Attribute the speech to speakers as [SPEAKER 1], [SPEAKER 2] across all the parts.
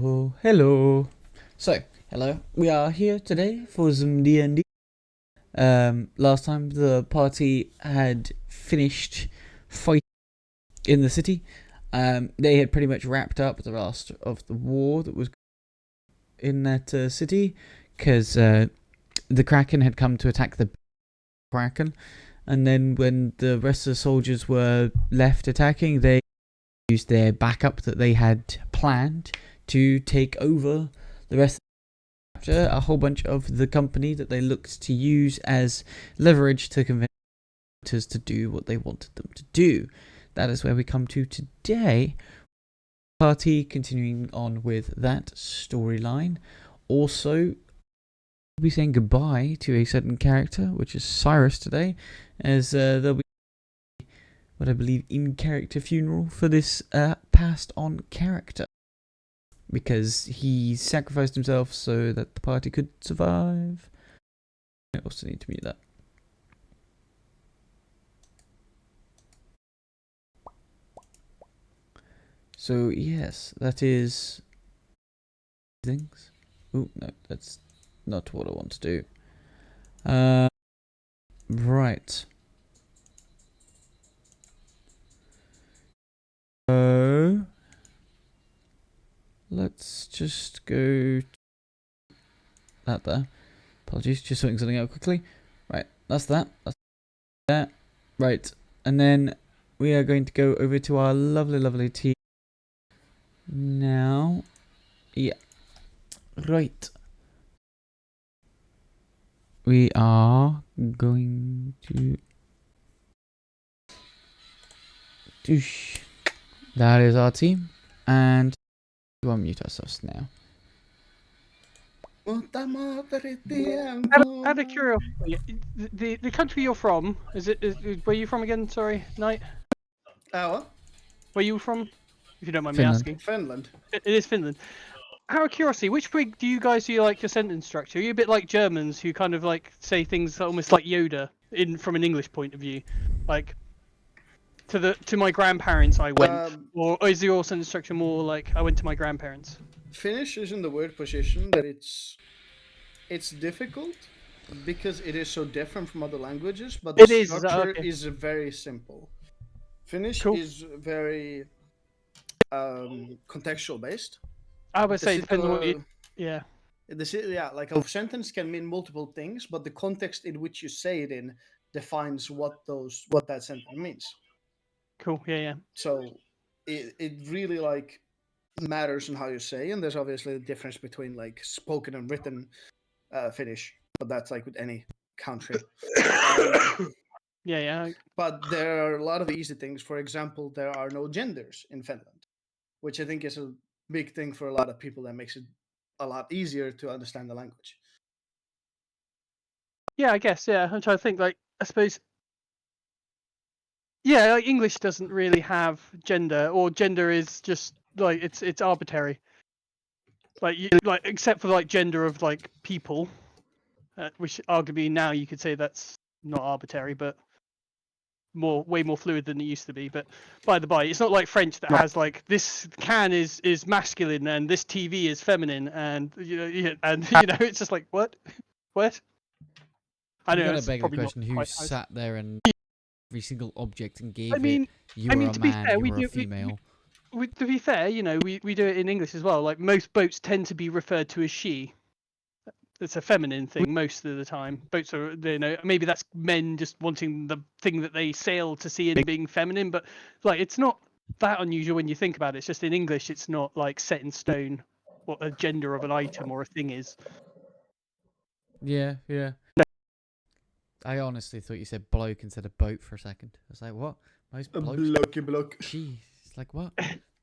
[SPEAKER 1] Oh, hello. So, hello. We are here today for some D&D. Last time the party had finished fighting in the city. They had pretty much wrapped up the last of the war that was in that city, because the Kraken had come to attack the Kraken, and then when the rest of the soldiers were left attacking, they used their backup that they had planned to take over the rest of a whole bunch of the company that they looked to use as leverage to convince voters to do what they wanted them to do. That is where we come to today. Party continuing on with that storyline. Also, we'll be saying goodbye to a certain character, which is Cyrus today, as there'll be what I believe in-character funeral for this passed on character, because he sacrificed himself so that the party could survive. I also need to mute that. So yes, that is things. Oh no, that's not what I want to do. Right. So let's just go that there. Apologies, just sorting something out quickly. Right, that's that. That's that. Right, and then we are going to go over to our lovely team now. Yeah. Right. We are going to douche. That is our team, and we'll unmute ourselves now.
[SPEAKER 2] Out of curiosity, the country you're from, is where you from again? Sorry, Knight.
[SPEAKER 3] What?
[SPEAKER 2] Where you from? If you don't mind
[SPEAKER 1] Finland.
[SPEAKER 2] me asking.
[SPEAKER 3] Finland.
[SPEAKER 2] It is Finland. Out of curiosity, which way do you guys do like your sentence structure? Are you a bit like Germans who kind of like say things almost like Yoda from an English point of view, like to my grandparents I went, or is your sentence structure more like I went to my grandparents?
[SPEAKER 3] Finnish is in the weird position that it's difficult because it is so different from other languages, but the
[SPEAKER 2] It is.
[SPEAKER 3] structure
[SPEAKER 2] Okay.
[SPEAKER 3] is very simple. Finnish
[SPEAKER 2] Cool.
[SPEAKER 3] is very contextual based.
[SPEAKER 2] I would
[SPEAKER 3] The
[SPEAKER 2] say it depends on what you.
[SPEAKER 3] situ-
[SPEAKER 2] Yeah.
[SPEAKER 3] like a sentence can mean multiple things, but the context in which you say it in defines what that sentence means.
[SPEAKER 2] Cool. Yeah.
[SPEAKER 3] So it really like matters in how you say, and there's obviously a difference between like spoken and written Finnish, but that's like with any country.
[SPEAKER 2] Yeah.
[SPEAKER 3] But there are a lot of easy things. For example, there are no genders in Finland, which I think is a big thing for a lot of people that makes it a lot easier to understand the language.
[SPEAKER 2] Yeah, I guess. Yeah, I'm trying to think. Like, I suppose. Yeah, like English doesn't really have gender, or gender is just like it's arbitrary. Like except for like gender of like people, which arguably now you could say that's not arbitrary, but way more fluid than it used to be. But by the by, it's not like French that has like this can is masculine and this TV is feminine, and it's just like what. I
[SPEAKER 1] You
[SPEAKER 2] know
[SPEAKER 1] gotta
[SPEAKER 2] it's
[SPEAKER 1] beg the
[SPEAKER 2] probably not
[SPEAKER 1] question: who
[SPEAKER 2] quite.
[SPEAKER 1] sat there and every single object and
[SPEAKER 2] I
[SPEAKER 1] gave
[SPEAKER 2] mean,
[SPEAKER 1] it? You were a
[SPEAKER 2] to be
[SPEAKER 1] man.
[SPEAKER 2] fair,
[SPEAKER 1] You were a female.
[SPEAKER 2] to be fair, we do it in English as well. Like most boats tend to be referred to as she. It's a feminine thing most of the time. Boats are, maybe that's men just wanting the thing that they sail to sea and being feminine, but like it's not that unusual when you think about it. It's just in English, it's not like set in stone what a gender of an item or a thing is.
[SPEAKER 1] Yeah. I honestly thought you said bloke instead of boat for a second. I was like, what? Most
[SPEAKER 3] A
[SPEAKER 1] blokes?
[SPEAKER 3] bloke.
[SPEAKER 1] Jeez, it's like what?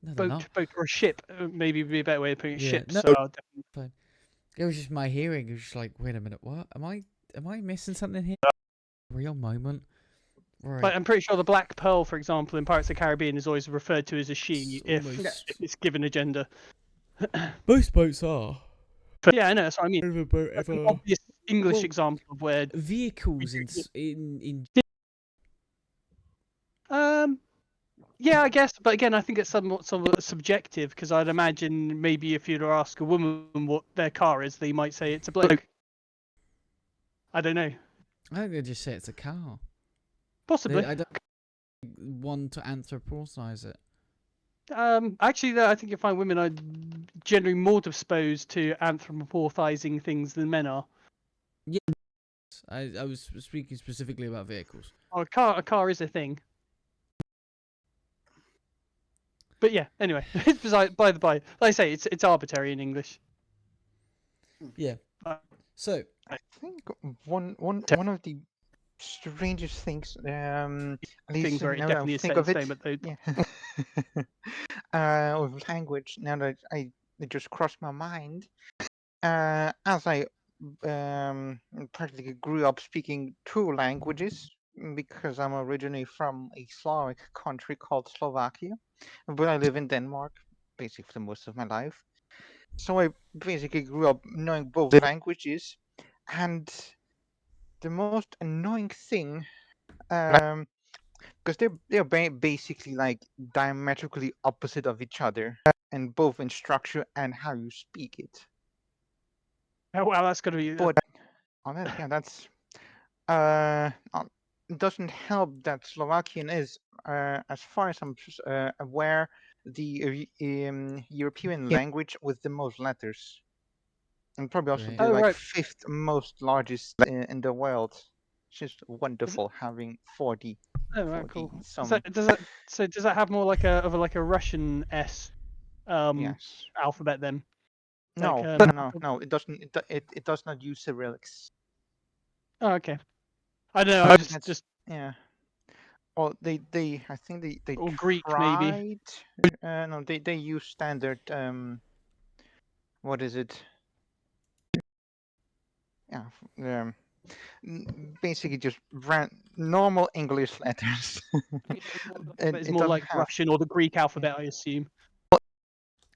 [SPEAKER 1] No, they're not.
[SPEAKER 2] Boat or a ship, maybe would be a better way of putting it.
[SPEAKER 1] Yeah,
[SPEAKER 2] Ships
[SPEAKER 1] no.
[SPEAKER 2] are definitely.
[SPEAKER 1] Fine. It was just my hearing. It was just like, wait a minute, what? Am I missing something here? Real moment. Right.
[SPEAKER 2] Like, I'm pretty sure the Black Pearl, for example, in Pirates of the Caribbean, is always referred to as a she if it's given a gender.
[SPEAKER 1] Most boats are.
[SPEAKER 2] But yeah, I know that's what I mean.
[SPEAKER 1] Every boat
[SPEAKER 2] That's an
[SPEAKER 1] ever.
[SPEAKER 2] obvious English
[SPEAKER 1] Well,
[SPEAKER 2] example of where
[SPEAKER 1] vehicles in
[SPEAKER 2] um Yeah, I guess, but again, I think it's somewhat subjective because I'd imagine maybe if you'd ask a woman what their car is, they might say it's a bloke. I don't know.
[SPEAKER 1] I think they just say it's a car.
[SPEAKER 2] Possibly.
[SPEAKER 1] I don't want to anthropomorphize it.
[SPEAKER 2] Actually, I think you'll find women are generally more disposed to anthropomorphizing things than men are.
[SPEAKER 1] I was speaking specifically about vehicles.
[SPEAKER 2] Oh, a car is a thing. But yeah, anyway, it's by the by. Like I say, it's arbitrary in English.
[SPEAKER 1] Yeah. So
[SPEAKER 4] I think one of the strangest things, at least
[SPEAKER 2] Things where it
[SPEAKER 4] now that I
[SPEAKER 2] definitely is
[SPEAKER 4] think
[SPEAKER 2] set in
[SPEAKER 4] of it,
[SPEAKER 2] stone, but they,
[SPEAKER 4] yeah, of language. Now that it just crossed my mind, as I practically grew up speaking two languages because I'm originally from a Slavic country called Slovakia, but I live in Denmark basically for most of my life. So I basically grew up knowing both languages, and the most annoying thing, because they're basically like diametrically opposite of each other, and both in structure and how you speak it.
[SPEAKER 2] oh wow, that's got to be.
[SPEAKER 4] But on that, yeah, that's uh, it doesn't help that Slovakian is, as far as I'm aware, the European language with the most letters, and probably also
[SPEAKER 1] Right.
[SPEAKER 4] the
[SPEAKER 2] Oh
[SPEAKER 4] like
[SPEAKER 2] right.
[SPEAKER 4] fifth most largest in the world. It's just
[SPEAKER 2] Is it?
[SPEAKER 4] wonderful having 40,
[SPEAKER 2] Oh right,
[SPEAKER 4] 40
[SPEAKER 2] cool.
[SPEAKER 4] some.
[SPEAKER 2] Does that have more like a Russian S
[SPEAKER 4] Yes.
[SPEAKER 2] alphabet then? Like
[SPEAKER 4] No, no, no, no. It doesn't. It does not use Cyrillics.
[SPEAKER 2] oh okay. I don't know. I
[SPEAKER 4] That's
[SPEAKER 2] just
[SPEAKER 4] yeah. Well, they I think they
[SPEAKER 2] or Greek maybe.
[SPEAKER 4] tried. No, they use standard. What is it? Yeah. Basically just normal English letters.
[SPEAKER 2] But it's
[SPEAKER 4] It
[SPEAKER 2] more
[SPEAKER 4] doesn't
[SPEAKER 2] like
[SPEAKER 4] have.
[SPEAKER 2] Russian or the Greek
[SPEAKER 4] Yeah.
[SPEAKER 2] alphabet, I assume.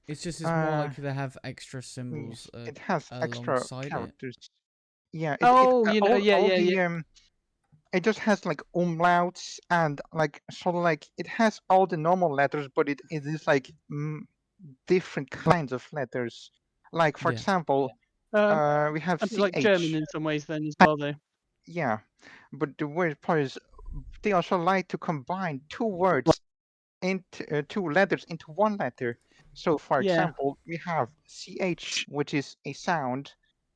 [SPEAKER 1] It's more
[SPEAKER 4] Uh,
[SPEAKER 1] likely to have extra symbols
[SPEAKER 4] yes, it has extra
[SPEAKER 1] alongside it.
[SPEAKER 4] characters. Yeah. It
[SPEAKER 2] Oh, you know, yeah,
[SPEAKER 4] all
[SPEAKER 2] yeah, yeah.
[SPEAKER 4] the it just has like umlauts and like sort of like it has all the normal letters, but it is like different kinds of letters. Like for
[SPEAKER 1] Yeah.
[SPEAKER 4] example,
[SPEAKER 2] Um,
[SPEAKER 4] we have
[SPEAKER 2] a bit like German
[SPEAKER 4] ch.
[SPEAKER 2] in some ways then as well, though.
[SPEAKER 4] Yeah, but the weird part is they also like to combine two words into two letters into one letter. So for
[SPEAKER 2] Yeah,
[SPEAKER 4] example, we have ch, which is a sound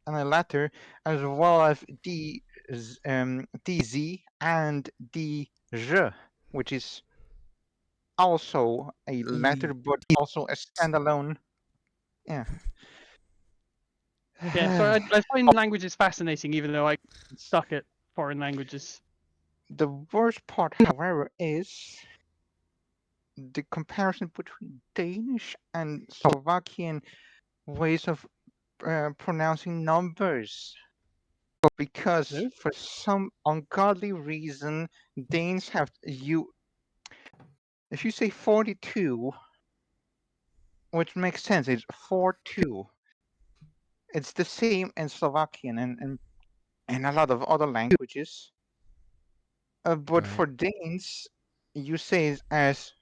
[SPEAKER 4] and a letter, as well as dz and dj, which is also a letter, but also a standalone. Yeah.
[SPEAKER 2] yeah. So I find languages fascinating, even though I suck at foreign languages.
[SPEAKER 4] The worst part, however, is the comparison between Danish and Slovakian ways of pronouncing numbers. Because
[SPEAKER 2] No.
[SPEAKER 4] for some ungodly reason, Danes have you. If you say 42, which makes sense, it's 42. It's the same in Slovakian and a lot of other languages. But
[SPEAKER 1] Right.
[SPEAKER 4] for Danes, you say it as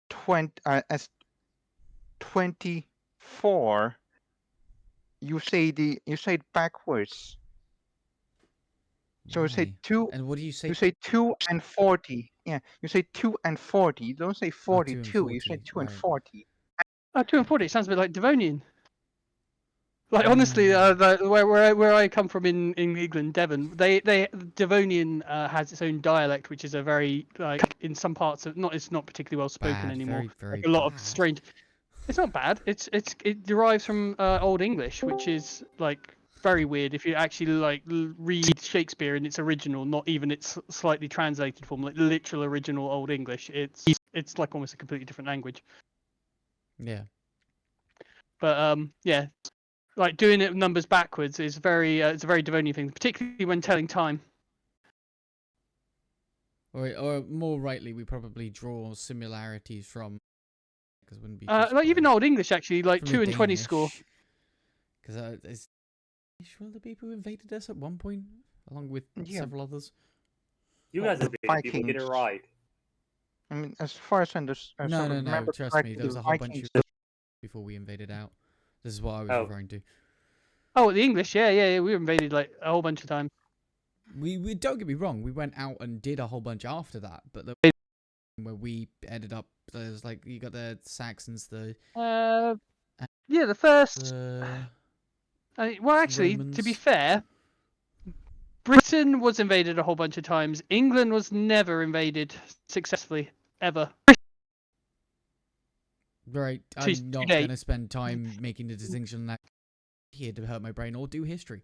[SPEAKER 4] 24. You say it backwards. So you say
[SPEAKER 1] Why?
[SPEAKER 4] two.
[SPEAKER 1] And what do you say?
[SPEAKER 4] You say 2 and 40. Yeah, you say 2 and 40. You don't say
[SPEAKER 1] Oh, 2 and
[SPEAKER 4] 42. You say
[SPEAKER 1] 40.
[SPEAKER 4] two and
[SPEAKER 1] Right.
[SPEAKER 4] forty.
[SPEAKER 2] Oh, 240. It sounds a bit like Devonian. Like honestly,
[SPEAKER 1] Ah.
[SPEAKER 2] where I come from in England, Devon, they Devonian has its own dialect, which is a very like in some parts of not it's not particularly well spoken
[SPEAKER 1] Bad.
[SPEAKER 2] anymore.
[SPEAKER 1] Very,
[SPEAKER 2] Like
[SPEAKER 1] very
[SPEAKER 2] a lot of
[SPEAKER 1] bad.
[SPEAKER 2] strange. It's not bad. It derives from Old English, which is like very weird if you actually like read Shakespeare in its original, not even its slightly translated form, like literal original Old English. It's like almost a completely different language.
[SPEAKER 1] Yeah.
[SPEAKER 2] But yeah, like doing it with numbers backwards is very it's a very Devonian thing, particularly when telling time.
[SPEAKER 1] Or more rightly, we probably draw similarities from, because wouldn't be too
[SPEAKER 2] Like even
[SPEAKER 1] surprised,
[SPEAKER 2] Old English actually, like
[SPEAKER 1] from the
[SPEAKER 2] 2 and 20 score.
[SPEAKER 1] Danish. Because is Danish one of the people who invaded us at one point, along with
[SPEAKER 4] Yeah,
[SPEAKER 1] several others?
[SPEAKER 5] You
[SPEAKER 4] well,
[SPEAKER 5] guys
[SPEAKER 4] the
[SPEAKER 5] invaded people. Get it
[SPEAKER 4] Vikings.
[SPEAKER 5] right.
[SPEAKER 4] I mean, as far as I
[SPEAKER 1] No.
[SPEAKER 4] remember
[SPEAKER 1] Trust me,
[SPEAKER 4] correctly,
[SPEAKER 1] there was
[SPEAKER 4] the
[SPEAKER 1] a whole bunch
[SPEAKER 4] Vikings.
[SPEAKER 1] of before we invaded out. This is what I was
[SPEAKER 5] Oh.
[SPEAKER 1] referring to.
[SPEAKER 2] Oh, the English, yeah. We were invaded like a whole bunch of times.
[SPEAKER 1] We don't get me wrong. We went out and did a whole bunch after that, but the where we ended up, there's like you got the Saxons, the
[SPEAKER 2] Yeah, the first.
[SPEAKER 1] the
[SPEAKER 2] Well, actually, to be
[SPEAKER 1] Romans.
[SPEAKER 2] fair, Britain was invaded a whole bunch of times. England was never invaded successfully ever.
[SPEAKER 1] Right,
[SPEAKER 2] To
[SPEAKER 1] I'm not
[SPEAKER 2] today.
[SPEAKER 1] gonna spend time making the distinction that here to hurt my brain or do history.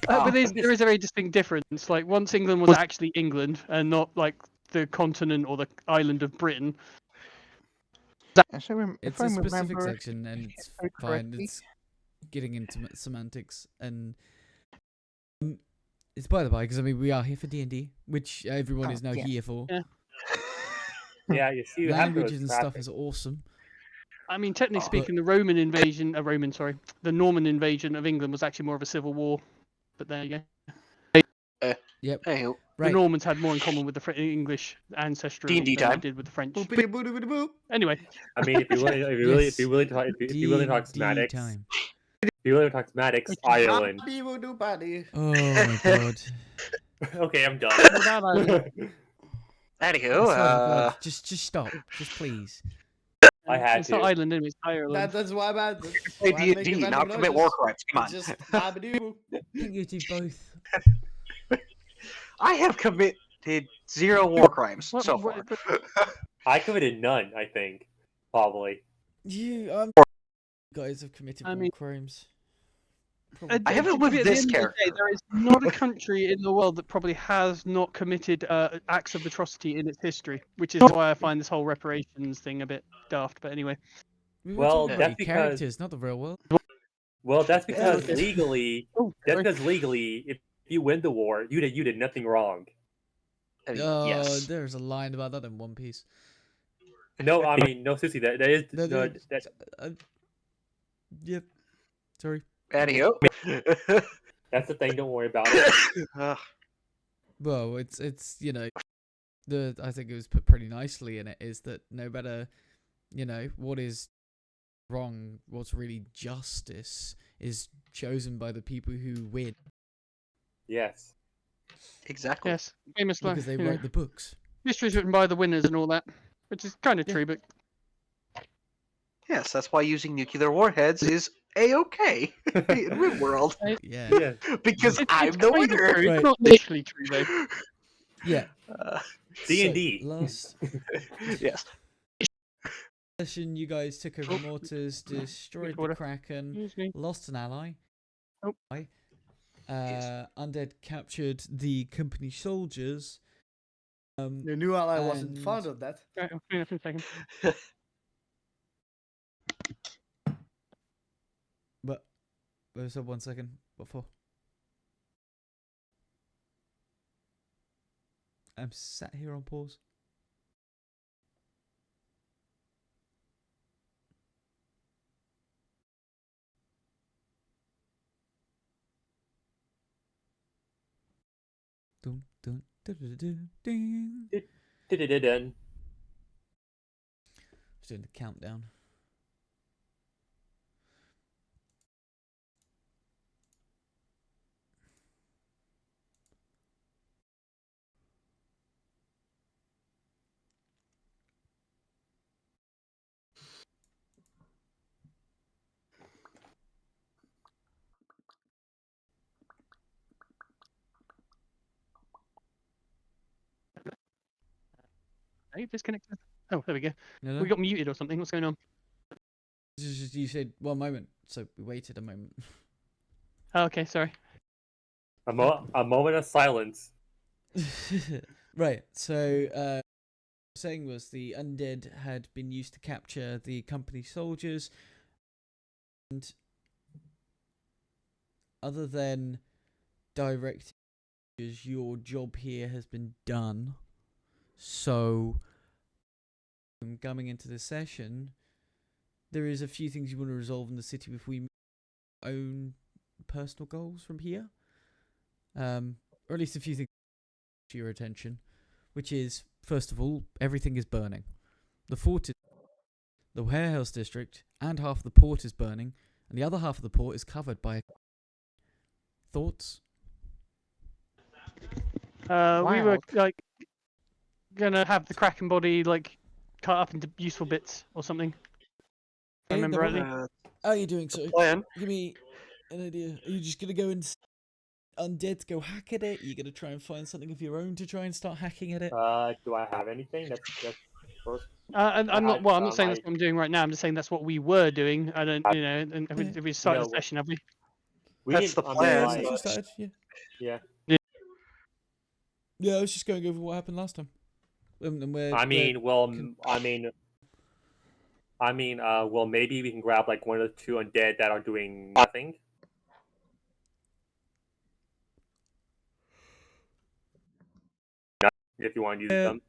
[SPEAKER 2] But there is a very distinct difference. Like once England was actually England and not like the continent or the island of Britain.
[SPEAKER 4] As I rem-
[SPEAKER 1] It's
[SPEAKER 4] if I
[SPEAKER 1] a specific
[SPEAKER 4] remember
[SPEAKER 1] section, and it's
[SPEAKER 4] very
[SPEAKER 1] fine.
[SPEAKER 4] correctly,
[SPEAKER 1] It's getting into semantics, and it's by the by, because I mean we are here for D&D, which everyone is now
[SPEAKER 4] yeah.
[SPEAKER 1] here for.
[SPEAKER 2] Yeah.
[SPEAKER 5] Yeah, you see, you have those
[SPEAKER 1] Languages and stuff
[SPEAKER 5] traffic.
[SPEAKER 1] is awesome.
[SPEAKER 2] I mean, technically
[SPEAKER 4] Oh.
[SPEAKER 2] speaking, the Norman invasion of England was actually more of a civil war. But there you go.
[SPEAKER 1] Yep.
[SPEAKER 6] Anywho,
[SPEAKER 2] The
[SPEAKER 1] Right.
[SPEAKER 2] Normans had more in common with the English ancestry
[SPEAKER 6] D&D
[SPEAKER 2] than they
[SPEAKER 6] time.
[SPEAKER 2] did with the French.
[SPEAKER 3] Boopity boopity boop.
[SPEAKER 2] Anyway,
[SPEAKER 5] I mean, if you really,
[SPEAKER 1] Yes.
[SPEAKER 5] if you really talk
[SPEAKER 1] D&D
[SPEAKER 5] semantics,
[SPEAKER 1] time.
[SPEAKER 5] if you really talk semantics, Ireland.
[SPEAKER 3] Boopity boopity boopity.
[SPEAKER 1] Oh my god.
[SPEAKER 5] Okay, I'm done.
[SPEAKER 2] what about Ireland?
[SPEAKER 1] I
[SPEAKER 6] Anywho,
[SPEAKER 1] swear to God, just stop. Just please.
[SPEAKER 5] I had
[SPEAKER 2] It's not
[SPEAKER 5] to.
[SPEAKER 2] Ireland, anyway, it's Ireland.
[SPEAKER 3] That's why I'm at.
[SPEAKER 6] play D&D, not commit war crimes. Come on.
[SPEAKER 3] Just boopity boop.
[SPEAKER 1] I think you do both.
[SPEAKER 6] I have committed 0 war crimes
[SPEAKER 2] What-
[SPEAKER 6] so
[SPEAKER 2] what-
[SPEAKER 6] far.
[SPEAKER 5] I committed none. I think, probably.
[SPEAKER 1] You guys have committed
[SPEAKER 2] I
[SPEAKER 1] war
[SPEAKER 2] mean-
[SPEAKER 1] crimes.
[SPEAKER 6] I haven't
[SPEAKER 2] to
[SPEAKER 6] lived
[SPEAKER 2] be at the
[SPEAKER 6] this
[SPEAKER 2] end of the day,
[SPEAKER 6] character.
[SPEAKER 2] there is not a country in the world that probably has not committed acts of atrocity in its history, which is why I find this whole reparations thing a bit daft. But anyway,
[SPEAKER 1] We were
[SPEAKER 5] Well,
[SPEAKER 1] talking about
[SPEAKER 5] that's
[SPEAKER 1] your
[SPEAKER 5] because-
[SPEAKER 1] characters, not the real world.
[SPEAKER 5] Well, that's because
[SPEAKER 2] okay.
[SPEAKER 5] legally,
[SPEAKER 2] oh, sorry.
[SPEAKER 5] if you win the war, you did nothing wrong.
[SPEAKER 1] Oh,
[SPEAKER 6] Yes.
[SPEAKER 1] there's a line about that in One Piece.
[SPEAKER 5] No, I mean, no, Sissy, that is
[SPEAKER 1] No,
[SPEAKER 5] no,
[SPEAKER 1] there-
[SPEAKER 5] that,
[SPEAKER 1] Yep. Sorry.
[SPEAKER 6] Anywho.
[SPEAKER 5] that's the thing. Don't worry about it.
[SPEAKER 1] Well, it's I think it was put pretty nicely in it, is that no matter, what is wrong, what's really justice is chosen by the people who win
[SPEAKER 5] Yes.
[SPEAKER 6] Exactly.
[SPEAKER 2] Yes, famous line.
[SPEAKER 1] because they wrote the books.
[SPEAKER 2] History's written by the winners and all that, which is kind of
[SPEAKER 1] Yeah.
[SPEAKER 2] true. But
[SPEAKER 6] Yes, that's why using nuclear warheads is A-okay in RimWorld.
[SPEAKER 1] Yeah.
[SPEAKER 5] Yeah.
[SPEAKER 6] Because
[SPEAKER 2] it's
[SPEAKER 6] I'm the
[SPEAKER 2] kind of
[SPEAKER 6] winner.
[SPEAKER 2] true.
[SPEAKER 1] Right.
[SPEAKER 2] It's not literally true though.
[SPEAKER 1] Yeah.
[SPEAKER 5] D&D.
[SPEAKER 1] So, last
[SPEAKER 6] Yes.
[SPEAKER 1] session, you guys took over mortars, destroyed the
[SPEAKER 2] water.
[SPEAKER 1] Kraken,
[SPEAKER 2] Excuse me.
[SPEAKER 1] lost an ally.
[SPEAKER 2] Oh.
[SPEAKER 1] Undead captured the company soldiers.
[SPEAKER 3] The new ally wasn't
[SPEAKER 1] And-
[SPEAKER 3] fond of that.
[SPEAKER 2] Right, I'll clean up in a second.
[SPEAKER 1] But wait, so 1 second. What for? I'm sat here on pause. Dun, dun, dun, dun, dun, dun.
[SPEAKER 5] Dun.
[SPEAKER 1] Just doing the countdown.
[SPEAKER 2] Are you disconnected? Oh, there we go.
[SPEAKER 1] No,
[SPEAKER 2] We got muted or something. What's going on?
[SPEAKER 1] you said 1 moment, so we waited a moment.
[SPEAKER 2] Oh, okay, sorry.
[SPEAKER 5] A moment of silence.
[SPEAKER 1] Right, so saying was the undead had been used to capture the company soldiers, and other than direct orders, your job here has been done. So coming into the session, there is a few things you want to resolve in the city before you own personal goals from here, or at least a few things to your attention, which is, first of all, everything is burning. The fort is, the warehouse district, and half of the port is burning, and the other half of the port is covered by. Thoughts?
[SPEAKER 2] We were
[SPEAKER 4] Wow.
[SPEAKER 2] like gonna have the Kraken body like cut up into useful bits or something. If I
[SPEAKER 1] Okay,
[SPEAKER 2] remember
[SPEAKER 1] Neville,
[SPEAKER 2] rightly.
[SPEAKER 1] how are you doing, so?
[SPEAKER 6] Plan.
[SPEAKER 1] Give me an idea. Are you just gonna go and undead to go hack at it? Are you gonna try and find something of your own to try and start hacking at it?
[SPEAKER 5] Do I have anything? That's first.
[SPEAKER 2] And I'm
[SPEAKER 5] I
[SPEAKER 2] not.
[SPEAKER 5] had
[SPEAKER 2] Well, I'm not
[SPEAKER 5] some.
[SPEAKER 2] saying that's what I'm doing right now. I'm just saying that's what we were doing. I don't. You know. And
[SPEAKER 1] Yeah.
[SPEAKER 2] have we started
[SPEAKER 5] No,
[SPEAKER 2] the session? Have we?
[SPEAKER 5] we
[SPEAKER 6] That's
[SPEAKER 5] didn't.
[SPEAKER 6] the
[SPEAKER 5] I
[SPEAKER 1] Yeah,
[SPEAKER 5] mean,
[SPEAKER 6] plan,
[SPEAKER 1] yeah,
[SPEAKER 5] like,
[SPEAKER 1] session
[SPEAKER 6] but-
[SPEAKER 1] started. Yeah.
[SPEAKER 5] yeah.
[SPEAKER 1] Yeah, I was just going over what happened last time. And where,
[SPEAKER 5] I mean, well,
[SPEAKER 1] can-
[SPEAKER 5] well, maybe we can grab like one or two undead that are doing nothing. If you want to use them.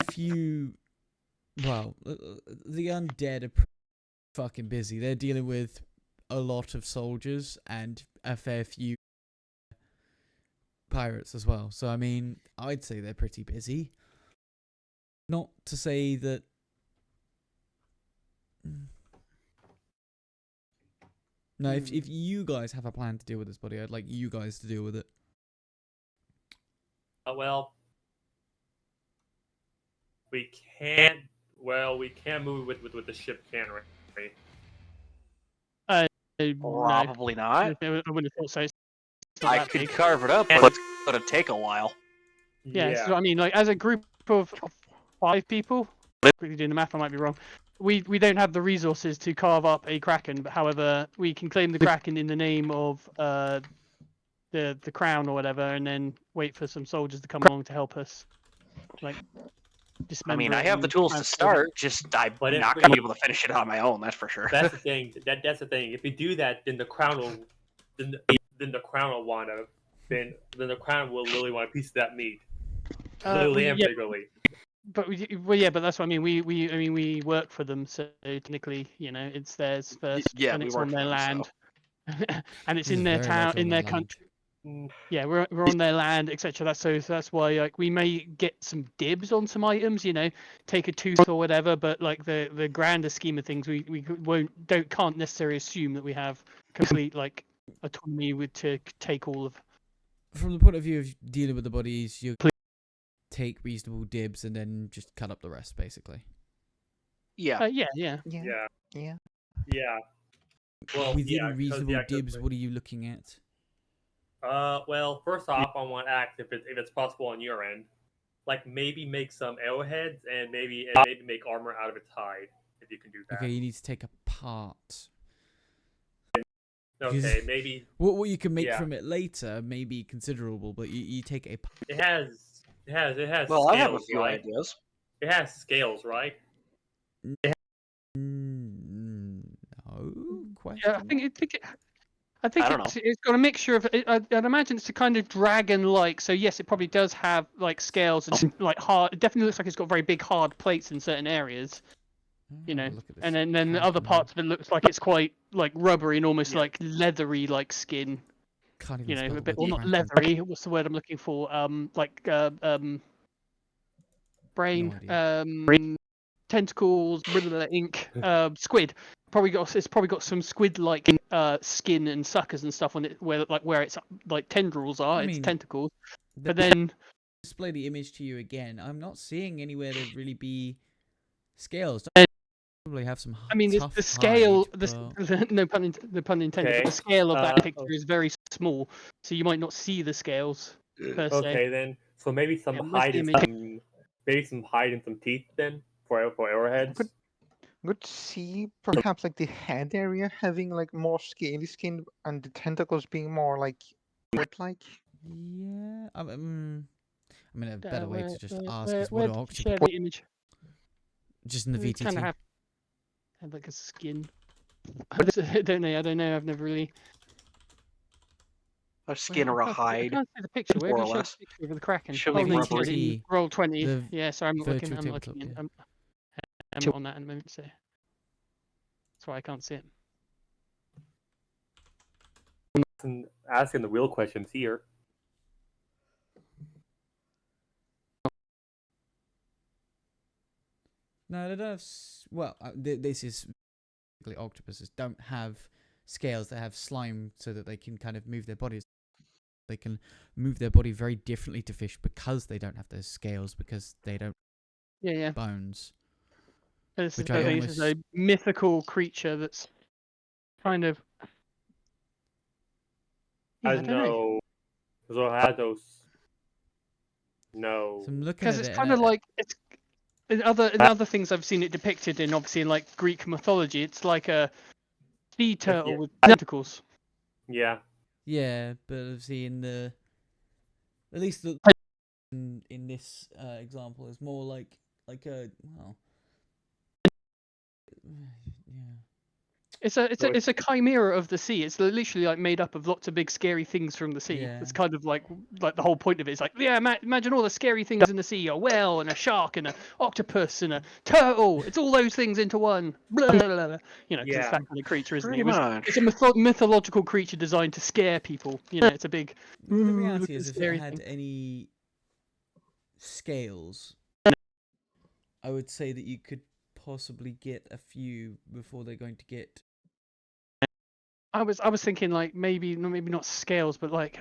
[SPEAKER 1] few. Well, the undead are fucking busy. They're dealing with a lot of soldiers and a fair few pirates as well. So I mean, I'd say they're pretty busy. Not to say that. No, if you guys have a plan to deal with this body, I'd like you guys to deal with it.
[SPEAKER 5] Well, we can't. Well, we can't move with the ship, can we?
[SPEAKER 2] No.
[SPEAKER 6] Probably not.
[SPEAKER 2] I wouldn't have thought so. It's not
[SPEAKER 6] I
[SPEAKER 2] that
[SPEAKER 6] could
[SPEAKER 2] big.
[SPEAKER 6] carve it up, but it's gonna take a while.
[SPEAKER 2] Yeah. So I mean, like as a group of 5 people, quickly doing the math, I might be wrong. We don't have the resources to carve up a Kraken, but however, we can claim the Kraken in the name of the crown or whatever, and then wait for some soldiers to come along to help us. Like
[SPEAKER 6] I
[SPEAKER 2] dismember
[SPEAKER 6] mean, I
[SPEAKER 2] it
[SPEAKER 6] have the
[SPEAKER 2] and
[SPEAKER 6] tools to
[SPEAKER 2] transport it.
[SPEAKER 6] start. Just I'm
[SPEAKER 5] But if
[SPEAKER 6] not
[SPEAKER 5] we-
[SPEAKER 6] gonna be able to finish it on my own. That's for sure.
[SPEAKER 5] That's the thing. That's the thing. If we do that, then the crown will. Then the crown will want to. Then the crown will literally want a piece of that meat. Literally and
[SPEAKER 2] Yeah,
[SPEAKER 5] figuratively.
[SPEAKER 2] but yeah, but that's what I mean. We work for them, so technically, you know, it's theirs first,
[SPEAKER 6] yeah,
[SPEAKER 2] and
[SPEAKER 6] we
[SPEAKER 2] it's
[SPEAKER 6] work
[SPEAKER 2] on
[SPEAKER 6] for
[SPEAKER 2] their
[SPEAKER 6] them, so.
[SPEAKER 2] land, and it's
[SPEAKER 1] This
[SPEAKER 2] in
[SPEAKER 1] is
[SPEAKER 2] their
[SPEAKER 1] very
[SPEAKER 2] town,
[SPEAKER 1] much on
[SPEAKER 2] in
[SPEAKER 1] their
[SPEAKER 2] their
[SPEAKER 1] land.
[SPEAKER 2] country. Yeah, we're on their land, etc. That's why like we may get some dibs on some items, you know, take a tooth or whatever. But like the grander scheme of things, we can't necessarily assume that we have complete like autonomy to take all of.
[SPEAKER 1] From the point of view of dealing with the bodies, you take reasonable dibs and then just cut up the rest, basically.
[SPEAKER 6] Yeah.
[SPEAKER 2] Yeah.
[SPEAKER 6] Yeah.
[SPEAKER 5] Yeah.
[SPEAKER 6] Yeah.
[SPEAKER 5] Yeah. Well,
[SPEAKER 1] Within
[SPEAKER 5] yeah, 'cause-
[SPEAKER 1] reasonable
[SPEAKER 5] yeah, 'cause,
[SPEAKER 1] dibs,
[SPEAKER 5] like-
[SPEAKER 1] what are you looking at?
[SPEAKER 5] Well, first off, I want to ask if it's possible on your end, like maybe make some arrowheads and maybe make armor out of its hide if you can do that.
[SPEAKER 1] Okay, you need to take apart.
[SPEAKER 5] Okay, maybe
[SPEAKER 1] What you can make
[SPEAKER 5] Yeah.
[SPEAKER 1] from it later may be considerable, but you take a.
[SPEAKER 5] it has
[SPEAKER 6] Well,
[SPEAKER 5] scales,
[SPEAKER 6] I have a few
[SPEAKER 5] right?
[SPEAKER 6] ideas.
[SPEAKER 5] It has scales, right?
[SPEAKER 1] No question.
[SPEAKER 2] Yeah, I think
[SPEAKER 6] I don't
[SPEAKER 2] it's got a mixture of. I'd imagine it's a kind of dragon-like. So yes, it probably does have like scales and like hard. It definitely looks like it's got very big hard plates in certain areas. You know, and then the other parts of it looks like it's quite like rubbery and almost
[SPEAKER 5] Yeah.
[SPEAKER 2] like leathery like skin.
[SPEAKER 1] Can't even
[SPEAKER 2] You know,
[SPEAKER 1] spell
[SPEAKER 2] a
[SPEAKER 1] the
[SPEAKER 2] bit,
[SPEAKER 1] word
[SPEAKER 2] well, not
[SPEAKER 1] Kraken.
[SPEAKER 2] leathery. What's the word I'm looking for? Brain.
[SPEAKER 1] No idea.
[SPEAKER 2] Tentacles, ink, squid. It's probably got some squid-like skin and suckers and stuff on it, where its like tendrils are,
[SPEAKER 1] I
[SPEAKER 2] its
[SPEAKER 1] mean,
[SPEAKER 2] tentacles.
[SPEAKER 1] The-
[SPEAKER 2] But then,
[SPEAKER 1] display the image to you again. I'm not seeing anywhere there'd really be scales. Probably have some.
[SPEAKER 2] I mean,
[SPEAKER 1] tough
[SPEAKER 2] the scale,
[SPEAKER 1] hide, but-
[SPEAKER 2] no pun intended,
[SPEAKER 5] Okay,
[SPEAKER 2] but the scale of that picture
[SPEAKER 5] oh.
[SPEAKER 2] is very small, so you might not see the scales per se.
[SPEAKER 5] Okay, then so maybe some
[SPEAKER 2] Yeah, where's
[SPEAKER 5] hide
[SPEAKER 2] the
[SPEAKER 5] and
[SPEAKER 2] image?
[SPEAKER 5] some hide and some teeth then for arrowheads.
[SPEAKER 4] Would see perhaps like the head area having like more scaly skin and the tentacles being more like wood-like.
[SPEAKER 1] Yeah. I mean, a better way to just ask
[SPEAKER 2] where
[SPEAKER 1] is what
[SPEAKER 2] did
[SPEAKER 1] are
[SPEAKER 2] you
[SPEAKER 1] octopus?
[SPEAKER 2] share the image?
[SPEAKER 1] Just in the
[SPEAKER 2] Kind
[SPEAKER 1] VTT.
[SPEAKER 2] of have like a skin. I don't know. I've never really.
[SPEAKER 6] A skin or a
[SPEAKER 2] I
[SPEAKER 6] hide.
[SPEAKER 2] can't see the picture. Where
[SPEAKER 6] more
[SPEAKER 2] do
[SPEAKER 6] or
[SPEAKER 2] you show
[SPEAKER 6] less.
[SPEAKER 2] the picture of the Kraken?
[SPEAKER 6] Showing
[SPEAKER 2] no,
[SPEAKER 6] rubbery.
[SPEAKER 2] sorry, in roll 20.
[SPEAKER 1] The
[SPEAKER 2] Yeah, sorry, I'm not looking.
[SPEAKER 1] virtual
[SPEAKER 2] I'm not
[SPEAKER 1] tabletop,
[SPEAKER 2] looking.
[SPEAKER 1] yeah.
[SPEAKER 2] I'm not on that in a moment, so that's why I can't see it.
[SPEAKER 5] Asking the real questions here.
[SPEAKER 1] No, they don't have. Well, this is basically octopuses don't have scales. They have slime so that they can kind of move their bodies. They can move their body very differently to fish because they don't have those scales because they don't
[SPEAKER 2] Yeah, yeah.
[SPEAKER 1] have bones.
[SPEAKER 2] This is,
[SPEAKER 1] Which
[SPEAKER 2] I
[SPEAKER 1] I
[SPEAKER 2] think this is a mythical creature that's kind of. Yeah, I
[SPEAKER 5] Has
[SPEAKER 2] don't know.
[SPEAKER 5] no Zohados. No.
[SPEAKER 1] So I'm looking
[SPEAKER 2] Because
[SPEAKER 1] at
[SPEAKER 2] it's
[SPEAKER 1] it,
[SPEAKER 2] kind
[SPEAKER 1] and
[SPEAKER 2] of like it's in other things I've seen it depicted in, obviously in like Greek mythology. It's like a sea turtle
[SPEAKER 5] yeah.
[SPEAKER 2] with tentacles.
[SPEAKER 5] Yeah.
[SPEAKER 1] yeah, but obviously at least in this example is more like a yeah.
[SPEAKER 5] So
[SPEAKER 2] It's a chimera of the sea. It's literally like made up of lots of big scary things from the sea.
[SPEAKER 1] Yeah.
[SPEAKER 2] It's kind of like the whole point of it is like, yeah, imagine all the scary things in the sea: a whale and a shark and a octopus and a turtle. It's all those things into one. Blah, blah, blah, blah. You know, because it's
[SPEAKER 5] Yeah.
[SPEAKER 2] that kind of creature, isn't
[SPEAKER 6] Pretty
[SPEAKER 2] it?
[SPEAKER 6] much.
[SPEAKER 2] It's a mythological creature designed to scare people. You know, it's a big.
[SPEAKER 1] The
[SPEAKER 2] Ooh,
[SPEAKER 1] reality
[SPEAKER 2] look at
[SPEAKER 1] is,
[SPEAKER 2] the
[SPEAKER 1] if it
[SPEAKER 2] scary
[SPEAKER 1] had
[SPEAKER 2] thing.
[SPEAKER 1] any scales, I would say that you could possibly get a few before they're going to get.
[SPEAKER 2] I was thinking like maybe not scales, but like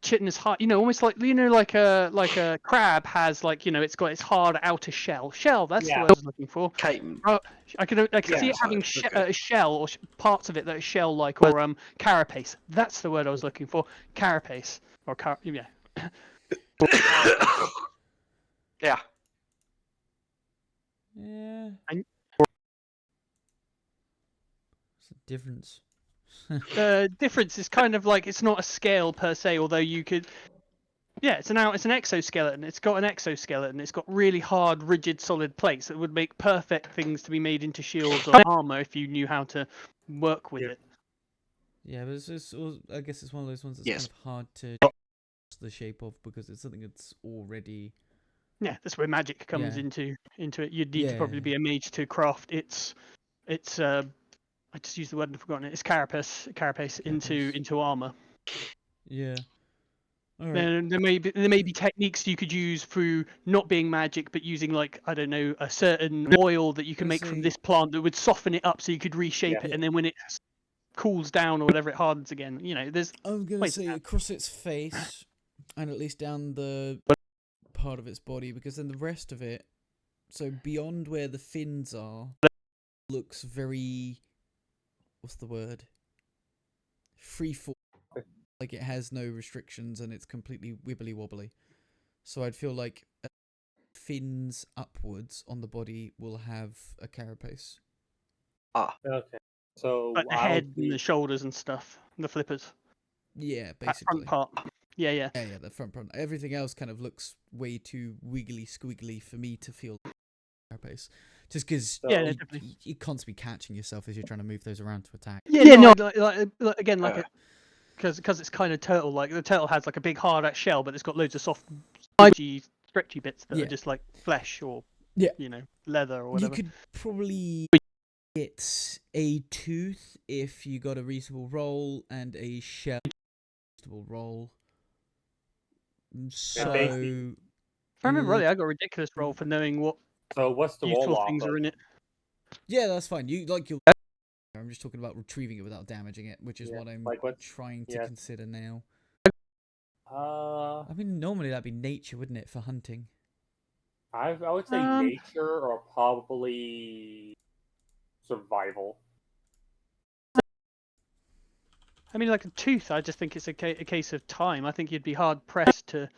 [SPEAKER 2] chitinous hard, almost like like a crab has, like, it's got its hard outer shell. That's the
[SPEAKER 5] Yeah.
[SPEAKER 2] word I was looking for.
[SPEAKER 6] Chitin.
[SPEAKER 2] I can see
[SPEAKER 5] Yeah.
[SPEAKER 2] it having
[SPEAKER 6] Inside, okay.
[SPEAKER 2] a shell or parts of it that are shell like, or carapace. That's the word I was looking for. Carapace or yeah.
[SPEAKER 6] Yeah.
[SPEAKER 1] Yeah.
[SPEAKER 2] And-
[SPEAKER 1] What's the difference?
[SPEAKER 2] The difference is kind of like it's not a scale per se, although you could. Yeah, it's an exoskeleton. It's got an exoskeleton. It's got really hard, rigid, solid plates that would make perfect things to be made into shields or armor if you knew how to work with
[SPEAKER 5] Yeah.
[SPEAKER 2] it.
[SPEAKER 1] Yeah, but I guess it's one of those ones that's
[SPEAKER 6] Yes.
[SPEAKER 1] kind of hard to the shape of because it's something that's already.
[SPEAKER 2] Yeah, that's where magic comes
[SPEAKER 1] Yeah.
[SPEAKER 2] into it. You'd need to probably
[SPEAKER 1] Yeah.
[SPEAKER 2] be a mage to craft its I just used the word and I've forgotten it. It's carapace into armor.
[SPEAKER 1] Yeah. All right.
[SPEAKER 2] Then there may be techniques you could use through not being magic, but using, like, I don't know, a certain oil that you can
[SPEAKER 1] Let's
[SPEAKER 2] make from
[SPEAKER 1] say-
[SPEAKER 2] this plant that would soften it up so you could reshape
[SPEAKER 5] Yeah.
[SPEAKER 2] it, and then when it cools down or whatever, it hardens again. There's
[SPEAKER 1] I'm gonna
[SPEAKER 2] ways
[SPEAKER 1] say
[SPEAKER 2] around.
[SPEAKER 1] across its face, and at least down the part of its body, because then the rest of it, so beyond where the fins are, looks very. What's the word? Freeform. Like it has no restrictions and it's completely wibbly wobbly. So I'd feel like fins upwards on the body will have a carapace.
[SPEAKER 5] Okay. So
[SPEAKER 2] Like the
[SPEAKER 5] I would
[SPEAKER 2] head and
[SPEAKER 5] be.
[SPEAKER 2] the shoulders and stuff, the flippers,
[SPEAKER 1] Yeah,
[SPEAKER 2] that front
[SPEAKER 1] basically.
[SPEAKER 2] part. Yeah, yeah.
[SPEAKER 1] Yeah, the front part. Everything else kind of looks way too wiggly squiggly for me to feel carapace. Just because
[SPEAKER 5] So,
[SPEAKER 2] Yeah, definitely.
[SPEAKER 1] you constantly catching yourself as you're trying to move those around to attack.
[SPEAKER 2] Yeah, no, like again, like
[SPEAKER 6] Uh.
[SPEAKER 2] because it's kind of turtle. Like the turtle has like a big hard out shell, but it's got loads of soft, stretchy bits that
[SPEAKER 1] Yeah.
[SPEAKER 2] are just like flesh or
[SPEAKER 1] Yeah.
[SPEAKER 2] leather or
[SPEAKER 1] You
[SPEAKER 2] whatever.
[SPEAKER 1] could probably get a tooth if you got a reasonable roll and a shell reasonable roll. So
[SPEAKER 5] basically-
[SPEAKER 2] If I remember rightly, I got a ridiculous roll for knowing what
[SPEAKER 5] So what's the roll
[SPEAKER 2] useful
[SPEAKER 5] off
[SPEAKER 2] things
[SPEAKER 5] of?
[SPEAKER 2] are in it.
[SPEAKER 1] yeah, that's fine. You'll. I'm just talking about retrieving it without damaging it, which is
[SPEAKER 5] Yeah,
[SPEAKER 1] what I'm
[SPEAKER 5] like what-
[SPEAKER 1] trying to
[SPEAKER 5] yeah.
[SPEAKER 1] consider now.
[SPEAKER 5] Uh,
[SPEAKER 1] I mean, normally that'd be nature, wouldn't it, for hunting?
[SPEAKER 5] I would say nature or probably survival.
[SPEAKER 2] I mean, like a tooth, I just think it's a case of time. I think you'd be hard pressed to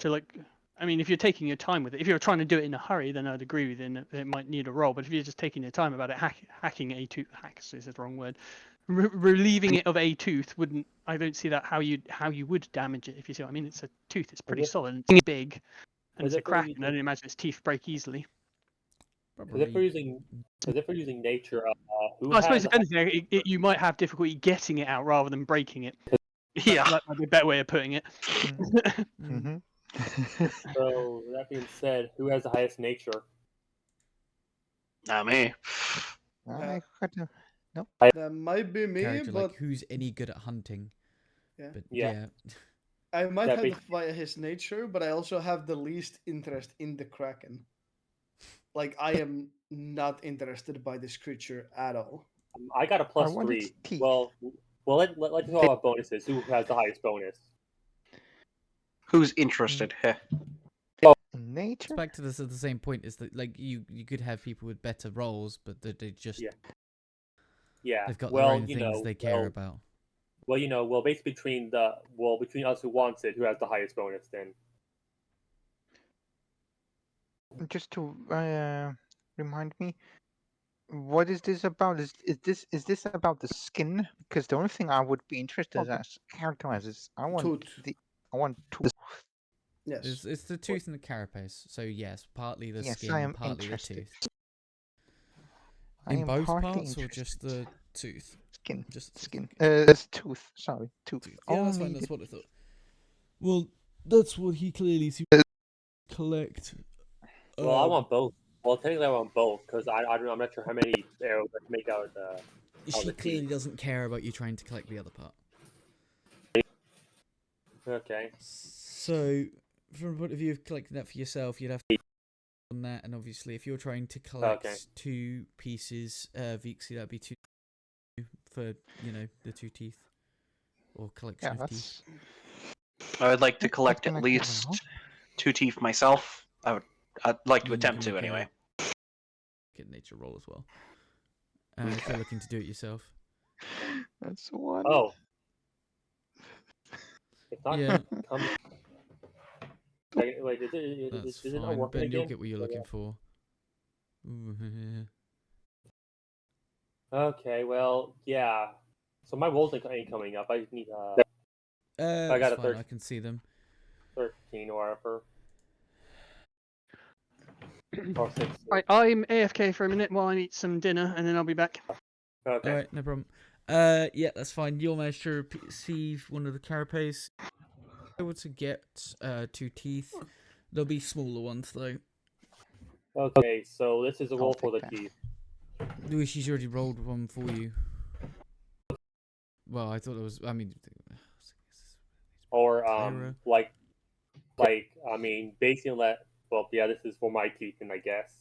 [SPEAKER 2] like. I mean, if you're taking your time with it, if you're trying to do it in a hurry, then I'd agree with you. And it might need a roll. But if you're just taking your time about it, hacking a tooth, is the wrong word. Relieving it of a tooth wouldn't. I don't see that how you would damage it. If you see what I mean, it's a tooth. It's pretty
[SPEAKER 5] it-
[SPEAKER 2] solid. And it's big, and
[SPEAKER 5] is
[SPEAKER 2] it's a
[SPEAKER 5] it really
[SPEAKER 2] kraken. I don't imagine its teeth break easily.
[SPEAKER 1] Probably.
[SPEAKER 5] As if we're using nature, who
[SPEAKER 2] Well, I suppose
[SPEAKER 5] has
[SPEAKER 2] if anything, you might have difficulty getting it out rather than breaking it.
[SPEAKER 6] Yeah.
[SPEAKER 2] That might be a better way of putting it.
[SPEAKER 4] Mm-hmm.
[SPEAKER 5] So that being said, who has the highest nature?
[SPEAKER 6] Not me.
[SPEAKER 4] I got to.
[SPEAKER 3] That might be me,
[SPEAKER 1] Character
[SPEAKER 3] but
[SPEAKER 1] like who's any good at hunting?
[SPEAKER 3] Yeah.
[SPEAKER 1] But
[SPEAKER 5] Yeah.
[SPEAKER 3] I might
[SPEAKER 5] That
[SPEAKER 3] have
[SPEAKER 5] be-
[SPEAKER 3] the his nature, but I also have the least interest in the Kraken. like I am not interested by this creature at all.
[SPEAKER 5] I got a
[SPEAKER 4] I
[SPEAKER 5] plus
[SPEAKER 4] want its
[SPEAKER 5] 3.
[SPEAKER 4] teeth.
[SPEAKER 5] Well, let's talk about bonuses. Who has the highest bonus?
[SPEAKER 6] Who's interested? Heh.
[SPEAKER 4] In
[SPEAKER 1] It's
[SPEAKER 4] nature?
[SPEAKER 1] back to the same point. Is that like you could have people with better roles, but they just
[SPEAKER 5] Yeah.
[SPEAKER 1] they've got their
[SPEAKER 5] Well,
[SPEAKER 1] own things they care about.
[SPEAKER 5] Well, basically between us who wants it, who has the highest bonus then?
[SPEAKER 4] Just to remind me, what is this about? Is this about the skin? Because the only thing I would be interested
[SPEAKER 3] Okay.
[SPEAKER 4] as character-wise is I want
[SPEAKER 3] Tooth.
[SPEAKER 4] tooth.
[SPEAKER 3] Yes.
[SPEAKER 1] It's the tooth and the carapace. So yes, partly the
[SPEAKER 4] Yes,
[SPEAKER 1] skin,
[SPEAKER 4] I am
[SPEAKER 1] partly
[SPEAKER 4] interested.
[SPEAKER 1] the tooth.
[SPEAKER 4] I
[SPEAKER 1] In
[SPEAKER 4] am
[SPEAKER 1] both
[SPEAKER 4] partly
[SPEAKER 1] parts or
[SPEAKER 4] interested.
[SPEAKER 1] just the tooth?
[SPEAKER 4] Skin.
[SPEAKER 1] Just the tooth.
[SPEAKER 4] Skin.
[SPEAKER 1] Okay.
[SPEAKER 4] It's tooth. Sorry, tooth.
[SPEAKER 1] Tooth. Yeah, that's fine.
[SPEAKER 4] Only
[SPEAKER 1] That's
[SPEAKER 4] the
[SPEAKER 1] what I thought. Well, that's what he clearly seems to collect.
[SPEAKER 5] Well, I want both. Well, technically, I want both because I'm not sure how many arrows I can make out of the.
[SPEAKER 1] She
[SPEAKER 5] the
[SPEAKER 1] clearly
[SPEAKER 5] teeth.
[SPEAKER 1] doesn't care about you trying to collect the other part.
[SPEAKER 5] Okay.
[SPEAKER 1] So, from a point of view of collecting that for yourself, you'd have to on that, and obviously, if you're trying to collect
[SPEAKER 5] Okay.
[SPEAKER 1] 2 pieces, Vixie, that'd be 2 for the 2 teeth or collection
[SPEAKER 4] yeah.
[SPEAKER 1] of teeth.
[SPEAKER 4] That's
[SPEAKER 6] I would like to
[SPEAKER 4] that's
[SPEAKER 6] collect at
[SPEAKER 4] gonna go
[SPEAKER 6] least
[SPEAKER 4] well.
[SPEAKER 6] 2 teeth myself. I'd like to
[SPEAKER 1] Then you
[SPEAKER 6] attempt
[SPEAKER 1] can
[SPEAKER 6] to
[SPEAKER 1] make
[SPEAKER 6] anyway.
[SPEAKER 1] get nature roll as well. If you're looking to do it yourself.
[SPEAKER 4] That's one.
[SPEAKER 5] Oh. It's not
[SPEAKER 1] Yeah,
[SPEAKER 5] coming. Wait,
[SPEAKER 1] that's
[SPEAKER 5] is it not
[SPEAKER 1] fine.
[SPEAKER 5] working
[SPEAKER 1] Ben, you'll
[SPEAKER 5] again?
[SPEAKER 1] get what you're looking for. Ooh,
[SPEAKER 5] Okay, well, yeah. So my rolls ain't coming up. I just need I
[SPEAKER 1] it's
[SPEAKER 5] got a
[SPEAKER 1] fine. I can see them.
[SPEAKER 5] 13 or whatever. Or 6.
[SPEAKER 2] Right, I'm AFK for a minute while I eat some dinner, and then I'll be back.
[SPEAKER 5] Okay.
[SPEAKER 1] All right, no problem. Yeah, that's fine. You'll manage to receive one of the carapace. Able to get 2 teeth. There'll be smaller ones though.
[SPEAKER 5] Okay, so this is a
[SPEAKER 4] I'll
[SPEAKER 5] roll for the
[SPEAKER 4] take that.
[SPEAKER 5] teeth.
[SPEAKER 1] She's already rolled one for you. Well, I thought it was. I mean,
[SPEAKER 5] Or
[SPEAKER 1] clearer.
[SPEAKER 5] I mean, based on that. Well, yeah, this is for my teeth, and I guess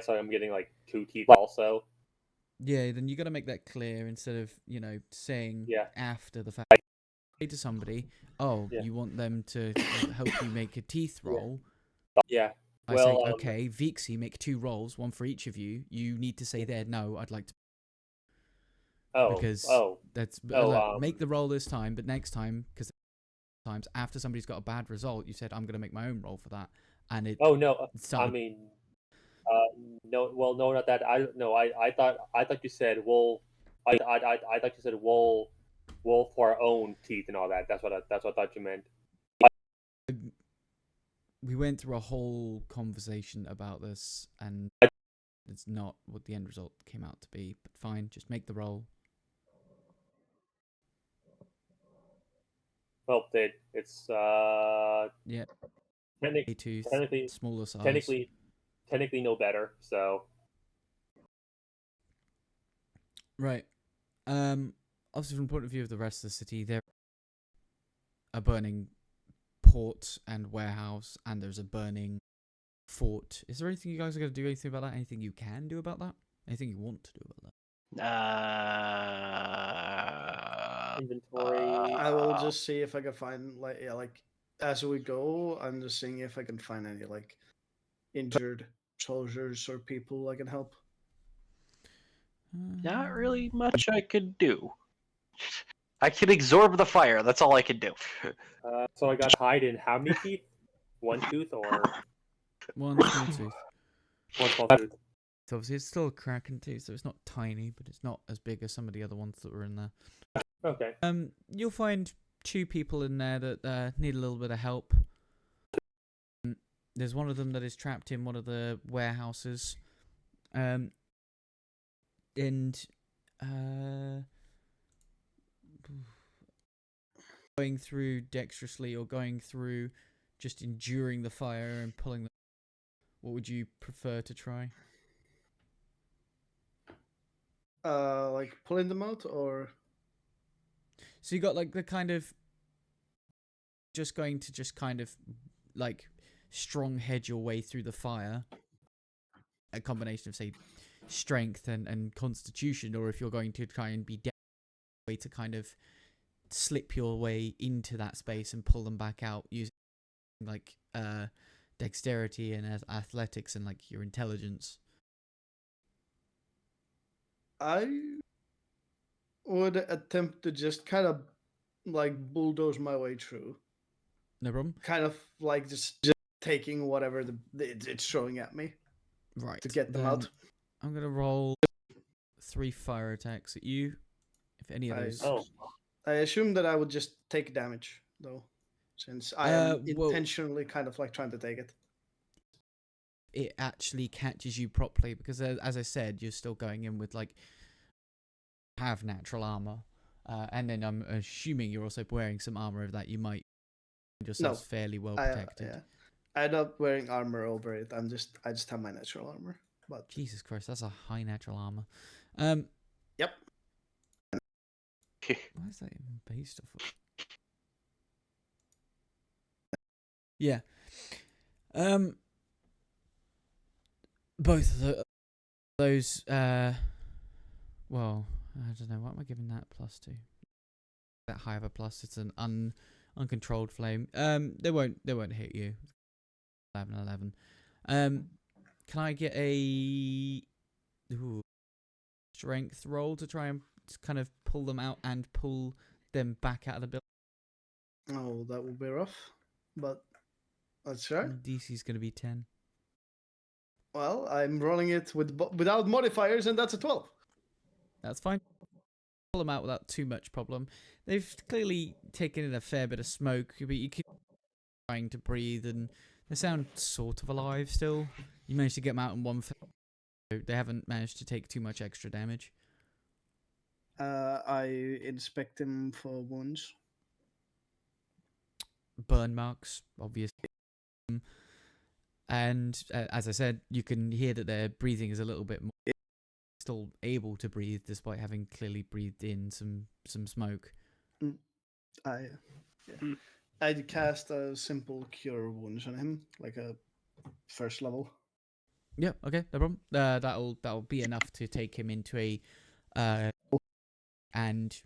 [SPEAKER 5] I'm getting like 2 teeth also.
[SPEAKER 1] Yeah, then you got to make that clear instead of saying
[SPEAKER 5] Yeah.
[SPEAKER 1] after the fact. Say to somebody, oh,
[SPEAKER 5] Yeah.
[SPEAKER 1] you want them to help you make a teeth roll.
[SPEAKER 5] Yeah.
[SPEAKER 1] I
[SPEAKER 5] Well,
[SPEAKER 1] say, okay, Vixie, make 2 rolls, one for each of you. You need to say there, no, I'd like to. Because that's make the roll this time, but next time, because times after somebody's got a bad result, you said I'm gonna make my own roll for that, and it.
[SPEAKER 5] Oh no,
[SPEAKER 1] started,
[SPEAKER 5] I mean, no. Well, no, not that. I thought you said I thought you said wool for our own teeth and all that. That's what I thought you meant.
[SPEAKER 1] we went through a whole conversation about this, and it's not what the end result came out to be. But fine, just make the roll.
[SPEAKER 5] Well, it's
[SPEAKER 1] Yeah,
[SPEAKER 5] technic-
[SPEAKER 1] a tooth,
[SPEAKER 5] technically
[SPEAKER 1] smaller size.
[SPEAKER 5] technically no better. So
[SPEAKER 1] Right. Obviously, from the point of view of the rest of the city, there a burning port and warehouse, and there's a burning fort. Is there anything you guys are going to do anything about that? Anything you can do about that? Anything you want to do about that?
[SPEAKER 5] inventory.
[SPEAKER 3] I will just see if I can find like as we go. I'm just seeing if I can find any like injured soldiers or people I can help.
[SPEAKER 6] Not really much I could do. I can absorb the fire. That's all I can do.
[SPEAKER 5] So I got hide in how many teeth? 1 tooth or
[SPEAKER 1] One small tooth.
[SPEAKER 5] 1 small tooth?
[SPEAKER 1] So obviously, it's still a kraken tooth, so it's not tiny, but it's not as big as some of the other ones that were in there.
[SPEAKER 5] Okay.
[SPEAKER 1] You'll find 2 people in there that need a little bit of help. There's one of them that is trapped in one of the warehouses, and going through dexterously or going through just enduring the fire and pulling them. What would you prefer to try?
[SPEAKER 3] Like pulling them out or
[SPEAKER 1] So you got like the kind of just going to just kind of like strong head your way through the fire, a combination of say strength and constitution, or if you're going to try and be way to kind of slip your way into that space and pull them back out using like dexterity and athletics and like your intelligence.
[SPEAKER 3] I would attempt to just kind of like bulldoze my way through.
[SPEAKER 1] No problem.
[SPEAKER 3] Kind of like just taking whatever it's throwing at me
[SPEAKER 1] Right.
[SPEAKER 3] to get them
[SPEAKER 1] then
[SPEAKER 3] out.
[SPEAKER 1] I'm gonna roll 3 fire attacks at you. If any of those.
[SPEAKER 5] Oh,
[SPEAKER 3] I assume that I would just take damage though, since I am
[SPEAKER 1] well-
[SPEAKER 3] intentionally kind of like trying to take it.
[SPEAKER 1] It actually catches you properly because, as I said, you're still going in with like have natural armor, and then I'm assuming you're also wearing some armor of that. You might find yourselves fairly well protected.
[SPEAKER 3] Yeah. I'm not wearing armor over it. I just have my natural armor. But
[SPEAKER 1] Jesus Christ, that's a high natural armor.
[SPEAKER 3] yep.
[SPEAKER 1] Why is that even based off of? Yeah. Both of those. Well, I don't know. What am I giving that plus to? That high of a plus. It's an uncontrolled flame. They won't hit you. 11. Can I get a strength roll to try and kind of pull them out and pull them back out of the building?
[SPEAKER 3] Oh, that will be rough. But let's try.
[SPEAKER 1] DC's going to be 10.
[SPEAKER 3] Well, I'm rolling it without modifiers, and that's a 12.
[SPEAKER 1] That's fine. Pull them out without too much problem. They've clearly taken in a fair bit of smoke, but you keep trying to breathe, and they sound sort of alive still. You managed to get them out in one. They haven't managed to take too much extra damage.
[SPEAKER 3] I inspect him for wounds.
[SPEAKER 1] Burn marks, obviously. And as I said, you can hear that their breathing is a little bit more still able to breathe despite having clearly breathed in some smoke.
[SPEAKER 3] I'd cast a simple cure wounds on him, like a first level.
[SPEAKER 1] Yeah, okay, no problem. That'll be enough to take him into a and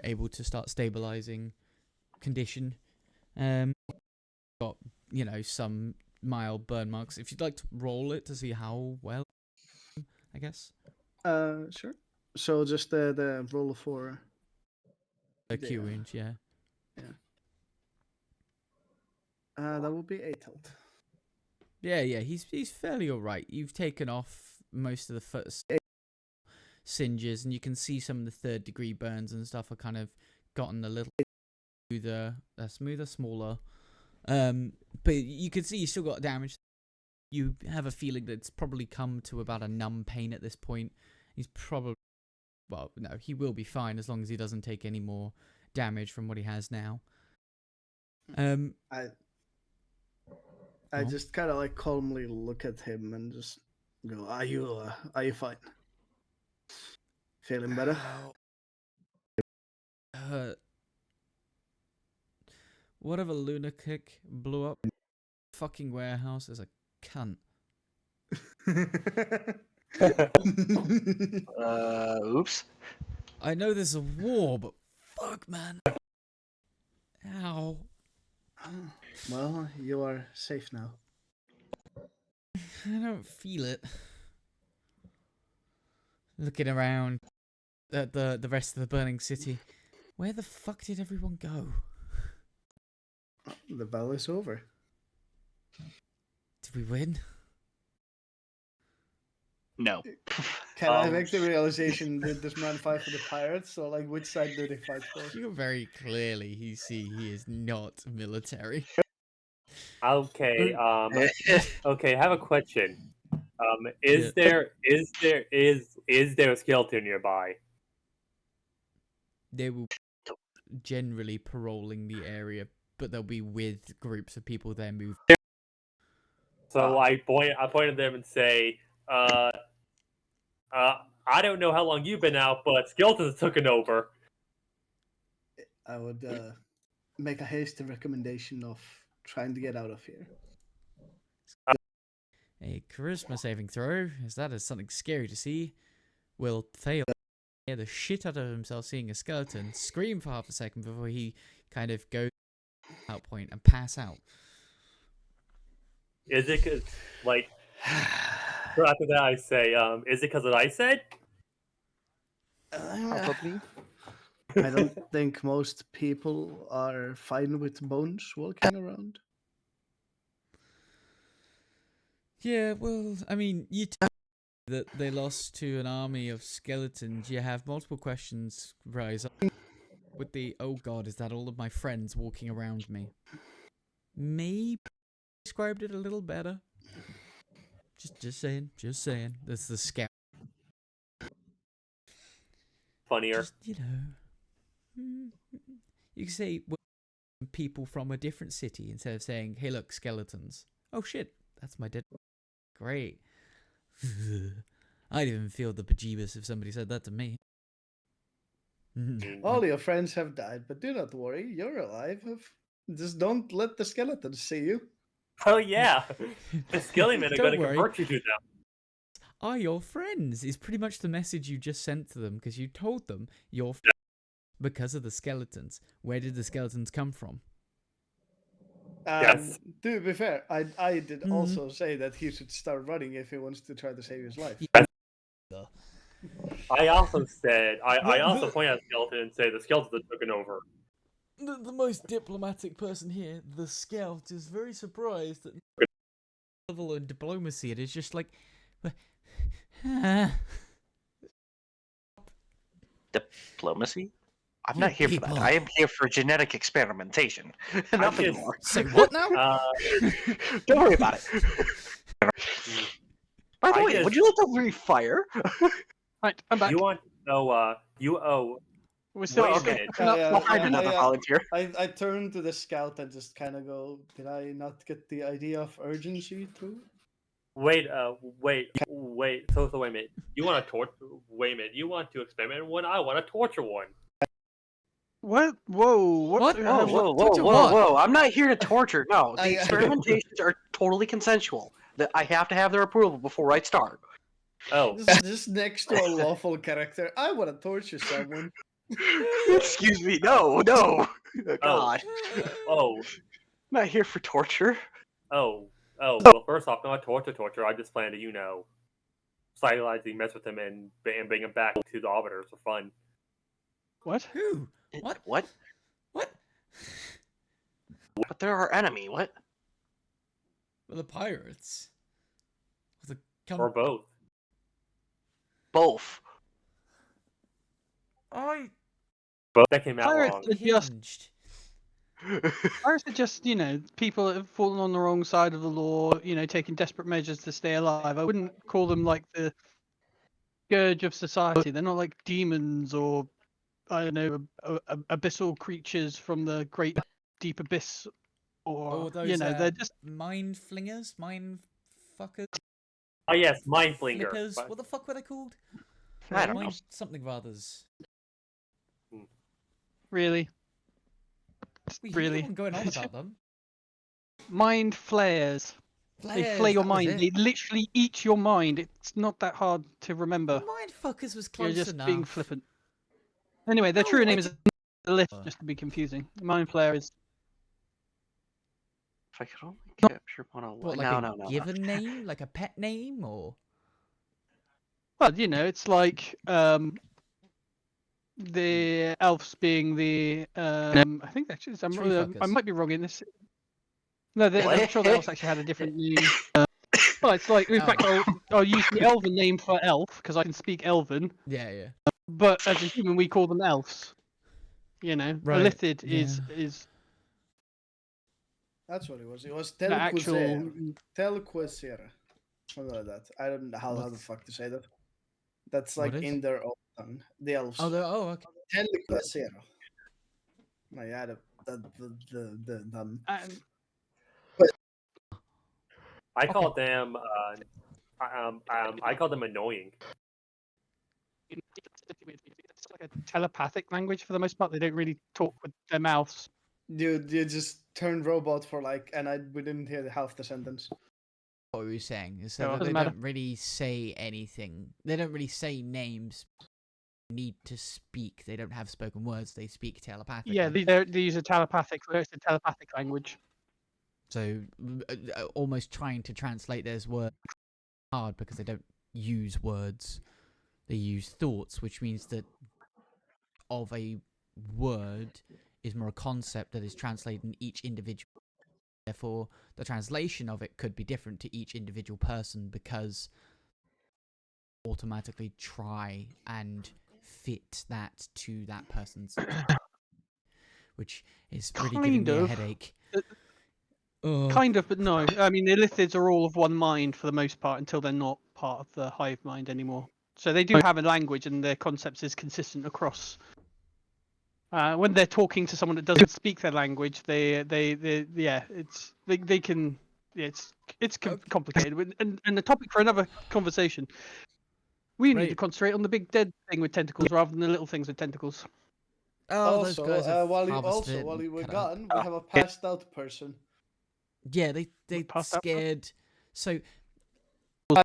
[SPEAKER 1] able to start stabilizing condition. Got some mild burn marks. If you'd like to roll it to see how well, I guess.
[SPEAKER 3] Sure. So just the roll for
[SPEAKER 1] A Q wound, yeah.
[SPEAKER 3] That would be 8 health.
[SPEAKER 1] Yeah, he's fairly alright. You've taken off most of the foot singes, and you can see some of the 3rd degree burns and stuff are kind of gotten a little smoother, smaller. But you can see you still got damage. You have a feeling that it's probably come to about a numb pain at this point. He's probably, well, no, he will be fine as long as he doesn't take any more damage from what he has now.
[SPEAKER 3] I just kind of like calmly look at him and just go, "Are you fine? Feeling better?"
[SPEAKER 1] Whatever lunatic blew up fucking warehouse is a cunt.
[SPEAKER 6] Oops.
[SPEAKER 1] I know there's a war, but fuck, man. Ow.
[SPEAKER 3] Well, you are safe now.
[SPEAKER 1] I don't feel it. Looking around at the rest of the burning city. Where the fuck did everyone go?
[SPEAKER 3] The battle is over.
[SPEAKER 1] Did we win?
[SPEAKER 6] No.
[SPEAKER 3] Can I make the realization, did this man fight for the pirates? So, like, which side do they fight for?
[SPEAKER 1] You very clearly he is not military.
[SPEAKER 5] Okay. Okay. I have a question. Is
[SPEAKER 1] Yeah.
[SPEAKER 5] there a skeleton nearby?
[SPEAKER 1] They will generally paroling the area, but they'll be with groups of people there moving.
[SPEAKER 5] So I point at them and say, I don't know how long you've been out, but skeletons took it over.
[SPEAKER 3] I would make a hasty recommendation of trying to get out of here.
[SPEAKER 1] A charisma saving throw, as that is something scary to see, will fail. Scare the shit out of himself seeing a skeleton, scream for half a second before he kind of goes out point and pass out.
[SPEAKER 5] Is it 'cause, like? So after that, I say, is it because of what I said?
[SPEAKER 4] Probably.
[SPEAKER 3] I don't think most people are fine with bones walking around.
[SPEAKER 1] Yeah, well, I mean, you that they lost to an army of skeletons. You have multiple questions rise up with the, oh god, is that all of my friends walking around me? Maybe described it a little better. Just saying. That's the scout.
[SPEAKER 5] Funnier.
[SPEAKER 1] Just, you can say well, people from a different city instead of saying, hey, look, skeletons. Oh shit, that's my dead. Great. I'd even feel the bejeebus if somebody said that to me.
[SPEAKER 3] All your friends have died, but do not worry, you're alive. Just don't let the skeletons see you.
[SPEAKER 5] Oh yeah, the skeleton are
[SPEAKER 1] Don't
[SPEAKER 5] going to
[SPEAKER 1] worry.
[SPEAKER 5] convert you to them.
[SPEAKER 1] Are your friends is pretty much the message you just sent to them because you told them you're because of the skeletons. Where did the skeletons come from?
[SPEAKER 5] Yes.
[SPEAKER 3] To be fair, I did
[SPEAKER 1] Mhm.
[SPEAKER 3] also say that he should start running if he wants to try to save his life.
[SPEAKER 5] I also said, I
[SPEAKER 1] The-
[SPEAKER 5] also
[SPEAKER 1] the-
[SPEAKER 5] point at the skeleton and say the skeletons are taken over.
[SPEAKER 1] The most diplomatic person here, the scout, is very surprised at level of diplomacy. It is just like,
[SPEAKER 6] Diplomacy? I'm
[SPEAKER 1] You
[SPEAKER 6] not here for
[SPEAKER 1] people.
[SPEAKER 6] that. I am here for genetic experimentation. Nothing
[SPEAKER 5] just-
[SPEAKER 6] more.
[SPEAKER 1] say what now?
[SPEAKER 6] Don't worry about it. By the
[SPEAKER 5] I
[SPEAKER 6] way,
[SPEAKER 5] just-
[SPEAKER 6] would you like to refire?
[SPEAKER 2] Right, I'm back.
[SPEAKER 5] You want
[SPEAKER 2] We're still
[SPEAKER 5] wait a
[SPEAKER 6] okay.
[SPEAKER 5] minute.
[SPEAKER 6] Well, I did not volunteer.
[SPEAKER 3] I turn to the scout and just kind of go, did I not get the idea of urgency too?
[SPEAKER 5] Wait, wait. So wait a minute. You want to torture? Wait a minute. You want to experiment one? I want to torture one.
[SPEAKER 2] What? Whoa!
[SPEAKER 1] What?
[SPEAKER 2] the
[SPEAKER 6] Whoa,
[SPEAKER 2] hell-
[SPEAKER 6] whoa, whoa,
[SPEAKER 1] Torture
[SPEAKER 6] whoa,
[SPEAKER 1] what?
[SPEAKER 6] whoa. I'm not here to torture. No, the
[SPEAKER 3] I-
[SPEAKER 6] experimentations are totally consensual. That I have to have their approval before I start.
[SPEAKER 5] Oh,
[SPEAKER 3] Just next to a lawful character, I want to torture someone.
[SPEAKER 6] Excuse me. No. God.
[SPEAKER 5] oh,
[SPEAKER 6] I'm not here for torture.
[SPEAKER 5] oh. Well, first off, not torture. I just plan to, psychologically mess with him and bring him back to the arbiters for fun.
[SPEAKER 2] What?
[SPEAKER 1] Who? What?
[SPEAKER 6] What?
[SPEAKER 1] What?
[SPEAKER 6] But they're our enemy. What?
[SPEAKER 1] Well, the pirates. The
[SPEAKER 5] Or both.
[SPEAKER 6] Both.
[SPEAKER 5] Both that came out
[SPEAKER 2] Pirates
[SPEAKER 5] wrong.
[SPEAKER 2] are just
[SPEAKER 1] hinged.
[SPEAKER 2] pirates are just people that have fallen on the wrong side of the law. Taking desperate measures to stay alive. I wouldn't call them like the scourge of society. They're not like demons or I don't know abyssal creatures from the great deep abyss. Or
[SPEAKER 1] Oh, those
[SPEAKER 2] they're just
[SPEAKER 1] mind flingers, mind fuckers,
[SPEAKER 5] Oh yes, mind flinger.
[SPEAKER 1] flippers.
[SPEAKER 5] But-
[SPEAKER 1] What the fuck were they called?
[SPEAKER 6] I don't know.
[SPEAKER 1] Mind something or others.
[SPEAKER 2] really.
[SPEAKER 1] You're
[SPEAKER 2] Really.
[SPEAKER 1] the one going on about them.
[SPEAKER 2] Mind flayers. They
[SPEAKER 1] Flares,
[SPEAKER 2] flay your
[SPEAKER 1] that was
[SPEAKER 2] mind.
[SPEAKER 1] it.
[SPEAKER 2] They literally eat your mind. It's not that hard to remember.
[SPEAKER 1] Mind fuckers was
[SPEAKER 2] You're
[SPEAKER 1] close
[SPEAKER 2] just
[SPEAKER 1] enough.
[SPEAKER 2] being flippant. Anyway, their
[SPEAKER 1] No,
[SPEAKER 2] true
[SPEAKER 1] I
[SPEAKER 2] name is the list,
[SPEAKER 1] Uh.
[SPEAKER 2] just to be confusing. Mind flayer is
[SPEAKER 6] If I could only capture one alive.
[SPEAKER 1] What, like
[SPEAKER 6] No.
[SPEAKER 1] a given name, like a pet name, or
[SPEAKER 2] well, it's like the elves being the I think actually
[SPEAKER 1] Tree
[SPEAKER 2] I
[SPEAKER 1] fuckers.
[SPEAKER 2] might be wrong in this. No, I'm
[SPEAKER 6] What?
[SPEAKER 2] sure the elves actually had a different name. Well, it's like in
[SPEAKER 1] Oh.
[SPEAKER 2] fact I'll use the elven name for elf because I can speak elven,
[SPEAKER 1] yeah.
[SPEAKER 2] but as a human we call them elves.
[SPEAKER 1] Right,
[SPEAKER 2] Illithid is
[SPEAKER 3] That's what it was. It was
[SPEAKER 2] the actual.
[SPEAKER 3] Telquisera. Something like that. I don't know how the
[SPEAKER 1] What's-
[SPEAKER 3] fuck to say that. That's
[SPEAKER 1] What
[SPEAKER 3] like
[SPEAKER 1] is?
[SPEAKER 3] in their own tongue. The elves.
[SPEAKER 1] Oh, okay.
[SPEAKER 3] Telquisera. No, yeah, them.
[SPEAKER 5] I call them. I call them annoying.
[SPEAKER 2] It's like a telepathic language for the most part. They don't really talk with their mouths.
[SPEAKER 3] You just turned robot for like, and we didn't hear half the sentence.
[SPEAKER 1] what we were saying is
[SPEAKER 2] No,
[SPEAKER 1] that
[SPEAKER 2] it
[SPEAKER 1] they
[SPEAKER 2] doesn't matter.
[SPEAKER 1] don't really say anything. They don't really say names. They need to speak. They don't have spoken words. They speak telepathically.
[SPEAKER 2] Yeah, they use a telepathic. It's a telepathic language.
[SPEAKER 1] So almost trying to translate those words hard because they don't use words. They use thoughts, which means that of a word is more a concept that is translated in each individual. Therefore, the translation of it could be different to each individual person because automatically try and fit that to that person's, which is really giving
[SPEAKER 2] Kind
[SPEAKER 1] me a
[SPEAKER 2] of.
[SPEAKER 1] headache.
[SPEAKER 2] Kind of, but no. I mean, the Illithids are all of one mind for the most part until they're not part of the hive mind anymore. So they do have a language, and their concepts is consistent across. When they're talking to someone that doesn't speak their language, they can. Yeah, it's complicated, and the topic for another conversation. We need to
[SPEAKER 1] Right.
[SPEAKER 2] concentrate on the big dead thing with tentacles rather than the little things with tentacles.
[SPEAKER 1] Oh, those guys have
[SPEAKER 3] while
[SPEAKER 1] harvested
[SPEAKER 3] while
[SPEAKER 1] and
[SPEAKER 3] you were
[SPEAKER 1] cut out.
[SPEAKER 3] gone, we have a passed out person.
[SPEAKER 1] Yeah, they
[SPEAKER 2] Passed out.
[SPEAKER 1] scared. So our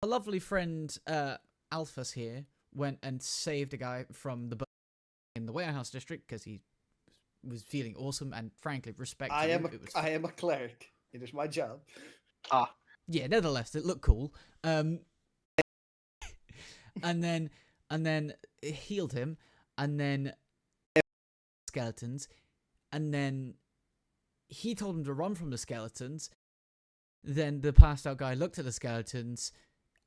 [SPEAKER 1] lovely friend Alphas here went and saved a guy from the in the warehouse district because he was feeling awesome and frankly respectfully
[SPEAKER 3] I am a cleric. It is my job.
[SPEAKER 1] yeah, nevertheless it looked cool. And then it healed him, and then skeletons, and then he told him to run from the skeletons. Then the passed out guy looked at the skeletons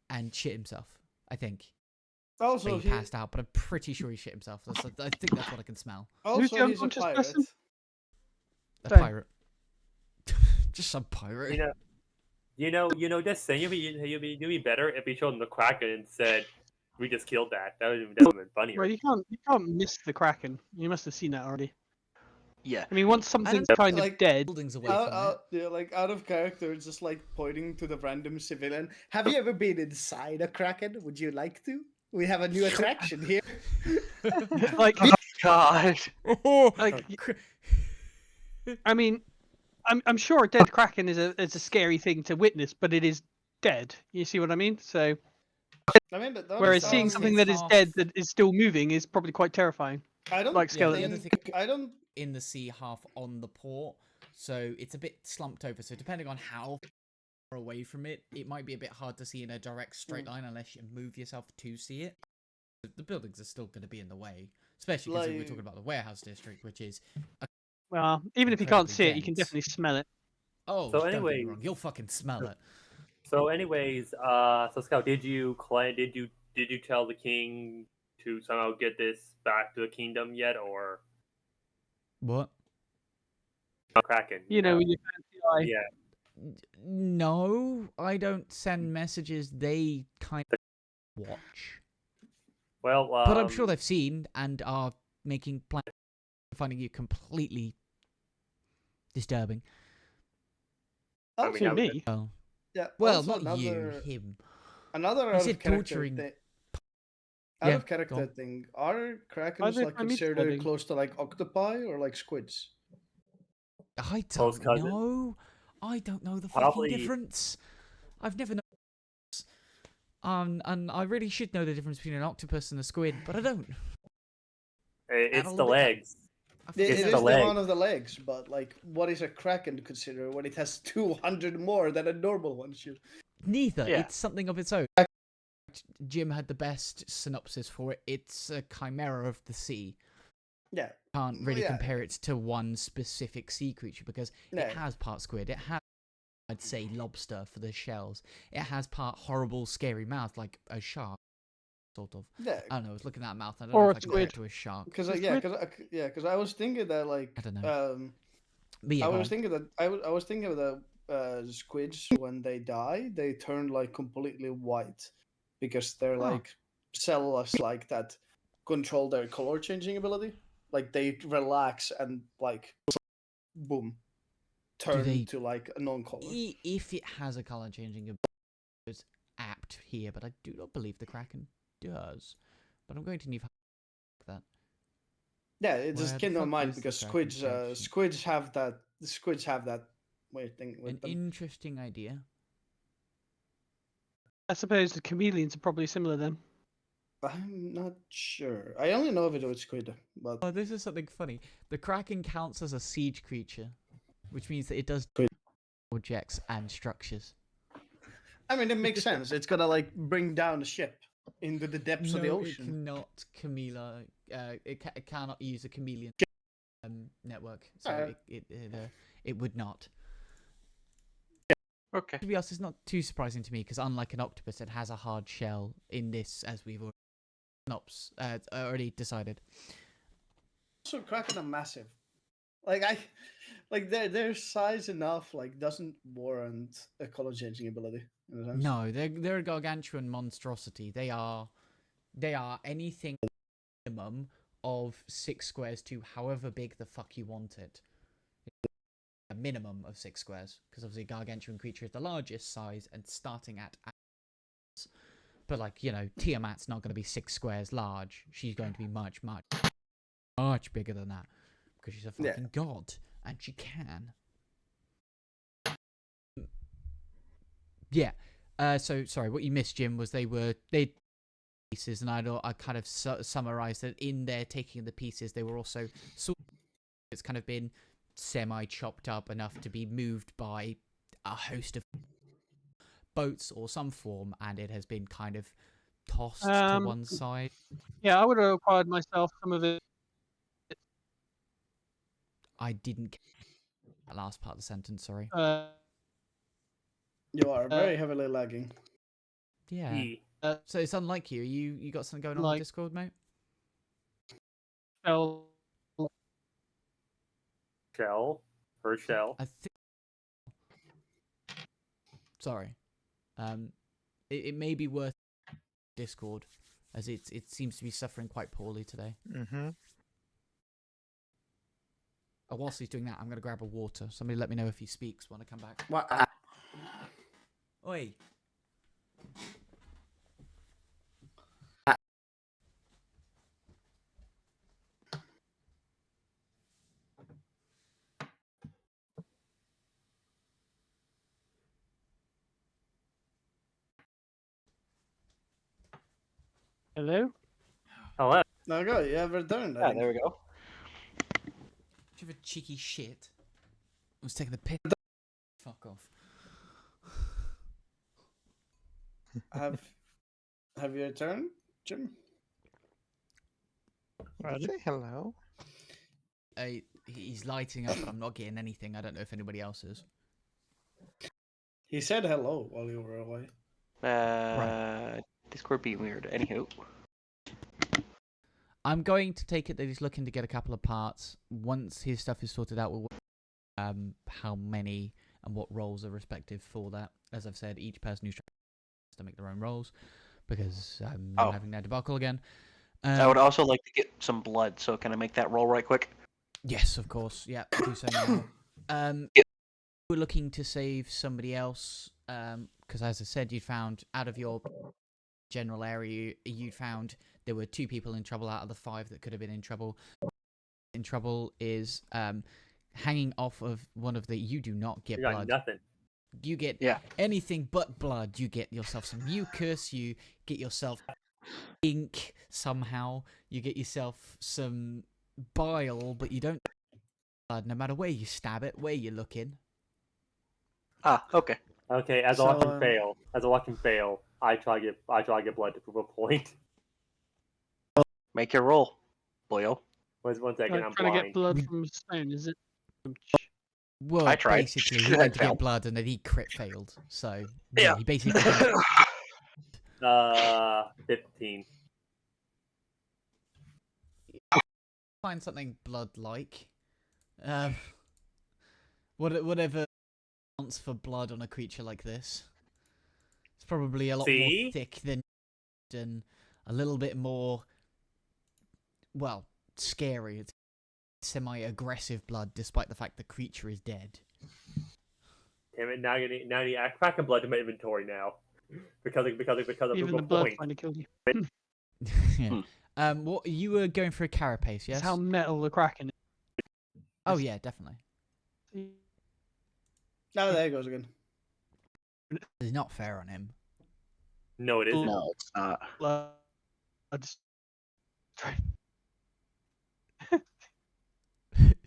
[SPEAKER 1] and shit himself. I think
[SPEAKER 3] Also,
[SPEAKER 1] he passed out, but I'm pretty sure he shit himself. I think that's what I can smell.
[SPEAKER 2] Who's the
[SPEAKER 3] also he's a
[SPEAKER 2] unconscious
[SPEAKER 3] pirate.
[SPEAKER 2] person?
[SPEAKER 1] A
[SPEAKER 2] Same.
[SPEAKER 1] pirate, just some pirate.
[SPEAKER 5] Just saying, you'd be better if he showed him the Kraken and said, "We just killed that." That would have been funnier.
[SPEAKER 2] Well, you can't miss the Kraken. You must have seen that already.
[SPEAKER 6] Yeah.
[SPEAKER 2] I mean, once something's
[SPEAKER 1] don't-
[SPEAKER 2] kind of
[SPEAKER 3] like,
[SPEAKER 2] dead,
[SPEAKER 1] Buildings away from it.
[SPEAKER 3] Yeah, like out of character, just like pointing to the random civilian. Have you ever been inside a kraken? Would you like to? We have a new attraction here.
[SPEAKER 2] like,
[SPEAKER 6] God.
[SPEAKER 2] like, I mean, I'm sure a dead Kraken is a scary thing to witness, but it is dead. You see what I mean? So,
[SPEAKER 3] I mean, that
[SPEAKER 2] whereas
[SPEAKER 1] sounds-
[SPEAKER 2] seeing something
[SPEAKER 1] it's
[SPEAKER 2] that is
[SPEAKER 1] half-
[SPEAKER 2] dead that is still moving is probably quite terrifying.
[SPEAKER 3] I don't
[SPEAKER 2] like
[SPEAKER 1] Yeah, the
[SPEAKER 2] skeleton.
[SPEAKER 1] other
[SPEAKER 3] think
[SPEAKER 1] thing-
[SPEAKER 3] I don't.
[SPEAKER 1] in the sea, half on the port, so it's a bit slumped over. So depending on how far away from it, it might be a bit hard to see in a direct straight line unless you move yourself to see it. The buildings are still going to be in the way, especially because we're
[SPEAKER 3] Like-
[SPEAKER 1] talking about the warehouse district, which is
[SPEAKER 2] Well, even if you can't
[SPEAKER 1] Incredibly
[SPEAKER 2] see it, you can
[SPEAKER 1] dense.
[SPEAKER 2] definitely smell it.
[SPEAKER 1] oh,
[SPEAKER 5] So
[SPEAKER 1] don't get me
[SPEAKER 5] anyway-
[SPEAKER 1] wrong, you'll fucking smell it.
[SPEAKER 5] So, anyways, so Scout, did you tell the king to somehow get this back to the kingdom yet, or
[SPEAKER 1] What?
[SPEAKER 5] Kraken?
[SPEAKER 2] You know, with your fancy eye.
[SPEAKER 5] Yeah.
[SPEAKER 1] No, I don't send messages. They kind of watch,
[SPEAKER 5] Well,
[SPEAKER 1] but I'm sure they've seen and are making plans. Finding you completely disturbing.
[SPEAKER 5] I
[SPEAKER 3] Also,
[SPEAKER 5] mean,
[SPEAKER 2] me.
[SPEAKER 1] Well,
[SPEAKER 3] yeah.
[SPEAKER 1] well,
[SPEAKER 3] also
[SPEAKER 1] not you,
[SPEAKER 3] another,
[SPEAKER 1] him.
[SPEAKER 3] Another
[SPEAKER 1] He
[SPEAKER 3] out
[SPEAKER 1] said
[SPEAKER 3] of character
[SPEAKER 1] torturing-
[SPEAKER 3] thing.
[SPEAKER 1] Yeah,
[SPEAKER 3] Out of
[SPEAKER 1] go
[SPEAKER 3] character
[SPEAKER 1] on.
[SPEAKER 3] thing. Are
[SPEAKER 2] Are
[SPEAKER 3] krakens
[SPEAKER 2] they
[SPEAKER 3] like
[SPEAKER 2] by me
[SPEAKER 3] considered
[SPEAKER 2] disturbing?
[SPEAKER 3] close to like octopi or like squids?
[SPEAKER 1] I
[SPEAKER 5] Close
[SPEAKER 1] don't
[SPEAKER 5] cousin.
[SPEAKER 1] know. I don't know the
[SPEAKER 5] Probably-
[SPEAKER 1] fucking difference. I've never known. And I really should know the difference between an octopus and a squid, but I don't.
[SPEAKER 5] it's
[SPEAKER 1] Add a
[SPEAKER 5] the
[SPEAKER 1] little bit-
[SPEAKER 5] legs.
[SPEAKER 1] I
[SPEAKER 3] It
[SPEAKER 1] forget
[SPEAKER 5] It's
[SPEAKER 3] is
[SPEAKER 5] the
[SPEAKER 1] that.
[SPEAKER 3] the
[SPEAKER 5] leg.
[SPEAKER 3] one of the legs, but like, what is a kraken considered when it has 200 more than a normal one should?
[SPEAKER 1] Neither.
[SPEAKER 6] Yeah.
[SPEAKER 1] It's something of its own. Jim had the best synopsis for it. It's a chimera of the sea.
[SPEAKER 3] Yeah.
[SPEAKER 1] Can't really
[SPEAKER 3] Yeah.
[SPEAKER 1] compare it to one specific sea creature because
[SPEAKER 3] No.
[SPEAKER 1] it has part squid. It has, I'd say, lobster for the shells. It has part horrible, scary mouth like a shark, sort of.
[SPEAKER 3] Yeah.
[SPEAKER 1] I don't know. I was looking at that mouth. I don't
[SPEAKER 2] Or
[SPEAKER 1] know
[SPEAKER 2] a
[SPEAKER 1] if I can compare it
[SPEAKER 2] squid.
[SPEAKER 1] to a shark.
[SPEAKER 3] Because
[SPEAKER 2] Just
[SPEAKER 3] because I was thinking that like
[SPEAKER 1] I don't know. But yeah,
[SPEAKER 3] I
[SPEAKER 1] go
[SPEAKER 3] was
[SPEAKER 1] on.
[SPEAKER 3] thinking that I was thinking that squids when they die they turn like completely white because they're
[SPEAKER 1] Huh.
[SPEAKER 3] like cells like that control their color changing ability. Like they relax and like boom turn
[SPEAKER 1] they-
[SPEAKER 3] to like a non-color.
[SPEAKER 1] If it has a color changing ability, it's apt here, but I do not believe the Kraken does. But I'm going to need that.
[SPEAKER 3] Yeah, it
[SPEAKER 1] Where
[SPEAKER 3] just
[SPEAKER 1] the
[SPEAKER 3] came to
[SPEAKER 1] fuck
[SPEAKER 3] mind
[SPEAKER 1] is the
[SPEAKER 3] because
[SPEAKER 1] Kraken
[SPEAKER 3] squids
[SPEAKER 1] section?
[SPEAKER 3] squids have that weird thing with
[SPEAKER 1] An
[SPEAKER 3] them.
[SPEAKER 1] interesting idea.
[SPEAKER 2] I suppose the chameleons are probably similar then.
[SPEAKER 3] I'm not sure. I only know of it with squid, but
[SPEAKER 1] Oh, this is something funny. The Kraken counts as a siege creature, which means that it does
[SPEAKER 3] Good.
[SPEAKER 1] objects and structures.
[SPEAKER 3] I mean, it makes sense. It's gonna like bring down the ship into the depths of the
[SPEAKER 1] No, it
[SPEAKER 3] ocean.
[SPEAKER 1] cannot it cannot use a chameleon network, so
[SPEAKER 3] Alright.
[SPEAKER 1] it would not.
[SPEAKER 6] Okay.
[SPEAKER 1] To be honest, it's not too surprising to me because unlike an octopus, it has a hard shell in this, as we've already decided.
[SPEAKER 3] Also, Kraken are massive. Like their size enough like doesn't warrant a color changing ability in a sense.
[SPEAKER 1] No, they're a gargantuan monstrosity. They are anything minimum of 6 squares to however big the fuck you want it. A minimum of 6 squares, because obviously a gargantuan creature is the largest size and starting at. But like, you know, Tiamat's not going to be 6 squares large. She's going to be much, much, much bigger than that because she's a fucking god and she can. Yeah. So sorry, what you missed, Jim, was they pieces, and I kind of summarized that in their taking the pieces, they were also it's kind of been semi chopped up enough to be moved by a host of boats or some form, and it has been kind of tossed to one side.
[SPEAKER 2] Yeah, I would have acquired myself some of it.
[SPEAKER 1] I didn't get that last part of the sentence, sorry.
[SPEAKER 3] You are very heavily lagging.
[SPEAKER 1] Yeah. So it's unlike you. You got something going on with Discord, mate?
[SPEAKER 2] Shell.
[SPEAKER 5] Her shell.
[SPEAKER 1] I think. Sorry. It may be worth Discord, as it seems to be suffering quite poorly today.
[SPEAKER 4] Mm-hmm.
[SPEAKER 1] Whilst he's doing that, I'm gonna grab a water. Somebody let me know if he speaks when I come back.
[SPEAKER 3] What?
[SPEAKER 1] Oi.
[SPEAKER 2] Hello?
[SPEAKER 5] Hello.
[SPEAKER 3] No, go. You have returned. I
[SPEAKER 6] Yeah,
[SPEAKER 3] think.
[SPEAKER 6] there we go.
[SPEAKER 1] Do you have a cheeky shit? I was taking the piss. Fuck off.
[SPEAKER 3] Have you returned, Jim?
[SPEAKER 4] Say hello.
[SPEAKER 1] He's lighting up, but I'm not getting anything. I don't know if anybody else is.
[SPEAKER 3] He said hello while you were away.
[SPEAKER 6] Discord being weird. Anywho.
[SPEAKER 1] I'm going to take it that he's looking to get a couple of parts. Once his stuff is sorted out, we'll how many and what roles are respective for that. As I've said, each person who's trying to make their own roles because I'm having that debacle again.
[SPEAKER 6] I would also like to get some blood, so can I make that roll right quick?
[SPEAKER 1] Yes, of course. Yeah, do so now. We're looking to save somebody else because, as I said, you found out of your general area, you found there were 2 people in trouble out of the 5 that could have been in trouble. In trouble is hanging off of one of the. You do not get blood.
[SPEAKER 5] Nothing.
[SPEAKER 1] You get anything but blood. You get yourself some mucus. You get yourself ink somehow. You get yourself some bile, but you don't get blood no matter where you stab it, where you're looking.
[SPEAKER 6] Ah, okay.
[SPEAKER 5] Okay, as I watch him fail, I try to get blood to prove a point.
[SPEAKER 6] Make your roll, boyo.
[SPEAKER 5] One second, I'm
[SPEAKER 2] trying
[SPEAKER 5] blind.
[SPEAKER 2] to get blood from stone, is it?
[SPEAKER 1] Well,
[SPEAKER 6] I tried.
[SPEAKER 1] basically, he went to get blood and then he crit failed. So,
[SPEAKER 6] Yeah.
[SPEAKER 1] he basically
[SPEAKER 5] 15.
[SPEAKER 1] find something blood-like. Whatever counts for blood on a creature like this. It's probably a lot more thick than and a little bit more, well, scary. It's semi-aggressive blood, despite the fact the creature is dead.
[SPEAKER 5] Damn it! Now I need cracking blood to my inventory now, because of
[SPEAKER 2] Even the
[SPEAKER 5] proof
[SPEAKER 2] blood
[SPEAKER 5] point.
[SPEAKER 2] trying to kill you.
[SPEAKER 1] Yeah. What you were going for a carapace, yes?
[SPEAKER 2] It's how metal the Kraken is.
[SPEAKER 1] Oh yeah, definitely.
[SPEAKER 3] Oh, there he goes again.
[SPEAKER 1] It's not fair on him.
[SPEAKER 5] No, it isn't.
[SPEAKER 6] No, it's not.
[SPEAKER 2] I just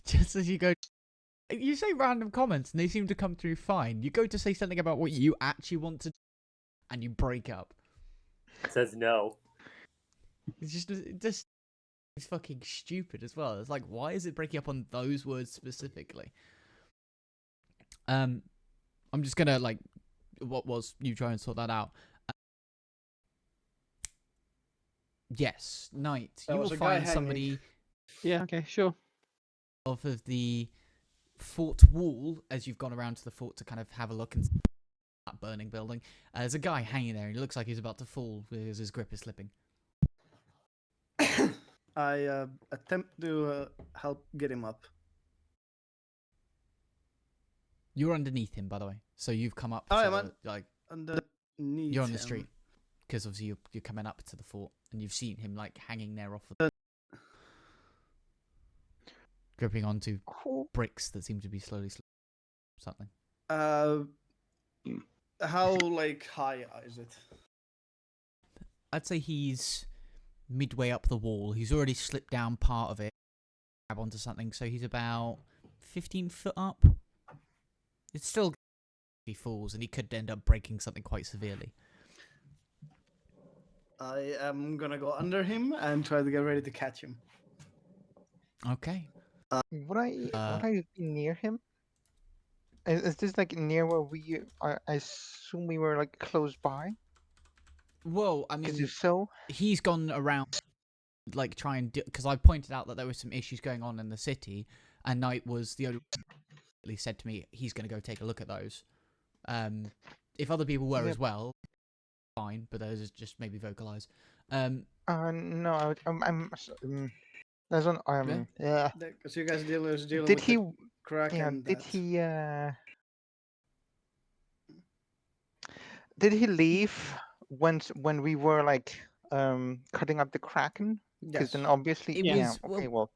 [SPEAKER 1] Just as you go, you say random comments and they seem to come through fine. You go to say something about what you actually want to, and you break up.
[SPEAKER 5] It says no.
[SPEAKER 1] It's fucking stupid as well. It's like, why is it breaking up on those words specifically? I'm just gonna like, what was you try and sort that out? Yes, Knight.
[SPEAKER 3] There
[SPEAKER 1] You
[SPEAKER 3] was
[SPEAKER 1] will
[SPEAKER 3] a guy
[SPEAKER 1] find
[SPEAKER 3] hanging.
[SPEAKER 1] somebody
[SPEAKER 2] yeah, okay, sure.
[SPEAKER 1] off of the fort wall as you've gone around to the fort to kind of have a look and see that burning building. There's a guy hanging there and he looks like he's about to fall because his grip is slipping.
[SPEAKER 3] I attempt to help get him up.
[SPEAKER 1] You're underneath him, by the way. So you've come up
[SPEAKER 3] Oh,
[SPEAKER 1] to
[SPEAKER 3] yeah,
[SPEAKER 1] the,
[SPEAKER 3] man.
[SPEAKER 1] like,
[SPEAKER 3] Underneath
[SPEAKER 1] you're on the
[SPEAKER 3] him.
[SPEAKER 1] street. Because obviously you're coming up to the fort and you've seen him like hanging there off the gripping onto
[SPEAKER 4] Cool.
[SPEAKER 1] bricks that seem to be slowly something.
[SPEAKER 3] How like high is it?
[SPEAKER 1] I'd say he's midway up the wall. He's already slipped down part of it, grab onto something, so he's about 15 foot up. It's still he falls and he could end up breaking something quite severely.
[SPEAKER 3] I am gonna go under him and try to get ready to catch him.
[SPEAKER 1] Okay.
[SPEAKER 4] Would I be near him? Is this like near where I assume we were like close by?
[SPEAKER 1] Well, I
[SPEAKER 4] Because
[SPEAKER 1] mean,
[SPEAKER 4] if so,
[SPEAKER 1] he's gone around like try and because I pointed out that there were some issues going on in the city, and Knight was the only one who said to me he's going to go take a look at those. If other people were
[SPEAKER 4] Yep.
[SPEAKER 1] as well, fine, but those is just maybe vocalize.
[SPEAKER 4] no, there's one. Yeah.
[SPEAKER 3] Because you guys dealing
[SPEAKER 4] Did
[SPEAKER 3] with
[SPEAKER 4] he?
[SPEAKER 3] the crack
[SPEAKER 4] Yeah.
[SPEAKER 3] and
[SPEAKER 4] Did
[SPEAKER 3] that.
[SPEAKER 4] he? Did he leave when we were like cutting up the kraken? Because
[SPEAKER 3] Yes.
[SPEAKER 4] then obviously,
[SPEAKER 1] It
[SPEAKER 4] yeah.
[SPEAKER 1] was
[SPEAKER 4] Okay, well,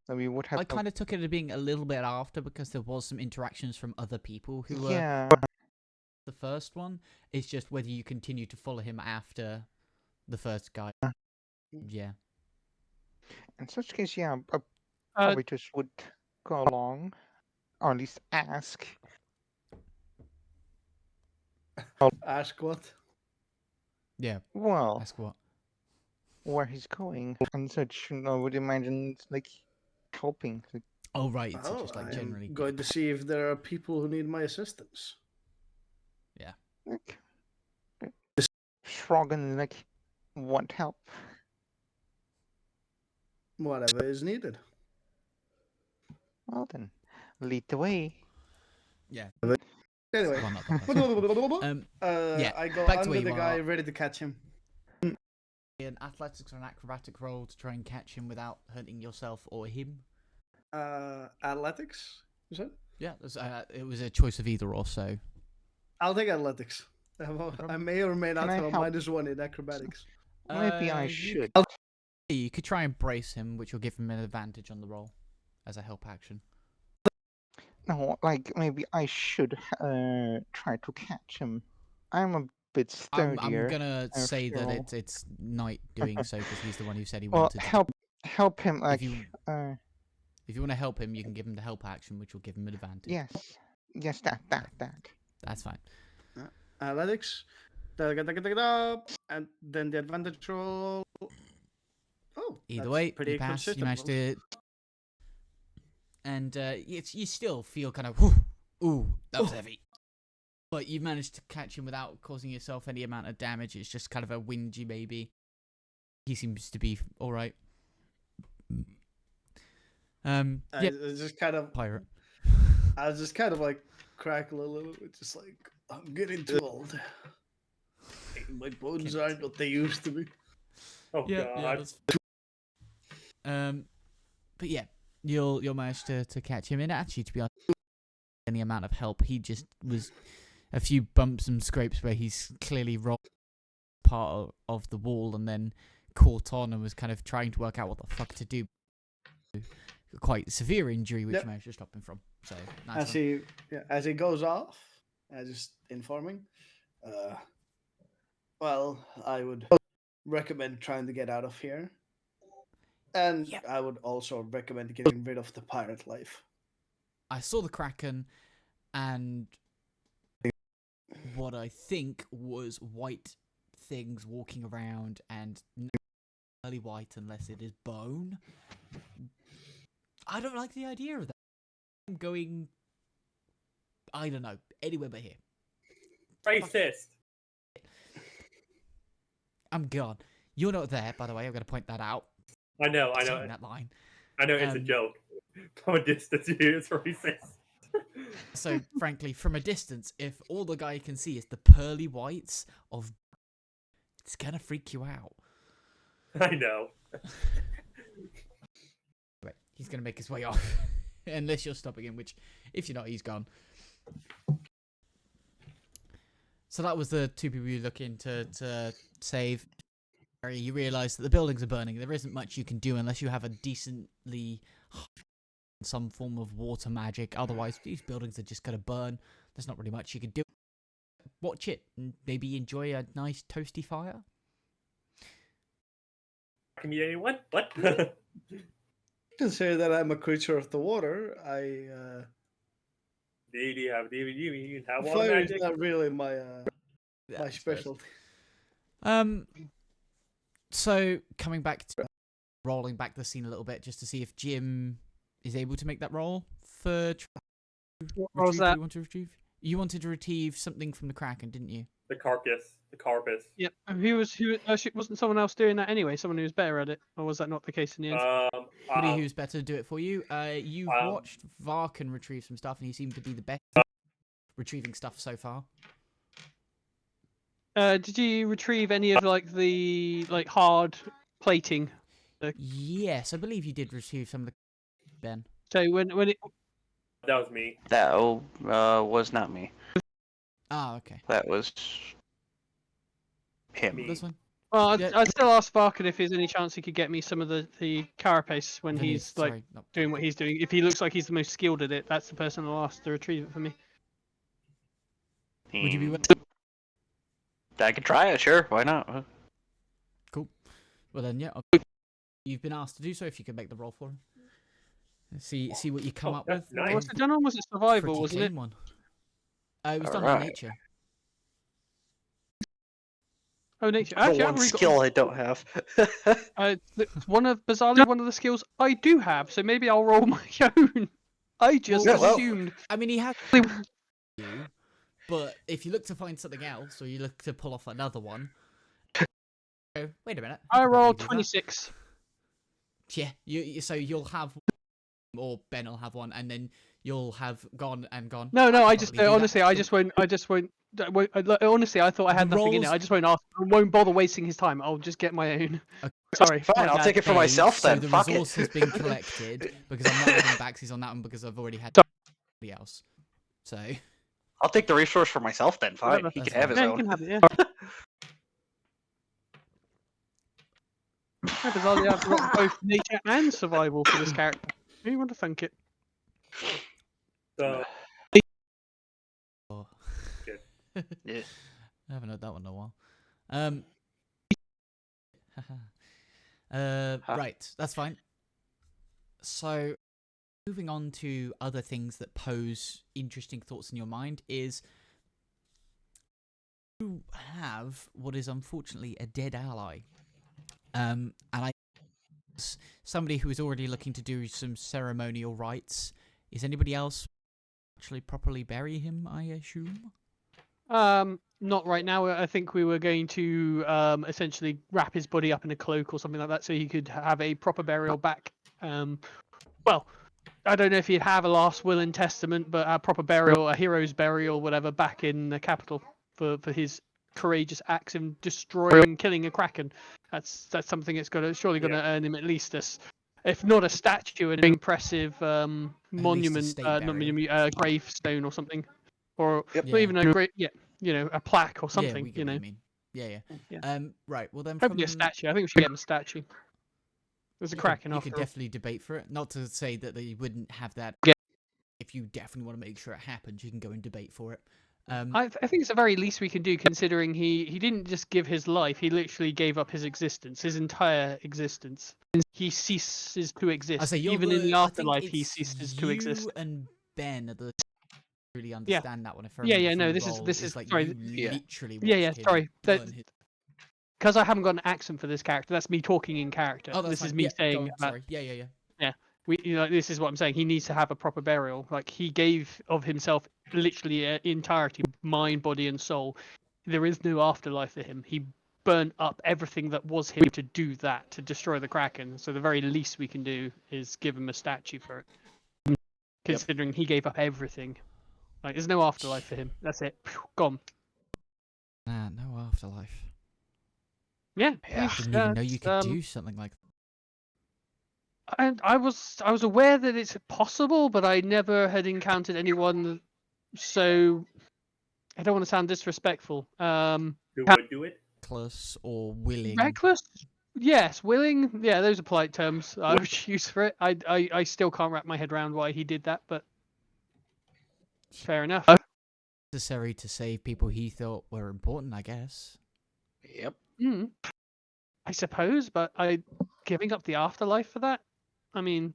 [SPEAKER 4] then we would have.
[SPEAKER 1] I kind of took it as being a little bit after because there was some interactions from other people who were
[SPEAKER 4] Yeah.
[SPEAKER 1] the first one. It's just whether you continue to follow him after the first guy. Yeah.
[SPEAKER 4] In such case, yeah, I
[SPEAKER 2] Uh,
[SPEAKER 4] probably just would go along, or at least ask.
[SPEAKER 3] Ask what?
[SPEAKER 1] Yeah.
[SPEAKER 4] Well,
[SPEAKER 1] Ask what?
[SPEAKER 4] where he's going, and such. I would imagine it's like helping. Like,
[SPEAKER 1] Oh right. So
[SPEAKER 3] Oh,
[SPEAKER 1] just like
[SPEAKER 3] I
[SPEAKER 1] generally.
[SPEAKER 3] am going to see if there are people who need my assistance.
[SPEAKER 4] like shrug and like want help.
[SPEAKER 3] Whatever is needed.
[SPEAKER 4] Well then, lead the way.
[SPEAKER 1] Yeah.
[SPEAKER 3] Anyway,
[SPEAKER 1] Well, not that person. yeah,
[SPEAKER 3] I go
[SPEAKER 1] back to
[SPEAKER 3] under
[SPEAKER 1] where
[SPEAKER 3] the
[SPEAKER 1] you
[SPEAKER 3] guy,
[SPEAKER 1] are.
[SPEAKER 3] ready to catch him.
[SPEAKER 1] An athletics or an acrobatic roll to try and catch him without hurting yourself or him.
[SPEAKER 3] Athletics, you said?
[SPEAKER 1] Yeah, it was a choice of either or. So
[SPEAKER 3] I'll take athletics. I may or may not
[SPEAKER 4] I
[SPEAKER 3] have a
[SPEAKER 4] help?
[SPEAKER 3] -1 in acrobatics.
[SPEAKER 4] Maybe I
[SPEAKER 1] you
[SPEAKER 4] should.
[SPEAKER 1] You could try and brace him, which will give him an advantage on the roll as a help action.
[SPEAKER 4] No, like maybe I should try to catch him. I'm a bit
[SPEAKER 1] I'm
[SPEAKER 4] sturdier.
[SPEAKER 1] gonna say
[SPEAKER 4] after
[SPEAKER 1] that
[SPEAKER 4] all.
[SPEAKER 1] it's Knight doing so because he's the one who said he
[SPEAKER 4] Well,
[SPEAKER 1] wanted.
[SPEAKER 4] help him. Like,
[SPEAKER 1] you- If you want to help him, you can give him the help action, which will give him an advantage.
[SPEAKER 4] yes, that.
[SPEAKER 1] That's fine.
[SPEAKER 3] Athletics. And then the advantage roll. Oh,
[SPEAKER 1] Either
[SPEAKER 3] that's
[SPEAKER 1] way,
[SPEAKER 3] pretty
[SPEAKER 1] you pass. You
[SPEAKER 3] consistent.
[SPEAKER 1] managed
[SPEAKER 3] rolls.
[SPEAKER 1] to, and you still feel kind of ooh, that was heavy. But you've managed to catch him without causing yourself any amount of damage. It's just kind of a whingy baby. He seems to be all right. Yeah,
[SPEAKER 3] I just kind of,
[SPEAKER 1] pirate.
[SPEAKER 3] I was just kind of like crackle a little bit, just like I'm getting too old. My bones aren't what they used to be.
[SPEAKER 5] Oh
[SPEAKER 1] Yeah,
[SPEAKER 5] god.
[SPEAKER 1] that's. But yeah, you'll manage to catch him. And actually, to be honest, any amount of help, he just was a few bumps and scrapes where he's clearly rocked part of the wall and then caught on and was kind of trying to work out what the fuck to do. Quite severe injury, which
[SPEAKER 3] Yep.
[SPEAKER 1] managed to stop him from. So nice
[SPEAKER 3] As he goes off, just informing. Well, I would recommend trying to get out of here. And
[SPEAKER 1] Yep.
[SPEAKER 3] I would also recommend getting rid of the pirate life.
[SPEAKER 1] I saw the Kraken, and what I think was white things walking around, and not really white unless it is bone. I don't like the idea of that. I'm going, I don't know, anywhere but here.
[SPEAKER 5] Racist.
[SPEAKER 1] I'm gone. You're not there, by the way. I'm going to point that out.
[SPEAKER 5] I know.
[SPEAKER 1] Saying that line.
[SPEAKER 5] I know it's a
[SPEAKER 1] Um,
[SPEAKER 5] joke. From a distance, it's racist.
[SPEAKER 1] So, frankly, from a distance, if all the guy can see is the pearly whites of, it's going to freak you out.
[SPEAKER 5] I know.
[SPEAKER 1] Right, he's going to make his way off. Unless you're stopping him, which, if you're not, he's gone. So that was the two people you look in to save. You realise that the buildings are burning. There isn't much you can do unless you have a decently some form of water magic. Otherwise, these buildings are just going to burn. There's not really much you can do. Watch it and maybe enjoy a nice toasty fire.
[SPEAKER 5] Can be anyone? What?
[SPEAKER 3] Consider that I'm a creature of the water. I
[SPEAKER 5] you have water
[SPEAKER 3] fire is
[SPEAKER 5] magic.
[SPEAKER 3] not really my
[SPEAKER 1] Yeah, I suppose.
[SPEAKER 3] specialty.
[SPEAKER 1] So coming back to rolling back the scene a little bit, just to see if Jim is able to make that roll for
[SPEAKER 2] What was that?
[SPEAKER 1] You wanted to retrieve something from the Kraken, didn't you?
[SPEAKER 5] The carcass. The carpus.
[SPEAKER 2] Yep. Wasn't someone else doing that anyway? Someone who was better at it, or was that not the case in the end?
[SPEAKER 1] Somebody who's better to do it for you. You've watched Varkan retrieve some stuff, and he seemed to be the best retrieving stuff so far.
[SPEAKER 2] Did you retrieve any of the hard plating?
[SPEAKER 1] Yes, I believe you did retrieve some of the Ben.
[SPEAKER 2] So when it
[SPEAKER 5] That was me.
[SPEAKER 6] That was not me.
[SPEAKER 1] Ah, okay.
[SPEAKER 6] That was him.
[SPEAKER 5] Me.
[SPEAKER 1] This one.
[SPEAKER 2] well,
[SPEAKER 1] Yeah.
[SPEAKER 2] I'd still ask Varkan if there's any chance he could get me some of the carapace when
[SPEAKER 1] Then
[SPEAKER 2] he's
[SPEAKER 1] sorry, not-
[SPEAKER 2] doing what he's doing. If he looks like he's the most skilled at it, that's the person I'll ask to retrieve it for me.
[SPEAKER 1] Would you be willing?
[SPEAKER 6] I could try it, sure. Why not?
[SPEAKER 1] Cool. Well then, yeah. You've been asked to do so. If you can make the roll for him, see what you come up with.
[SPEAKER 5] nice.
[SPEAKER 2] What's it done on? Was it survival?
[SPEAKER 1] Pretty
[SPEAKER 2] Wasn't
[SPEAKER 1] clean
[SPEAKER 2] it?
[SPEAKER 1] one. It was done by
[SPEAKER 6] Alright.
[SPEAKER 1] nature.
[SPEAKER 2] Oh, nature.
[SPEAKER 6] The
[SPEAKER 2] Actually, I've
[SPEAKER 6] one
[SPEAKER 2] already
[SPEAKER 6] skill I don't have.
[SPEAKER 2] bizarrely one of the skills I do have. So maybe I'll roll my own. I just
[SPEAKER 6] Yeah, well-
[SPEAKER 2] assumed.
[SPEAKER 1] I mean, he has you, but if you look to find something else, or you look to pull off another one. Oh, wait a minute.
[SPEAKER 2] I
[SPEAKER 1] can
[SPEAKER 2] rolled
[SPEAKER 1] probably do that.
[SPEAKER 2] 26.
[SPEAKER 1] Yeah, so you'll have, or Ben will have one, and then you'll have gone and gone.
[SPEAKER 2] No,
[SPEAKER 1] I
[SPEAKER 2] I
[SPEAKER 1] can
[SPEAKER 2] just
[SPEAKER 1] probably do that.
[SPEAKER 2] honestly, I just won't. Honestly, I thought I had
[SPEAKER 1] The
[SPEAKER 2] nothing in it.
[SPEAKER 1] rolls-
[SPEAKER 2] I just won't ask. I won't bother wasting his time. I'll just get my own. Sorry.
[SPEAKER 6] Fine,
[SPEAKER 2] my
[SPEAKER 6] I'll
[SPEAKER 2] bad.
[SPEAKER 6] take it for
[SPEAKER 1] Okay,
[SPEAKER 6] myself
[SPEAKER 1] so
[SPEAKER 6] then.
[SPEAKER 1] the
[SPEAKER 6] Fuck
[SPEAKER 1] resource
[SPEAKER 6] it.
[SPEAKER 1] has been collected because I'm not having backsies on that one because I've already had somebody else. So
[SPEAKER 6] I'll take the resource for myself then. Fine,
[SPEAKER 2] Whatever.
[SPEAKER 6] he
[SPEAKER 1] That's
[SPEAKER 6] can have his
[SPEAKER 2] Yeah, you
[SPEAKER 6] own.
[SPEAKER 2] can have it. Yeah. Yeah, bizarrely, I've got both nature and survival for this character. Who you want to thank it?
[SPEAKER 5] So
[SPEAKER 1] oh.
[SPEAKER 5] Good.
[SPEAKER 6] Yeah.
[SPEAKER 1] I haven't heard that one in a while. Right, that's fine. So, moving on to other things that pose interesting thoughts in your mind is you have what is unfortunately a dead ally. And somebody who is already looking to do some ceremonial rites. Is anybody else actually properly bury him, I assume?
[SPEAKER 2] Not right now. I think we were going to essentially wrap his body up in a cloak or something like that, so he could have a proper burial back. Well, I don't know if he'd have a last will and testament, but a proper burial, a hero's burial, whatever, back in the capital for his courageous acts in destroying, killing a kraken. That's something that's surely going to earn him at least if not a statue, an impressive monument,
[SPEAKER 1] state
[SPEAKER 2] not
[SPEAKER 1] burial.
[SPEAKER 2] monument, gravestone or something, or
[SPEAKER 6] Yep.
[SPEAKER 2] not even a great, a plaque or
[SPEAKER 1] Yeah,
[SPEAKER 2] something.
[SPEAKER 1] we get what you mean. Yeah.
[SPEAKER 2] Yeah.
[SPEAKER 1] Right. Well then,
[SPEAKER 2] Hopefully a statue. I think we should get him a statue. There's a kraken
[SPEAKER 1] You
[SPEAKER 2] after
[SPEAKER 1] could
[SPEAKER 2] all.
[SPEAKER 1] definitely debate for it. Not to say that they wouldn't have that.
[SPEAKER 2] Yeah.
[SPEAKER 1] If you definitely want to make sure it happens, you can go and debate for it.
[SPEAKER 2] I think it's the very least we can do, considering he didn't just give his life; he literally gave up his existence, his entire existence. He ceases to
[SPEAKER 1] I
[SPEAKER 2] exist.
[SPEAKER 1] say
[SPEAKER 2] Even in the
[SPEAKER 1] I think
[SPEAKER 2] afterlife, he
[SPEAKER 1] it's
[SPEAKER 2] ceases to exist.
[SPEAKER 1] you and Ben are the really
[SPEAKER 2] Yeah,
[SPEAKER 1] understand that one. If I
[SPEAKER 2] yeah,
[SPEAKER 1] remember
[SPEAKER 2] yeah.
[SPEAKER 1] from
[SPEAKER 2] No,
[SPEAKER 1] the
[SPEAKER 2] this
[SPEAKER 1] role,
[SPEAKER 2] is
[SPEAKER 1] it's like
[SPEAKER 2] sorry.
[SPEAKER 1] you
[SPEAKER 6] Yeah.
[SPEAKER 1] literally
[SPEAKER 2] Yeah,
[SPEAKER 1] watched
[SPEAKER 2] yeah.
[SPEAKER 1] him
[SPEAKER 2] Sorry,
[SPEAKER 1] burn his.
[SPEAKER 2] because I haven't got an accent for this character. That's me talking in character.
[SPEAKER 1] Oh, that's
[SPEAKER 2] This
[SPEAKER 1] fine.
[SPEAKER 2] is me
[SPEAKER 1] Yeah, go
[SPEAKER 2] saying
[SPEAKER 1] on.
[SPEAKER 2] about
[SPEAKER 1] Sorry. Yeah.
[SPEAKER 2] this is what I'm saying. He needs to have a proper burial. Like, he gave of himself literally entirety, mind, body, and soul. There is no afterlife for him. He burnt up everything that was him to do that, to destroy the Kraken. So the very least we can do is give him a statue for it, considering he gave up everything. Like, there's no afterlife for him. That's it. Gone.
[SPEAKER 1] Nah, no afterlife.
[SPEAKER 2] Yeah.
[SPEAKER 6] Yeah.
[SPEAKER 1] Didn't even know you could do something like that.
[SPEAKER 2] And I was aware that it's possible, but I never had encountered anyone. So I don't want to sound disrespectful.
[SPEAKER 5] Who would do it?
[SPEAKER 1] Reckless or willing.
[SPEAKER 2] Reckless? Yes. Willing? Yeah, those are polite terms I would use for it. I still can't wrap my head around why he did that, but fair enough.
[SPEAKER 1] Necessary to save people he thought were important, I guess.
[SPEAKER 6] Yep.
[SPEAKER 2] I suppose, but giving up the afterlife for that? I mean,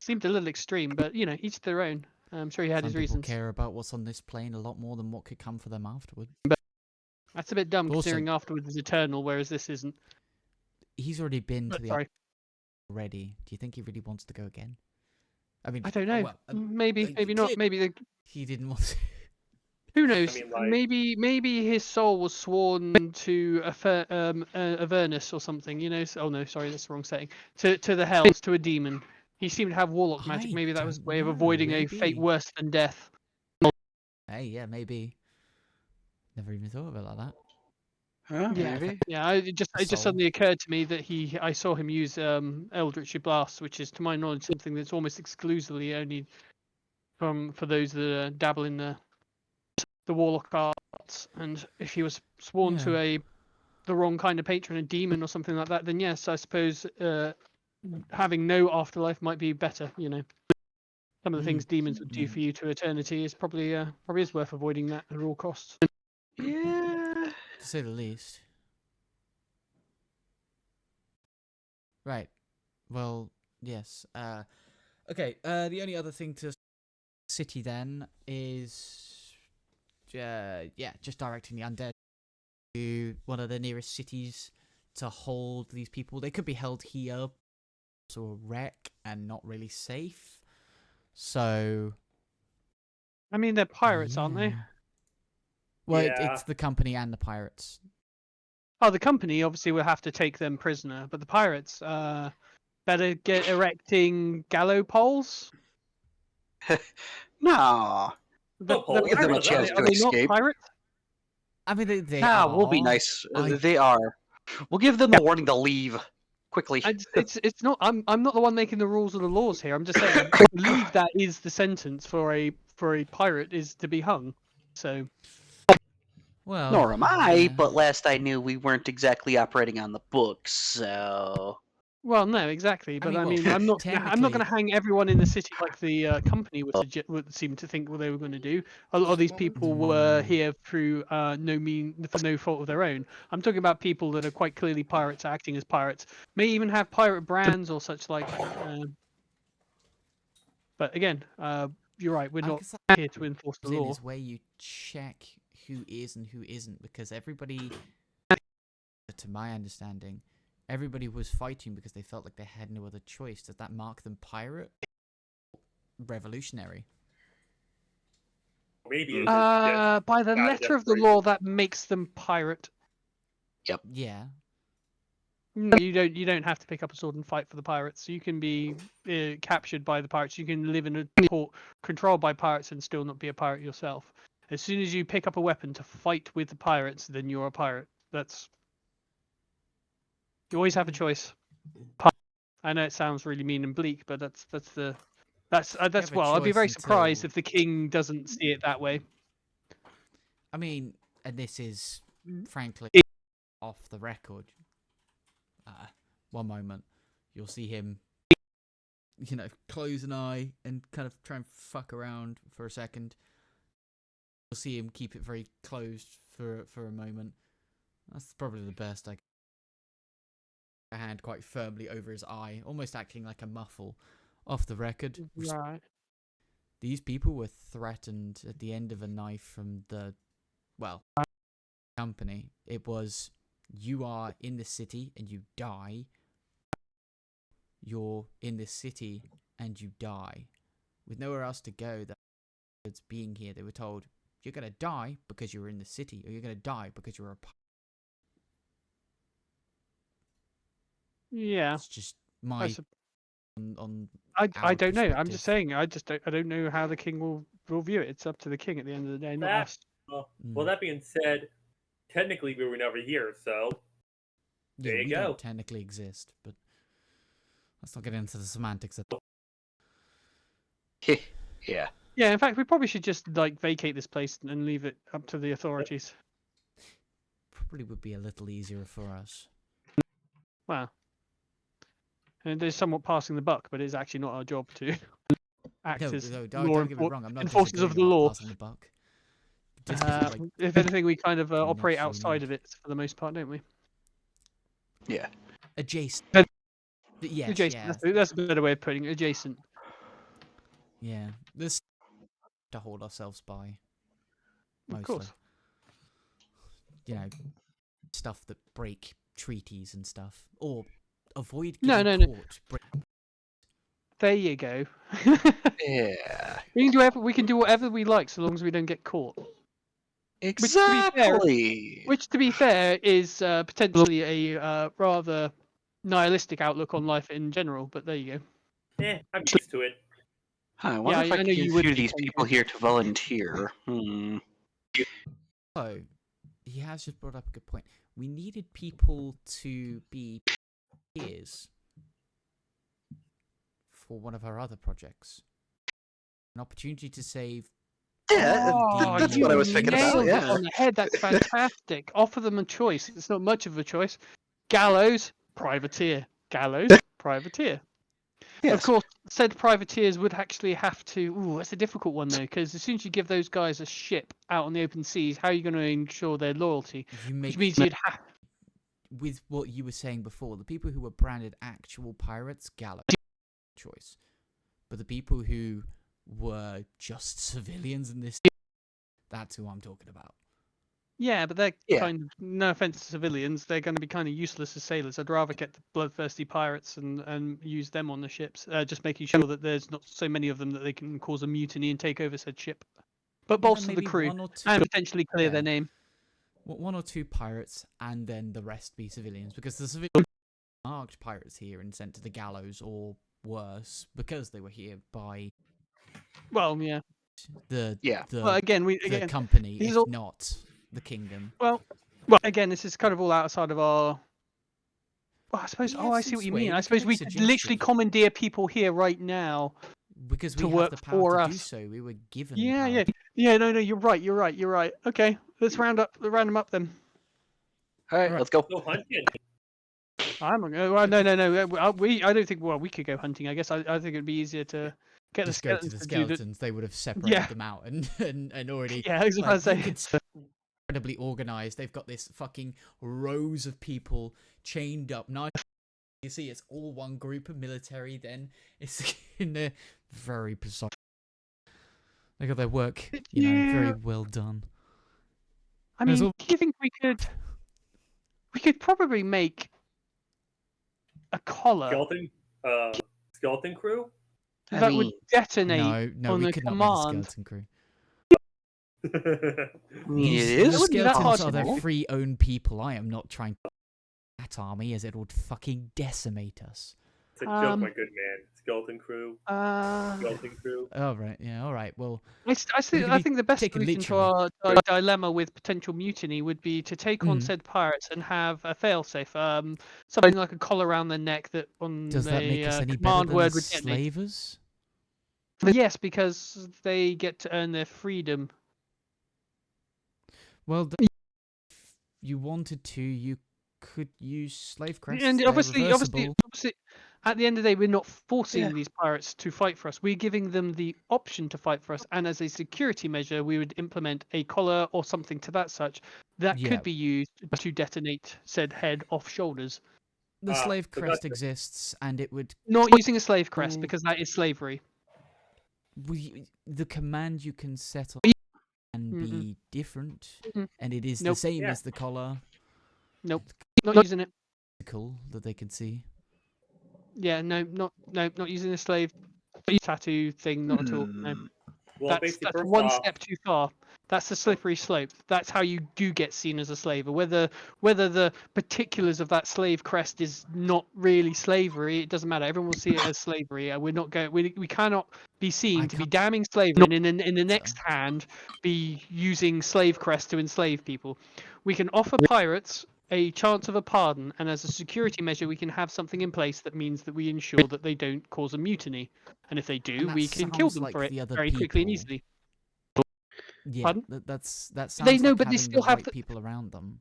[SPEAKER 2] seemed a little extreme, but each their own. I'm sure he had
[SPEAKER 1] Some
[SPEAKER 2] his
[SPEAKER 1] people
[SPEAKER 2] reasons.
[SPEAKER 1] care about what's on this plane a lot more than what could come for them afterward.
[SPEAKER 2] That's a bit dumb,
[SPEAKER 1] Also-
[SPEAKER 2] considering afterwards is eternal, whereas this isn't.
[SPEAKER 1] He's already been to the
[SPEAKER 2] Sorry.
[SPEAKER 1] already. Do you think he really wants to go again? I mean,
[SPEAKER 2] I don't know.
[SPEAKER 1] well,
[SPEAKER 2] Maybe not. Maybe
[SPEAKER 1] he didn't want to.
[SPEAKER 2] who knows?
[SPEAKER 5] mean, like-
[SPEAKER 2] Maybe his soul was sworn to Avernus or something. Oh no, sorry, that's the wrong setting. To the Hells, to a demon. He seemed to have warlock magic.
[SPEAKER 1] I
[SPEAKER 2] Maybe that was a
[SPEAKER 1] don't
[SPEAKER 2] way of
[SPEAKER 1] know,
[SPEAKER 2] avoiding a fate
[SPEAKER 1] maybe.
[SPEAKER 2] worse than death.
[SPEAKER 1] Hey, yeah, maybe. Never even thought of it like that.
[SPEAKER 6] Huh,
[SPEAKER 2] Yeah,
[SPEAKER 6] maybe.
[SPEAKER 2] yeah. It just
[SPEAKER 1] Soul.
[SPEAKER 2] suddenly occurred to me that I saw him use Eldritch Blast, which is, to my knowledge, something that's almost exclusively only for those that dabble in the warlock arts. And if he was sworn to
[SPEAKER 1] Yeah.
[SPEAKER 2] the wrong kind of patron, a demon or something like that, then yes, I suppose having no afterlife might be better. Some of the things demons would do
[SPEAKER 1] yeah.
[SPEAKER 2] for you to eternity is probably is worth avoiding that at all costs.
[SPEAKER 6] Yeah.
[SPEAKER 1] To say the least. Right. Well, yes. Okay. The only other thing to city then is, just directing the undead to one of the nearest cities to hold these people. They could be held here, so a wreck and not really safe. So.
[SPEAKER 2] I mean, they're pirates, aren't they?
[SPEAKER 1] yeah. Well,
[SPEAKER 5] Yeah.
[SPEAKER 1] it's the company and the pirates.
[SPEAKER 2] Oh, the company obviously will have to take them prisoner, but the pirates better get erecting gallows poles.
[SPEAKER 6] No.
[SPEAKER 2] The
[SPEAKER 5] We'll
[SPEAKER 6] give them a
[SPEAKER 2] pirates,
[SPEAKER 6] chance
[SPEAKER 2] are
[SPEAKER 6] to
[SPEAKER 2] they not
[SPEAKER 6] escape.
[SPEAKER 2] pirates?
[SPEAKER 1] I mean, they
[SPEAKER 6] Nah,
[SPEAKER 1] are.
[SPEAKER 6] we'll be nice.
[SPEAKER 1] I-
[SPEAKER 6] They are. We'll give them the warning to leave quickly.
[SPEAKER 2] It's not. I'm not the one making the rules or the laws here. I'm just saying. I believe that is the sentence for a pirate is to be hung. So
[SPEAKER 1] Well.
[SPEAKER 6] Nor am I,
[SPEAKER 1] yeah.
[SPEAKER 6] but last I knew we weren't exactly operating on the books, so.
[SPEAKER 2] well, no, exactly. But
[SPEAKER 1] mean,
[SPEAKER 2] I
[SPEAKER 1] well,
[SPEAKER 2] mean, I'm not
[SPEAKER 1] technically-
[SPEAKER 2] going to hang everyone in the city like the company would seem to think what they were going to do. A lot of these people were here through for no fault of their own. I'm talking about people that are quite clearly pirates, acting as pirates, may even have pirate brands or such like. But again, you're right. We're
[SPEAKER 1] I
[SPEAKER 2] not
[SPEAKER 1] guess that
[SPEAKER 2] here to enforce the
[SPEAKER 1] comes in
[SPEAKER 2] law.
[SPEAKER 1] is where you check who is and who isn't, because everybody, to my understanding, everybody was fighting because they felt like they had no other choice. Does that mark them pirate? Revolutionary?
[SPEAKER 5] Maybe it's
[SPEAKER 2] By the
[SPEAKER 5] out of
[SPEAKER 2] letter of the
[SPEAKER 5] desperation.
[SPEAKER 2] law, that makes them pirate.
[SPEAKER 1] Yeah.
[SPEAKER 2] No, you don't have to pick up a sword and fight for the pirates. You can be captured by the pirates. You can live in a port controlled by pirates and still not be a pirate yourself. As soon as you pick up a weapon to fight with the pirates, then you're a pirate. You always have a choice. I know it sounds really mean and bleak, but that's
[SPEAKER 1] have a
[SPEAKER 2] well. I'd be very
[SPEAKER 1] choice
[SPEAKER 2] surprised
[SPEAKER 1] until-
[SPEAKER 2] if the king doesn't see it that way.
[SPEAKER 1] I mean, and this is, frankly, off the record. One moment, you'll see him, close an eye and kind of try and fuck around for a second. You'll see him keep it very closed for a moment. That's probably the best. I a hand quite firmly over his eye, almost acting like a muffle. Off the record,
[SPEAKER 2] Right.
[SPEAKER 1] these people were threatened at the end of a knife from the, well, company. It was, you are in the city and you die. You're in the city and you die. With nowhere else to go, that's being here, they were told, you're going to die because you're in the city, or you're going to die because you're a pirate.
[SPEAKER 2] Yeah.
[SPEAKER 1] It's just my
[SPEAKER 2] sup-
[SPEAKER 1] on
[SPEAKER 2] I
[SPEAKER 1] our
[SPEAKER 2] don't know. I'm
[SPEAKER 1] perspective.
[SPEAKER 2] just saying. I don't know how the king will view it. It's up to the king at the end of the day, not us.
[SPEAKER 5] Well, that being said, technically we were never here, so
[SPEAKER 1] Yeah,
[SPEAKER 5] there you
[SPEAKER 1] we
[SPEAKER 5] go.
[SPEAKER 1] don't technically exist, but let's not get into the semantics of
[SPEAKER 6] Yeah.
[SPEAKER 2] Yeah. In fact, we probably should just like vacate this place and leave it up to the authorities.
[SPEAKER 1] probably would be a little easier for us.
[SPEAKER 2] Wow. And there's somewhat passing the buck, but it's actually not our job to act
[SPEAKER 1] No,
[SPEAKER 2] as
[SPEAKER 1] no,
[SPEAKER 2] law
[SPEAKER 1] don't get me wrong. I'm not
[SPEAKER 2] enforcers
[SPEAKER 1] disagreeing
[SPEAKER 2] of the
[SPEAKER 1] about
[SPEAKER 2] law.
[SPEAKER 1] passing the buck. Just 'cause, like,
[SPEAKER 2] If anything, we kind of operate
[SPEAKER 1] naturally
[SPEAKER 2] outside
[SPEAKER 1] not.
[SPEAKER 2] of it for the most part, don't we?
[SPEAKER 6] Yeah.
[SPEAKER 1] Adjacent.
[SPEAKER 2] But-
[SPEAKER 1] Yes,
[SPEAKER 2] Adjacent.
[SPEAKER 1] yeah,
[SPEAKER 2] That's a better way of putting it. Adjacent.
[SPEAKER 1] yeah. There's to hold ourselves by.
[SPEAKER 2] Of
[SPEAKER 1] Mostly.
[SPEAKER 2] course.
[SPEAKER 1] You know, stuff that break treaties and stuff, or avoid
[SPEAKER 2] No,
[SPEAKER 1] getting
[SPEAKER 2] no.
[SPEAKER 1] caught.
[SPEAKER 2] There you go.
[SPEAKER 6] Yeah.
[SPEAKER 2] We can do whatever we like so long as we don't get caught.
[SPEAKER 6] Exactly.
[SPEAKER 2] Which, to be fair, is potentially a rather nihilistic outlook on life in general. But there you go.
[SPEAKER 5] I'm used to it.
[SPEAKER 6] I wonder if I
[SPEAKER 2] I
[SPEAKER 6] can
[SPEAKER 2] know
[SPEAKER 6] get
[SPEAKER 2] you
[SPEAKER 6] a
[SPEAKER 2] would
[SPEAKER 6] few of
[SPEAKER 2] be,
[SPEAKER 6] these people
[SPEAKER 2] Kenji.
[SPEAKER 6] here to volunteer.
[SPEAKER 1] So, he has just brought up a good point. We needed people to be peers for one of our other projects. An opportunity to save.
[SPEAKER 6] Yeah,
[SPEAKER 2] Oh,
[SPEAKER 6] that's
[SPEAKER 2] you
[SPEAKER 6] what I was thinking about.
[SPEAKER 2] nailed it
[SPEAKER 6] Yeah.
[SPEAKER 2] on the head. That's fantastic. Offer them a choice. It's not much of a choice. Gallows, privateer. Gallows, privateer.
[SPEAKER 6] Yes.
[SPEAKER 2] Of course, said privateers would actually have to. Ooh, that's a difficult one though, because as soon as you give those guys a ship out on the open seas, how are you going to ensure their loyalty?
[SPEAKER 1] You
[SPEAKER 2] Which
[SPEAKER 1] make
[SPEAKER 2] means you'd have.
[SPEAKER 1] with what you were saying before, the people who were branded actual pirates, gallows choice. But the people who were just civilians in this, that's who I'm talking about.
[SPEAKER 2] Yeah, but they're
[SPEAKER 6] Yeah.
[SPEAKER 2] kind of, no offense to civilians, they're going to be kind of useless as sailors. I'd rather get the bloodthirsty pirates and use them on the ships, just making sure that there's not so many of them that they can cause a mutiny and take over said ship. But
[SPEAKER 1] Well, then
[SPEAKER 2] bolster the
[SPEAKER 1] maybe
[SPEAKER 2] crew
[SPEAKER 1] one or two,
[SPEAKER 2] and potentially clear their
[SPEAKER 1] yeah.
[SPEAKER 2] name.
[SPEAKER 1] One or two pirates, and then the rest be civilians, because the civilians marked pirates here and sent to the gallows, or worse, because they were here by
[SPEAKER 2] Well, yeah.
[SPEAKER 1] the
[SPEAKER 2] Well, again,
[SPEAKER 1] the company,
[SPEAKER 2] these
[SPEAKER 1] if
[SPEAKER 2] all-
[SPEAKER 1] not the kingdom.
[SPEAKER 2] Well, again, this is kind of all outside of our. Well, I suppose.
[SPEAKER 1] We
[SPEAKER 2] Oh,
[SPEAKER 1] have
[SPEAKER 2] I
[SPEAKER 1] some
[SPEAKER 2] see what you
[SPEAKER 1] sway,
[SPEAKER 2] mean.
[SPEAKER 1] we
[SPEAKER 2] I
[SPEAKER 1] can
[SPEAKER 2] suppose
[SPEAKER 1] make
[SPEAKER 2] we could literally
[SPEAKER 1] suggestions.
[SPEAKER 2] commandeer people here right now.
[SPEAKER 1] Because
[SPEAKER 2] to
[SPEAKER 1] we have
[SPEAKER 2] work
[SPEAKER 1] the power
[SPEAKER 2] for
[SPEAKER 1] to do
[SPEAKER 2] us.
[SPEAKER 1] so. We were given the
[SPEAKER 2] Yeah,
[SPEAKER 1] power.
[SPEAKER 2] yeah. No, you're right. Okay, let's round them up then.
[SPEAKER 6] All right,
[SPEAKER 1] Alright.
[SPEAKER 6] let's go.
[SPEAKER 5] Go hunting.
[SPEAKER 2] I'm gonna. Well, no. I don't think. Well, we could go hunting. I guess. I think it'd be easier to get
[SPEAKER 1] Just
[SPEAKER 2] the
[SPEAKER 1] go to
[SPEAKER 2] skeletons
[SPEAKER 1] the
[SPEAKER 2] to do the.
[SPEAKER 1] skeletons. They would have separated
[SPEAKER 2] Yeah.
[SPEAKER 1] them out and already.
[SPEAKER 2] Yeah, I was about
[SPEAKER 1] Like,
[SPEAKER 2] to
[SPEAKER 1] you
[SPEAKER 2] say.
[SPEAKER 1] could see incredibly organized. They've got this fucking rows of people chained up. Now you see, it's all one group of military. Then it's in there, very precise. They got their work, very
[SPEAKER 2] Yeah.
[SPEAKER 1] well done.
[SPEAKER 2] I
[SPEAKER 1] There's
[SPEAKER 2] mean,
[SPEAKER 1] all-
[SPEAKER 2] do you think we could? We could probably make a collar
[SPEAKER 5] Skeleton crew.
[SPEAKER 6] I
[SPEAKER 2] that
[SPEAKER 6] mean,
[SPEAKER 2] would detonate
[SPEAKER 1] No,
[SPEAKER 2] on
[SPEAKER 1] we
[SPEAKER 2] the
[SPEAKER 1] could not make a
[SPEAKER 2] command.
[SPEAKER 1] skeleton crew.
[SPEAKER 6] I mean,
[SPEAKER 1] These
[SPEAKER 6] it is
[SPEAKER 2] wouldn't be that
[SPEAKER 1] skeletons
[SPEAKER 2] hard
[SPEAKER 1] are
[SPEAKER 2] to
[SPEAKER 1] their
[SPEAKER 2] do.
[SPEAKER 1] free own people. I am not trying to that army, as it would fucking decimate us.
[SPEAKER 5] It's a joke, my good man. Skeleton crew. Skeleton crew.
[SPEAKER 1] All right, yeah, all right. Well,
[SPEAKER 2] I
[SPEAKER 1] be
[SPEAKER 2] think the best
[SPEAKER 1] taken
[SPEAKER 2] solution to
[SPEAKER 1] literally.
[SPEAKER 2] our dilemma with potential mutiny would be to take on
[SPEAKER 1] Mm.
[SPEAKER 2] said pirates and have a failsafe, something like a collar around their neck that on
[SPEAKER 1] Does that make us
[SPEAKER 2] the
[SPEAKER 1] any better
[SPEAKER 2] command
[SPEAKER 1] than
[SPEAKER 2] word
[SPEAKER 1] the
[SPEAKER 2] would detonate.
[SPEAKER 1] slavers?
[SPEAKER 2] Yes, because they get to earn their freedom.
[SPEAKER 1] Well, if you wanted to, you could use slave crests.
[SPEAKER 2] And
[SPEAKER 1] They're
[SPEAKER 2] obviously,
[SPEAKER 1] reversible.
[SPEAKER 2] At the end of the day, we're not forcing these pirates to fight for us. We're giving them the option to fight for us, and as a security measure, we would implement a collar or something to that such that
[SPEAKER 1] Yeah.
[SPEAKER 2] could be used to detonate said head off shoulders.
[SPEAKER 1] The slave
[SPEAKER 5] so
[SPEAKER 1] crest
[SPEAKER 5] gotcha.
[SPEAKER 1] exists, and it would.
[SPEAKER 2] Not using a slave crest
[SPEAKER 1] Ooh.
[SPEAKER 2] because that is slavery.
[SPEAKER 1] The command you can set up can be different,
[SPEAKER 2] Mm-mm.
[SPEAKER 1] and it is the
[SPEAKER 2] Nope.
[SPEAKER 1] same
[SPEAKER 5] Yeah.
[SPEAKER 1] as the collar.
[SPEAKER 2] Nope. Not using it.
[SPEAKER 1] Cool that they can see.
[SPEAKER 2] Yeah, no, not using a slave tattoo thing, not at all. No.
[SPEAKER 5] Well, basically,
[SPEAKER 2] That's
[SPEAKER 5] first
[SPEAKER 2] one
[SPEAKER 5] off,
[SPEAKER 2] step too far. That's the slippery slope. That's how you do get seen as a slave. Or whether the particulars of that slave crest is not really slavery, it doesn't matter. Everyone will see it as slavery. We're not going. We cannot be seen to be damning slavery, and in the next hand be using slave crest to enslave people. We can offer pirates a chance of a pardon, and as a security measure, we can have something in place that means that we ensure that they don't cause a mutiny. And if they do,
[SPEAKER 1] And that
[SPEAKER 2] we can kill
[SPEAKER 1] sounds
[SPEAKER 2] them
[SPEAKER 1] like
[SPEAKER 2] for it
[SPEAKER 1] the other
[SPEAKER 2] very quickly and
[SPEAKER 1] people.
[SPEAKER 2] easily.
[SPEAKER 1] Yeah,
[SPEAKER 2] Pardon?
[SPEAKER 1] that sounds
[SPEAKER 2] They know,
[SPEAKER 1] like
[SPEAKER 2] but they
[SPEAKER 1] having
[SPEAKER 2] still
[SPEAKER 1] the
[SPEAKER 2] have
[SPEAKER 1] right
[SPEAKER 2] the.
[SPEAKER 1] people around them.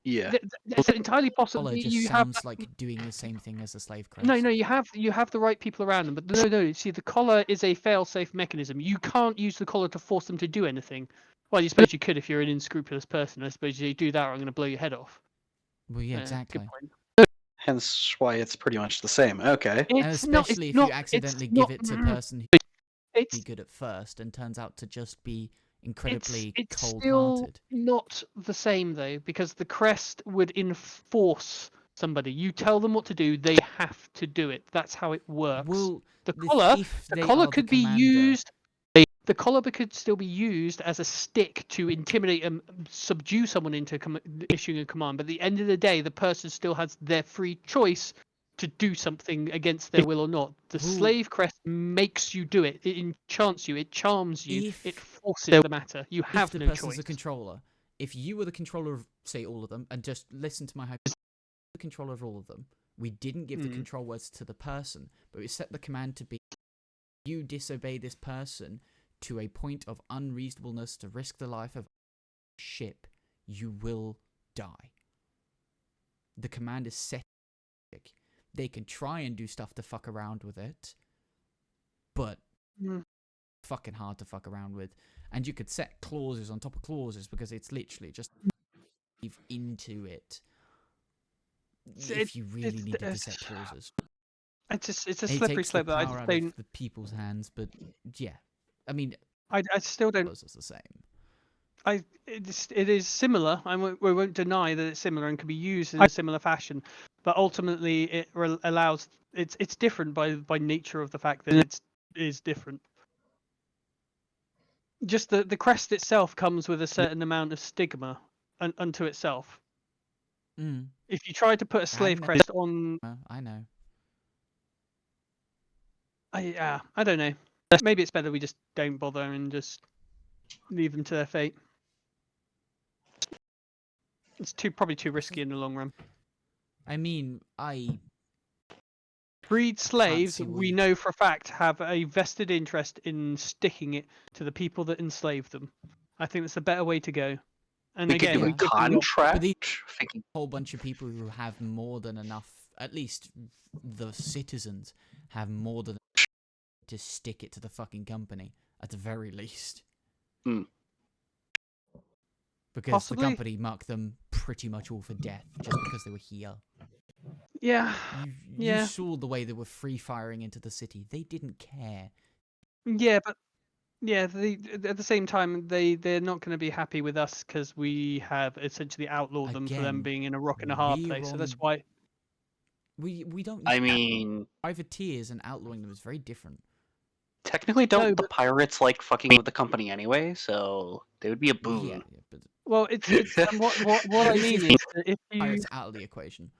[SPEAKER 6] Yeah.
[SPEAKER 2] It's entirely possible.
[SPEAKER 1] Collar just
[SPEAKER 2] You have
[SPEAKER 1] sounds like doing the same thing as a slave crest.
[SPEAKER 2] no. You have the right people around them, but no. See, the collar is a fail-safe mechanism. You can't use the collar to force them to do anything. Well, you suppose you could if you're an unscrupulous person. I suppose you do that, or I'm going to blow your head off.
[SPEAKER 1] Well, yeah, exactly.
[SPEAKER 2] Good point.
[SPEAKER 6] Hence why it's pretty much the same. Okay.
[SPEAKER 1] And
[SPEAKER 2] It's not.
[SPEAKER 1] especially
[SPEAKER 2] It's
[SPEAKER 1] if you
[SPEAKER 2] not.
[SPEAKER 1] accidentally
[SPEAKER 2] It's
[SPEAKER 1] give
[SPEAKER 2] not,
[SPEAKER 1] it to a person who'd
[SPEAKER 2] It's
[SPEAKER 1] be good at first and turns out to just be incredibly
[SPEAKER 2] it's still
[SPEAKER 1] cold-hearted.
[SPEAKER 2] not the same though, because the crest would enforce somebody. You tell them what to do, they have to do it. That's how it works.
[SPEAKER 1] Well,
[SPEAKER 2] The
[SPEAKER 1] if
[SPEAKER 2] collar, the
[SPEAKER 1] they
[SPEAKER 2] collar
[SPEAKER 1] are the
[SPEAKER 2] could be
[SPEAKER 1] commander,
[SPEAKER 2] used. The collar could still be used as a stick to intimidate and subdue someone into issuing a command. But at the end of the day, the person still has their free choice to do something against their will or not. The
[SPEAKER 1] Well,
[SPEAKER 2] slave crest makes you do it. It enchants you. It charms you.
[SPEAKER 1] if
[SPEAKER 2] It forces the matter. You
[SPEAKER 1] if
[SPEAKER 2] have
[SPEAKER 1] the
[SPEAKER 2] no
[SPEAKER 1] person's
[SPEAKER 2] choice.
[SPEAKER 1] a controller, if you were the controller of, say, all of them, and just listen to my hypothesis, the controller of all of them, we didn't give the control words to the person, but we set the command to be, you disobey this person to a point of unreasonableness to risk the life of a ship, you will die. The command is set. They can try and do stuff to fuck around with it, but fucking hard to fuck around with. And you could set clauses on top of clauses because it's literally just leave into it if you really needed to set clauses.
[SPEAKER 2] It's a
[SPEAKER 1] It
[SPEAKER 2] slippery
[SPEAKER 1] takes the
[SPEAKER 2] slope that I
[SPEAKER 1] power
[SPEAKER 2] just
[SPEAKER 1] out
[SPEAKER 2] don't.
[SPEAKER 1] of the people's hands, but yeah, I mean,
[SPEAKER 2] I still don't.
[SPEAKER 1] it's the same.
[SPEAKER 2] It is similar. We won't deny that it's similar and can be used in a similar fashion, but ultimately it allows. It's different by nature of the fact that it is different. Just the crest itself comes with a certain amount of stigma unto itself. If you try to put a slave crest on,
[SPEAKER 1] I know.
[SPEAKER 2] I don't know. Maybe it's better we just don't bother and just leave them to their fate. It's probably too risky in the long run.
[SPEAKER 1] I mean,
[SPEAKER 2] Breed slaves,
[SPEAKER 1] see
[SPEAKER 2] we
[SPEAKER 1] why-
[SPEAKER 2] know for a fact, have a vested interest in sticking it to the people that enslave them. I think that's a better way to go. And
[SPEAKER 6] We
[SPEAKER 2] again,
[SPEAKER 6] could do
[SPEAKER 2] we
[SPEAKER 6] a
[SPEAKER 2] give them the
[SPEAKER 6] contract.
[SPEAKER 1] But the-
[SPEAKER 6] Thinking,
[SPEAKER 1] whole bunch of people who have more than enough, at least the citizens have more than enough to stick it to the fucking company, at the very least. Because
[SPEAKER 2] Possibly.
[SPEAKER 1] the company marked them pretty much all for death just because they were here.
[SPEAKER 2] Yeah.
[SPEAKER 1] You saw the way they were free firing into the city. They didn't care.
[SPEAKER 2] Yeah, but at the same time, they're not going to be happy with us because we have essentially outlawed them for them
[SPEAKER 1] Again,
[SPEAKER 2] being in a rock and a hard
[SPEAKER 1] we're
[SPEAKER 2] place. So that's
[SPEAKER 1] on-
[SPEAKER 2] why.
[SPEAKER 1] We don't.
[SPEAKER 6] I mean,
[SPEAKER 1] privateers and outlawing them is very different.
[SPEAKER 6] technically, don't
[SPEAKER 2] No,
[SPEAKER 6] the
[SPEAKER 2] but-
[SPEAKER 6] pirates like fucking with the company anyway? So they would be a boon.
[SPEAKER 1] Yeah, but
[SPEAKER 2] Well, it's what I
[SPEAKER 1] This
[SPEAKER 2] mean
[SPEAKER 1] is
[SPEAKER 2] is that if you
[SPEAKER 1] pirates out of the equation.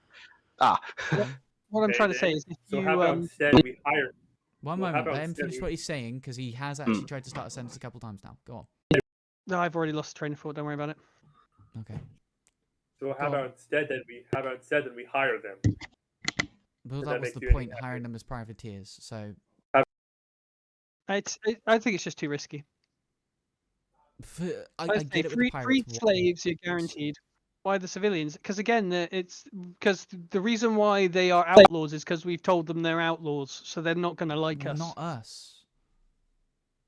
[SPEAKER 2] what I'm trying to say is if
[SPEAKER 5] So
[SPEAKER 2] you
[SPEAKER 5] how about instead we hire?
[SPEAKER 1] One
[SPEAKER 5] Well, how
[SPEAKER 1] moment,
[SPEAKER 5] about
[SPEAKER 1] let him
[SPEAKER 5] instead
[SPEAKER 1] finish
[SPEAKER 5] we-
[SPEAKER 1] what he's saying, because he has actually tried to start a sentence a couple times now. Go on.
[SPEAKER 2] No, I've already lost train of thought. Don't worry about it.
[SPEAKER 1] Okay.
[SPEAKER 5] So how
[SPEAKER 1] Go on.
[SPEAKER 5] about instead that we hire them?
[SPEAKER 1] Well,
[SPEAKER 5] Does
[SPEAKER 1] that
[SPEAKER 5] that
[SPEAKER 1] was
[SPEAKER 5] make
[SPEAKER 1] the
[SPEAKER 5] you any
[SPEAKER 1] point,
[SPEAKER 5] happier?
[SPEAKER 1] hiring them as privateers. So,
[SPEAKER 2] I think it's just too risky.
[SPEAKER 1] I
[SPEAKER 2] I'd say
[SPEAKER 1] get it with the
[SPEAKER 2] free
[SPEAKER 1] pirates.
[SPEAKER 2] slaves, you're guaranteed. Why the civilians? Because again, it's because the reason why they are outlaws is because we've told them they're outlaws, so they're not going to like us.
[SPEAKER 1] Not us.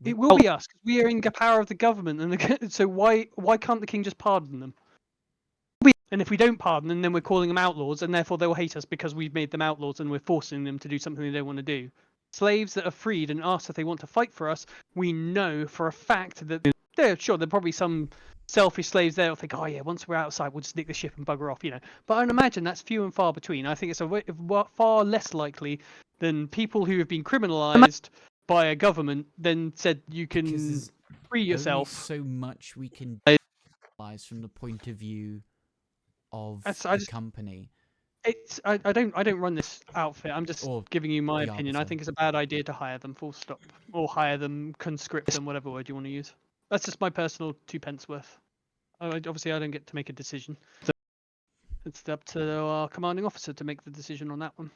[SPEAKER 2] It will be us because we are in the power of the government, and so why can't the king just pardon them? And if we don't pardon them, then we're calling them outlaws, and therefore they'll hate us because we've made them outlaws and we're forcing them to do something they don't want to do. Slaves that are freed and asked if they want to fight for us, we know for a fact that there are probably some selfish slaves there who think, oh yeah, once we're outside, we'll just nick the ship and bugger off, But I imagine that's few and far between. I think it's far less likely than people who have been criminalized by a government then said you
[SPEAKER 1] Because
[SPEAKER 2] can
[SPEAKER 1] there's
[SPEAKER 2] free
[SPEAKER 1] only
[SPEAKER 2] yourself.
[SPEAKER 1] so much we can analyze from the point of view of the company.
[SPEAKER 2] I don't run this outfit. I'm just
[SPEAKER 1] Or
[SPEAKER 2] giving you my
[SPEAKER 1] the
[SPEAKER 2] opinion. I
[SPEAKER 1] arbiter.
[SPEAKER 2] think it's a bad idea to hire them, full stop, or hire them, conscript them, whatever word you want to use. That's just my personal 2 pence worth. Obviously, I don't get to make a decision. It's up to our commanding officer to make the decision on that one.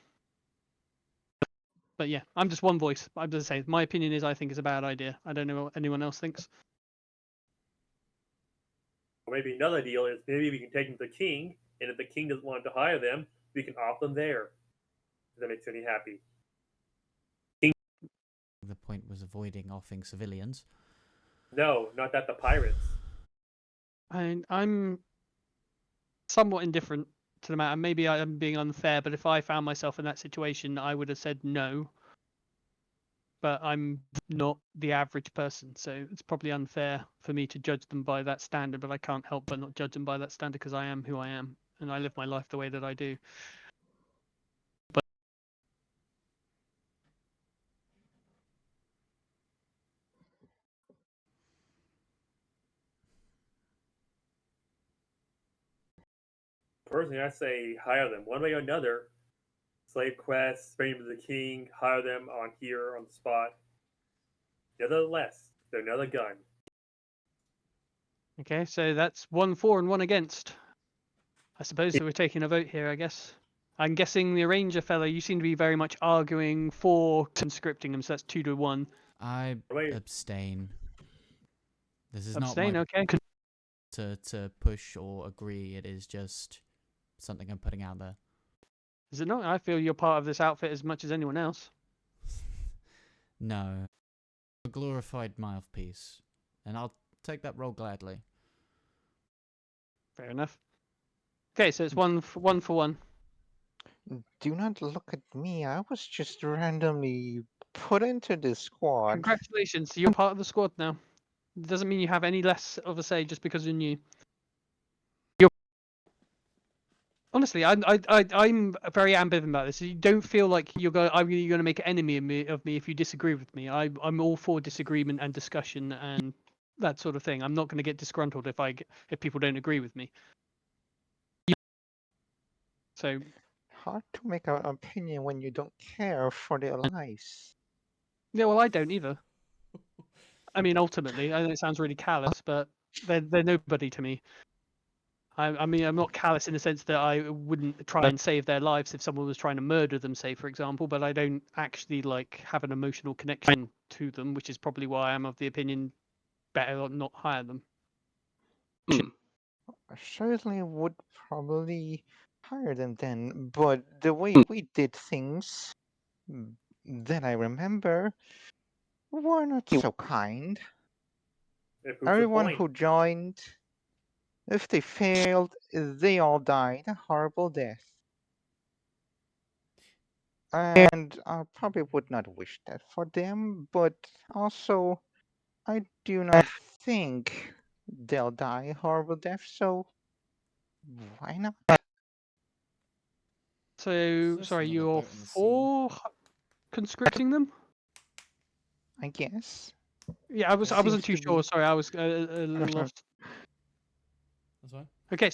[SPEAKER 2] But yeah, I'm just one voice. I'm just saying my opinion is I think it's a bad idea. I don't know what anyone else thinks.
[SPEAKER 5] Or maybe another deal is maybe we can take them to the king, and if the king doesn't want to hire them, we can off them there. If that makes any happy.
[SPEAKER 1] The point was avoiding offing civilians.
[SPEAKER 5] No, not that the pirates.
[SPEAKER 2] I'm somewhat indifferent to the matter. Maybe I am being unfair, but if I found myself in that situation, I would have said no. But I'm not the average person, so it's probably unfair for me to judge them by that standard, but I can't help but not judge them by that standard because I am who I am, and I live my life the way that I do. But
[SPEAKER 5] Personally, I say hire them one way or another. Slave quests, bring them to the king, hire them on here on the spot. Nevertheless, they're another gun.
[SPEAKER 2] okay, so that's 1 for and 1 against. I suppose that we're taking a vote here, I guess. I'm guessing the arranger fella, you seem to be very much arguing for conscripting them, so that's 2 to 1.
[SPEAKER 1] I
[SPEAKER 5] Wait.
[SPEAKER 1] abstain. This is
[SPEAKER 2] Abstain,
[SPEAKER 1] not my
[SPEAKER 2] okay.
[SPEAKER 1] to push or agree. It is just something I'm putting out there.
[SPEAKER 2] Is it not? I feel you're part of this outfit as much as anyone else.
[SPEAKER 1] No. A glorified mouthpiece. And I'll take that role gladly.
[SPEAKER 2] Fair enough. Okay, so it's 1 for 1.
[SPEAKER 4] Do not look at me. I was just randomly put into this squad.
[SPEAKER 2] Congratulations, you're part of the squad now. It doesn't mean you have any less of a say just because you're new. Honestly, I'm very ambivalent about this. You don't feel like you're going to make an enemy of me if you disagree with me. I'm all for disagreement and discussion and that sort of thing. I'm not going to get disgruntled if people don't agree with me. So
[SPEAKER 4] Hard to make an opinion when you don't care for their lives.
[SPEAKER 2] yeah, well, I don't either. I mean, ultimately, I know it sounds really callous, but they're nobody to me. I mean, I'm not callous in the sense that I wouldn't try and save their lives if someone was trying to murder them, say, for example, but I don't actually have an emotional connection to them, which is probably why I'm of the opinion better not hire them.
[SPEAKER 4] I certainly would probably hire them then, but the way we did things, that I remember, were not so kind.
[SPEAKER 5] If who's
[SPEAKER 4] Everyone
[SPEAKER 5] the point?
[SPEAKER 4] who joined, if they failed, they all died a horrible death. And I probably would not wish that for them, but also I do not think they'll die a horrible death, so why not?
[SPEAKER 2] So,
[SPEAKER 1] Just
[SPEAKER 2] sorry,
[SPEAKER 1] another
[SPEAKER 2] you're
[SPEAKER 1] boat in the sea.
[SPEAKER 2] for conscripting them?
[SPEAKER 4] I guess.
[SPEAKER 2] Yeah, I
[SPEAKER 4] Seems
[SPEAKER 2] wasn't too
[SPEAKER 4] to
[SPEAKER 2] sure.
[SPEAKER 4] be.
[SPEAKER 2] Sorry, I was a little lost.
[SPEAKER 1] That's right.
[SPEAKER 2] Okay,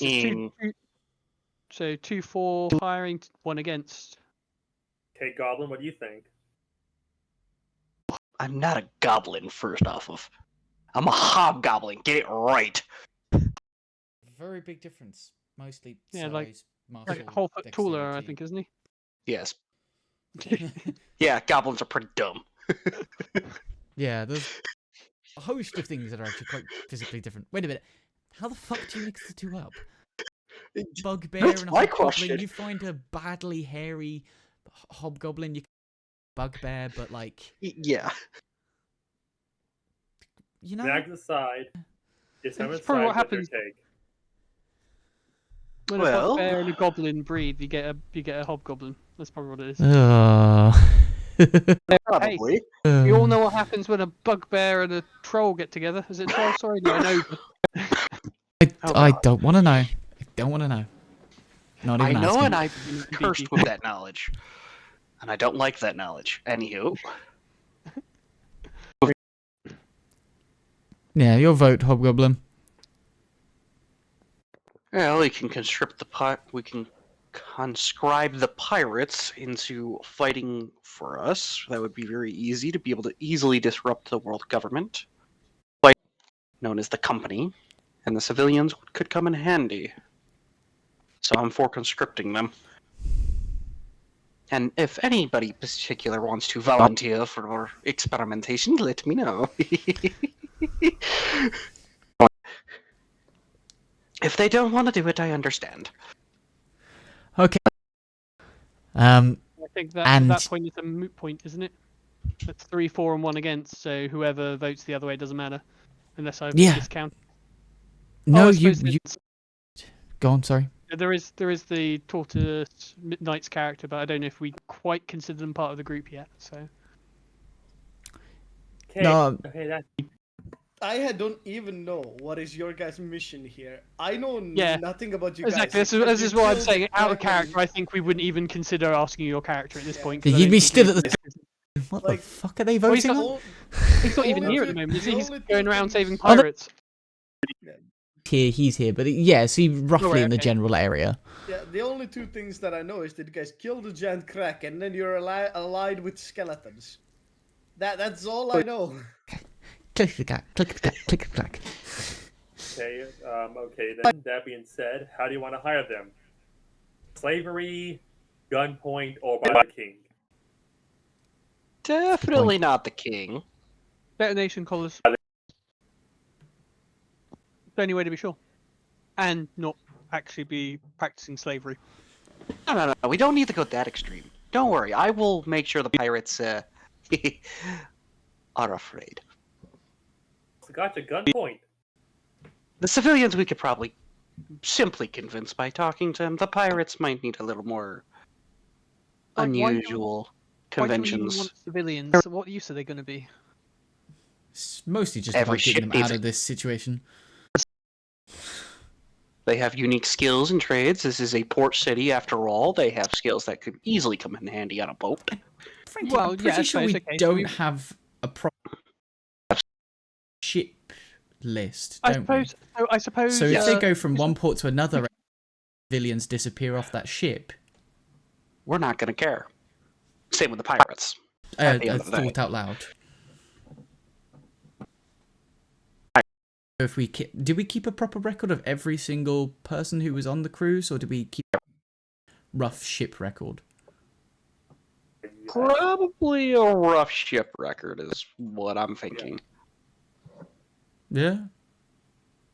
[SPEAKER 2] so it's 2 for hiring, 1 against.
[SPEAKER 5] Okay, Goblin, what do you think?
[SPEAKER 6] I'm not a goblin, first off of. I'm a hobgoblin. Get it right.
[SPEAKER 1] Very big difference. Mostly
[SPEAKER 2] Yeah,
[SPEAKER 1] size, muscle,
[SPEAKER 2] a whole foot taller, I
[SPEAKER 1] dexterity.
[SPEAKER 2] think, isn't he?
[SPEAKER 6] Yes. Yeah, goblins are pretty dumb.
[SPEAKER 1] Yeah, there's a host of things that are actually quite physically different. Wait a minute. How the fuck do you mix the two up? bugbear
[SPEAKER 6] That's
[SPEAKER 1] and a
[SPEAKER 6] my
[SPEAKER 1] hobgoblin.
[SPEAKER 6] question.
[SPEAKER 1] You find a badly hairy hobgoblin, you can bugbear, but like,
[SPEAKER 6] Yeah.
[SPEAKER 1] you know,
[SPEAKER 5] Mags aside, just have
[SPEAKER 2] That's
[SPEAKER 5] a
[SPEAKER 2] probably
[SPEAKER 5] side
[SPEAKER 2] what
[SPEAKER 5] with their
[SPEAKER 2] happens
[SPEAKER 5] take.
[SPEAKER 2] when a
[SPEAKER 6] Well-
[SPEAKER 2] bugbear and a goblin breed. You get a hobgoblin. That's probably what it is.
[SPEAKER 6] Probably.
[SPEAKER 2] We all know what happens when a bugbear and a troll get together. Is it a troll? Sorry, no, an ogre.
[SPEAKER 1] I don't want to know. I don't want to know. Not
[SPEAKER 6] I
[SPEAKER 1] even
[SPEAKER 6] know,
[SPEAKER 1] asking.
[SPEAKER 6] and I'm
[SPEAKER 2] Indeed,
[SPEAKER 6] cursed
[SPEAKER 2] you-
[SPEAKER 6] with that knowledge. And I don't like that knowledge. Anywho.
[SPEAKER 1] Yeah, your vote, hobgoblin.
[SPEAKER 6] Well, we can we can conscribe the pirates into fighting for us. That would be very easy to be able to easily disrupt the world government, known as the company, and the civilians could come in handy. So I'm for conscripting them. And if anybody particular wants to volunteer for experimentation, let me know. If they don't want to do it, I understand.
[SPEAKER 1] Okay.
[SPEAKER 2] I think that
[SPEAKER 1] And-
[SPEAKER 2] at that point it's a moot point, isn't it? That's 3, 4, and 1 against. So whoever votes the other way doesn't matter, unless I've
[SPEAKER 1] Yeah.
[SPEAKER 2] discounted.
[SPEAKER 1] No,
[SPEAKER 2] I
[SPEAKER 1] you
[SPEAKER 2] suppose it's-
[SPEAKER 1] go on. Sorry.
[SPEAKER 2] There is the Tortoise Knight's character, but I don't know if we quite consider them part of the group yet. So
[SPEAKER 5] Okay,
[SPEAKER 1] No.
[SPEAKER 5] okay, that
[SPEAKER 3] don't even know what is your guys' mission here. I know
[SPEAKER 2] Yeah.
[SPEAKER 3] nothing about you
[SPEAKER 2] exactly,
[SPEAKER 3] guys.
[SPEAKER 2] this is what I'm saying. Out of
[SPEAKER 3] Kraken.
[SPEAKER 2] character, I think we wouldn't even consider asking your character at this
[SPEAKER 3] Yeah.
[SPEAKER 2] point. 'cause I
[SPEAKER 1] You'd
[SPEAKER 2] don't
[SPEAKER 1] be
[SPEAKER 2] think
[SPEAKER 1] still
[SPEAKER 2] we-
[SPEAKER 1] at the. What
[SPEAKER 3] Like-
[SPEAKER 1] the fuck are they
[SPEAKER 2] Well, he's
[SPEAKER 1] voting
[SPEAKER 2] not-
[SPEAKER 1] on?
[SPEAKER 2] He's not even
[SPEAKER 3] only
[SPEAKER 2] here at
[SPEAKER 3] two-
[SPEAKER 2] the moment, is he?
[SPEAKER 3] the
[SPEAKER 2] He's
[SPEAKER 3] only two
[SPEAKER 2] going around saving
[SPEAKER 3] things-
[SPEAKER 1] Oh, no.
[SPEAKER 2] pirates.
[SPEAKER 1] He's here, but yeah, so he's roughly
[SPEAKER 2] right,
[SPEAKER 1] in the
[SPEAKER 2] okay.
[SPEAKER 1] general area.
[SPEAKER 3] Yeah, the only two things that I know is that you guys killed a giant Kraken, and then you're allied with skeletons. That's all I know.
[SPEAKER 1] Click the clack, click the clack, click the clack.
[SPEAKER 5] okay. Okay, then that being said, how do you want to hire them? Slavery, gunpoint, or by the king?
[SPEAKER 6] Definitely not the king.
[SPEAKER 2] Detonation collars. The only way to be sure, and not actually be practicing slavery.
[SPEAKER 6] No. We don't need to go that extreme. Don't worry. I will make sure the pirates are afraid.
[SPEAKER 5] Gotcha, gunpoint.
[SPEAKER 6] The civilians we could probably simply convince by talking to them. The pirates might need a little more
[SPEAKER 2] Like, why do-
[SPEAKER 6] unusual
[SPEAKER 2] Why do we even
[SPEAKER 6] conventions.
[SPEAKER 2] want civilians? What use are they going to be?
[SPEAKER 1] It's mostly just
[SPEAKER 6] Every
[SPEAKER 1] about getting
[SPEAKER 6] ship
[SPEAKER 1] them
[SPEAKER 6] needs
[SPEAKER 1] out
[SPEAKER 6] a-
[SPEAKER 1] of this situation.
[SPEAKER 6] They have unique skills and trades. This is a port city, after all. They have skills that could easily come in handy on a boat.
[SPEAKER 1] Frankly,
[SPEAKER 2] Well,
[SPEAKER 1] I'm pretty
[SPEAKER 2] yeah, I
[SPEAKER 1] sure
[SPEAKER 2] suppose,
[SPEAKER 1] we
[SPEAKER 2] okay, so
[SPEAKER 1] don't
[SPEAKER 2] we-
[SPEAKER 1] have a proper ship list,
[SPEAKER 2] I
[SPEAKER 1] don't
[SPEAKER 2] suppose. I suppose.
[SPEAKER 1] we? So if they
[SPEAKER 2] uh,
[SPEAKER 1] go from one port to another, civilians disappear off that ship.
[SPEAKER 6] We're not going to care. Same with the pirates. At the end of the day.
[SPEAKER 1] Thought out loud. If we did we keep a proper record of every single person who was on the cruise, or did we keep a rough ship record?
[SPEAKER 6] Probably a rough ship record is what I'm thinking.
[SPEAKER 1] Yeah.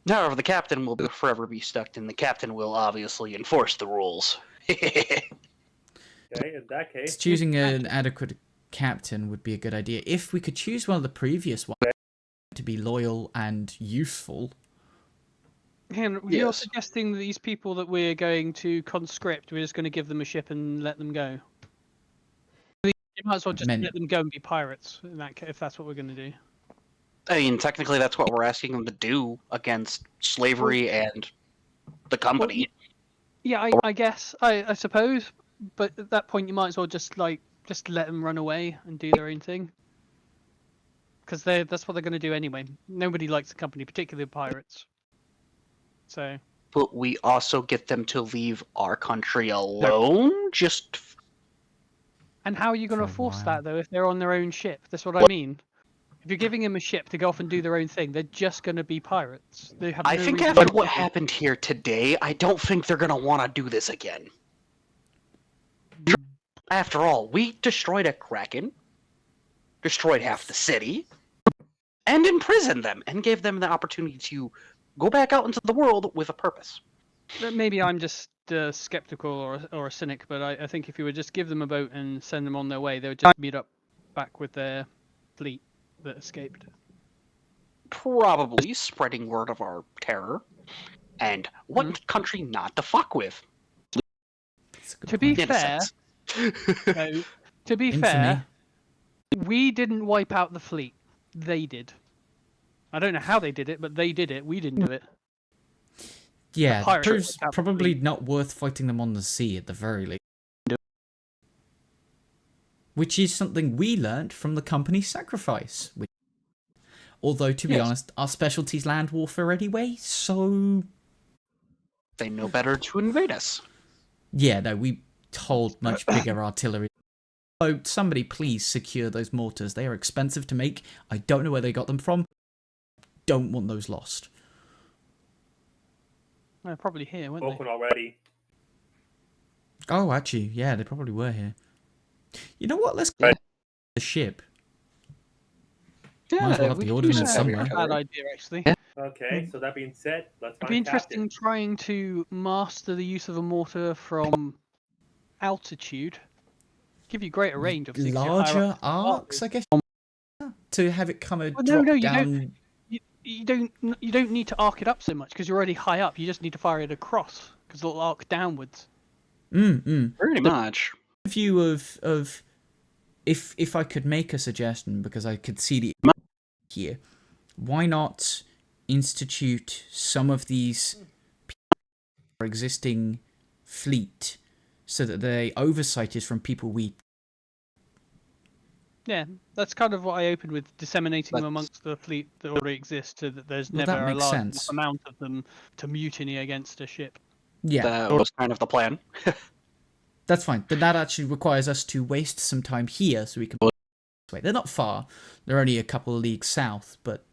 [SPEAKER 6] However, the captain will forever be stuck, and the captain will obviously enforce the rules.
[SPEAKER 5] Okay, in that case,
[SPEAKER 1] Choosing an adequate captain would be a good idea. If we could choose one of the previous ones to be loyal and useful.
[SPEAKER 2] Hang on, you're
[SPEAKER 6] Yes.
[SPEAKER 2] suggesting that these people that we're going to conscript, we're just going to give them a ship and let them go. You might as well just
[SPEAKER 1] Men-
[SPEAKER 2] let them go and be pirates in that case, if that's what we're going to do.
[SPEAKER 6] I mean, technically, that's what we're asking them to do against slavery and the company.
[SPEAKER 2] Yeah, I guess, I suppose, but at that point you might as well just let them run away and do their own thing. Because that's what they're going to do anyway. Nobody likes the company, particularly the pirates. So.
[SPEAKER 6] But we also get them to leave our country alone?
[SPEAKER 2] And how are you going
[SPEAKER 1] For
[SPEAKER 2] to
[SPEAKER 1] a
[SPEAKER 2] force
[SPEAKER 1] while.
[SPEAKER 2] that though if they're on their own ship? That's what I mean. If you're giving them a ship to go off and do their own thing, they're just going to be pirates. They have
[SPEAKER 6] I
[SPEAKER 2] no
[SPEAKER 6] think
[SPEAKER 2] reason
[SPEAKER 6] after
[SPEAKER 2] to
[SPEAKER 6] what
[SPEAKER 2] be.
[SPEAKER 6] happened here today, I don't think they're going to want to do this again. After all, we destroyed a Kraken, destroyed half the city, and imprisoned them, and gave them the opportunity to go back out into the world with a purpose.
[SPEAKER 2] Maybe I'm just skeptical or a cynic, but I think if you would just give them a boat and send them on their way, they would just meet up back with their fleet that escaped.
[SPEAKER 6] Probably spreading word of our terror. And what country not to fuck with?
[SPEAKER 2] To be
[SPEAKER 6] In a
[SPEAKER 2] fair,
[SPEAKER 6] sense.
[SPEAKER 2] no, to be
[SPEAKER 1] Infamy.
[SPEAKER 2] fair, we didn't wipe out the fleet. They did. I don't know how they did it, but they did it. We didn't do it.
[SPEAKER 1] Yeah,
[SPEAKER 2] pirates
[SPEAKER 1] it proves
[SPEAKER 2] wiped out the
[SPEAKER 1] probably
[SPEAKER 2] fleet.
[SPEAKER 1] not worth fighting them on the sea at the very least. Which is something we learnt from the company's sacrifice. Although, to be
[SPEAKER 6] Yes.
[SPEAKER 1] honest, our specialty's land warfare anyway, so...
[SPEAKER 6] They know better to invade us.
[SPEAKER 1] Yeah, no, we hold much bigger artillery. So, somebody please secure those mortars. They are expensive to make. I don't know where they got them from. Don't want those lost.
[SPEAKER 2] They're probably here, weren't they?
[SPEAKER 5] Spoken already.
[SPEAKER 1] Oh, actually, yeah, they probably were here. You know what? Let's
[SPEAKER 6] Yeah.
[SPEAKER 1] get the ship.
[SPEAKER 6] Yeah,
[SPEAKER 1] Might as well have
[SPEAKER 6] we
[SPEAKER 1] the
[SPEAKER 6] could
[SPEAKER 1] ordnance
[SPEAKER 6] use heavy
[SPEAKER 1] somewhere.
[SPEAKER 2] Bad
[SPEAKER 6] artillery.
[SPEAKER 2] idea, actually.
[SPEAKER 6] Yeah.
[SPEAKER 5] Okay, so that being said, let's
[SPEAKER 2] It'd be
[SPEAKER 5] find
[SPEAKER 2] interesting
[SPEAKER 5] captain.
[SPEAKER 2] trying to master the use of a mortar from altitude. Give you greater range, obviously. 'Cause you're higher
[SPEAKER 1] Larger
[SPEAKER 2] up to start
[SPEAKER 1] arcs,
[SPEAKER 2] with.
[SPEAKER 1] I guess. To have it come a
[SPEAKER 2] Well,
[SPEAKER 1] drop
[SPEAKER 2] no, you
[SPEAKER 1] down.
[SPEAKER 2] don't. You don't need to arc it up so much because you're already high up. You just need to fire it across because it'll arc downwards.
[SPEAKER 6] Pretty much.
[SPEAKER 1] View of if I could make a suggestion, because I could see the here, why not institute some of these existing fleet so that the oversight is from people we...
[SPEAKER 2] Yeah, that's kind of what I opened with, disseminating them
[SPEAKER 6] That's-
[SPEAKER 2] amongst the fleet that already exists, so that there's
[SPEAKER 1] Well, that
[SPEAKER 2] never a
[SPEAKER 1] makes
[SPEAKER 2] large
[SPEAKER 1] sense.
[SPEAKER 2] enough amount of them to mutiny against a ship.
[SPEAKER 1] Yeah,
[SPEAKER 6] That was kind of the plan.
[SPEAKER 1] that's fine. But that actually requires us to waste some time here so we can... Wait, they're not far. They're only a couple of leagues south, but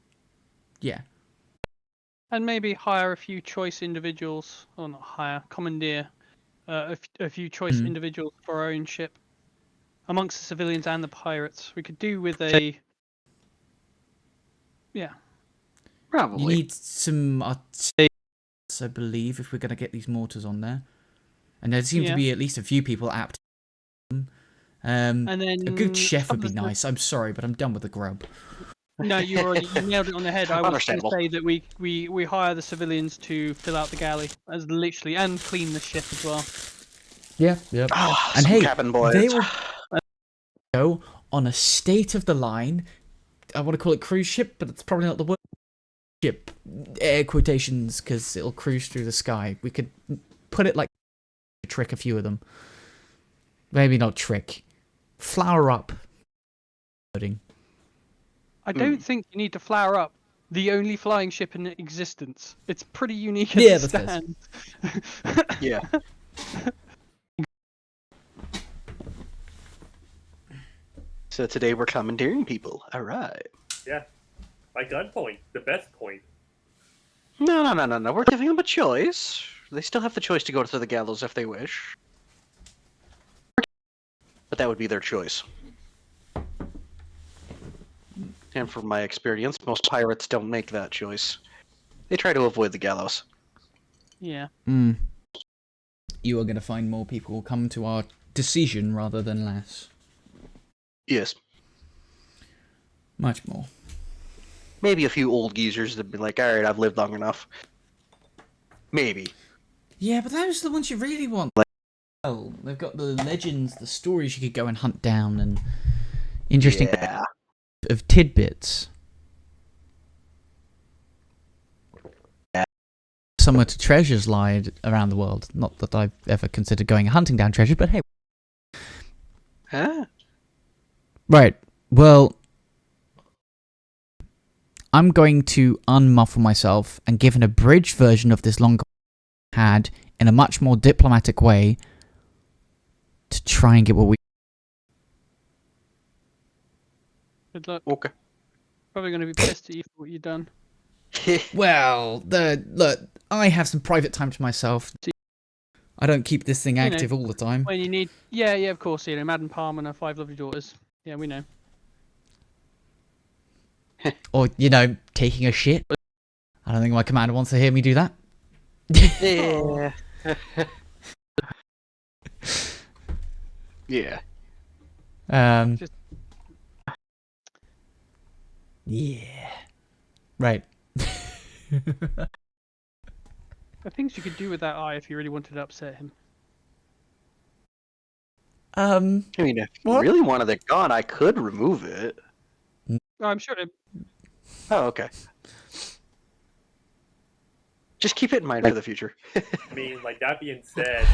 [SPEAKER 1] yeah.
[SPEAKER 2] And maybe hire a few choice individuals, or not hire, commandeer a few choice individuals for our own ship. Amongst the civilians and the pirates. We could do with a... Yeah.
[SPEAKER 6] Probably.
[SPEAKER 1] You need some artillery, I believe, if we're going to get these mortars on there. And there seem to
[SPEAKER 2] Yeah.
[SPEAKER 1] be at least a few people apt to them.
[SPEAKER 2] And then
[SPEAKER 1] A good chef would be
[SPEAKER 2] some of the-
[SPEAKER 1] nice. I'm sorry, but I'm done with the grub.
[SPEAKER 2] No, you nailed it on the head. I was going
[SPEAKER 6] Understandable.
[SPEAKER 2] to say that we hire the civilians to fill out the galley, as literally, and clean the ship as well.
[SPEAKER 1] Yeah, yeah.
[SPEAKER 6] Oh,
[SPEAKER 1] And
[SPEAKER 6] some
[SPEAKER 1] hey,
[SPEAKER 6] cabin boys.
[SPEAKER 1] they will go on a state of the line. I want to call it cruise ship, but it's probably not the word. Ship, air quotations, because it'll cruise through the sky. We could put it like trick a few of them. Maybe not trick. Flower up.
[SPEAKER 2] I don't think you need to flower up the only flying ship in existence. It's pretty unique as
[SPEAKER 1] Yeah,
[SPEAKER 2] it
[SPEAKER 1] that's fair.
[SPEAKER 2] stands.
[SPEAKER 6] Yeah. So today we're commandeering people. All right.
[SPEAKER 5] Yeah. By gunpoint, the best point.
[SPEAKER 6] No. We're giving them a choice. They still have the choice to go to the gallows if they wish. But that would be their choice. And from my experience, most pirates don't make that choice. They try to avoid the gallows.
[SPEAKER 2] Yeah.
[SPEAKER 1] You are going to find more people will come to our decision rather than less.
[SPEAKER 6] Yes.
[SPEAKER 1] Much more.
[SPEAKER 6] Maybe a few old geezers that'd be like, alright, I've lived long enough. Maybe.
[SPEAKER 1] Yeah, but those are the ones you really want. Well, they've got the legends, the stories you could go and hunt down, and interesting
[SPEAKER 6] Yeah.
[SPEAKER 1] of tidbits. Somewhere to treasures lie around the world. Not that I've ever considered going hunting down treasure, but hey.
[SPEAKER 6] Huh?
[SPEAKER 1] Right. Well, I'm going to unmuffle myself and give an abridged version of this long had in a much more diplomatic way to try and get what we...
[SPEAKER 2] Good luck.
[SPEAKER 6] Okay.
[SPEAKER 2] Probably going to be pissed at you for what you've done.
[SPEAKER 1] Well, look, I have some private time to myself. I don't keep this thing active all the time.
[SPEAKER 2] When you need... Yeah, of course. Madam Palm and her 5 lovely daughters. Yeah, we know.
[SPEAKER 1] Or, taking a shit. I don't think my commander wants to hear me do that.
[SPEAKER 6] Yeah. Yeah.
[SPEAKER 2] Just-
[SPEAKER 1] Yeah. Right.
[SPEAKER 2] There are things you could do with that eye if you really wanted to upset him.
[SPEAKER 6] I mean, if you
[SPEAKER 1] What?
[SPEAKER 6] really wanted it gone, I could remove it.
[SPEAKER 2] I'm sure it,
[SPEAKER 6] Oh, okay. Just keep it in mind for the future.
[SPEAKER 5] I mean, like that being said,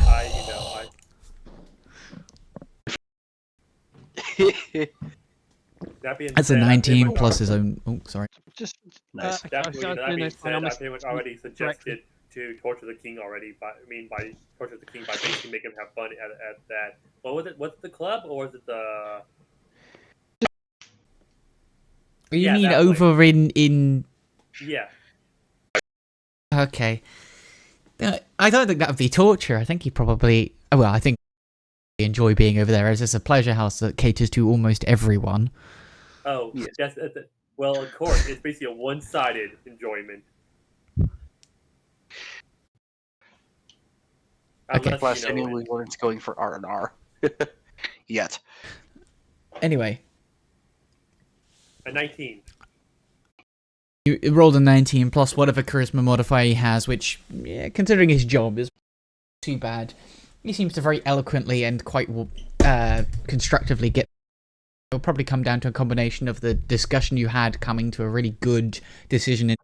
[SPEAKER 5] that being
[SPEAKER 1] That's a
[SPEAKER 5] said, I pretty
[SPEAKER 1] 19
[SPEAKER 5] much
[SPEAKER 1] plus his own. Oh, sorry.
[SPEAKER 2] just
[SPEAKER 6] Nice.
[SPEAKER 5] that,
[SPEAKER 2] okay,
[SPEAKER 5] that
[SPEAKER 2] no,
[SPEAKER 5] being
[SPEAKER 2] it's fine,
[SPEAKER 5] said,
[SPEAKER 2] I'll
[SPEAKER 5] I
[SPEAKER 2] miss
[SPEAKER 5] pretty much
[SPEAKER 2] it
[SPEAKER 5] already
[SPEAKER 2] directly.
[SPEAKER 5] suggested to torture the king already. By torture the king by basically making him have fun at that. What was it? Was it the club or was it the?
[SPEAKER 1] You
[SPEAKER 5] Yeah,
[SPEAKER 1] mean
[SPEAKER 5] that place.
[SPEAKER 1] over in?
[SPEAKER 5] Yeah.
[SPEAKER 1] Okay. I don't think that would be torture. I think he probably. Well, I think he enjoy being over there, as it's a pleasure house that caters to almost everyone.
[SPEAKER 5] Oh,
[SPEAKER 6] Yes.
[SPEAKER 5] that's well, of course, it's basically a one-sided enjoyment.
[SPEAKER 1] Okay.
[SPEAKER 5] Unless
[SPEAKER 6] Plus,
[SPEAKER 5] you know,
[SPEAKER 6] anyway, weren't going for R&R yet.
[SPEAKER 1] Anyway,
[SPEAKER 5] a 19.
[SPEAKER 1] you rolled a 19 plus whatever charisma modifier he has, which, yeah, considering his job, is too bad. He seems to very eloquently and quite constructively get. It'll probably come down to a combination of the discussion you had coming to a really good decision.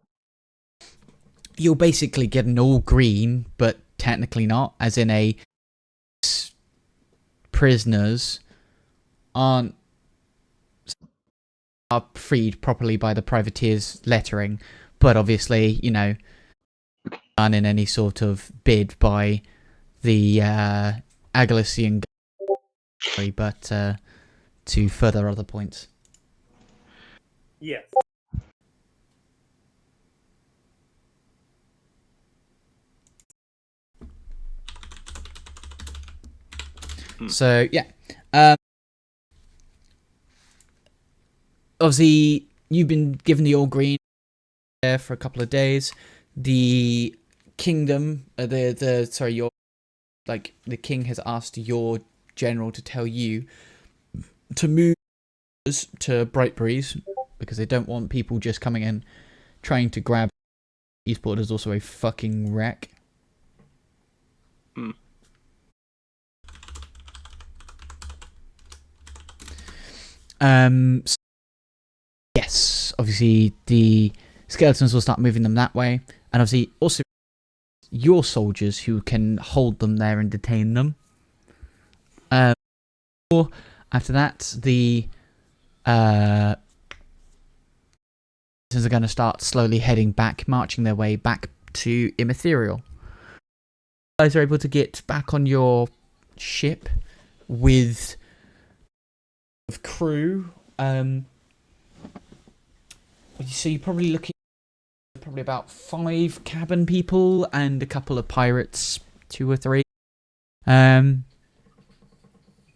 [SPEAKER 1] You'll basically get an all green, but technically not, as in a prisoners aren't are freed properly by the privateer's lettering, but obviously, you know, done in any sort of bid by the Agalician gallery, but to further other points.
[SPEAKER 5] Yes.
[SPEAKER 1] So yeah, obviously you've been given the all green there for a couple of days. The kingdom, your the king has asked your general to tell you to move to Brightbury's because they don't want people just coming in trying to grab. Eastport is also a fucking wreck.
[SPEAKER 6] Hmm.
[SPEAKER 1] So yes, obviously the skeletons will start moving them that way, and obviously also your soldiers who can hold them there and detain them. Or after that, the are going to start slowly heading back, marching their way back to Immaterial. You guys are able to get back on your ship with crew. So you're probably looking at probably about 5 cabin people and a couple of pirates, 2 or 3.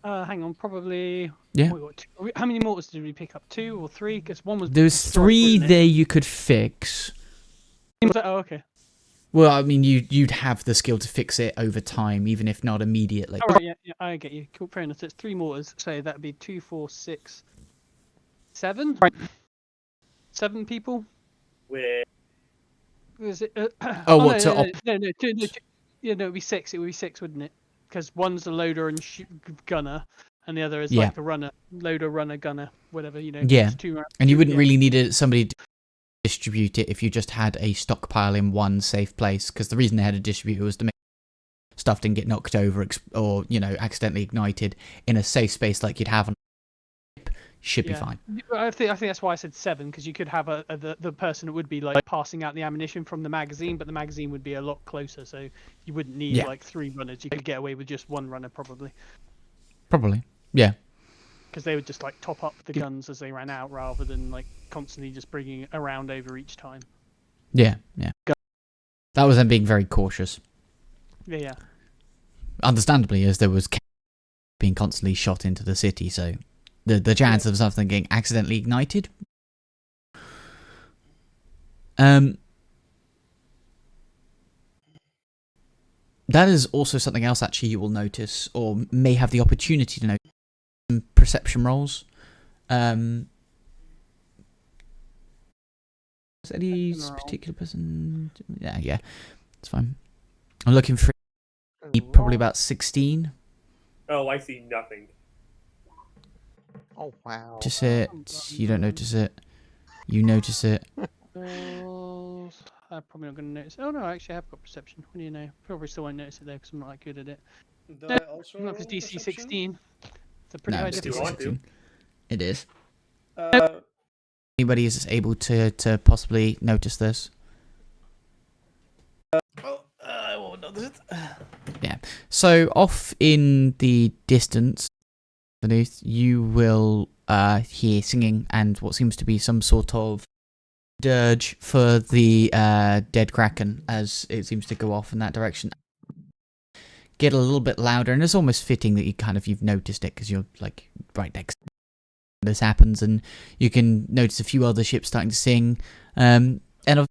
[SPEAKER 2] hang on, probably.
[SPEAKER 1] Yeah.
[SPEAKER 2] How many mortars did we pick up? 2 or 3? Because one was.
[SPEAKER 1] There's
[SPEAKER 2] destroyed,
[SPEAKER 1] 3
[SPEAKER 2] wasn't it?
[SPEAKER 1] there you could fix.
[SPEAKER 2] Oh, okay.
[SPEAKER 1] Well, I mean, you'd have the skill to fix it over time, even if not immediately.
[SPEAKER 2] Oh, right, yeah, I get you. Cool, fair enough. So it's 3 mortars, so that'd be 2, 4, 6, 7? Right. 7 people?
[SPEAKER 5] With
[SPEAKER 2] Was it?
[SPEAKER 1] Oh,
[SPEAKER 2] no,
[SPEAKER 1] what, to
[SPEAKER 2] no, no, no, two, yeah, no, it'd be 6. It would be 6, wouldn't it? Because one's the loader and gunner, and the other is
[SPEAKER 1] Yeah.
[SPEAKER 2] like the runner, loader, runner, gunner, whatever, you know.
[SPEAKER 1] Yeah.
[SPEAKER 2] It's 2
[SPEAKER 1] And you wouldn't
[SPEAKER 2] yeah.
[SPEAKER 1] really need somebody to distribute it if you just had a stockpile in one safe place, because the reason they had a distributor was to make stuff didn't get knocked over or, you know, accidentally ignited in a safe space like you'd have on a ship. Should be fine.
[SPEAKER 2] I think that's why I said 7, because you could have the person that would be like passing out the ammunition from the magazine, but the magazine would be a lot closer, so you wouldn't need like 3 runners. You could get away with just 1 runner probably.
[SPEAKER 1] Probably. Yeah.
[SPEAKER 2] Because they would just like top up the guns as they ran out, rather than like constantly just bringing it around over each time.
[SPEAKER 1] Yeah. Yeah. That was them being very cautious.
[SPEAKER 2] Yeah.
[SPEAKER 1] Understandably, as there was being constantly shot into the city, so the chance of something getting accidentally ignited. that is also something else actually you will notice, or may have the opportunity to notice. Some perception rolls. Is any
[SPEAKER 2] Perception roll.
[SPEAKER 1] particular person? Yeah, it's fine. I'm looking for probably about 16.
[SPEAKER 5] Oh, I see nothing.
[SPEAKER 4] Oh wow.
[SPEAKER 1] Notice it. You don't notice it. You notice it.
[SPEAKER 2] I'm probably not going to notice. Oh no, actually I have got perception. What do you know? Probably still won't notice it though because I'm not that good at it.
[SPEAKER 3] Do
[SPEAKER 2] No,
[SPEAKER 3] I also
[SPEAKER 2] Not for
[SPEAKER 3] roll
[SPEAKER 2] DC
[SPEAKER 3] perception?
[SPEAKER 2] 16. It's a pretty
[SPEAKER 1] No,
[SPEAKER 2] high
[SPEAKER 1] it's
[SPEAKER 5] If you
[SPEAKER 1] DC
[SPEAKER 5] want
[SPEAKER 2] difficulty.
[SPEAKER 5] to.
[SPEAKER 1] 16. It is.
[SPEAKER 3] Uh,
[SPEAKER 1] Anybody is able to possibly notice this?
[SPEAKER 3] I won't notice it.
[SPEAKER 1] So off in the distance, beneath, you will hear singing and what seems to be some sort of dirge for the dead kraken as it seems to go off in that direction. Get a little bit louder, and it's almost fitting that you've noticed it because you're like right next. This happens, and you can notice a few other ships starting to sing. And of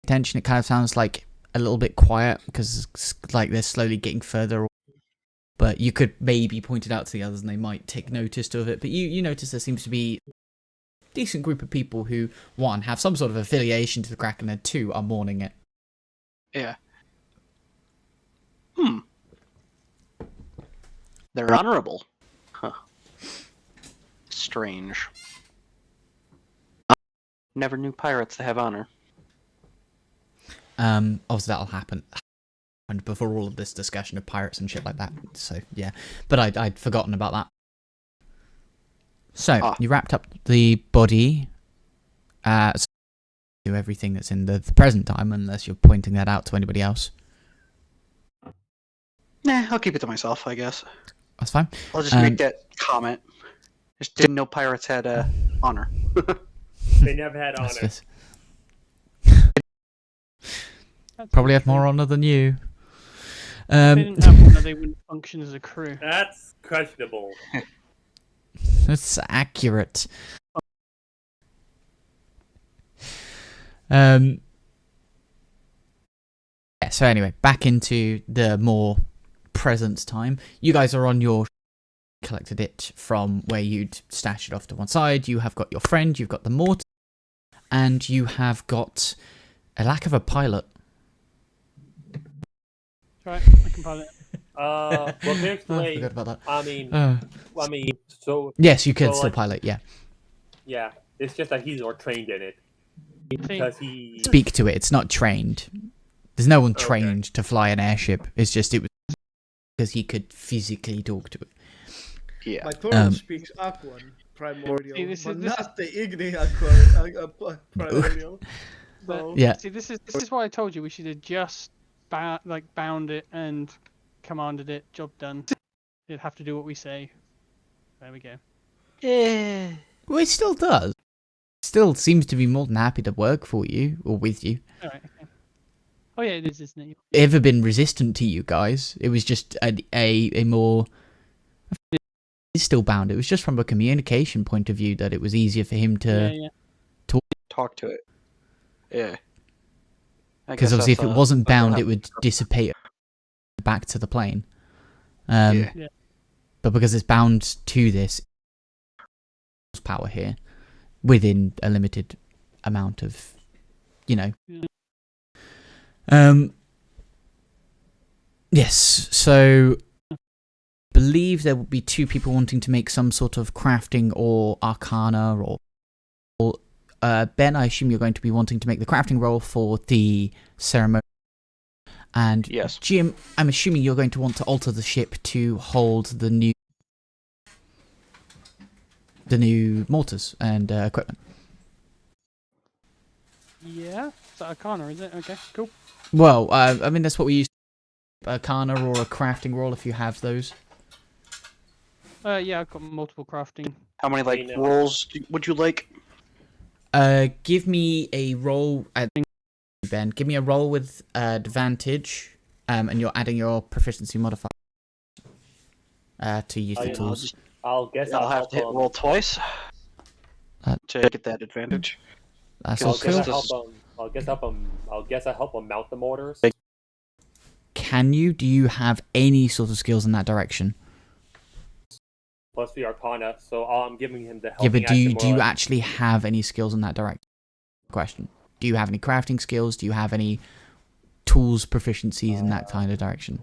[SPEAKER 1] attention, it kind of sounds like a little bit quiet because it's like they're slowly getting further. But you could maybe point it out to the others, and they might take notice of it. But you notice there seems to be a decent group of people who, one, have some sort of affiliation to the Kraken, and two, are mourning it.
[SPEAKER 6] Yeah. They're honorable. Huh. Strange. Never knew pirates to have honor.
[SPEAKER 1] Obviously that'll happen. And before all of this discussion of pirates and shit like that. So yeah, but I'd forgotten about that. So you wrapped up the body. So do everything that's in the present time, unless you're pointing that out to anybody else.
[SPEAKER 6] Nah, I'll keep it to myself, I guess.
[SPEAKER 1] That's fine.
[SPEAKER 6] I'll just make that comment. Just didn't know pirates had honor.
[SPEAKER 5] They never had honor.
[SPEAKER 1] That's probably have more honor than you.
[SPEAKER 2] If they didn't have honor, they wouldn't function as a crew.
[SPEAKER 5] That's questionable.
[SPEAKER 1] That's accurate. Yeah, so anyway, back into the more present time. You guys are on your collected it from where you'd stashed it off to one side. You have got your friend, you've got the mortar, and you have got a lack of a pilot.
[SPEAKER 2] Right, I can pilot it.
[SPEAKER 5] Well, here's the
[SPEAKER 1] I
[SPEAKER 5] way.
[SPEAKER 1] forgot about that.
[SPEAKER 5] I mean, so
[SPEAKER 1] Yes, you can
[SPEAKER 5] So,
[SPEAKER 1] still
[SPEAKER 5] like-
[SPEAKER 1] pilot, yeah.
[SPEAKER 5] yeah. It's just that he's more trained in it because he.
[SPEAKER 1] Speak to it, it's not trained. There's no one
[SPEAKER 5] Okay.
[SPEAKER 1] trained to fly an airship. It's just it was because he could physically talk to it.
[SPEAKER 6] Yeah.
[SPEAKER 3] My turtle speaks Aquan primordial,
[SPEAKER 2] See, this
[SPEAKER 3] but
[SPEAKER 2] is-
[SPEAKER 3] not the Igni Aqua primordial. So,
[SPEAKER 1] Yeah.
[SPEAKER 2] See, this is why I told you we should have just bound it and commanded it. Job done. You'd have to do what we say. There we go.
[SPEAKER 1] Well, it still does. Still seems to be more than happy to work for you or with you.
[SPEAKER 2] All right. Okay. Oh yeah, it is, isn't it?
[SPEAKER 1] Ever been resistant to you guys? It was just a more. It's still bound. It was just from a communication point of view that it was easier for him to.
[SPEAKER 2] Yeah.
[SPEAKER 6] Talk to it. Yeah.
[SPEAKER 1] Because obviously, if it wasn't bound, it would dissipate back to the plane.
[SPEAKER 6] Yeah.
[SPEAKER 2] Yeah.
[SPEAKER 1] But because it's bound to this power here, within a limited amount of,
[SPEAKER 2] Yeah.
[SPEAKER 1] Yes. So, I believe there will be two people wanting to make some sort of crafting or arcana or Ben, I assume you're going to be wanting to make the crafting roll for the ceremony. And
[SPEAKER 6] Yes.
[SPEAKER 1] Jim, I'm assuming you're going to want to alter the ship to hold the new mortars and equipment.
[SPEAKER 2] Yeah. Is that Arcana, is it? Okay. Cool.
[SPEAKER 1] Well, I mean, that's what we use. Arcana or a crafting roll if you have those.
[SPEAKER 2] Yeah, I've got multiple crafting.
[SPEAKER 6] How many
[SPEAKER 5] You know.
[SPEAKER 6] rolls would you like?
[SPEAKER 1] Give me a roll. Ben, give me a roll with advantage, and you're adding your proficiency modifier to use the tools.
[SPEAKER 5] I'll guess
[SPEAKER 6] I'll have
[SPEAKER 5] help
[SPEAKER 6] to hit
[SPEAKER 5] him.
[SPEAKER 6] roll twice
[SPEAKER 1] That-
[SPEAKER 6] to get that advantage.
[SPEAKER 1] That's
[SPEAKER 5] I'll
[SPEAKER 1] all
[SPEAKER 5] guess I
[SPEAKER 1] cool.
[SPEAKER 5] help him. I'll guess I help him mount the mortars.
[SPEAKER 1] can you? Do you have any sort of skills in that direction?
[SPEAKER 5] Plus the Arcana, so I'm giving him the
[SPEAKER 1] Yeah,
[SPEAKER 5] helping
[SPEAKER 1] but do you
[SPEAKER 5] action more or less.
[SPEAKER 1] actually have any skills in that direction? Question. Do you have any crafting skills? Do you have any tools proficiencies in that kind of direction?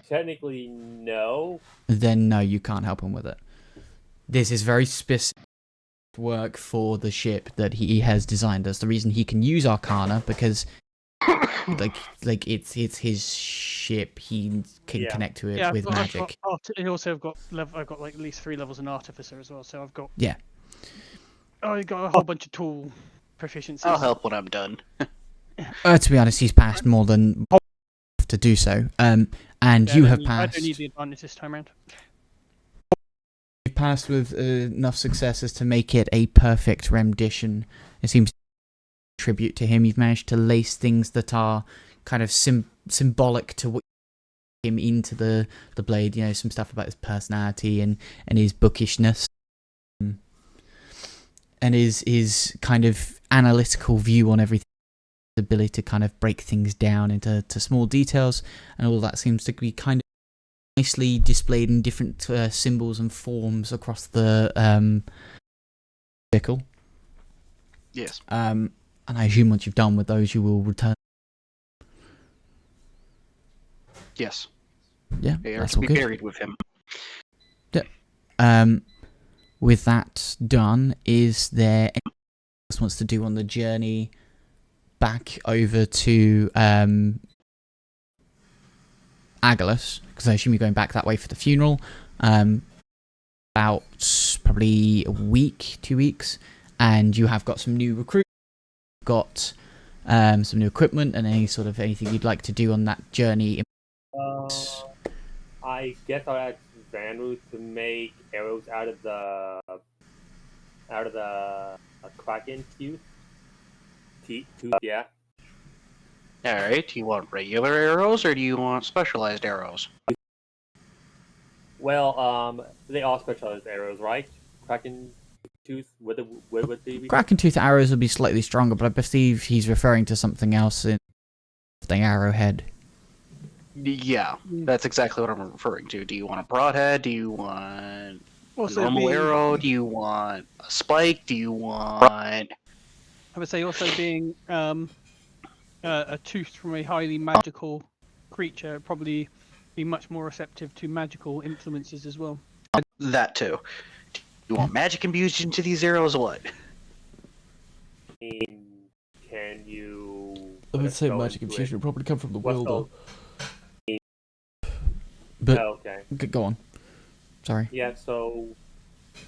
[SPEAKER 5] Technically, no.
[SPEAKER 1] Then no, you can't help him with it. This is very specific work for the ship that he has designed. That's the reason he can use Arcana, because like it's his ship. He can
[SPEAKER 5] Yeah.
[SPEAKER 1] connect to it
[SPEAKER 2] Yeah,
[SPEAKER 1] with magic.
[SPEAKER 2] And also I've got like at least 3 levels in Artificer as well, so I've got.
[SPEAKER 1] Yeah.
[SPEAKER 2] I got a whole bunch of tool proficiencies.
[SPEAKER 6] I'll help when I'm done.
[SPEAKER 1] To be honest, he's passed more than to do so. And
[SPEAKER 2] Yeah,
[SPEAKER 1] you
[SPEAKER 2] I
[SPEAKER 1] have
[SPEAKER 2] don't
[SPEAKER 1] passed.
[SPEAKER 2] need the advantage this time around.
[SPEAKER 1] You've passed with enough successes to make it a perfect rendition. It seems to tribute to him. You've managed to lace things that are kind of symbolic to what him into the blade. You know, some stuff about his personality and his bookishness, and his kind of analytical view on everything. His ability to kind of break things down into small details, and all that seems to be kind of nicely displayed in different symbols and forms across the vehicle.
[SPEAKER 6] Yes.
[SPEAKER 1] And I assume once you've done with those, you will return.
[SPEAKER 6] Yes.
[SPEAKER 1] Yeah,
[SPEAKER 6] They are
[SPEAKER 1] that's
[SPEAKER 6] to
[SPEAKER 1] all
[SPEAKER 6] be
[SPEAKER 1] good.
[SPEAKER 6] buried with him.
[SPEAKER 1] With that done, is there anything else wants to do on the journey back over to Agulus? Because I assume you're going back that way for the funeral. About probably a week, 2 weeks, and you have got some new recruits, got some new equipment, and anything you'd like to do on that journey.
[SPEAKER 5] I guess I'll ask Vanru to make arrows out of the Kraken tooth. Yeah.
[SPEAKER 6] Alright, do you want regular arrows or do you want specialized arrows?
[SPEAKER 5] Well, they all specialized arrows, right? Kraken tooth with the
[SPEAKER 1] Kraken tooth arrows will be slightly stronger, but I believe he's referring to something else in the arrowhead.
[SPEAKER 6] Yeah, that's exactly what I'm referring to. Do you want a broadhead? Do you want a
[SPEAKER 2] Also,
[SPEAKER 6] normal
[SPEAKER 2] being,
[SPEAKER 6] arrow? Do you want a spike? Do you want...
[SPEAKER 2] I would say also being a tooth from a highly magical creature, probably be much more receptive to magical influences as well.
[SPEAKER 6] that too? Do you want magic infused into these arrows? What?
[SPEAKER 5] Can you?
[SPEAKER 1] I would say magic infusion would probably come from the will, though. But
[SPEAKER 5] okay.
[SPEAKER 1] Go on. Sorry.
[SPEAKER 5] Yeah. So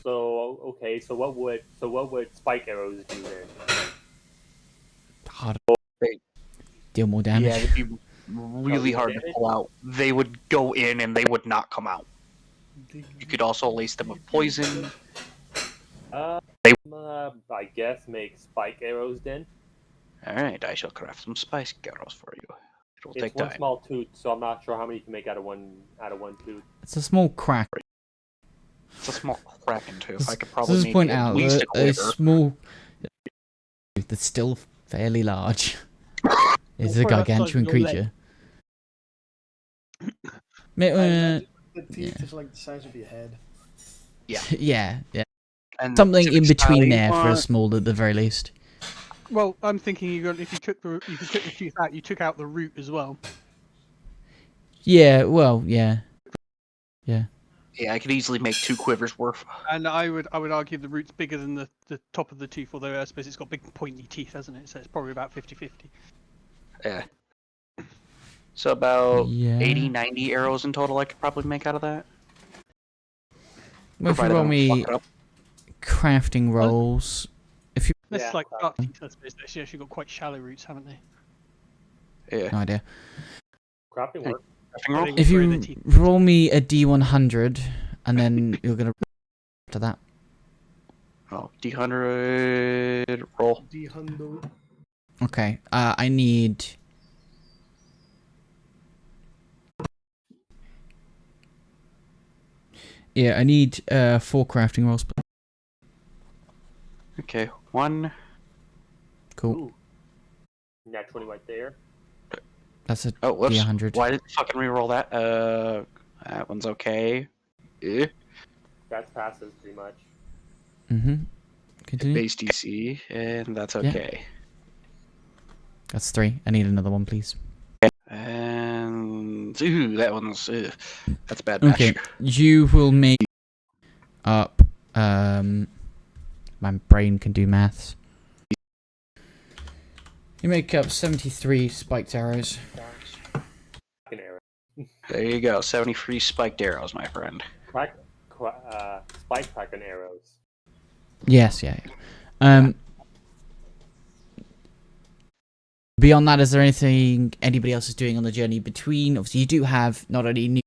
[SPEAKER 5] okay. So what would spike arrows do then?
[SPEAKER 1] Harder. Deal more damage.
[SPEAKER 6] Yeah, it'd be really hard to pull out. They would go in and they would not come out. You could also lace them with poison.
[SPEAKER 5] I guess make spike arrows then.
[SPEAKER 6] Alright, I shall craft some spice arrows for you. It'll
[SPEAKER 5] It's
[SPEAKER 6] take
[SPEAKER 5] one
[SPEAKER 6] time.
[SPEAKER 5] small tooth, so I'm not sure how many you can make out of one tooth.
[SPEAKER 1] It's a small crack.
[SPEAKER 6] It's a small kraken tooth. I could
[SPEAKER 1] Let's
[SPEAKER 6] probably
[SPEAKER 1] just
[SPEAKER 6] make
[SPEAKER 1] point
[SPEAKER 6] at
[SPEAKER 1] out
[SPEAKER 6] least
[SPEAKER 1] that
[SPEAKER 6] a quiver.
[SPEAKER 1] a small tooth that's still fairly large. It's a
[SPEAKER 2] Or about the size of
[SPEAKER 1] gargantuan
[SPEAKER 2] your leg.
[SPEAKER 1] creature.
[SPEAKER 3] I imagine the teeth
[SPEAKER 1] yeah.
[SPEAKER 3] is like the size of your head.
[SPEAKER 1] Yeah.
[SPEAKER 6] And
[SPEAKER 1] Something in between
[SPEAKER 6] typically,
[SPEAKER 1] there for a small at the very least.
[SPEAKER 2] Well, I'm thinking if you took the tooth out, you took out the root as well.
[SPEAKER 1] Yeah, well, yeah.
[SPEAKER 6] Yeah, I could easily make 2 quivers worth.
[SPEAKER 2] And I would argue the root's bigger than the top of the tooth, although I suppose it's got big pointy teeth, hasn't it? So it's probably about 50-50.
[SPEAKER 6] Yeah. So about
[SPEAKER 1] Yeah.
[SPEAKER 6] 80, 90 arrows in total I could probably make out of that.
[SPEAKER 1] Well, if you
[SPEAKER 6] Provided I
[SPEAKER 1] roll
[SPEAKER 6] don't
[SPEAKER 1] me
[SPEAKER 6] fuck it up.
[SPEAKER 1] crafting rolls, if you
[SPEAKER 2] This
[SPEAKER 5] Yeah,
[SPEAKER 2] is like dark teeth, I suppose. They've actually got quite shallow roots, haven't they?
[SPEAKER 6] Yeah.
[SPEAKER 1] no idea.
[SPEAKER 5] Crafting work.
[SPEAKER 6] Crafting roll?
[SPEAKER 2] They
[SPEAKER 1] If
[SPEAKER 2] grow
[SPEAKER 1] you
[SPEAKER 2] their teeth.
[SPEAKER 1] roll me a D100, and then you're gonna after that.
[SPEAKER 6] Oh, D100 roll.
[SPEAKER 3] D hundo.
[SPEAKER 1] Okay. I need. Yeah, I need 4 crafting rolls.
[SPEAKER 6] Okay, 1,
[SPEAKER 1] Cool.
[SPEAKER 5] Ooh. Nat 20 right there.
[SPEAKER 1] That's a
[SPEAKER 6] Oh, whoops.
[SPEAKER 1] D100.
[SPEAKER 6] Why did it fucking reroll that? That one's okay. Eh.
[SPEAKER 5] That's passes pretty much.
[SPEAKER 1] Mm-hmm. Continue.
[SPEAKER 6] Base DC, and that's
[SPEAKER 1] Yeah.
[SPEAKER 6] okay.
[SPEAKER 1] That's 3. I need another one, please.
[SPEAKER 6] And ooh, that one's that's a bad match.
[SPEAKER 1] Okay, you will make up. My brain can do maths. You make up 73 spiked arrows.
[SPEAKER 5] An arrow.
[SPEAKER 6] There you go, 73 spiked arrows, my friend.
[SPEAKER 5] Spike kraken arrows.
[SPEAKER 1] Yes, yeah. Beyond that, is there anything anybody else is doing on the journey between? Obviously, you do have not only new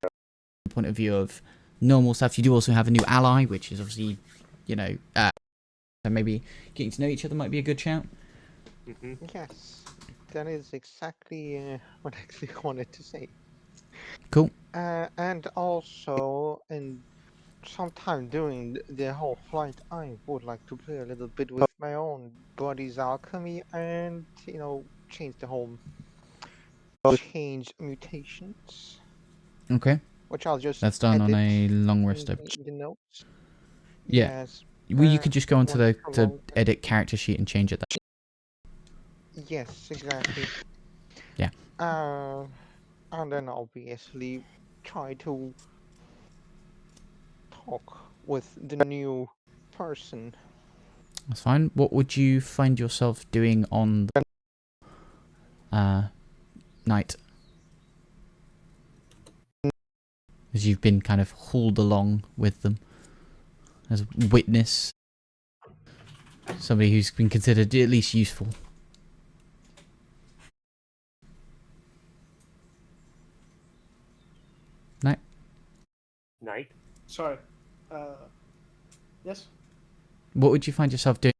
[SPEAKER 1] point of view of normal stuff, you do also have a new ally, which is obviously, so maybe getting to know each other might be a good shout.
[SPEAKER 5] Mm-hmm.
[SPEAKER 4] Yes, that is exactly what I actually wanted to say.
[SPEAKER 1] Cool.
[SPEAKER 4] And also, in sometime during the whole flight, I would like to play a little bit with my own body's alchemy and, change the whole change mutations,
[SPEAKER 1] Okay,
[SPEAKER 4] which I'll just
[SPEAKER 1] that's done on
[SPEAKER 4] edit
[SPEAKER 1] a long
[SPEAKER 4] in
[SPEAKER 1] rest.
[SPEAKER 4] the notes.
[SPEAKER 1] Yeah.
[SPEAKER 4] Yes.
[SPEAKER 1] Well, you could just go onto
[SPEAKER 4] once per
[SPEAKER 1] the
[SPEAKER 4] month.
[SPEAKER 1] edit character sheet and change it.
[SPEAKER 4] Yes, exactly.
[SPEAKER 1] Yeah.
[SPEAKER 4] And then obviously try to talk with the new person.
[SPEAKER 1] That's fine. What would you find yourself doing on the night? As you've been kind of hauled along with them as witness, somebody who's been considered at least useful.
[SPEAKER 5] Night.
[SPEAKER 3] Sorry. Yes.
[SPEAKER 1] What would you find yourself doing?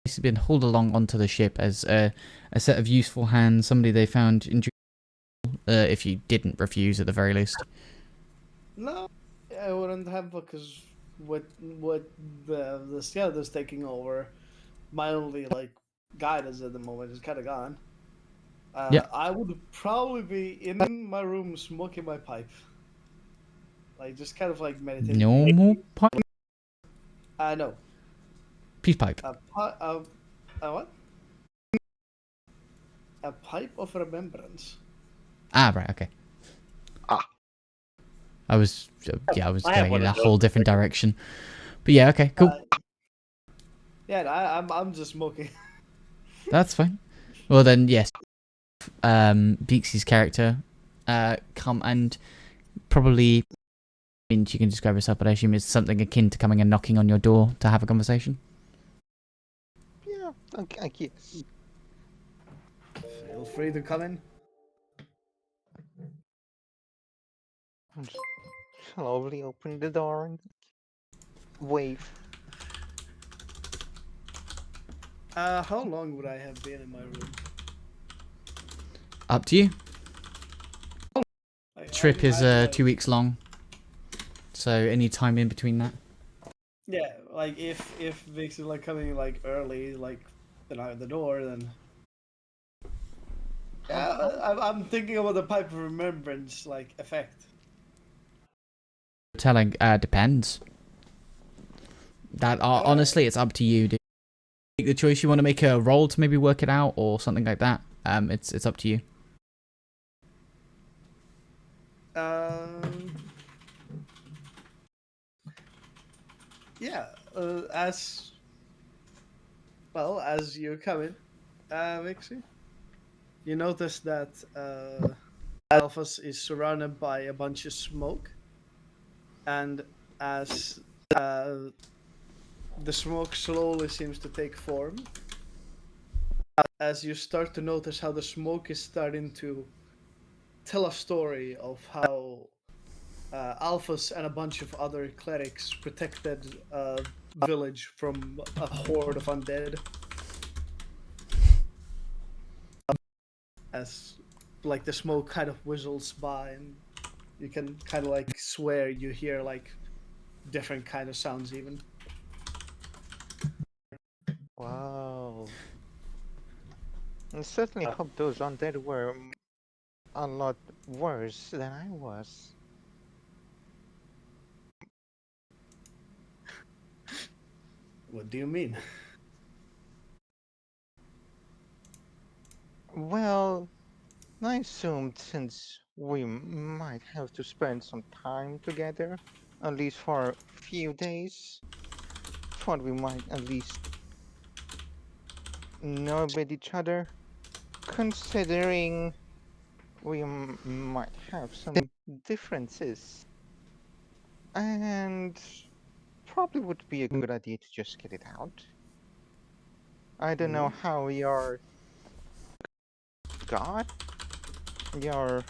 [SPEAKER 1] You've been hauled along onto the ship as a set of useful hands, somebody they found if you didn't refuse at the very least.
[SPEAKER 3] No, I wouldn't have, because with the skeleton's taking over, my only guidance at the moment is kind of gone.
[SPEAKER 1] Yeah.
[SPEAKER 3] I would probably be in my room smoking my pipe, just kind of meditating.
[SPEAKER 1] No more pipe.
[SPEAKER 3] No.
[SPEAKER 1] Peace pipe.
[SPEAKER 3] A what? A pipe of remembrance.
[SPEAKER 1] Ah, right. Okay. I was
[SPEAKER 5] I have
[SPEAKER 1] going
[SPEAKER 5] one
[SPEAKER 1] in a
[SPEAKER 5] of those.
[SPEAKER 1] whole different direction. But yeah, okay, cool.
[SPEAKER 3] I'm just smoking.
[SPEAKER 1] That's fine. Well then, yes. Beaksy's character, come and probably. I mean, you can describe yourself, but I assume it's something akin to coming and knocking on your door to have a conversation.
[SPEAKER 4] Yeah, I guess.
[SPEAKER 3] Feel free to come in.
[SPEAKER 4] I'll just slowly open the door and wave.
[SPEAKER 3] How long would I have been in my room?
[SPEAKER 1] Up to you. Trip is
[SPEAKER 3] I
[SPEAKER 1] 2 weeks long, so any time in between that.
[SPEAKER 3] Yeah, if Vix is coming early, the night of the door, then yeah, I'm thinking about the pipe of remembrance effect.
[SPEAKER 1] Telling depends. That honestly, it's up to you. Dude. Make the choice. You want to make a roll to maybe work it out or something like that. It's up to you.
[SPEAKER 3] Yeah, as well as you come in, Vixie, you notice that Alphas is surrounded by a bunch of smoke, and as the smoke slowly seems to take form, as you start to notice how the smoke is starting to tell a story of how Alphas and a bunch of other clerics protected a village from a horde of undead. As the smoke kind of whistles by, and you can kind of swear you hear different kind of sounds even.
[SPEAKER 4] Wow. I certainly hope those undead were a lot worse than I was.
[SPEAKER 3] What do you mean?
[SPEAKER 4] Well, I assumed since we might have to spend some time together, at least for a few days, thought we might at least know about each other, considering we might have some differences. And probably would be a good idea to just get it out. I don't know how your god, your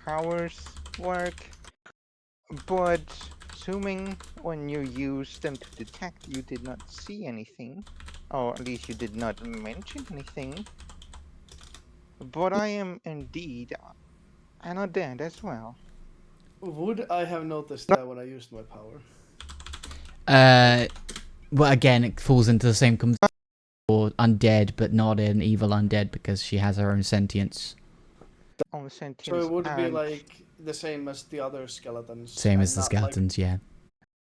[SPEAKER 4] powers work, but assuming when you use them to detect you did not see anything, or at least you did not mention anything, but I am indeed an undead as well.
[SPEAKER 3] Would I have noticed that when I used my power?
[SPEAKER 1] Well, again, it falls into the same or undead, but not an evil undead because she has her own sentience.
[SPEAKER 4] On
[SPEAKER 3] So
[SPEAKER 4] sentience
[SPEAKER 3] it would be
[SPEAKER 4] and
[SPEAKER 3] like the same as the other skeletons.
[SPEAKER 1] Same
[SPEAKER 3] and
[SPEAKER 1] as the
[SPEAKER 3] not like-
[SPEAKER 1] skeletons, yeah.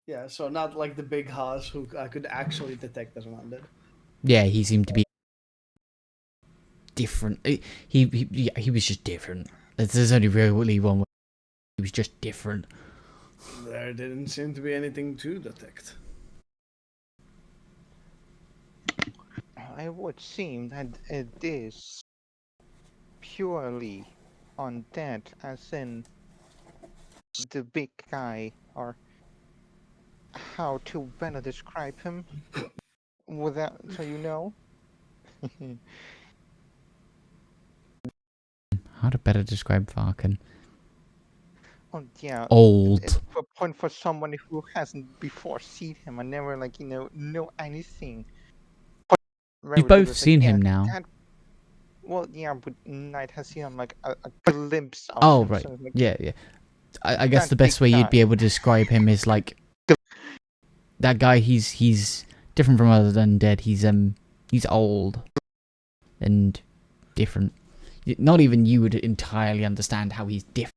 [SPEAKER 3] Yeah, so not like the big Haas who I could actually detect as an undead.
[SPEAKER 1] Yeah, he seemed to be different. He was just different. There's only really one way. He was just different.
[SPEAKER 3] There didn't seem to be anything to detect.
[SPEAKER 4] it would seem that it is purely undead, as in the big guy, or how to better describe him without so you know.
[SPEAKER 1] How to better describe Varkin?
[SPEAKER 4] Oh yeah,
[SPEAKER 1] Old.
[SPEAKER 4] it's a point for someone who hasn't before seen him and never like know anything. Very
[SPEAKER 1] You've both
[SPEAKER 4] good, like,
[SPEAKER 1] seen
[SPEAKER 4] yeah,
[SPEAKER 1] him now.
[SPEAKER 4] well, yeah, but Knight has seen him like a glimpse of
[SPEAKER 1] Oh,
[SPEAKER 4] him.
[SPEAKER 1] right.
[SPEAKER 4] So, like,
[SPEAKER 1] Yeah. I guess
[SPEAKER 4] that
[SPEAKER 1] the best
[SPEAKER 4] big
[SPEAKER 1] way you'd
[SPEAKER 4] guy.
[SPEAKER 1] be able to describe him is like that guy. He's different from other undead. He's old and different. Not even you would entirely understand how he's different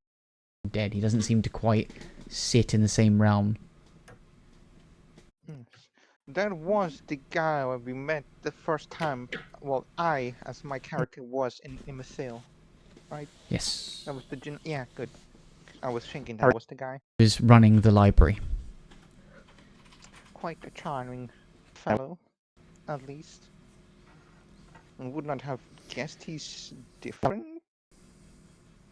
[SPEAKER 1] from dead. He doesn't seem to quite sit in the same realm.
[SPEAKER 4] That was the guy when we met the first time. Well, I, as my character, was in Imithil, right?
[SPEAKER 1] Yes.
[SPEAKER 4] That was the yeah, good. I was thinking that was the guy.
[SPEAKER 1] He was running the library.
[SPEAKER 4] Quite a charming fellow, at least. And would not have guessed he's different.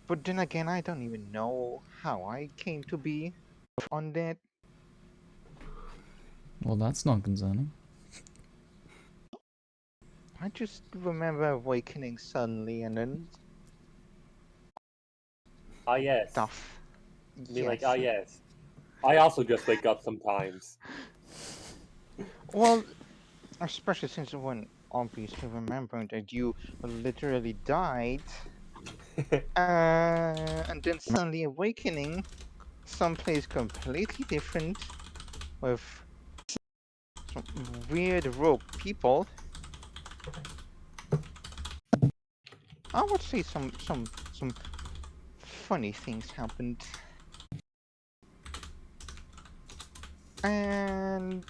[SPEAKER 4] But then again, I don't even know how I came to be undead.
[SPEAKER 1] Well, that's not concerning.
[SPEAKER 4] I just remember awakening suddenly and then
[SPEAKER 5] Ah, yes.
[SPEAKER 4] stuff.
[SPEAKER 5] I mean, like, ah, yes. I also just wake up sometimes.
[SPEAKER 4] Well, especially since when obviously remembering that you literally died, and then suddenly awakening someplace completely different with some weird rogue people. I would say some funny things happened. And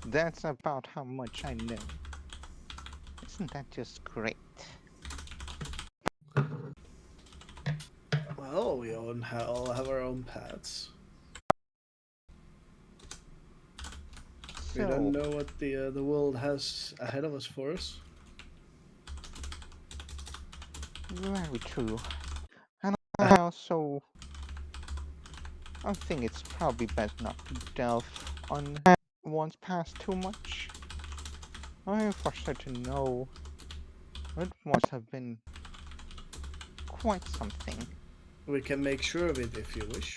[SPEAKER 4] that's about how much I know. Isn't that just great?
[SPEAKER 3] Well, we all have our own paths. We don't
[SPEAKER 4] So,
[SPEAKER 3] know what the world has ahead of us for us.
[SPEAKER 4] very true. And I also I think it's probably best not to delve on one's past too much. I for sure to know it must have been quite something.
[SPEAKER 3] We can make sure of it if you wish.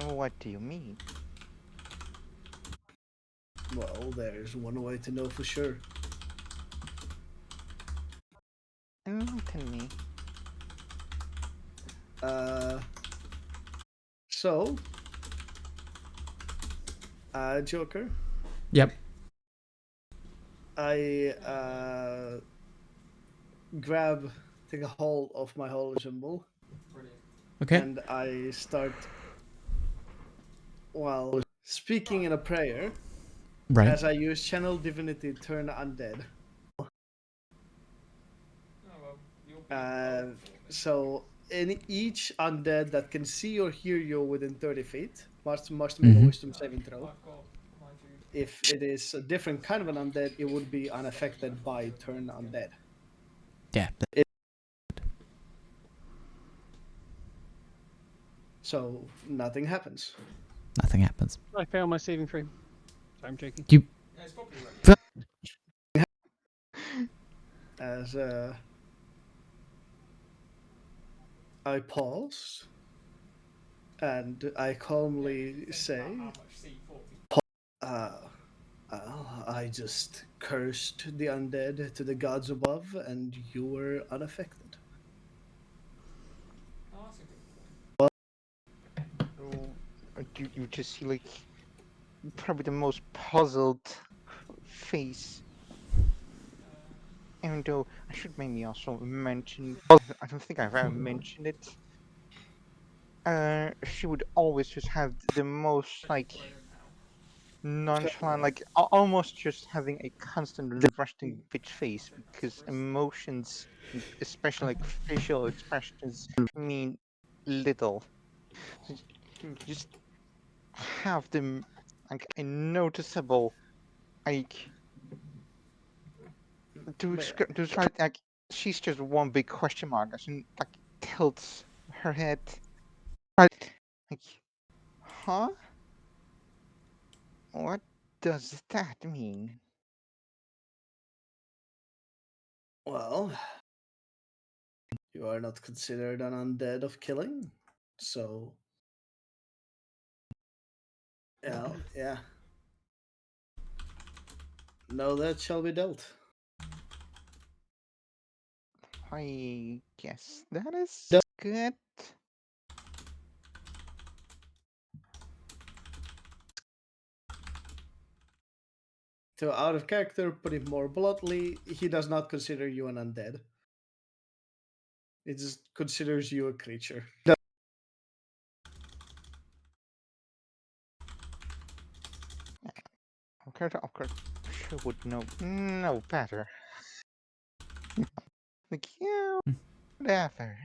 [SPEAKER 4] What do you mean?
[SPEAKER 3] Well, there's one way to know for sure.
[SPEAKER 4] Enlighten me.
[SPEAKER 3] So, Joker,
[SPEAKER 1] Yep.
[SPEAKER 3] I take take a hold of my holy symbol,
[SPEAKER 1] Okay.
[SPEAKER 3] and I start, well, speaking in a prayer
[SPEAKER 1] Right.
[SPEAKER 3] as I use Channel Divinity Turn Undead. So in each undead that can see or hear you within 30 feet must make a wisdom saving throw. If it is a different kind of an undead, it would be unaffected by turn undead.
[SPEAKER 1] Yeah.
[SPEAKER 3] So nothing happens.
[SPEAKER 1] Nothing happens.
[SPEAKER 2] I fail my saving throw. So I'm joking.
[SPEAKER 3] As I pause and I calmly say, I just cursed the undead to the gods above, and you were unaffected.
[SPEAKER 4] You just see like probably the most puzzled face. Even though I should maybe also mention, I don't think I've ever mentioned it. She would always just have the most like nonchalant, like almost just having a constant resting bitch face because emotions, especially like facial expressions, mean little. So just have them like a noticeable like to describe like she's just one big question mark as in like tilts her head right like huh, what does that mean?
[SPEAKER 3] Well, you are not considered an undead of killing, so yeah. No, that shall be dealt.
[SPEAKER 4] I guess that is good.
[SPEAKER 3] To out of character, put it more bluntly, he does not consider you an undead. He just considers you a creature.
[SPEAKER 4] Of course, she would know better. Like yeah, whatever.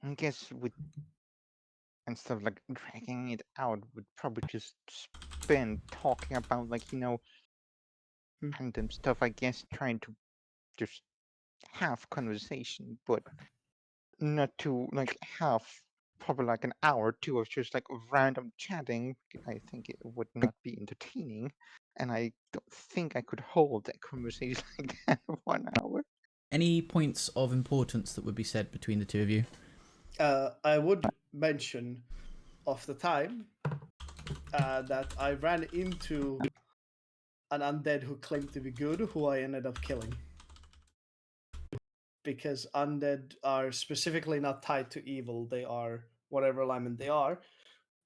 [SPEAKER 4] I guess with instead of like dragging it out, would probably just spend talking about like random stuff. I guess trying to just have conversation, but not to like have probably like an hour or two of just like random chatting. I think it would not be entertaining, and I don't think I could hold a conversation like that for 1 hour.
[SPEAKER 1] Any points of importance that would be said between the two of you?
[SPEAKER 3] I would mention of the time that I ran into an undead who claimed to be good, who I ended up killing. Because undead are specifically not tied to evil, they are whatever alignment they are.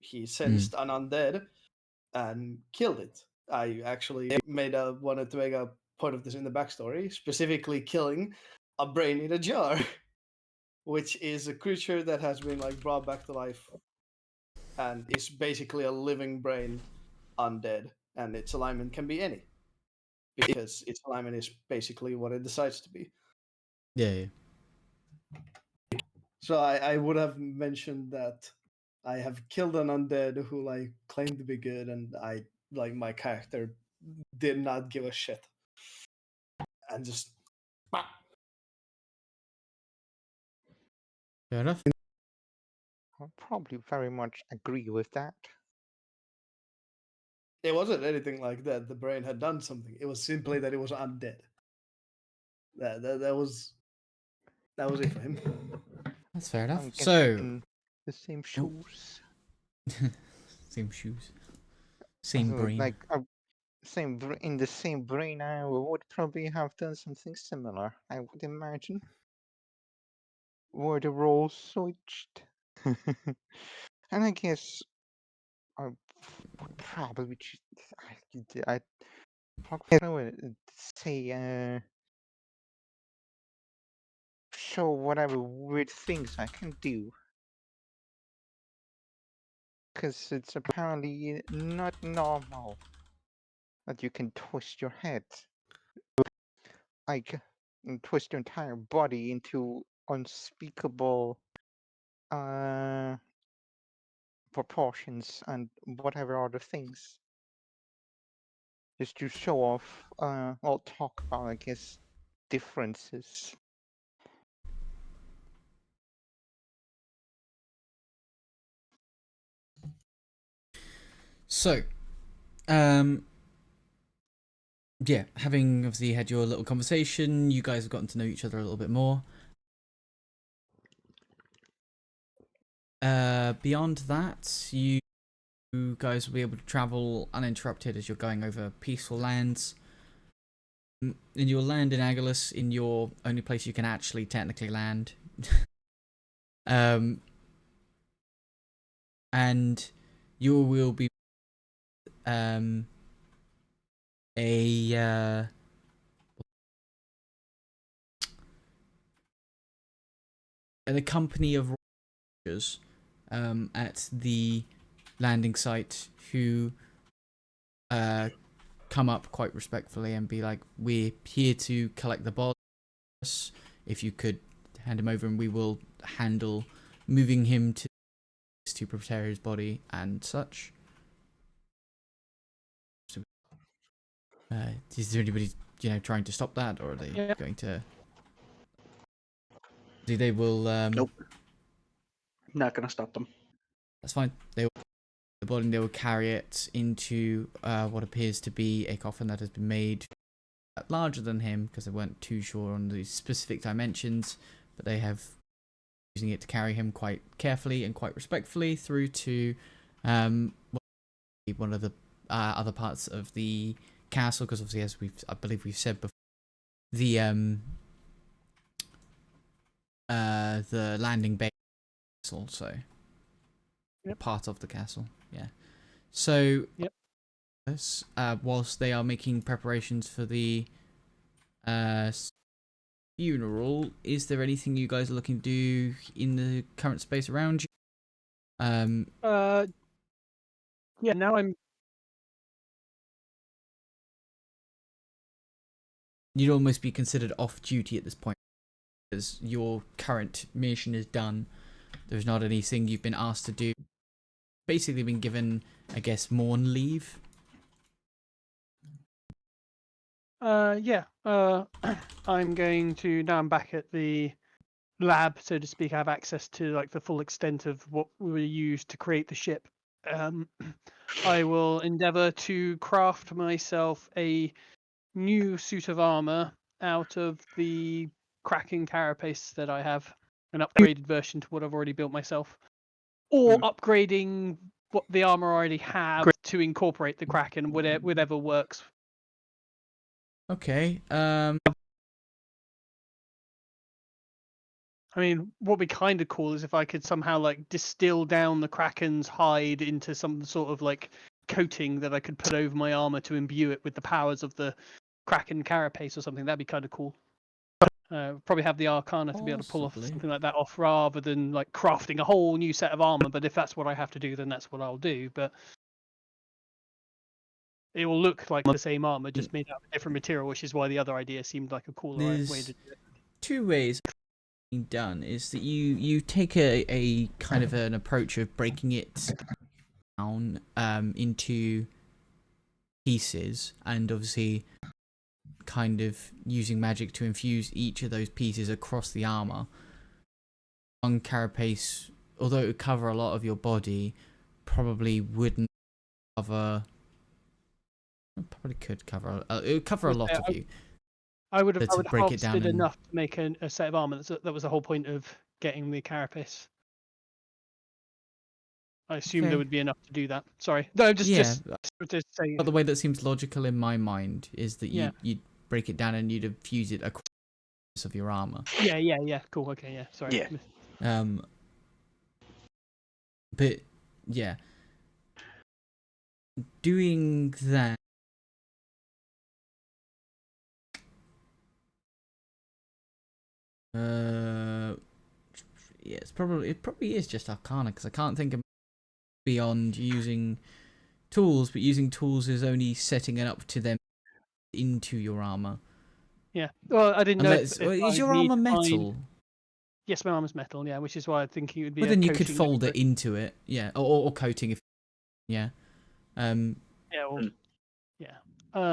[SPEAKER 3] He sensed an undead and killed it. I actually wanted to make a point of this in the backstory, specifically killing a brain in a jar, which is a creature that has been like brought back to life and is basically a living brain undead, and its alignment can be any because its alignment is basically what it decides to be.
[SPEAKER 1] Yeah.
[SPEAKER 3] So I would have mentioned that I have killed an undead who like claimed to be good, and I like my character did not give a shit and just
[SPEAKER 1] Fair enough.
[SPEAKER 4] I'll probably very much agree with that.
[SPEAKER 3] it wasn't anything like that. The brain had done something. It was simply that it was undead. That was it for him.
[SPEAKER 1] That's fair enough.
[SPEAKER 4] I'm
[SPEAKER 1] So,
[SPEAKER 4] in the same shoes.
[SPEAKER 1] same shoes, same
[SPEAKER 4] So,
[SPEAKER 1] brain.
[SPEAKER 4] like in the same brain, I would probably have done something similar. I would imagine. Were the roles switched? And I guess I would probably I would say, show whatever weird things I can do. Because it's apparently not normal that you can twist your head. Like, twist your entire body into unspeakable proportions and whatever other things. Just to show off, or talk about, I guess, differences.
[SPEAKER 1] So, yeah, having obviously had your little conversation, you guys have gotten to know each other a little bit more. Beyond that, you guys will be able to travel uninterrupted as you're going over peaceful lands. And you'll land in Agulus, in your only place you can actually technically land. And you will be a company of rangers at the landing site who come up quite respectfully and be like, we're here to collect the boss. If you could hand him over, and we will handle moving him to prepare his body and such. Is there anybody trying to stop that, or are they going to? They will.
[SPEAKER 6] Nope. Not gonna stop them.
[SPEAKER 1] That's fine. They will the body. And they will carry it into what appears to be a coffin that has been made larger than him, because they weren't too sure on the specific dimensions, but they have using it to carry him quite carefully and quite respectfully through to one of the other parts of the castle, because obviously, as I believe we've said before, the landing bay is also part of the castle. Yeah. So whilst they are making preparations for the funeral, is there anything you guys are looking to do in the current space around you?
[SPEAKER 2] Yeah, now I'm.
[SPEAKER 1] You'd almost be considered off duty at this point, because your current mission is done. There's not anything you've been asked to do. Basically been given, I guess, mourn leave.
[SPEAKER 2] Yeah. I'm going to, now I'm back at the lab, so to speak. I have access to like the full extent of what we used to create the ship. I will endeavour to craft myself a new suit of armor out of the Kraken carapace that I have, an upgraded version to what I've already built myself, or upgrading what the armor I already have to incorporate the Kraken, whatever works.
[SPEAKER 1] Okay.
[SPEAKER 2] I mean, what would be kind of cool is if I could somehow like distill down the Kraken's hide into some sort of like coating that I could put over my armor to imbue it with the powers of the Kraken carapace or something. That'd be kind of cool. Probably have the Arcana to be able to pull off
[SPEAKER 1] Possibly.
[SPEAKER 2] something like that off, rather than like crafting a whole new set of armor. But if that's what I have to do, then that's what I'll do. But it will look like the same armor, just made out of a different material, which is why the other idea seemed like a cooler way
[SPEAKER 1] There's
[SPEAKER 2] to do it.
[SPEAKER 1] two ways being done. Is that you take a kind of an approach of breaking it down into pieces, and obviously kind of using magic to infuse each of those pieces across the armor. One carapace, although it would cover a lot of your body, probably wouldn't cover. It probably could cover. It would cover a lot of you.
[SPEAKER 2] I would
[SPEAKER 1] To break it down
[SPEAKER 2] harvested
[SPEAKER 1] and-
[SPEAKER 2] enough to make a set of armor. That was the whole point of getting the carapace. I assumed
[SPEAKER 1] Okay.
[SPEAKER 2] there would be enough to do that. Sorry, no, just saying.
[SPEAKER 1] But the way that seems logical in my mind is that
[SPEAKER 2] Yeah.
[SPEAKER 1] you'd break it down and you'd infuse it across of your armor.
[SPEAKER 2] Yeah. Cool. Okay. Yeah. Sorry.
[SPEAKER 6] Yeah.
[SPEAKER 1] But yeah, doing that Yeah, it probably is just Arcana because I can't think of beyond using tools, but using tools is only setting it up to them into your armor.
[SPEAKER 2] Yeah. Well, I didn't know
[SPEAKER 1] Unless,
[SPEAKER 2] if I
[SPEAKER 1] is your
[SPEAKER 2] would need
[SPEAKER 1] armor
[SPEAKER 2] to
[SPEAKER 1] metal?
[SPEAKER 2] Yes, my armor's metal. Yeah, which is why I'm thinking it would be
[SPEAKER 1] Well,
[SPEAKER 2] a
[SPEAKER 1] then you could
[SPEAKER 2] coating
[SPEAKER 1] fold
[SPEAKER 2] over
[SPEAKER 1] it into it, yeah, or coating if, yeah.
[SPEAKER 2] Yeah. Well,
[SPEAKER 6] Hmm.
[SPEAKER 2] yeah.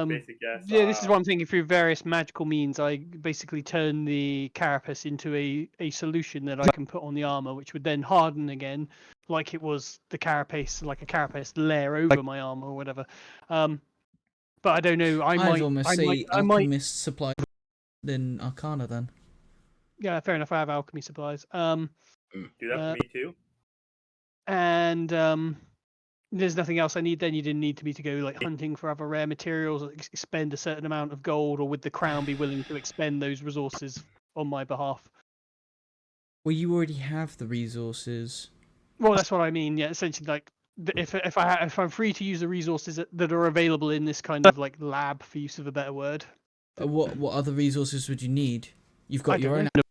[SPEAKER 5] Basic guess.
[SPEAKER 2] Yeah, this is what I'm thinking. Through various magical means, I basically turn the carapace into a solution that I can put on the armor, which would then harden again, like it was the carapace, like a carapace layer over my armor or whatever. But I don't know.
[SPEAKER 1] I'd almost say
[SPEAKER 2] I might.
[SPEAKER 1] alchemist supply than Arcana then.
[SPEAKER 2] Yeah, fair enough. I have alchemy supplies.
[SPEAKER 5] Do that for me too.
[SPEAKER 2] And there's nothing else I need. Then you didn't need me to go like hunting for other rare materials, or expend a certain amount of gold, or would the crown be willing to expend those resources on my behalf?
[SPEAKER 1] Well, you already have the resources.
[SPEAKER 2] Well, that's what I mean. Yeah, essentially, like if I'm free to use the resources that are available in this kind of like lab, for use of a better word.
[SPEAKER 1] What other resources would you need? You've
[SPEAKER 2] I
[SPEAKER 1] got your
[SPEAKER 2] don't
[SPEAKER 1] own
[SPEAKER 2] know.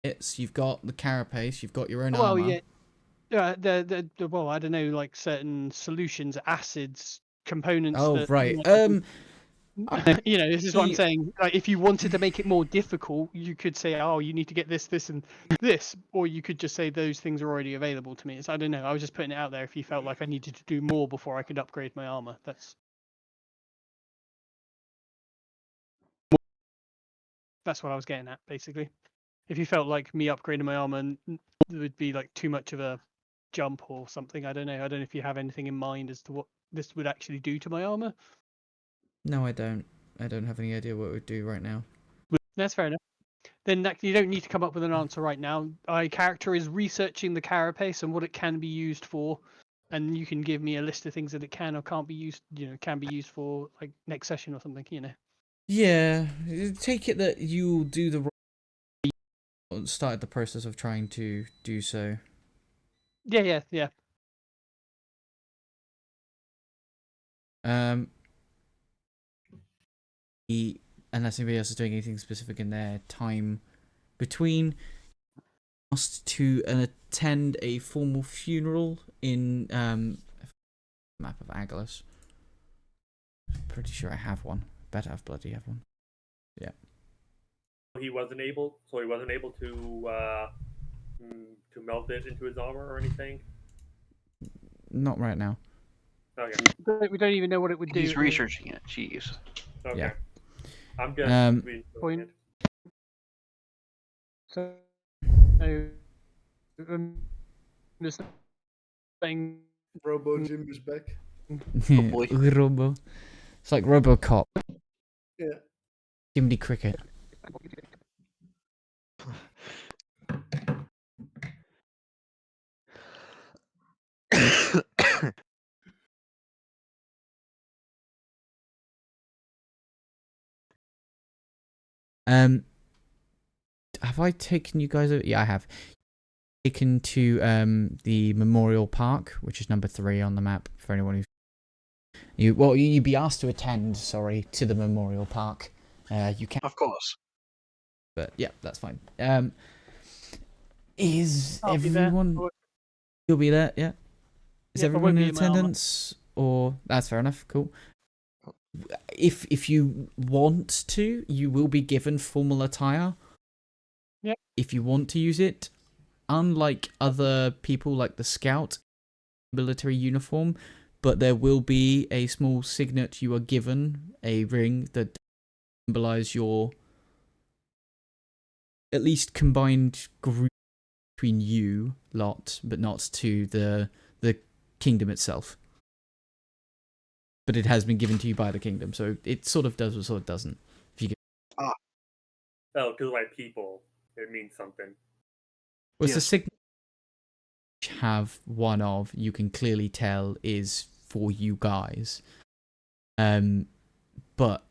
[SPEAKER 1] bits, you've got the carapace, you've got your own
[SPEAKER 2] Well,
[SPEAKER 1] armor.
[SPEAKER 2] yeah. The well, I don't know, like certain solutions, acids, components
[SPEAKER 1] Oh,
[SPEAKER 2] that
[SPEAKER 1] right.
[SPEAKER 2] you know, this is what I'm
[SPEAKER 1] You-
[SPEAKER 2] saying. Like, if you wanted to make it more difficult, you could say, "Oh, you need to get this, this, and this," or you could just say those things are already available to me. So I don't know. I was just putting it out there. If you felt like I needed to do more before I could upgrade my armor, that's what I was getting at, basically. If you felt like me upgrading my armor would be like too much of a jump or something, I don't know. I don't know if you have anything in mind as to what this would actually do to my armor.
[SPEAKER 1] No, I don't. I don't have any idea what it would do right now.
[SPEAKER 2] That's fair enough. Then you don't need to come up with an answer right now. My character is researching the carapace and what it can be used for, and you can give me a list of things that it can or can't be used. Can be used for like next session or something.
[SPEAKER 1] Yeah, take it that you'll do the started the process of trying to do so.
[SPEAKER 2] Yeah.
[SPEAKER 1] Unless anybody else is doing anything specific in their time between, asked to attend a formal funeral in map of Agilus. Pretty sure I have one. Better have bloody have one. Yeah.
[SPEAKER 5] He wasn't able. So he wasn't able to melt it into his armor or anything.
[SPEAKER 1] Not right now.
[SPEAKER 5] Okay.
[SPEAKER 2] We don't even know what it would do.
[SPEAKER 6] He's researching it. Jeez.
[SPEAKER 5] Okay.
[SPEAKER 1] Yeah.
[SPEAKER 5] I'm just researching
[SPEAKER 2] Point.
[SPEAKER 5] it.
[SPEAKER 2] So, just saying.
[SPEAKER 3] Robo Jim is back.
[SPEAKER 6] boy.
[SPEAKER 1] Robo. It's like RoboCop.
[SPEAKER 3] Yeah.
[SPEAKER 1] Jiminy Cricket. Have I taken you guys over? Yeah, I have. Taken to the Memorial Park, which is number 3 on the map for anyone who's you'd be asked to attend, sorry, to the Memorial Park. You can,
[SPEAKER 6] Of course.
[SPEAKER 1] but yeah, that's fine. Is
[SPEAKER 2] I'll be there.
[SPEAKER 1] everyone you'll be there, yeah? Is
[SPEAKER 2] Yeah, I
[SPEAKER 1] everyone
[SPEAKER 2] won't
[SPEAKER 1] in
[SPEAKER 2] be in my armor.
[SPEAKER 1] attendance? Or that's fair enough, cool. If you want to, you will be given formal attire.
[SPEAKER 2] Yep.
[SPEAKER 1] If you want to use it, unlike other people like the scout military uniform, but there will be a small signet you are given, a ring that symbolise your at least combined group between you lot, but not to the kingdom itself. But it has been given to you by the kingdom, so it sort of does or sort of doesn't. If you get
[SPEAKER 5] Oh, to the right people, it means something.
[SPEAKER 1] well, it's a
[SPEAKER 6] Yes.
[SPEAKER 1] signet you have one of, you can clearly tell is for you guys. But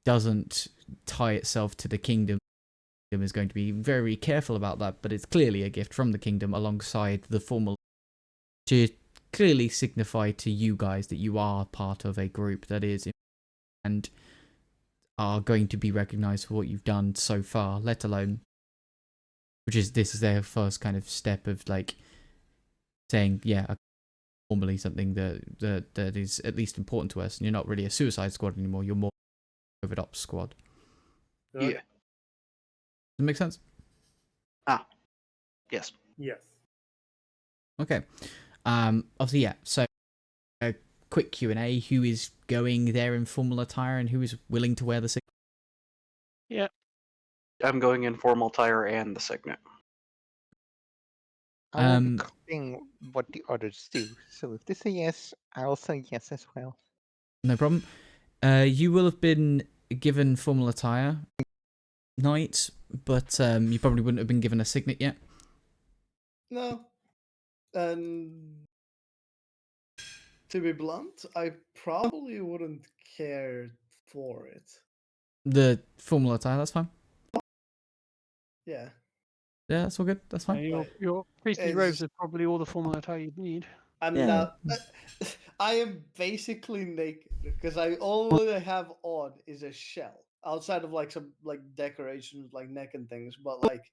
[SPEAKER 1] doesn't tie itself to the kingdom. The kingdom is going to be very careful about that, but it's clearly a gift from the kingdom alongside the formal to clearly signify to you guys that you are part of a group that is and are going to be recognized for what you've done so far, let alone this is their first kind of step of like saying, yeah, formally something that is at least important to us, and you're not really a suicide squad anymore. You're more covert ops squad.
[SPEAKER 6] Yeah.
[SPEAKER 1] Does that make sense?
[SPEAKER 6] Yes.
[SPEAKER 5] Yes.
[SPEAKER 1] Okay. Obviously, yeah. So, a quick Q&A. Who is going there in formal attire, and who is willing to wear the signet?
[SPEAKER 2] Yeah.
[SPEAKER 6] I'm going in formal attire and the signet.
[SPEAKER 4] I will be copying what the others do. So if they say yes, I will say yes as well.
[SPEAKER 1] No problem. You will have been given formal attire night, but you probably wouldn't have been given a signet yet.
[SPEAKER 3] No. And to be blunt, I probably wouldn't care for it.
[SPEAKER 1] The formal attire, that's fine.
[SPEAKER 3] Yeah.
[SPEAKER 1] Yeah, that's all good. That's fine.
[SPEAKER 2] Your priestly
[SPEAKER 3] It's-
[SPEAKER 2] robes are probably all the formal attire you'd need.
[SPEAKER 3] I'm
[SPEAKER 1] Yeah.
[SPEAKER 3] not. I am basically naked because all I have on is a shell outside of like some like decorations, like neck and things. But like,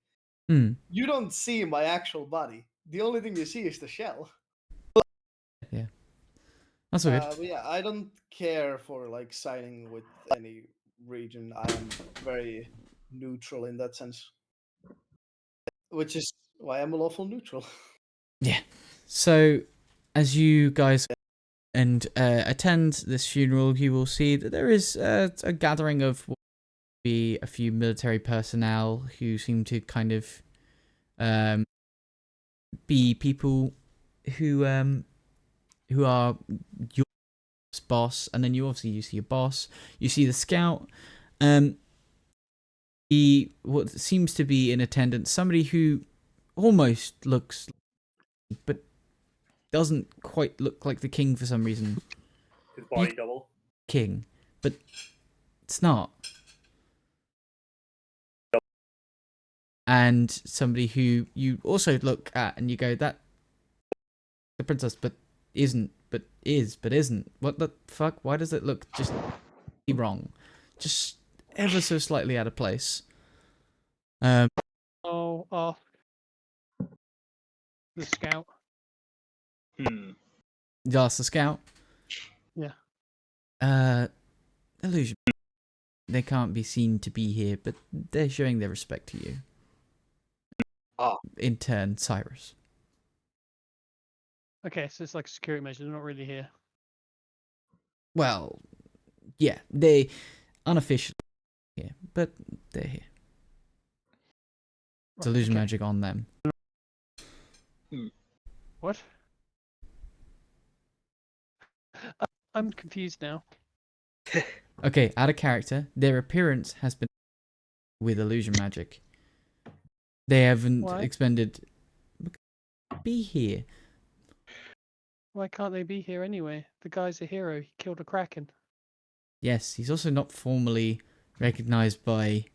[SPEAKER 3] you don't see my actual body. The only thing you see is the shell.
[SPEAKER 1] Yeah. That's all good.
[SPEAKER 3] But yeah, I don't care for like siding with any region. I am very neutral in that sense, which is why I'm a lawful neutral.
[SPEAKER 1] Yeah. So, as you guys and attend this funeral, you will see that there is a gathering of what will be a few military personnel who seem to kind of be people who are your boss, and then you see your boss, you see the scout, what seems to be in attendance, somebody who almost looks but doesn't quite look like the king for some reason.
[SPEAKER 5] His body double.
[SPEAKER 1] King, but it's not. And somebody who you also look at and you go, that the princess, but isn't, but is, but isn't. What the fuck? Why does it look just wrong? Just ever so slightly out of place.
[SPEAKER 2] Oh, the scout.
[SPEAKER 1] That's the scout.
[SPEAKER 2] Yeah.
[SPEAKER 1] Illusion. They can't be seen to be here, but they're showing their respect to you. In turn, Cyrus.
[SPEAKER 2] Okay, so it's like a security measure. They're not really here.
[SPEAKER 1] Well, yeah, they unofficially here, but they're here. It's
[SPEAKER 2] Right,
[SPEAKER 1] illusion
[SPEAKER 2] okay.
[SPEAKER 1] magic on them.
[SPEAKER 2] What? I'm confused now.
[SPEAKER 1] Okay, out of character, their appearance has been with illusion magic. They haven't
[SPEAKER 2] Why?
[SPEAKER 1] expended. Be here.
[SPEAKER 2] Why can't they be here anyway? The guy's a hero. He killed a kraken.
[SPEAKER 1] Yes, he's also not formally recognized by.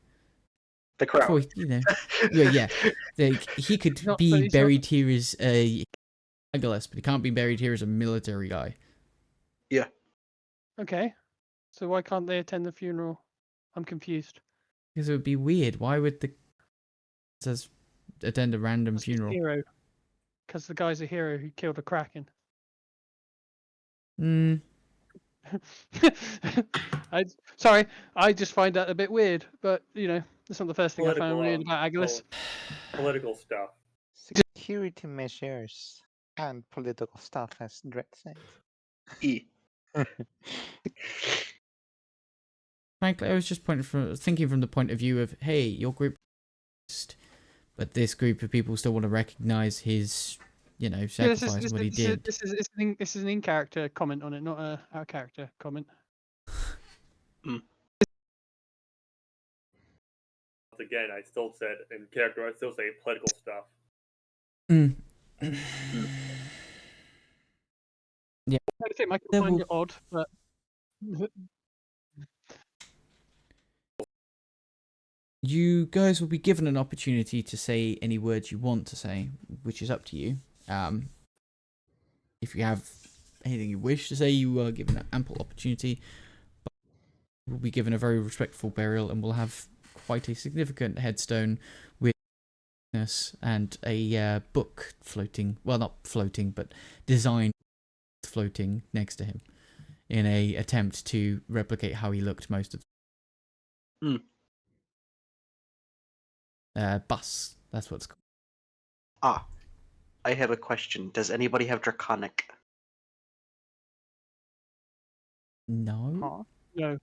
[SPEAKER 6] The crowd.
[SPEAKER 1] You know, yeah. Like, he could
[SPEAKER 2] Not- but
[SPEAKER 1] be
[SPEAKER 2] he's not-
[SPEAKER 1] buried here as a Legolas, but he can't be buried here as a military guy.
[SPEAKER 2] Okay. So why can't they attend the funeral? I'm confused.
[SPEAKER 1] Because it would be weird. Why would the says attend a random funeral?
[SPEAKER 2] Hero. Because the guy's a hero who killed a kraken. Sorry, I just find that a bit weird, but that's not the first thing I found weird about Agilus.
[SPEAKER 5] Political stuff.
[SPEAKER 4] Security measures and political stuff, as Dredd said.
[SPEAKER 1] Frankly, I was just thinking from the point of view of, hey, your group, but this group of people still want to recognize his, sacrifice and what he did.
[SPEAKER 2] This is an in-character comment on it, not a out-character comment.
[SPEAKER 5] Again, I still said in character. I still say political stuff.
[SPEAKER 1] Yeah.
[SPEAKER 2] I think I can find it odd, but
[SPEAKER 1] you guys will be given an opportunity to say any words you want to say, which is up to you. If you have anything you wish to say, you are given an ample opportunity. But will be given a very respectful burial, and will have quite a significant headstone with and a book floating. Well, not floating, but designed floating next to him in a attempt to replicate how he looked most of the bus. That's what it's called.
[SPEAKER 6] Ah, I have a question. Does anybody have Draconic?
[SPEAKER 1] No,
[SPEAKER 4] Huh?
[SPEAKER 2] No.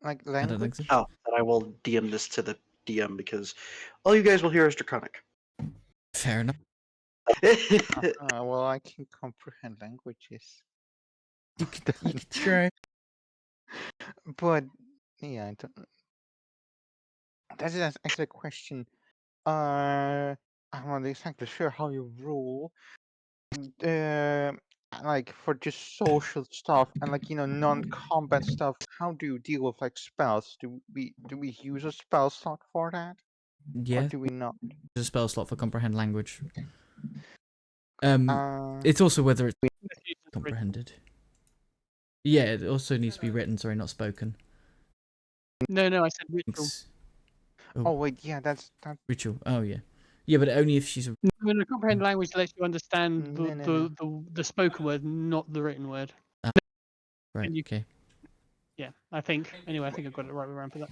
[SPEAKER 4] Like
[SPEAKER 1] I don't think
[SPEAKER 4] language?
[SPEAKER 1] so.
[SPEAKER 6] Oh, then I will DM this to the DM because all you guys will hear is Draconic.
[SPEAKER 1] Fair enough.
[SPEAKER 4] Well, I can comprehend languages.
[SPEAKER 1] You could try.
[SPEAKER 4] But yeah, I don't. That's actually a question. I'm not exactly sure how you rule. Like for just social stuff and like non-combat stuff. How do you deal with like spells? Do we use a spell slot for that, or
[SPEAKER 1] Yeah,
[SPEAKER 4] do we not?
[SPEAKER 1] there's a spell slot for comprehend language.
[SPEAKER 4] Uh,
[SPEAKER 1] It's also whether it's
[SPEAKER 2] Let's use it as written.
[SPEAKER 1] comprehended. Yeah, it also needs to be written. Sorry, not spoken.
[SPEAKER 2] No, I said ritual.
[SPEAKER 1] Thanks.
[SPEAKER 4] oh wait, yeah, that's that.
[SPEAKER 1] Ritual. Oh yeah, yeah, but only if she's a.
[SPEAKER 2] No, no, comprehend language lets you understand
[SPEAKER 4] No.
[SPEAKER 2] the spoken word, not the written word.
[SPEAKER 1] Right.
[SPEAKER 2] And you-
[SPEAKER 1] Okay.
[SPEAKER 2] Yeah, I think. Anyway, I think I got it right around for that.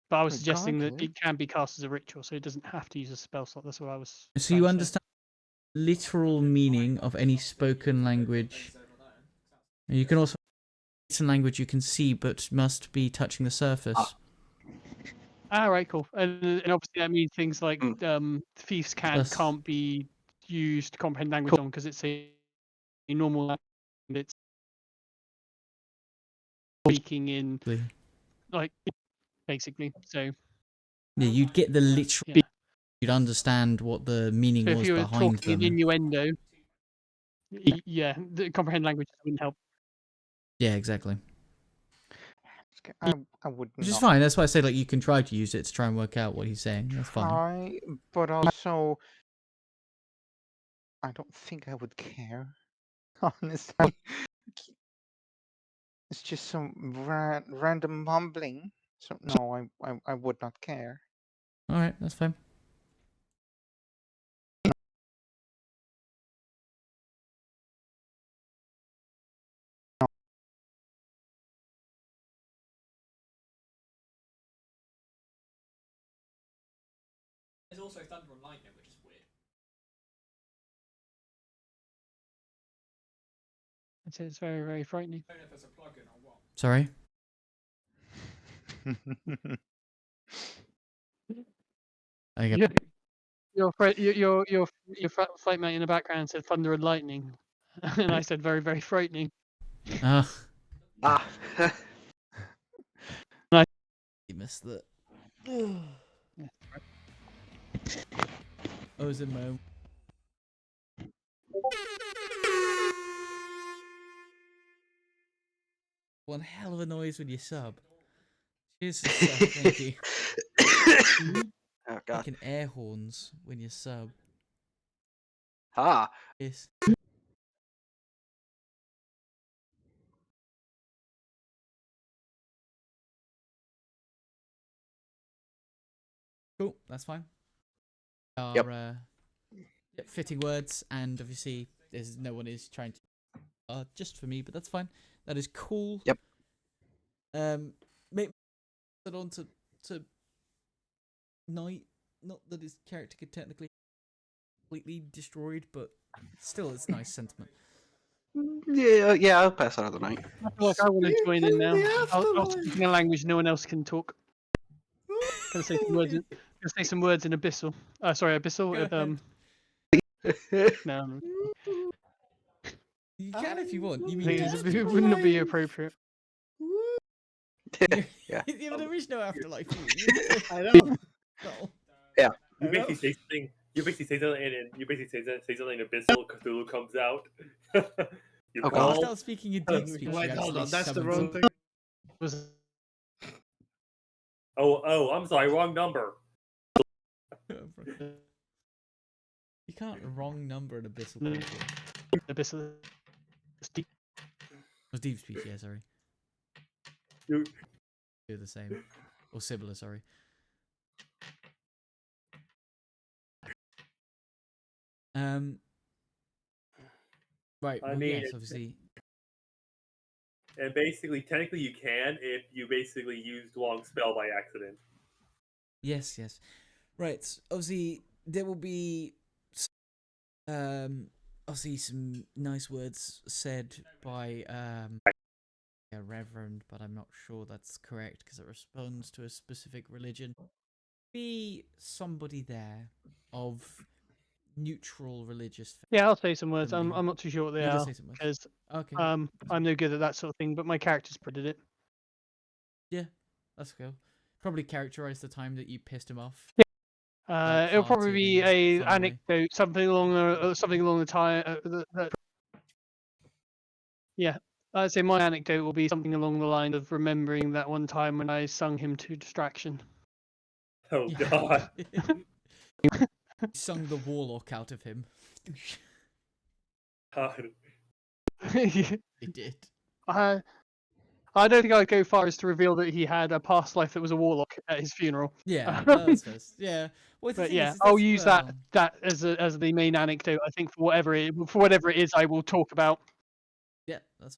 [SPEAKER 2] But I was suggesting that
[SPEAKER 4] Regardless.
[SPEAKER 2] it can be cast as a ritual, so it doesn't have to use a spell slot. That's what I was.
[SPEAKER 1] So you understand literal meaning of any spoken language. And you can also written language you can see, but must be touching the surface.
[SPEAKER 2] Ah, right, cool. And obviously that means things like thieves
[SPEAKER 1] That's-
[SPEAKER 2] can't be used to comprehend language on because it's a normal language. And it's speaking in like basically. So
[SPEAKER 1] Yeah, you'd get the literal.
[SPEAKER 2] yeah.
[SPEAKER 1] You'd understand what the meaning
[SPEAKER 2] So if
[SPEAKER 1] was
[SPEAKER 2] you were
[SPEAKER 1] behind
[SPEAKER 2] talking in
[SPEAKER 1] them.
[SPEAKER 2] innuendo, yeah, the comprehend language wouldn't help.
[SPEAKER 1] Yeah, exactly.
[SPEAKER 4] I would
[SPEAKER 1] Which is
[SPEAKER 4] not
[SPEAKER 1] fine. That's why I say like you can try to use it to try and work out what he's saying. That's fine.
[SPEAKER 4] try, but also I don't think I would care. Honestly, it's just some random mumbling. So no, I would not care.
[SPEAKER 1] All right, that's fine.
[SPEAKER 7] There's also thunder and lightning, which is weird.
[SPEAKER 2] It's very, very frightening.
[SPEAKER 7] I don't know if there's a plugin or what.
[SPEAKER 1] Sorry. I got.
[SPEAKER 2] Yeah. Your flight mate in the background said thunder and lightning, and I said very, very frightening.
[SPEAKER 1] Ah,
[SPEAKER 6] Ah.
[SPEAKER 1] you missed that.
[SPEAKER 2] Yeah,
[SPEAKER 1] I was in my own. One hell of a noise when you sub. Cheers to sub, thank you.
[SPEAKER 6] Oh god.
[SPEAKER 1] Making air horns when you sub.
[SPEAKER 6] Ah.
[SPEAKER 1] Yes. Cool, that's fine.
[SPEAKER 6] Yep.
[SPEAKER 1] Fitting words, and obviously there's no one is trying to just for me, but that's fine. That is cool.
[SPEAKER 6] Yep.
[SPEAKER 1] Maybe put on to Knight. Not that his character could technically completely destroyed, but still it's nice sentiment.
[SPEAKER 6] Yeah, I'll pass out of the night.
[SPEAKER 2] I feel like I want to join in now.
[SPEAKER 3] The
[SPEAKER 2] I'll
[SPEAKER 3] afterlife.
[SPEAKER 2] speak in a language no one else can talk. Gonna say some words. Gonna say some words in abyssal. Sorry, abyssal. No,
[SPEAKER 1] You can if you want. You
[SPEAKER 2] I
[SPEAKER 1] mean
[SPEAKER 2] think
[SPEAKER 1] just
[SPEAKER 2] it would not be appropriate.
[SPEAKER 1] yeah,
[SPEAKER 6] Yeah.
[SPEAKER 1] but there is no afterlife.
[SPEAKER 3] I know.
[SPEAKER 1] No.
[SPEAKER 5] You
[SPEAKER 3] I know.
[SPEAKER 5] basically say something. You basically say something, and you basically say something in abyssal. Cthulhu comes out. you
[SPEAKER 6] Oh,
[SPEAKER 1] When you
[SPEAKER 6] God.
[SPEAKER 1] start speaking in deep speech,
[SPEAKER 3] Wait,
[SPEAKER 1] you
[SPEAKER 3] hold
[SPEAKER 1] actually
[SPEAKER 3] on. That's the
[SPEAKER 1] summon
[SPEAKER 3] wrong
[SPEAKER 1] some-
[SPEAKER 3] thing.
[SPEAKER 2] Was
[SPEAKER 5] Oh, I'm sorry, wrong number.
[SPEAKER 1] You can't wrong number an abyssal
[SPEAKER 2] No.
[SPEAKER 1] creature.
[SPEAKER 2] abyssal?
[SPEAKER 1] Oh, deep speech, yeah, sorry.
[SPEAKER 5] You-
[SPEAKER 1] They're the same. Or similar, sorry. Right.
[SPEAKER 5] I
[SPEAKER 1] Well,
[SPEAKER 5] mean,
[SPEAKER 1] yes,
[SPEAKER 5] it's-
[SPEAKER 1] obviously.
[SPEAKER 5] And basically, technically, you can if you basically used wrong spell by accident.
[SPEAKER 1] Yes, yes. Right. Obviously, there will be obviously some nice words said by a reverend, but I'm not sure that's correct because it responds to a specific religion. Be somebody there of neutral religious faith.
[SPEAKER 2] Yeah, I'll say some words. I'm
[SPEAKER 1] Somebody-
[SPEAKER 2] not too sure what they
[SPEAKER 1] You
[SPEAKER 2] are
[SPEAKER 1] just say some words.
[SPEAKER 2] because
[SPEAKER 1] Okay.
[SPEAKER 2] I'm no good at that sort of thing. But my character's pretty it.
[SPEAKER 1] Yeah, that's cool. Probably characterize the time that you pissed him off.
[SPEAKER 2] It'll probably
[SPEAKER 1] Light-hearted
[SPEAKER 2] be
[SPEAKER 1] and
[SPEAKER 2] a
[SPEAKER 1] fun way.
[SPEAKER 2] anecdote, something along the time. Yeah, I'd say my anecdote will be something along the line of remembering that one time when I sung him to distraction.
[SPEAKER 5] Oh god.
[SPEAKER 1] Sung the warlock out of him.
[SPEAKER 5] God.
[SPEAKER 1] It did.
[SPEAKER 2] I don't think I'd go far as to reveal that he had a past life that was a warlock at his funeral.
[SPEAKER 1] Yeah, no, that's first. Yeah. Well, the
[SPEAKER 2] But
[SPEAKER 1] thing
[SPEAKER 2] yeah,
[SPEAKER 1] is
[SPEAKER 2] I'll
[SPEAKER 1] that's,
[SPEAKER 2] use
[SPEAKER 1] well,
[SPEAKER 2] that as the main anecdote. I think for whatever it is, I will talk about.
[SPEAKER 1] Yeah, that's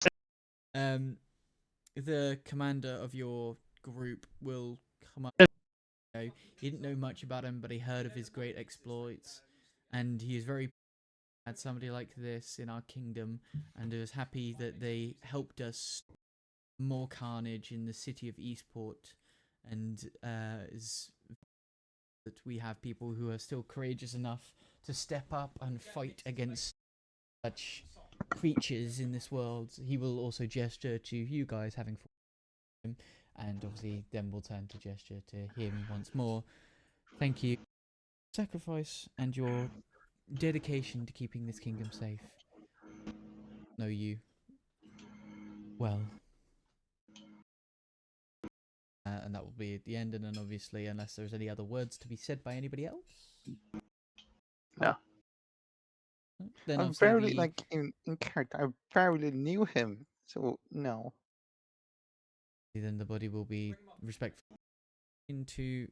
[SPEAKER 1] the commander of your group will come up. He didn't know much about him, but he heard of his great exploits, and he is very had somebody like this in our kingdom, and is happy that they helped us more carnage in the city of Eastport, and is that we have people who are still courageous enough to step up and fight against such creatures in this world. He will also gesture to you guys having fought him, and obviously then will turn to gesture to him once more. Thank you. Sacrifice and your dedication to keeping this kingdom safe. Know you well. And that will be at the end, and then obviously, unless there's any other words to be said by anybody else.
[SPEAKER 6] No.
[SPEAKER 1] Then
[SPEAKER 4] I
[SPEAKER 1] obviously
[SPEAKER 4] barely
[SPEAKER 1] the-
[SPEAKER 4] like in character. I barely knew him, so no.
[SPEAKER 1] then the body will be respectful into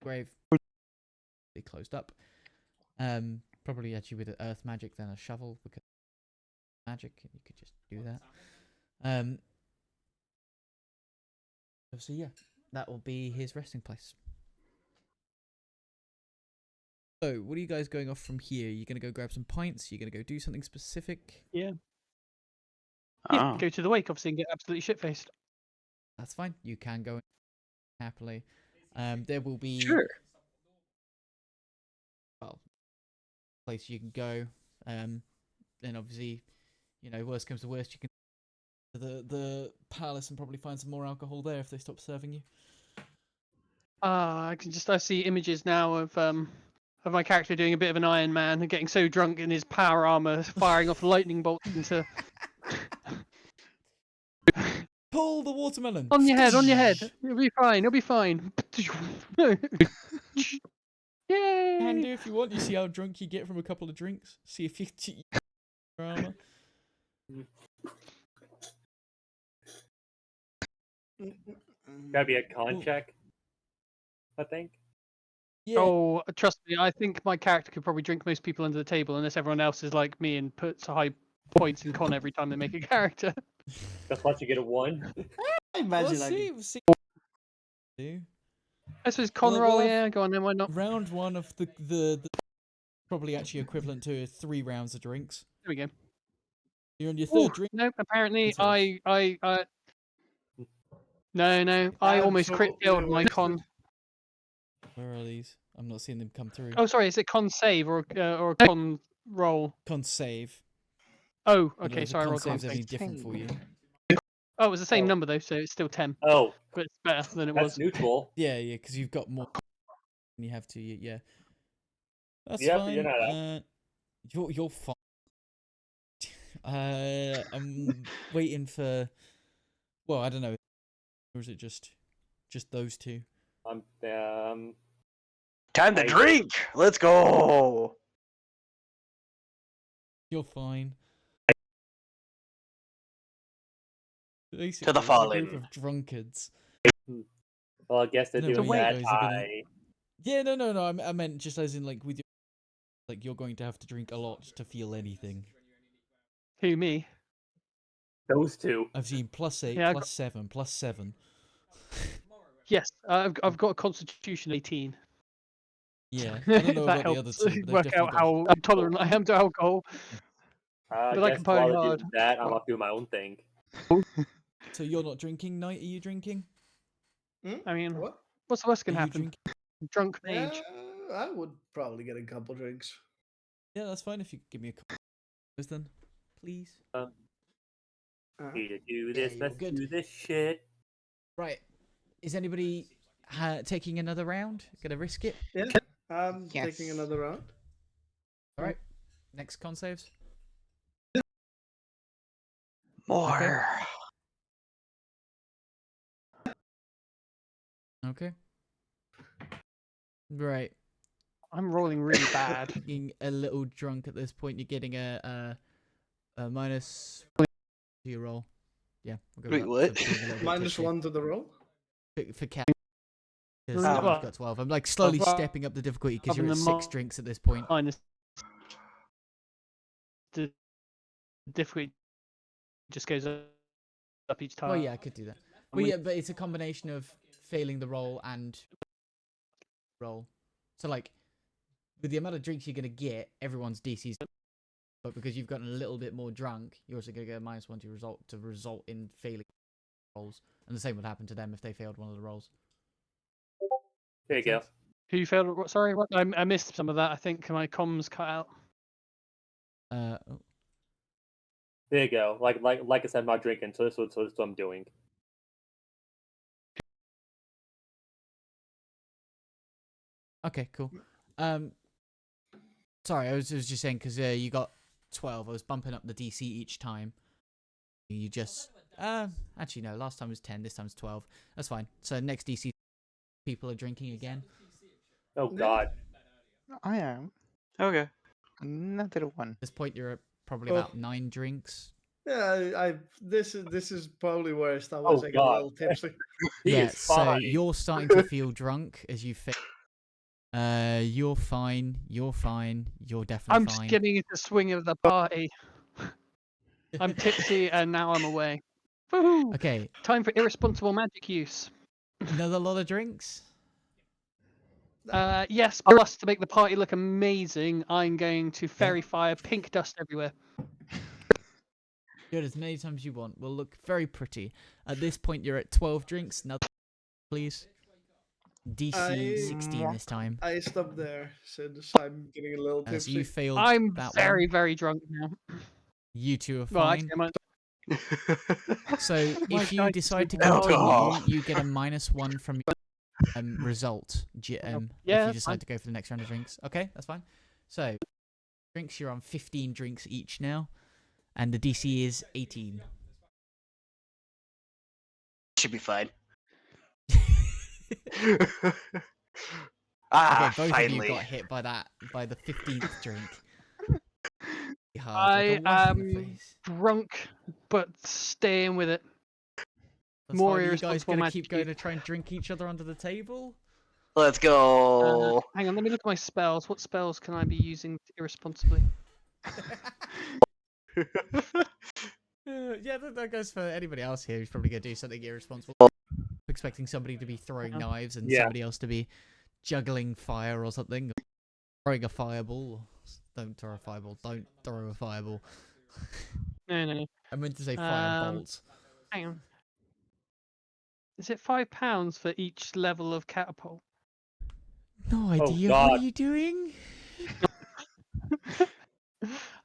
[SPEAKER 1] grave, be closed up. Probably actually with earth magic than a shovel, because magic you could just do that. So yeah, that will be his resting place. So, what are you guys going off from here? You gonna go grab some pints? You gonna go do something specific?
[SPEAKER 2] Yeah,
[SPEAKER 6] Oh.
[SPEAKER 2] go to the wake obviously and get absolutely shit faced.
[SPEAKER 1] That's fine. You can go happily. There will be
[SPEAKER 6] Sure.
[SPEAKER 1] well, place you can go. Then obviously, you know, worst comes to worst, you can the palace and probably find some more alcohol there if they stop serving you.
[SPEAKER 2] I see images now of my character doing a bit of an Iron Man and getting so drunk in his power armor, firing off lightning bolts into.
[SPEAKER 1] Pull the watermelon.
[SPEAKER 2] On your head, on your head. It'll be fine. It'll be fine.
[SPEAKER 1] Can do
[SPEAKER 2] Yay!
[SPEAKER 1] if you want. You see how drunk you get from a couple of drinks. See if you your armor.
[SPEAKER 5] Gotta be a con check, I think.
[SPEAKER 1] Yeah.
[SPEAKER 2] Oh, trust me, I think my character could probably drink most people under the table unless everyone else is like me and puts high points in con every time they make a character.
[SPEAKER 5] That's why you get a 1.
[SPEAKER 3] I imagine
[SPEAKER 1] We'll
[SPEAKER 3] I
[SPEAKER 1] see.
[SPEAKER 3] can...
[SPEAKER 1] We'll see. Do.
[SPEAKER 2] I suppose con
[SPEAKER 1] Well,
[SPEAKER 2] roll,
[SPEAKER 1] we'll have-
[SPEAKER 2] yeah, go on then, why not?
[SPEAKER 1] Round one of the probably actually equivalent to 3 rounds of drinks.
[SPEAKER 2] There we go.
[SPEAKER 1] You're on your
[SPEAKER 2] Ooh,
[SPEAKER 1] third drink.
[SPEAKER 2] no, apparently
[SPEAKER 1] Yourself.
[SPEAKER 2] no, I almost crit failed my con.
[SPEAKER 1] Where are these? I'm not seeing them come through.
[SPEAKER 2] Oh, sorry, is it con save or a con roll?
[SPEAKER 1] Con save.
[SPEAKER 2] Oh,
[SPEAKER 1] I don't know
[SPEAKER 2] okay,
[SPEAKER 1] if the
[SPEAKER 2] sorry, I
[SPEAKER 1] con
[SPEAKER 2] rolled con
[SPEAKER 1] save's any
[SPEAKER 2] save.
[SPEAKER 1] different for you.
[SPEAKER 2] Oh, it was the same
[SPEAKER 5] Oh.
[SPEAKER 2] number though, so it's still 10,
[SPEAKER 5] Oh,
[SPEAKER 2] but it's better than it
[SPEAKER 5] that's
[SPEAKER 2] was.
[SPEAKER 5] neutral.
[SPEAKER 1] Yeah, because you've got more than you have to. Yeah, that's
[SPEAKER 5] Yep,
[SPEAKER 1] fine.
[SPEAKER 5] you're not
[SPEAKER 1] You're fine. I'm waiting for. Well, I don't know. Or is it just those two?
[SPEAKER 5] Um,
[SPEAKER 6] Time to
[SPEAKER 5] I-
[SPEAKER 6] drink. Let's go.
[SPEAKER 1] You're fine. Basically,
[SPEAKER 6] To the
[SPEAKER 1] it's a group
[SPEAKER 6] fallen.
[SPEAKER 1] of drunkards.
[SPEAKER 5] well, I guess they're
[SPEAKER 1] No,
[SPEAKER 5] doing
[SPEAKER 2] wait,
[SPEAKER 5] that.
[SPEAKER 1] you guys are gonna- Yeah, no. I meant just as in like with your, like you're going to have to drink a lot to feel anything.
[SPEAKER 2] Who, me?
[SPEAKER 5] Those two.
[SPEAKER 1] I've seen +8,
[SPEAKER 2] Yeah,
[SPEAKER 1] +7, +7.
[SPEAKER 2] Yes, I've got a constitution 18.
[SPEAKER 1] Yeah, I don't know
[SPEAKER 2] That
[SPEAKER 1] about the other
[SPEAKER 2] helps
[SPEAKER 1] two, but they've
[SPEAKER 2] work
[SPEAKER 1] definitely
[SPEAKER 2] out
[SPEAKER 1] got.
[SPEAKER 2] how tolerant I am to alcohol.
[SPEAKER 5] I
[SPEAKER 2] But I
[SPEAKER 5] guess
[SPEAKER 2] can party
[SPEAKER 5] while they're
[SPEAKER 2] hard.
[SPEAKER 5] doing that, I'm not doing my own thing.
[SPEAKER 1] So you're not drinking, Knight? Are you drinking?
[SPEAKER 2] I mean,
[SPEAKER 3] What?
[SPEAKER 2] what's the worst
[SPEAKER 1] Are
[SPEAKER 2] can
[SPEAKER 1] you
[SPEAKER 2] happen?
[SPEAKER 1] drinking?
[SPEAKER 2] Drunk
[SPEAKER 3] Yeah,
[SPEAKER 2] mage.
[SPEAKER 3] I would probably get a couple drinks.
[SPEAKER 1] Yeah, that's fine. If you could give me a couple of those then, please.
[SPEAKER 5] Need to do
[SPEAKER 1] Yeah,
[SPEAKER 5] this.
[SPEAKER 1] you're
[SPEAKER 5] Let's
[SPEAKER 1] good.
[SPEAKER 5] do this shit.
[SPEAKER 1] Right. Is anybody taking another round? Gonna risk it?
[SPEAKER 3] Yeah, I'm
[SPEAKER 4] Yes.
[SPEAKER 3] taking another round.
[SPEAKER 1] All right. Next con saves.
[SPEAKER 6] More.
[SPEAKER 1] Okay. Right.
[SPEAKER 2] I'm rolling really bad.
[SPEAKER 1] Getting a little drunk at this point. You're getting a minus to your roll. Yeah, we'll go
[SPEAKER 6] Wait,
[SPEAKER 1] with that
[SPEAKER 6] what?
[SPEAKER 1] for being a little bit
[SPEAKER 3] Minus
[SPEAKER 1] tipsy.
[SPEAKER 3] 1 to the roll.
[SPEAKER 1] For cat. Because
[SPEAKER 2] Well,
[SPEAKER 1] you've got 12. I'm like slowly stepping up the difficulty because you're at 6 drinks at this point.
[SPEAKER 2] Minus the difficulty just goes up each time.
[SPEAKER 1] Well, yeah, I could do that. Well, yeah, but it's a combination of failing the roll and roll. So, like, with the amount of drinks you're going to get, everyone's DC's. But because you've gotten a little bit more drunk, you're also going to get a -1 to result in failing rolls. And the same would happen to them if they failed one of the rolls.
[SPEAKER 5] There you go.
[SPEAKER 2] Who failed? What? Sorry, what? I missed some of that. I think my comms cut out.
[SPEAKER 1] Oh.
[SPEAKER 5] There you go. Like I said, I'm not drinking, so this is what I'm doing.
[SPEAKER 1] Okay, cool. Sorry, I was just saying because you got 12. I was bumping up the DC each time. You just actually no. Last time was 10. This time's 12. That's fine. So next DC, people are drinking again.
[SPEAKER 5] Oh God.
[SPEAKER 4] I am.
[SPEAKER 6] Okay.
[SPEAKER 4] Another one.
[SPEAKER 1] At this point, you're at probably
[SPEAKER 3] Oh.
[SPEAKER 1] about 9 drinks.
[SPEAKER 3] Yeah, this is probably worst. I
[SPEAKER 5] Oh,
[SPEAKER 3] was like a
[SPEAKER 5] God.
[SPEAKER 3] little tipsy.
[SPEAKER 5] He
[SPEAKER 1] Yeah,
[SPEAKER 5] is
[SPEAKER 1] so
[SPEAKER 5] fine.
[SPEAKER 1] you're starting to feel drunk as you fail. You're fine. You're fine. You're definitely
[SPEAKER 2] I'm
[SPEAKER 1] fine.
[SPEAKER 2] just getting into the swing of the party. I'm tipsy and now I'm away. Woohoo!
[SPEAKER 1] Okay,
[SPEAKER 2] Time for irresponsible magic use.
[SPEAKER 1] another lot of drinks.
[SPEAKER 2] Yes, plus to make the party look amazing, I'm going to fairy fire pink dust everywhere.
[SPEAKER 1] Do it as many times as you want. Will look very pretty. At this point, you're at 12 drinks. Now, please. DC 16 this time.
[SPEAKER 3] I stopped there since I'm getting a little
[SPEAKER 1] So you
[SPEAKER 3] tipsy.
[SPEAKER 1] failed
[SPEAKER 2] I'm
[SPEAKER 1] that
[SPEAKER 2] very,
[SPEAKER 1] one.
[SPEAKER 2] very drunk now.
[SPEAKER 1] You two are
[SPEAKER 2] Well,
[SPEAKER 1] fine.
[SPEAKER 2] actually,
[SPEAKER 1] So
[SPEAKER 2] My
[SPEAKER 1] if you
[SPEAKER 2] dice
[SPEAKER 1] decide to
[SPEAKER 2] is so
[SPEAKER 1] continue,
[SPEAKER 6] Alcohol.
[SPEAKER 1] you get a -1 from your result.
[SPEAKER 2] Yeah,
[SPEAKER 1] If you
[SPEAKER 2] that's
[SPEAKER 1] decide
[SPEAKER 2] fine.
[SPEAKER 1] to go for the next round of drinks. Okay, that's fine. So drinks, you're on 15 drinks each now, and the DC is 18.
[SPEAKER 6] Should be fine.
[SPEAKER 1] Okay, both of you
[SPEAKER 6] finally.
[SPEAKER 1] got hit by the 15th drink. Hard,
[SPEAKER 2] I
[SPEAKER 1] like a whack in the
[SPEAKER 2] am
[SPEAKER 1] face.
[SPEAKER 2] drunk, but staying with it.
[SPEAKER 1] That's
[SPEAKER 2] more
[SPEAKER 1] fine. Are you guys
[SPEAKER 2] irresponsible
[SPEAKER 1] gonna
[SPEAKER 2] magic
[SPEAKER 1] keep going
[SPEAKER 2] use.
[SPEAKER 1] to try and drink each other under the table?
[SPEAKER 6] Let's go.
[SPEAKER 2] Hang on, let me look at my spells. What spells can I be using irresponsibly?
[SPEAKER 1] Yeah, that goes for anybody else here who's probably gonna do something irresponsible. Expecting somebody to be throwing
[SPEAKER 2] Yeah.
[SPEAKER 1] knives and
[SPEAKER 5] Yeah.
[SPEAKER 1] somebody else to be juggling fire or something. Throwing a fireball. Don't throw a fireball. Don't throw a fireball.
[SPEAKER 2] No.
[SPEAKER 1] I meant to say firebolt.
[SPEAKER 2] Hang on. Is it £5 for each level of catapult?
[SPEAKER 1] No idea.
[SPEAKER 5] God.
[SPEAKER 1] What are you doing?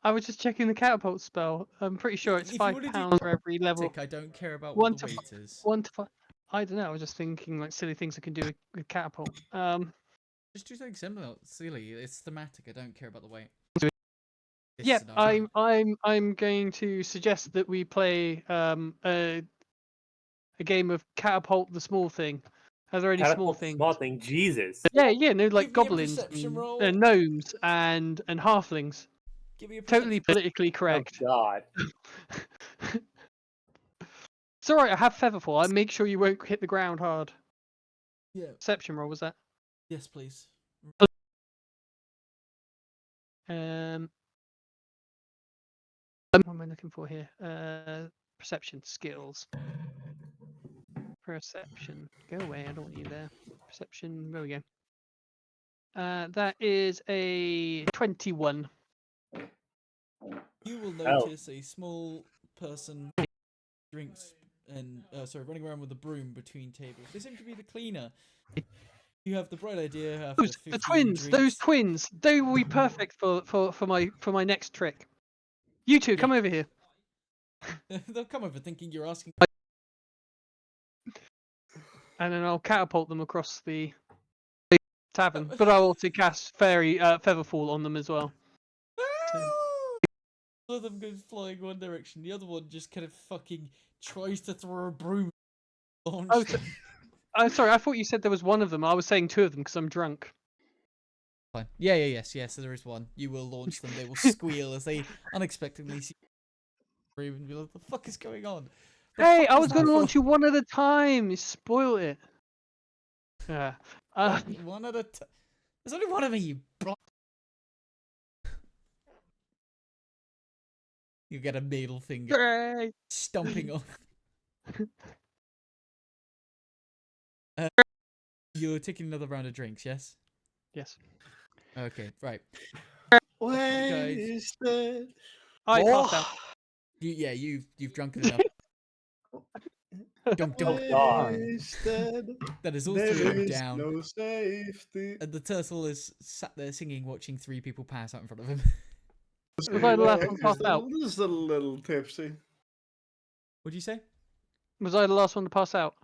[SPEAKER 2] I was just checking the catapult spell. I'm pretty sure it's
[SPEAKER 1] If you wanna do
[SPEAKER 2] £5 for every level.
[SPEAKER 1] I don't care about
[SPEAKER 2] One
[SPEAKER 1] what the
[SPEAKER 2] to
[SPEAKER 1] weight is.
[SPEAKER 2] 1 to 5. I don't know. I was just thinking like silly things I can do with catapult.
[SPEAKER 1] Just do something similar. Silly. It's thematic. I don't care about the weight.
[SPEAKER 2] Yeah, I'm going to suggest that we play a game of catapult the small thing. Are there any small things?
[SPEAKER 5] Small thing. Jesus.
[SPEAKER 2] Yeah, no, like
[SPEAKER 1] Give me a
[SPEAKER 2] goblins,
[SPEAKER 1] perception roll.
[SPEAKER 2] and gnomes, and halflings.
[SPEAKER 1] Give me a
[SPEAKER 2] Totally politically
[SPEAKER 5] Oh
[SPEAKER 2] correct.
[SPEAKER 5] God.
[SPEAKER 2] It's alright, I have Featherfall. I make sure you won't hit the ground hard.
[SPEAKER 1] Yeah.
[SPEAKER 2] Perception roll was that?
[SPEAKER 1] Yes, please.
[SPEAKER 2] What am I looking for here? Perception skills. Perception. Go away. I don't want you there. Perception. There we go. That is a 21.
[SPEAKER 1] You will
[SPEAKER 5] Oh.
[SPEAKER 1] notice a small person drinks and running around with a broom between tables. They seem to be the cleaner. You have the bright idea after
[SPEAKER 2] Those,
[SPEAKER 1] 15
[SPEAKER 2] the twins.
[SPEAKER 1] drinks.
[SPEAKER 2] Those twins. They will be perfect for my next trick. You two, come over here.
[SPEAKER 1] They'll come over thinking you're asking.
[SPEAKER 2] And then I'll catapult them across the tavern. But I'll also cast fairy featherfall on them as well.
[SPEAKER 1] One of them goes flying one direction, the other one just kind of fucking tries to throw a broom.
[SPEAKER 2] Oh, sorry. I thought you said there was one of them. I was saying two of them because I'm drunk.
[SPEAKER 1] Fine. Yes. So there is one. You will launch them. They will squeal as they unexpectedly see the broom and be like, "What the fuck is going on?"
[SPEAKER 2] Hey, I was going to launch you one at a time. You spoiled it. Yeah.
[SPEAKER 1] One at a time. There's only one of me, you You get a middle finger
[SPEAKER 2] Hooray!
[SPEAKER 1] stomping off. You're taking another round of drinks, yes?
[SPEAKER 2] Yes.
[SPEAKER 1] Okay, right.
[SPEAKER 3] Wasted.
[SPEAKER 2] I passed out.
[SPEAKER 1] You've drunken enough. Dunk.
[SPEAKER 3] Wasted.
[SPEAKER 1] That is all
[SPEAKER 3] There
[SPEAKER 1] three of you
[SPEAKER 3] is
[SPEAKER 1] down.
[SPEAKER 3] no safety.
[SPEAKER 1] And the turtle is sat there singing, watching 3 people pass out in front of him.
[SPEAKER 2] Was I the last one to pass out?
[SPEAKER 3] Just a little tipsy.
[SPEAKER 1] What'd you say?
[SPEAKER 2] Was I the last one to pass out?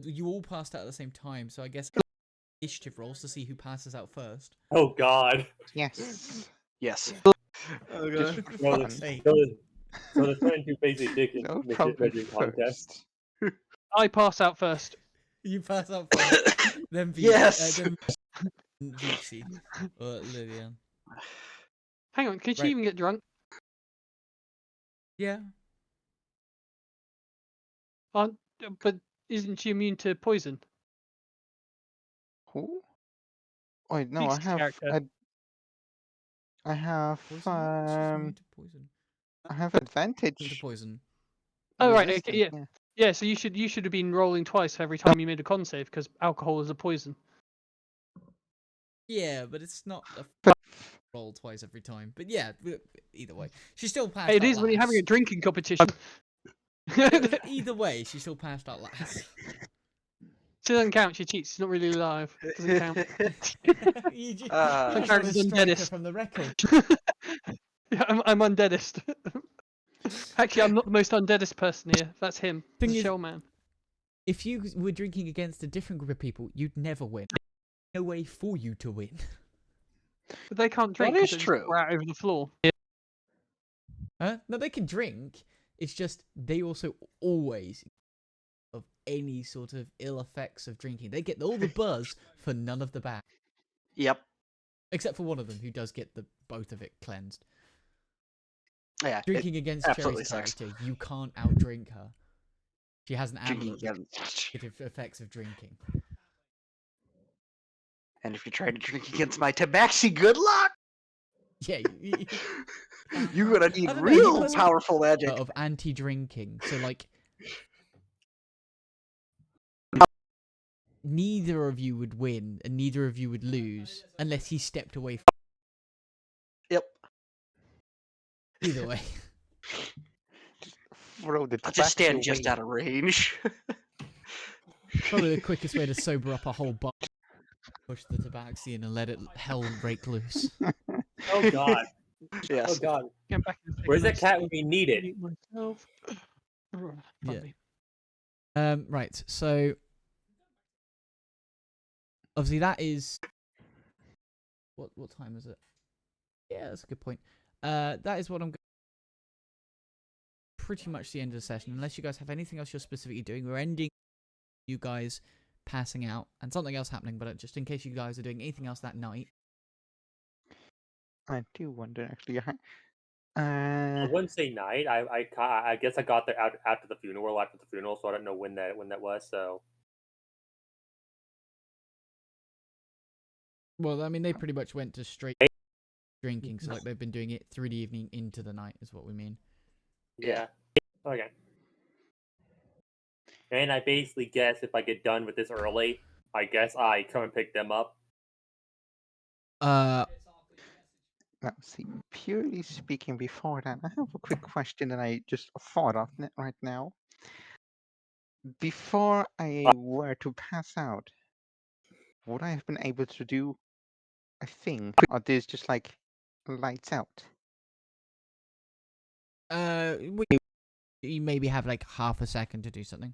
[SPEAKER 1] You all passed out at the same time, so I guess initiative rolls to see who passes out first.
[SPEAKER 5] Oh God.
[SPEAKER 4] Yes.
[SPEAKER 6] Yes.
[SPEAKER 3] Okay.
[SPEAKER 4] Just for
[SPEAKER 5] No,
[SPEAKER 4] fun.
[SPEAKER 5] this- So the turn into basic dick
[SPEAKER 4] No,
[SPEAKER 5] measuring
[SPEAKER 4] probably
[SPEAKER 5] contest.
[SPEAKER 4] first.
[SPEAKER 2] I pass out first.
[SPEAKER 1] You pass out first. Then
[SPEAKER 6] Yes!
[SPEAKER 1] then Vixie or Lillian.
[SPEAKER 2] Hang on, can she
[SPEAKER 1] Right.
[SPEAKER 2] even get drunk?
[SPEAKER 1] Yeah.
[SPEAKER 2] But isn't she immune to poison?
[SPEAKER 4] Who? Wait, no,
[SPEAKER 2] Vixie's character.
[SPEAKER 4] I have
[SPEAKER 1] Poison? She's immune to poison.
[SPEAKER 4] I have
[SPEAKER 1] Immune to
[SPEAKER 4] advantage.
[SPEAKER 1] poison.
[SPEAKER 2] Oh right, okay,
[SPEAKER 4] resistant,
[SPEAKER 2] yeah. Yeah, so you should have been rolling twice every time you made a con save because alcohol is a poison.
[SPEAKER 1] Yeah, but it's not a roll twice every time. But yeah, either way, she still passed
[SPEAKER 2] Hey,
[SPEAKER 1] out
[SPEAKER 2] it is when you're having a
[SPEAKER 1] last.
[SPEAKER 2] drinking competition.
[SPEAKER 1] Either way, she still passed out last.
[SPEAKER 2] She doesn't count. She cheats. She's not really alive. Doesn't count.
[SPEAKER 1] You just,
[SPEAKER 6] Uh,
[SPEAKER 1] you're
[SPEAKER 2] My
[SPEAKER 1] trying to
[SPEAKER 2] character's
[SPEAKER 1] strike her
[SPEAKER 2] undeadest.
[SPEAKER 1] from the record.
[SPEAKER 2] Yeah, I'm undeadest. Actually, I'm not the most undeadest person here. That's him.
[SPEAKER 1] Thing
[SPEAKER 2] The
[SPEAKER 1] is-
[SPEAKER 2] shell man.
[SPEAKER 1] If you were drinking against a different group of people, you'd never win. No way for you to win.
[SPEAKER 2] But they can't drink.
[SPEAKER 6] That
[SPEAKER 2] 'cause
[SPEAKER 6] is
[SPEAKER 2] they just
[SPEAKER 6] true.
[SPEAKER 2] pour out over the floor.
[SPEAKER 1] Huh? No, they can drink. It's just they also always of any sort of ill effects of drinking. They get all the buzz for none of the bad.
[SPEAKER 6] Yep.
[SPEAKER 1] Except for one of them who does get the both of it cleansed.
[SPEAKER 6] Yeah.
[SPEAKER 1] Drinking against
[SPEAKER 6] absolutely
[SPEAKER 1] Cherry's
[SPEAKER 6] sucks.
[SPEAKER 1] character, you can't outdrink her. She has an
[SPEAKER 6] Drinking
[SPEAKER 1] amulet
[SPEAKER 6] again.
[SPEAKER 1] negative effects of drinking.
[SPEAKER 6] And if you're trying to drink against my tabaxi, good luck!
[SPEAKER 1] Yeah,
[SPEAKER 6] You're gonna need
[SPEAKER 1] I don't know, you
[SPEAKER 6] real
[SPEAKER 1] must-
[SPEAKER 6] powerful magic.
[SPEAKER 1] of anti-drinking. So like, neither of you would win and neither of you would lose unless he stepped away.
[SPEAKER 6] Yep.
[SPEAKER 1] Either way.
[SPEAKER 4] Throw the
[SPEAKER 6] I'll just stand
[SPEAKER 4] tobacco
[SPEAKER 6] just
[SPEAKER 4] away.
[SPEAKER 6] out of range.
[SPEAKER 1] Probably the quickest way to sober up a whole bar. Push the tabaxi in and let it hell break loose.
[SPEAKER 5] Oh God.
[SPEAKER 6] Yes.
[SPEAKER 5] Oh God.
[SPEAKER 2] Get back in a
[SPEAKER 5] Where's that
[SPEAKER 2] second,
[SPEAKER 5] cat
[SPEAKER 2] I
[SPEAKER 5] when we need it?
[SPEAKER 2] mute myself. Pardon
[SPEAKER 1] Yeah.
[SPEAKER 2] me.
[SPEAKER 1] Right, so obviously that is what time is it? Yeah, that's a good point. That is what I'm pretty much the end of the session. Unless you guys have anything else you're specifically doing, we're ending you guys passing out and something else happening, but just in case you guys are doing anything else that night.
[SPEAKER 4] I do wonder actually.
[SPEAKER 5] I wouldn't say night. I guess I got there after the funeral, so I don't know when that was. So
[SPEAKER 1] Well, I mean, they pretty much went to straight drinking, so like they've been doing it through the evening into the night, is what we mean.
[SPEAKER 5] Yeah. Okay. And I basically guess if I get done with this early, I guess I come and pick them up.
[SPEAKER 7] It's after your message.
[SPEAKER 4] Now, see, purely speaking, before that, I have a quick question that I just thought of right now. Before I were to pass out, would I have been able to do a thing, or this just like lights out?
[SPEAKER 1] You maybe have like half a second to do something.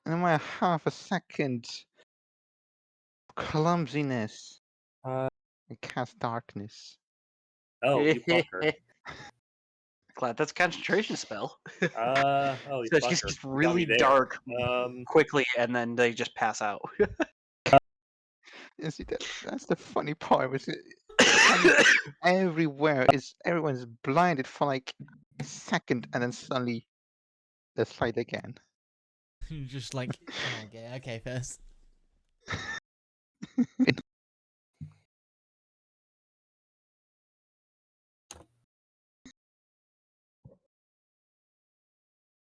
[SPEAKER 4] And my half a second clumsiness,
[SPEAKER 5] Uh,
[SPEAKER 4] I cast darkness.
[SPEAKER 5] oh, you fucker.
[SPEAKER 6] Glad that's a concentration spell.
[SPEAKER 5] Oh, you
[SPEAKER 6] So it
[SPEAKER 5] fucker.
[SPEAKER 6] just gets
[SPEAKER 5] You got me
[SPEAKER 6] really
[SPEAKER 5] there.
[SPEAKER 6] dark
[SPEAKER 5] Um,
[SPEAKER 6] quickly, and then they just pass out.
[SPEAKER 4] You see, that's the funny part. Was everywhere everyone's blinded for like a second, and then suddenly there's light again.
[SPEAKER 1] Just like, okay, first.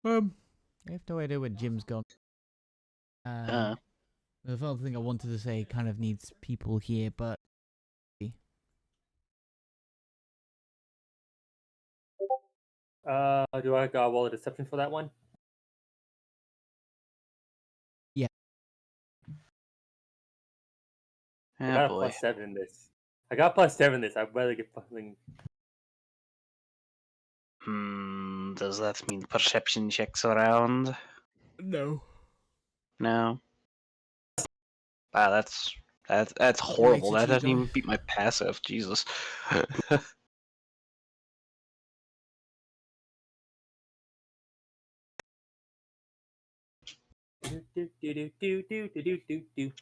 [SPEAKER 1] I have no idea when Jim's gone. The other thing I wanted to say kind of needs people here, but
[SPEAKER 5] do I got wall of deception for that one?
[SPEAKER 1] yeah.
[SPEAKER 5] I
[SPEAKER 6] Oh
[SPEAKER 5] got a
[SPEAKER 6] boy.
[SPEAKER 5] +7 in this. I got +7 in this. I'd rather get fucking.
[SPEAKER 6] Does that mean perception checks around?
[SPEAKER 1] No.
[SPEAKER 6] No. Wow, that's horrible. That
[SPEAKER 1] Greater
[SPEAKER 6] doesn't even
[SPEAKER 1] G-die.
[SPEAKER 6] beat my passive. Jesus.
[SPEAKER 5] Do.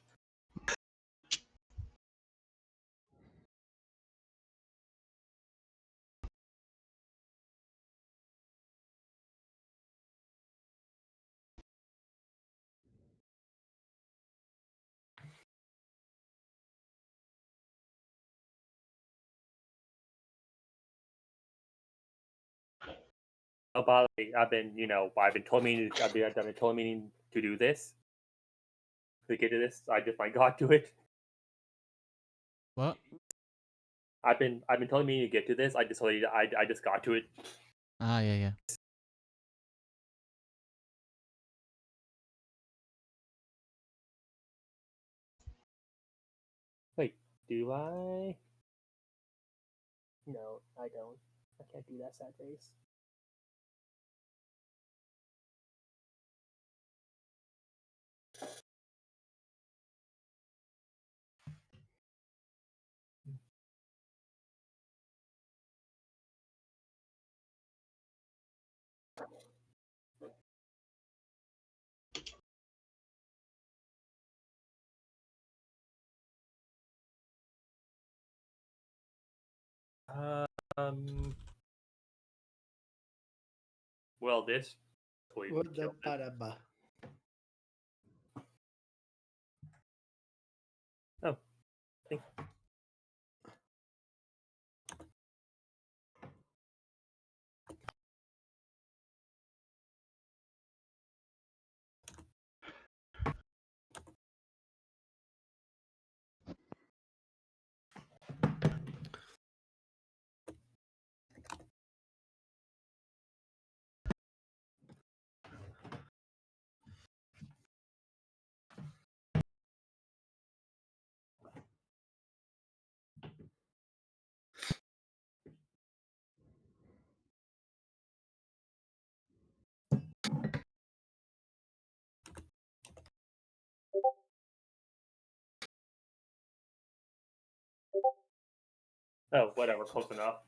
[SPEAKER 5] Oh, by the way, I've been told meaning to do this. To get to this, I just got to it.
[SPEAKER 1] What?
[SPEAKER 5] I've been telling me to get to this. I just got to it.
[SPEAKER 1] Ah, yeah.
[SPEAKER 5] Wait, do I? No, I don't. I can't do that sad face. Um. Well, this. Please
[SPEAKER 3] What the
[SPEAKER 5] killed it.
[SPEAKER 3] baraba?
[SPEAKER 5] Oh, thank. Oh, whatever. Close enough.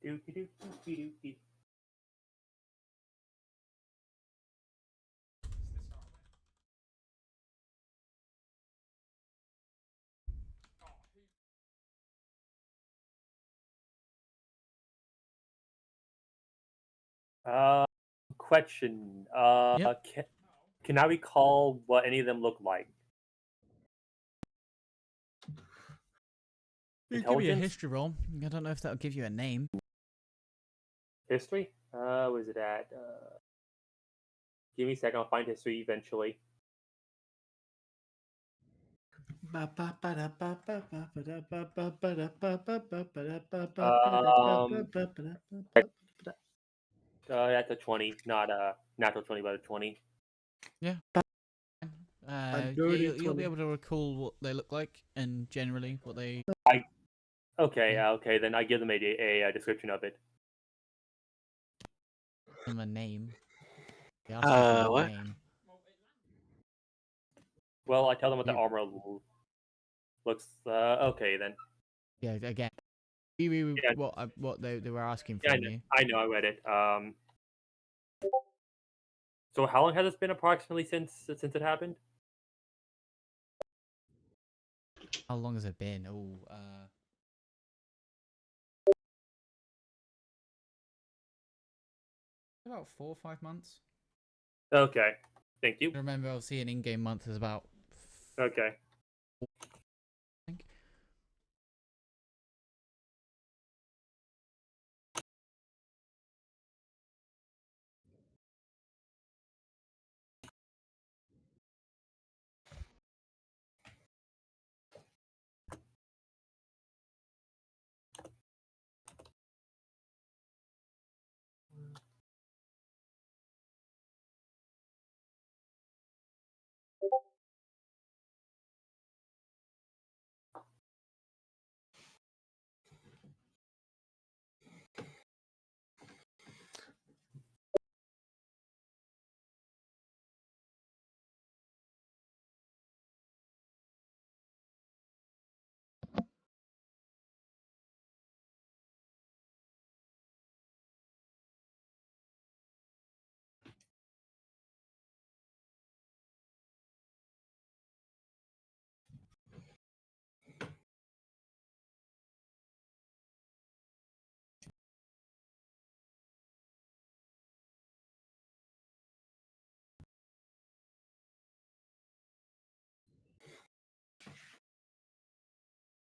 [SPEAKER 5] Do. Question.
[SPEAKER 1] Yep.
[SPEAKER 5] Can I recall what any of them look like?
[SPEAKER 1] It'll give you a
[SPEAKER 5] Intelligence?
[SPEAKER 1] history roll. I don't know if that'll give you a name.
[SPEAKER 5] History? Where's it at? Give me a second. I'll find history eventually. That's a 20, not a natural 20, but a 20.
[SPEAKER 1] Yeah,
[SPEAKER 3] dirty
[SPEAKER 1] you'll be
[SPEAKER 3] 20.
[SPEAKER 1] able to recall what they look like and generally what they.
[SPEAKER 5] Okay, okay, then I give them a description of it.
[SPEAKER 1] Them a name. They ask you for a
[SPEAKER 6] What?
[SPEAKER 1] name.
[SPEAKER 5] Well, I tell them what the
[SPEAKER 1] You-
[SPEAKER 5] armor looks. Okay then.
[SPEAKER 1] Yeah, again.
[SPEAKER 5] Yeah.
[SPEAKER 1] What they were asking
[SPEAKER 5] Yeah,
[SPEAKER 1] from you.
[SPEAKER 5] I know. I read it. So how long has it been approximately since it happened?
[SPEAKER 1] How long has it been? About 4 or 5 months.
[SPEAKER 5] Okay, thank you.
[SPEAKER 1] I remember, obviously, an in-game month is about.
[SPEAKER 5] Okay.
[SPEAKER 1] I think.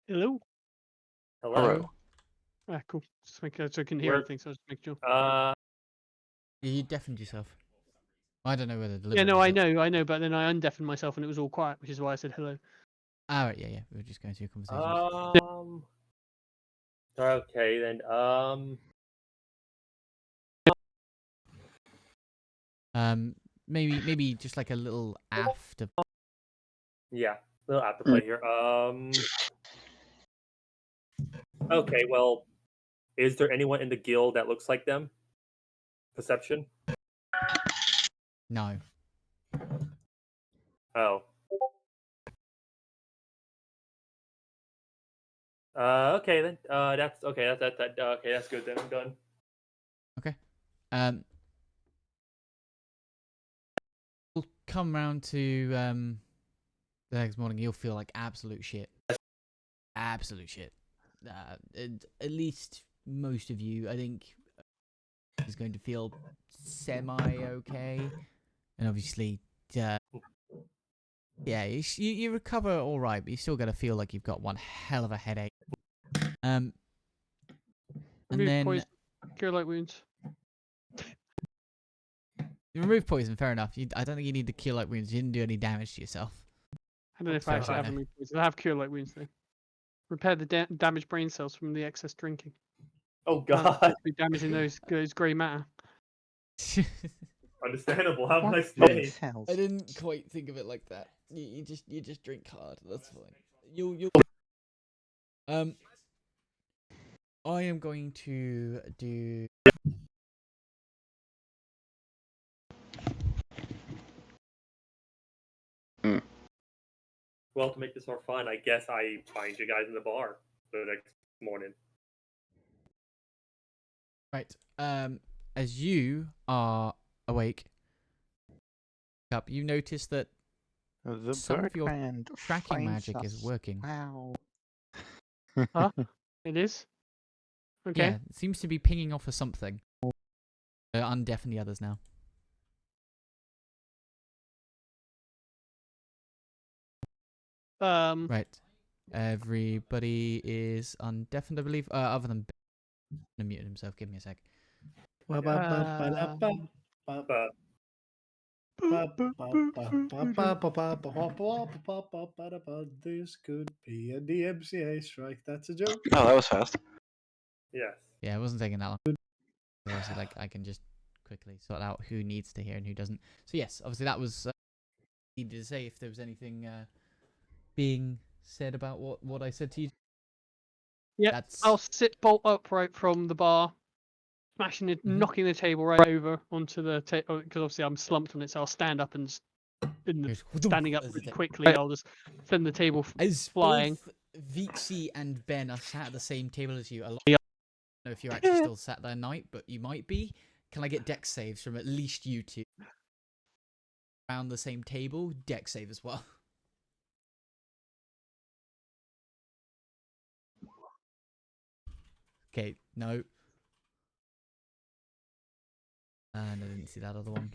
[SPEAKER 2] Hello.
[SPEAKER 5] Hello.
[SPEAKER 2] Ah, cool. Just make so I can hear
[SPEAKER 5] Where?
[SPEAKER 2] everything. So I just make sure.
[SPEAKER 1] You deafened yourself. I don't know whether
[SPEAKER 2] Yeah,
[SPEAKER 1] deliberately.
[SPEAKER 2] no, I know, but then I undeafened myself and it was all quiet, which is why I said hello.
[SPEAKER 1] Alright, yeah. We were just going through conversations.
[SPEAKER 5] Okay then.
[SPEAKER 1] Maybe just like a little after.
[SPEAKER 5] Yeah, little afterplay here. Okay, well, is there anyone in the guild that looks like them? Perception?
[SPEAKER 1] No.
[SPEAKER 5] Oh. Okay then. That's okay. Okay, that's good then. I'm done.
[SPEAKER 1] Okay. We'll come round to the next morning. You'll feel like absolute shit. Absolute shit. At least most of you, I think, is going to feel semi-okay. And obviously, yeah, you recover all right, but you still got to feel like you've got one hell of a headache. And
[SPEAKER 2] Remove
[SPEAKER 1] then
[SPEAKER 2] poison, cure light wounds.
[SPEAKER 1] you remove poison. Fair enough. I don't think you need to cure light wounds. You didn't do any damage to yourself.
[SPEAKER 2] I don't know if
[SPEAKER 1] So
[SPEAKER 2] I actually
[SPEAKER 1] I
[SPEAKER 2] have
[SPEAKER 1] know.
[SPEAKER 2] removed poison. I have cure light wounds though. Repair the damaged brain cells from the excess drinking.
[SPEAKER 5] Oh
[SPEAKER 2] That's
[SPEAKER 5] god.
[SPEAKER 2] supposed to be damaging those grey matter.
[SPEAKER 5] Understandable. Have a
[SPEAKER 4] What
[SPEAKER 5] nice
[SPEAKER 4] brain
[SPEAKER 5] day.
[SPEAKER 4] cells?
[SPEAKER 1] I didn't quite think of it like that. You just drink hard. That's fine. You'll. I am going to do.
[SPEAKER 5] Well, to make this more fun, I guess I find you guys in the bar the next morning.
[SPEAKER 1] Right. As you are awake, up, you notice that
[SPEAKER 4] The
[SPEAKER 1] some of your
[SPEAKER 4] Birdman
[SPEAKER 1] tracking
[SPEAKER 4] finds
[SPEAKER 1] magic is
[SPEAKER 4] us.
[SPEAKER 1] working.
[SPEAKER 4] Wow.
[SPEAKER 2] Huh? It is. Okay.
[SPEAKER 1] Yeah, it seems to be pinging off of something. Undeafen the others now. Right. Everybody is undeafened, I believe. Other than Ben muted himself. Give me a sec.
[SPEAKER 3] This could be a DMCA strike. That's a joke.
[SPEAKER 6] Oh, that was fast.
[SPEAKER 5] Yes.
[SPEAKER 1] Yeah, it wasn't taking that long. Obviously, like I can just quickly sort out who needs to hear and who doesn't. So yes, obviously that was needed to say if there was anything being said about what I said to you.
[SPEAKER 2] Yeah,
[SPEAKER 1] That's
[SPEAKER 2] I'll sit bolt upright from the bar, smashing it, knocking the table right over onto the table because obviously I'm slumped on it. So I'll stand up and standing up really quickly. I'll just send the table
[SPEAKER 1] as
[SPEAKER 2] flying.
[SPEAKER 1] both Vixie and Ben are sat at the same table as you. I don't know if you're actually still sat there, Knight, but you might be. Can I get dex saves from at least you two? Around the same table, dex save as well. Okay, no. And I didn't see that other one.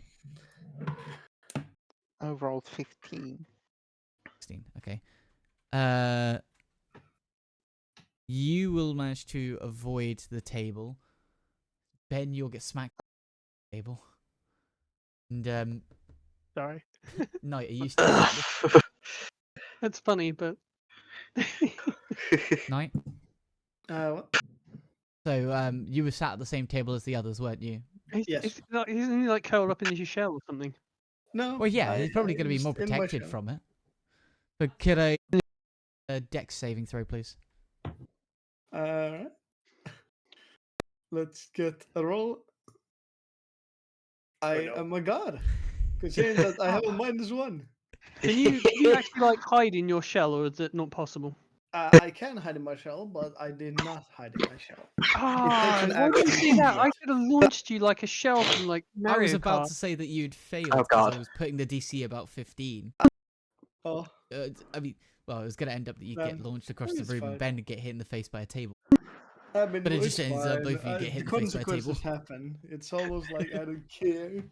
[SPEAKER 4] Overall 15.
[SPEAKER 1] 16, okay. You will manage to avoid the table. Ben, you'll get smacked by the table. And,
[SPEAKER 2] Sorry,
[SPEAKER 1] Knight, are you still sat at the
[SPEAKER 2] that's funny, but
[SPEAKER 1] Knight?
[SPEAKER 3] What?
[SPEAKER 1] So, you were sat at the same table as the others, weren't you?
[SPEAKER 3] Yes.
[SPEAKER 2] Isn't he like curled up in his shell or something?
[SPEAKER 3] No.
[SPEAKER 1] Well, yeah, he's probably going to be more protected from it. But could I dex saving throw, please?
[SPEAKER 3] Alright. Let's get a roll. I am a god. Considering that I have a -1.
[SPEAKER 2] Can you actually like hide in your shell, or is it not possible?
[SPEAKER 3] I can hide in my shell, but I did not hide in my shell.
[SPEAKER 2] Ah,
[SPEAKER 3] an
[SPEAKER 2] why did you
[SPEAKER 3] action
[SPEAKER 2] say
[SPEAKER 3] to
[SPEAKER 2] that?
[SPEAKER 3] do
[SPEAKER 2] I
[SPEAKER 3] it.
[SPEAKER 2] could have launched you like a shell from like Mario
[SPEAKER 1] I was about
[SPEAKER 2] Kart.
[SPEAKER 1] to say that you'd failed
[SPEAKER 6] Oh,
[SPEAKER 1] because I
[SPEAKER 6] God.
[SPEAKER 1] was putting the DC about 15.
[SPEAKER 3] Oh,
[SPEAKER 1] I mean, well, it was going to end up that you get launched across the
[SPEAKER 3] it's
[SPEAKER 1] room
[SPEAKER 3] fine.
[SPEAKER 1] and Ben would get hit in the face by a table.
[SPEAKER 3] I mean,
[SPEAKER 1] But it
[SPEAKER 3] it's
[SPEAKER 1] just ends up
[SPEAKER 3] fine.
[SPEAKER 1] both of you get hit in
[SPEAKER 3] The
[SPEAKER 1] the face by a table.
[SPEAKER 3] consequences happen. It's almost like I don't care.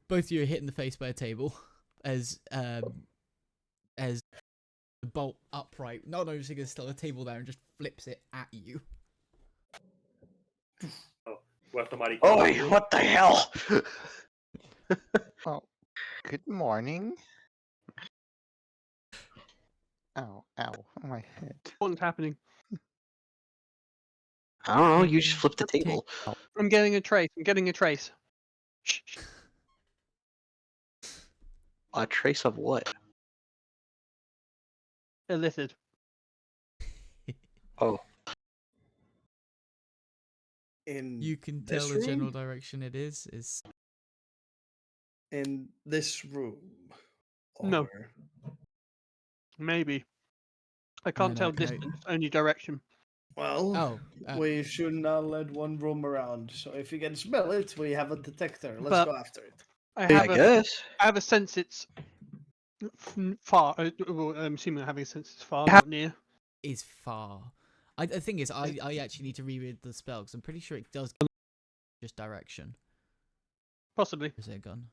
[SPEAKER 1] Both of you are hit in the face by a table as the bolt upright, not noticing there's still a table there, and just flips it at you.
[SPEAKER 5] Well, somebody.
[SPEAKER 6] Oi, what the hell?
[SPEAKER 4] Oh, good morning. Ow, ow, my head.
[SPEAKER 2] What's happening?
[SPEAKER 6] I don't know, you just flipped the table.
[SPEAKER 2] I'm getting a trace. I'm getting a trace. Shh, shh.
[SPEAKER 6] A trace of what?
[SPEAKER 2] Elithid.
[SPEAKER 6] Oh.
[SPEAKER 3] In
[SPEAKER 1] You can
[SPEAKER 3] this
[SPEAKER 1] tell the general
[SPEAKER 3] room?
[SPEAKER 1] direction it is.
[SPEAKER 3] In this room.
[SPEAKER 2] No.
[SPEAKER 3] Or-
[SPEAKER 2] Maybe. I can't
[SPEAKER 1] no,
[SPEAKER 2] tell
[SPEAKER 1] no.
[SPEAKER 2] distance, only direction.
[SPEAKER 3] Well,
[SPEAKER 1] Oh,
[SPEAKER 3] we should not let one room around. So if you can smell it, we have a detector. Let's
[SPEAKER 2] But-
[SPEAKER 3] go after it.
[SPEAKER 2] I
[SPEAKER 6] I
[SPEAKER 2] have a
[SPEAKER 6] guess.
[SPEAKER 2] I have a sense it's far. Well, I'm assuming I have a sense it's far, not near.
[SPEAKER 1] is far. The thing is, I actually need to reread the spell because I'm pretty sure it does just direction.
[SPEAKER 2] Possibly.
[SPEAKER 1] Where's it gone?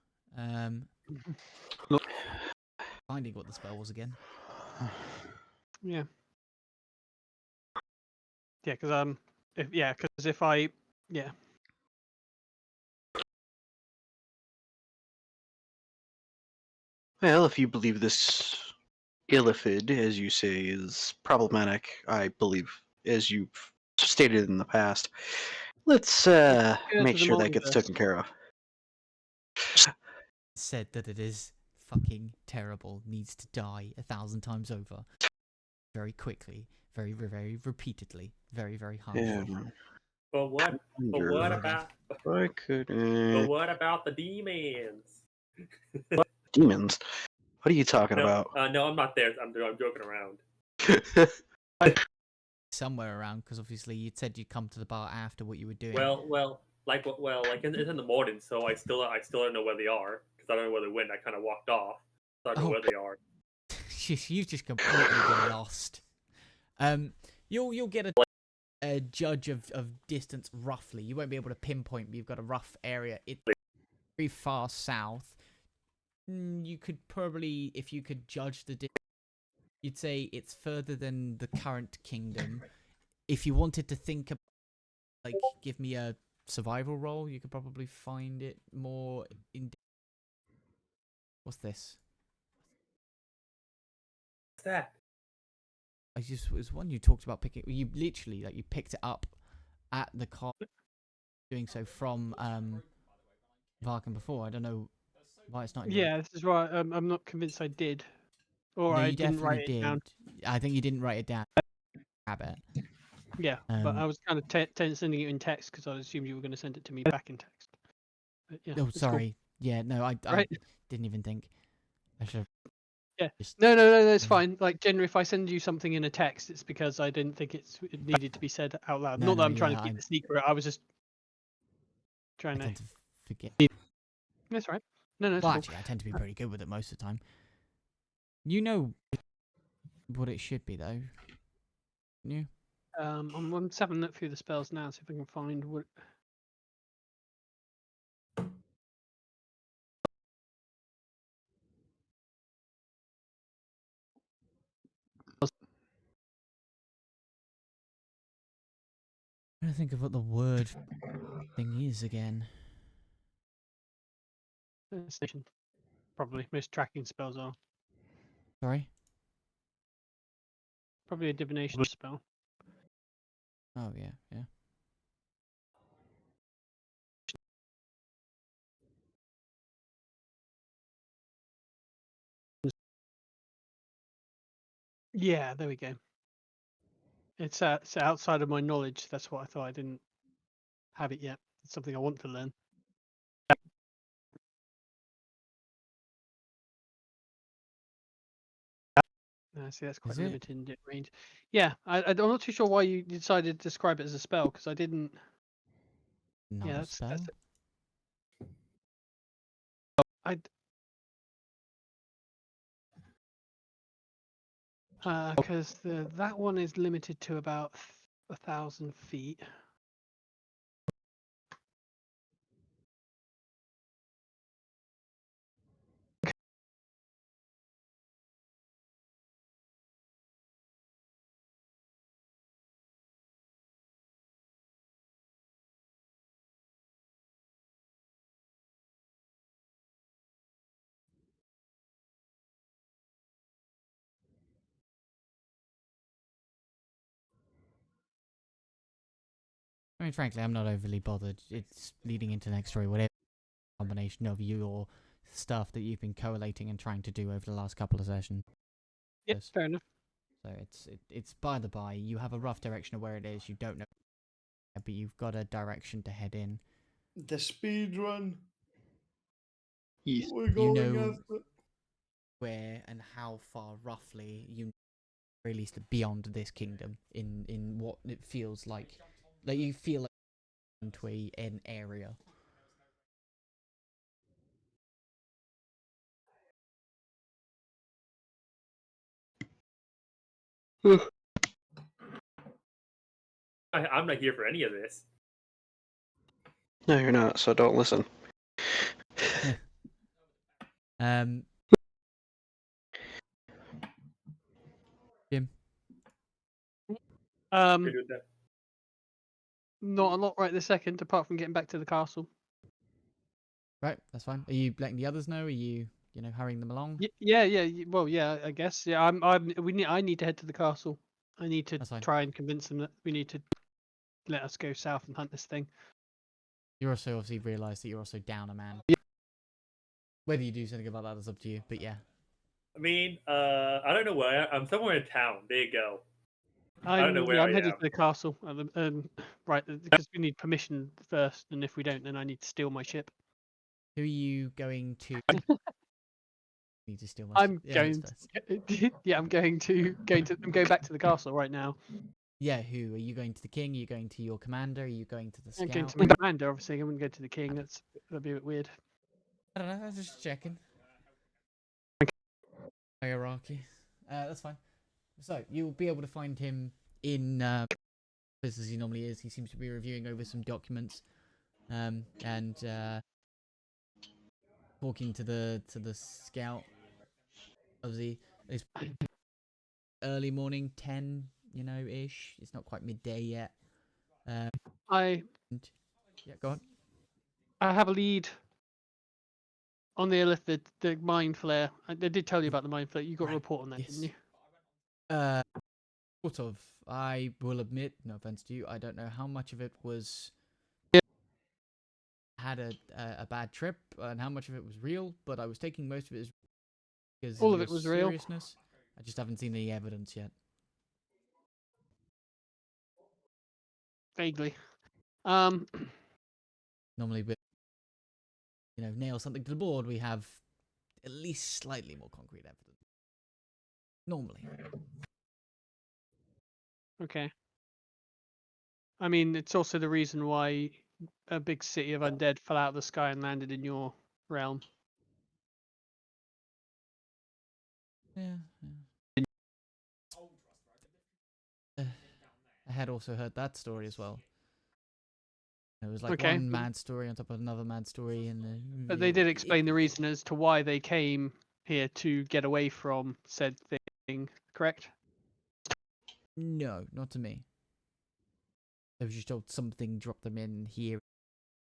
[SPEAKER 1] Finding what the spell was again.
[SPEAKER 2] Yeah. Yeah, because if I
[SPEAKER 6] Well, if you believe this illithid, as you say, is problematic, I believe, as you've stated in the past, let's make
[SPEAKER 2] the
[SPEAKER 6] sure that gets
[SPEAKER 2] multiverse.
[SPEAKER 6] taken care of.
[SPEAKER 1] Said that it is fucking terrible, needs to die 1,000 times over, very quickly, very, very repeatedly, very, very harshly.
[SPEAKER 6] Yeah.
[SPEAKER 5] But what? But what about?
[SPEAKER 6] I could.
[SPEAKER 5] But what about the demons?
[SPEAKER 6] Demons? What are you talking
[SPEAKER 5] No,
[SPEAKER 6] about?
[SPEAKER 5] no, I'm not there. I'm joking around.
[SPEAKER 1] Somewhere around, because obviously you said you'd come to the bar after what you were doing.
[SPEAKER 5] Well, like it's in the morning, so I still don't know where they are because I don't know where they went. I kind of walked off. So I don't know where they are.
[SPEAKER 1] You've just completely been lost. You'll get a a judge of distance roughly. You won't be able to pinpoint, but you've got a rough area. It's very far south. You could probably, if you could judge the distance, you'd say it's further than the current kingdom. If you wanted to think about, like, give me a survival roll, you could probably find it more in. What's this?
[SPEAKER 5] What's that?
[SPEAKER 1] It was one you talked about picking. You literally, like, you picked it up at the car, doing so from Varkin before. I don't know why it's not in your.
[SPEAKER 2] Yeah, this is why I'm not convinced I did, or
[SPEAKER 1] No,
[SPEAKER 2] I
[SPEAKER 1] you
[SPEAKER 2] didn't
[SPEAKER 1] definitely
[SPEAKER 2] write it
[SPEAKER 1] did.
[SPEAKER 2] down.
[SPEAKER 1] I think you didn't write it down. Habit.
[SPEAKER 2] Yeah, but I was kind of sending it in text because I assumed you were going to send it to me back in text. But yeah,
[SPEAKER 1] Oh,
[SPEAKER 2] it's cool.
[SPEAKER 1] sorry. Yeah, no, I
[SPEAKER 2] Right?
[SPEAKER 1] didn't even think. I should.
[SPEAKER 2] Yeah.
[SPEAKER 1] Just,
[SPEAKER 2] No, it's
[SPEAKER 1] yeah.
[SPEAKER 2] fine. Like generally, if I send you something in a text, it's because I didn't think it needed to be said out loud.
[SPEAKER 1] No,
[SPEAKER 2] Not that
[SPEAKER 1] no,
[SPEAKER 2] I'm trying
[SPEAKER 1] yeah,
[SPEAKER 2] to keep the secret. I was just
[SPEAKER 1] I
[SPEAKER 2] trying to.
[SPEAKER 1] tend to forget.
[SPEAKER 2] That's right. No, it's
[SPEAKER 1] Well,
[SPEAKER 2] cool.
[SPEAKER 1] actually, I tend to be pretty good with it most of the time. You know what it should be, though. You?
[SPEAKER 2] I'm just having a look through the spells now, see if I can find what.
[SPEAKER 1] I'm trying to think of what the word thing is again.
[SPEAKER 2] Station. Probably most tracking spells are
[SPEAKER 1] Sorry?
[SPEAKER 2] probably a divination spell.
[SPEAKER 1] Oh, yeah, yeah.
[SPEAKER 2] Yeah, there we go. It's outside of my knowledge. That's what I thought. I didn't have it yet. It's something I want to learn. See, that's quite
[SPEAKER 1] Is it?
[SPEAKER 2] limited in range. Yeah, I'm not too sure why you decided to describe it as a spell because I didn't.
[SPEAKER 1] Not
[SPEAKER 2] Yeah,
[SPEAKER 1] a
[SPEAKER 2] that's
[SPEAKER 1] spell?
[SPEAKER 2] I. Because that one is limited to about 1,000 feet.
[SPEAKER 1] I mean, frankly, I'm not overly bothered. It's leading into the next story, whatever combination of your stuff that you've been collating and trying to do over the last couple of sessions.
[SPEAKER 2] Yeah, fair enough.
[SPEAKER 1] So it's by the by. You have a rough direction of where it is. You don't know, but you've got a direction to head in.
[SPEAKER 3] The speed run.
[SPEAKER 6] Yes.
[SPEAKER 3] We're
[SPEAKER 1] You
[SPEAKER 3] going
[SPEAKER 1] know
[SPEAKER 3] after.
[SPEAKER 1] where and how far roughly you released beyond this kingdom in what it feels like you feel like into an area.
[SPEAKER 5] I'm not here for any of this.
[SPEAKER 6] No, you're not, so don't listen.
[SPEAKER 1] um Jim,
[SPEAKER 2] Um,
[SPEAKER 5] Good with that.
[SPEAKER 2] not a lot right this second, apart from getting back to the castle.
[SPEAKER 1] right, that's fine. Are you letting the others know? Are you hurrying them along?
[SPEAKER 2] Well, yeah, I guess. Yeah, I need to head to the castle. I need to
[SPEAKER 1] That's fine.
[SPEAKER 2] try and convince them that we need to let us go south and hunt this thing.
[SPEAKER 1] You also obviously realise that you're also down a man. Whether you do something about that is up to you, but yeah.
[SPEAKER 5] I mean, I don't know where. I'm somewhere in town. There you go. I don't know where
[SPEAKER 2] I'm
[SPEAKER 5] I
[SPEAKER 2] headed
[SPEAKER 5] am.
[SPEAKER 2] to the castle. Right, because we need permission first, and if we don't, then I need to steal my ship.
[SPEAKER 1] Who are you going to need to steal my
[SPEAKER 2] I'm
[SPEAKER 1] yeah,
[SPEAKER 2] going. Yeah, I'm going back to the castle right now.
[SPEAKER 1] Yeah, who? Are you going to the king? Are you going to your commander? Are you going to the
[SPEAKER 2] I'm going
[SPEAKER 1] scout?
[SPEAKER 2] to my commander. Obviously, I wouldn't go to the king. That'd be a bit weird.
[SPEAKER 1] I don't know, I was just checking. Hierarchy. That's fine. So, you'll be able to find him in as he normally is. He seems to be reviewing over some documents, and talking to the scout. Obviously, it's early morning, 10, ish. It's not quite midday yet.
[SPEAKER 2] I
[SPEAKER 1] Yeah, go on.
[SPEAKER 2] have a lead on the Illithid, the mind flare. I did tell you about the mind flare. You got a report on that,
[SPEAKER 1] Yes.
[SPEAKER 2] didn't you?
[SPEAKER 1] Sort of. I will admit, no offense to you, I don't know how much of it was had a bad trip and how much of it was real, but I was taking most of it as because
[SPEAKER 2] All
[SPEAKER 1] of
[SPEAKER 2] of
[SPEAKER 1] your
[SPEAKER 2] it was real.
[SPEAKER 1] seriousness. I just haven't seen any evidence yet.
[SPEAKER 2] Vaguely.
[SPEAKER 1] Normally, with nail something to the board, we have at least slightly more concrete evidence. Normally.
[SPEAKER 2] Okay. I mean, it's also the reason why a big city of undead fell out of the sky and landed in your realm.
[SPEAKER 1] Yeah. I had also heard that story as well. It was like
[SPEAKER 2] Okay.
[SPEAKER 1] one mad story on top of another mad story, and
[SPEAKER 2] But they did explain the reason as to why they came here to get away from said thing, correct?
[SPEAKER 1] No, not to me. I was just told something dropped them in here.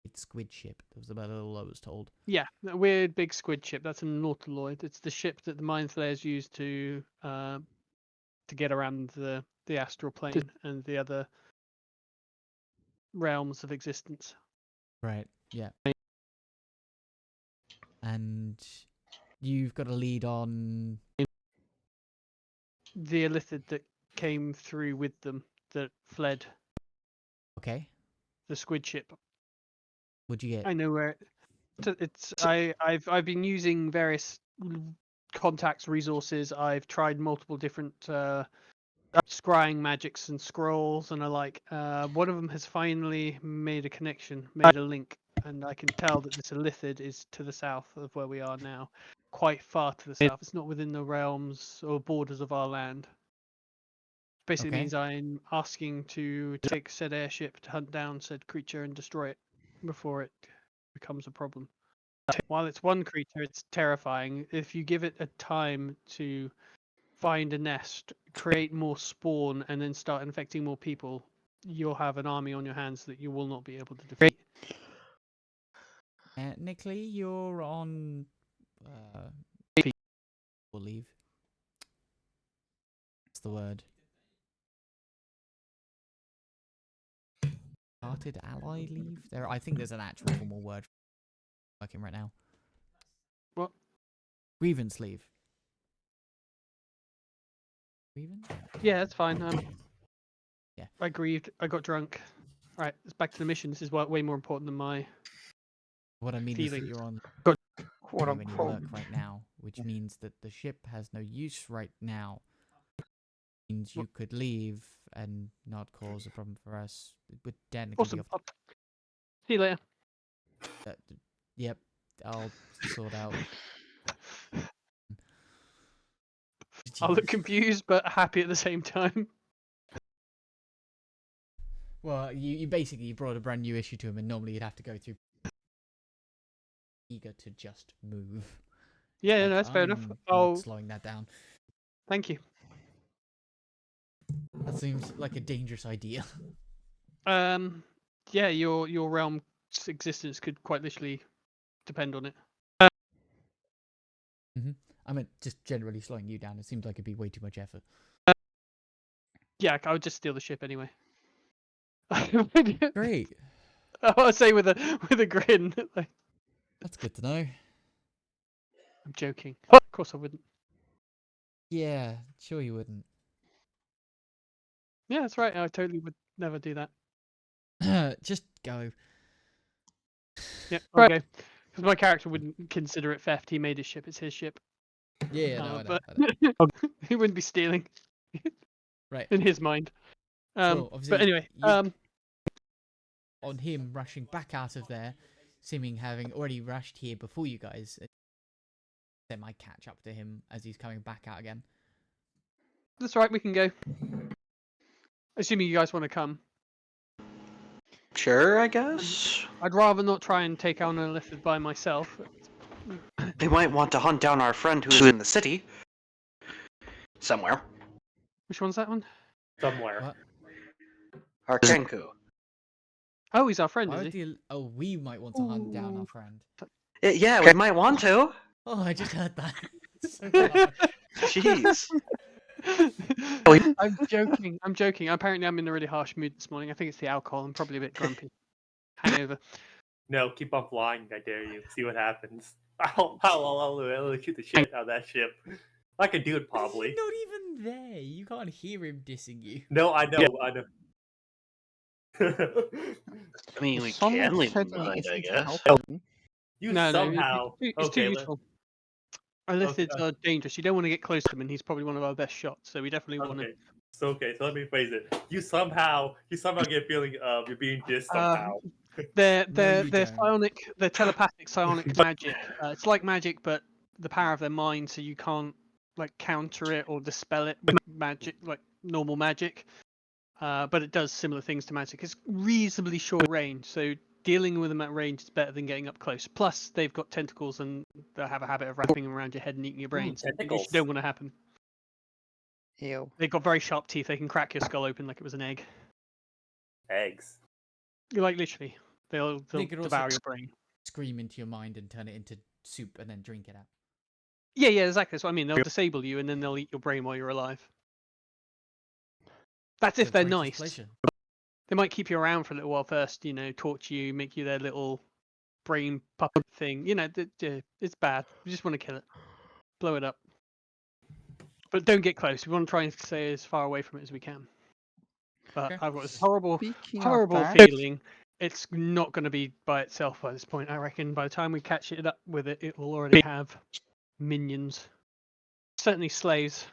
[SPEAKER 1] It's squid ship. That was about all I was told.
[SPEAKER 2] Yeah, that weird big squid ship. That's a nautiloid. It's the ship that the mind flayers use to get around the astral plane and the other realms of existence.
[SPEAKER 1] Right. Yeah. And you've got a lead on
[SPEAKER 2] The Illithid that came through with them that fled
[SPEAKER 1] okay.
[SPEAKER 2] the squid ship.
[SPEAKER 1] What'd you get?
[SPEAKER 2] I know where I've been using various contacts, resources. I've tried multiple different scrying magics and scrolls, and one of them has finally made a connection, made a link, and I can tell that this Illithid is to the south of where we are now, quite far to the south. It's not within the realms or borders of our land. Basically
[SPEAKER 1] Okay.
[SPEAKER 2] means I'm asking to take said airship to hunt down said creature and destroy it before it becomes a problem. While it's one creature, it's terrifying. If you give it a time to find a nest, create more spawn, and then start infecting more people, you'll have an army on your hands that you will not be able to defeat.
[SPEAKER 1] Technically, you're on leave. What's the word? Started ally leave? I think there's an actual formal word working right now.
[SPEAKER 2] What?
[SPEAKER 1] Grievance leave. Grievance?
[SPEAKER 2] Yeah, that's fine.
[SPEAKER 1] Yeah.
[SPEAKER 2] I grieved. I got drunk. Right, it's back to the mission. This is way more important than my
[SPEAKER 1] What I mean is that
[SPEAKER 2] feelings.
[SPEAKER 1] you're on
[SPEAKER 4] Quote
[SPEAKER 1] when you
[SPEAKER 4] unquote.
[SPEAKER 1] work right now, which means that the ship has no use right now. Means you could leave and not cause a problem for us. It would technically be
[SPEAKER 2] Awesome. See you later.
[SPEAKER 1] Yep, I'll sort out.
[SPEAKER 2] I look
[SPEAKER 1] Jeez.
[SPEAKER 2] confused but happy at the same time.
[SPEAKER 1] Well, you basically brought a brand new issue to him, and normally you'd have to go through eager to just move.
[SPEAKER 2] Yeah,
[SPEAKER 1] Like,
[SPEAKER 2] no, that's fair enough.
[SPEAKER 1] I'm
[SPEAKER 2] Oh,
[SPEAKER 1] not slowing that down.
[SPEAKER 2] thank you.
[SPEAKER 1] That seems like a dangerous idea.
[SPEAKER 2] Yeah, your realm's existence could quite literally depend on it.
[SPEAKER 1] I mean, just generally slowing you down. It seems like it'd be way too much effort.
[SPEAKER 2] Yeah, I would just steal the ship anyway.
[SPEAKER 1] Great.
[SPEAKER 2] I say with a grin. Like,
[SPEAKER 1] That's good to know.
[SPEAKER 2] I'm joking. Of course I wouldn't.
[SPEAKER 1] Yeah, sure you wouldn't.
[SPEAKER 2] Yeah, that's right. I totally would never do that.
[SPEAKER 1] Just go.
[SPEAKER 2] Yeah, I'll go. Because my character wouldn't consider it theft. He made his ship. It's his ship.
[SPEAKER 1] Yeah, no, I know.
[SPEAKER 2] But he wouldn't be stealing.
[SPEAKER 1] Right.
[SPEAKER 2] In his mind.
[SPEAKER 1] Well, obviously,
[SPEAKER 2] But anyway,
[SPEAKER 1] on him rushing back out of there, seeming having already rushed here before you guys, they might catch up to him as he's coming back out again.
[SPEAKER 2] that's right. We can go. Assuming you guys want to come.
[SPEAKER 6] Sure, I guess.
[SPEAKER 2] I'd rather not try and take on an illithid by myself.
[SPEAKER 6] They might want to hunt down our friend who's in the city. Somewhere.
[SPEAKER 2] Which one's that one?
[SPEAKER 5] Somewhere.
[SPEAKER 7] What?
[SPEAKER 6] Our Kenku.
[SPEAKER 2] Oh, he's our friend,
[SPEAKER 7] Why
[SPEAKER 2] is
[SPEAKER 7] would
[SPEAKER 2] he?
[SPEAKER 7] the... Oh, we might want to hunt down our friend.
[SPEAKER 6] Yeah, we might want to.
[SPEAKER 7] Oh, I just heard that. So glad.
[SPEAKER 6] Jeez.
[SPEAKER 2] I'm joking. I'm joking. Apparently, I'm in a really harsh mood this morning. I think it's the alcohol. I'm probably a bit grumpy. Hangover.
[SPEAKER 5] No, keep on flying. I dare you. See what happens. I'll shoot the shit out of that ship. I can do it probably.
[SPEAKER 7] He's not even there. You can't hear him dissing you.
[SPEAKER 5] No, I know. I know.
[SPEAKER 6] I mean, we
[SPEAKER 4] Someone
[SPEAKER 6] can leave him
[SPEAKER 4] certainly
[SPEAKER 6] behind, I
[SPEAKER 4] isn't
[SPEAKER 6] guess.
[SPEAKER 4] helping.
[SPEAKER 5] You
[SPEAKER 2] No,
[SPEAKER 5] somehow.
[SPEAKER 2] it's too
[SPEAKER 5] Okay,
[SPEAKER 2] useful. Illithids are dangerous. You don't want to get close to him, and he's probably one of our best shots. So we definitely want to.
[SPEAKER 5] okay. So let me phrase it. You somehow get a feeling of you're being dissed somehow.
[SPEAKER 2] They're
[SPEAKER 7] No, you don't.
[SPEAKER 2] psionic. They're telepathic psionic magic. It's like magic, but the power of their mind, so you can't like counter it or dispel it with magic, like normal magic. But it does similar things to magic. It's reasonably short range, so dealing with them at range is better than getting up close. Plus, they've got tentacles and they have a habit of wrapping them around your head and eating your brains. Which
[SPEAKER 5] tentacles.
[SPEAKER 2] don't want to happen.
[SPEAKER 4] Ew.
[SPEAKER 2] They've got very sharp teeth. They can crack your skull open like it was an egg.
[SPEAKER 5] Eggs.
[SPEAKER 2] Like literally, they'll
[SPEAKER 7] They could also
[SPEAKER 2] devour your brain.
[SPEAKER 7] scream into your mind and turn it into soup and then drink it out.
[SPEAKER 2] Yeah, exactly. That's what I mean. They'll disable you and then they'll eat your brain while you're alive. That's if
[SPEAKER 7] To
[SPEAKER 2] they're
[SPEAKER 7] Brit's
[SPEAKER 2] nice.
[SPEAKER 7] pleasure.
[SPEAKER 2] They might keep you around for a little while first, torture you, make you their little brain puppet thing. It's bad. We just want to kill it, blow it up, but don't get close. We want to try and stay as far away from it as we can. But
[SPEAKER 7] Okay.
[SPEAKER 2] I've got this horrible
[SPEAKER 4] Speaking of that,
[SPEAKER 2] feeling it's not going to be by itself by this point. I reckon by the time we catch it up with it, it will already have minions. Certainly slaves,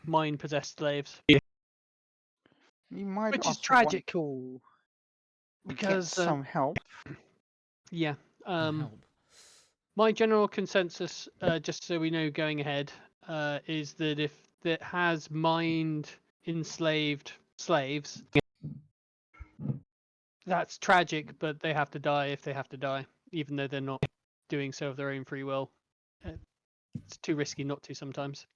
[SPEAKER 2] mind-possessed slaves.
[SPEAKER 4] we might
[SPEAKER 2] Which is
[SPEAKER 4] also
[SPEAKER 2] tragic,
[SPEAKER 4] want to
[SPEAKER 2] because
[SPEAKER 4] get some help.
[SPEAKER 2] yeah.
[SPEAKER 7] Help.
[SPEAKER 2] My general consensus, just so we know going ahead, is that if it has mind enslaved slaves, that's tragic, but they have to die if they have to die, even though they're not doing so of their own free will. It's too risky not to sometimes.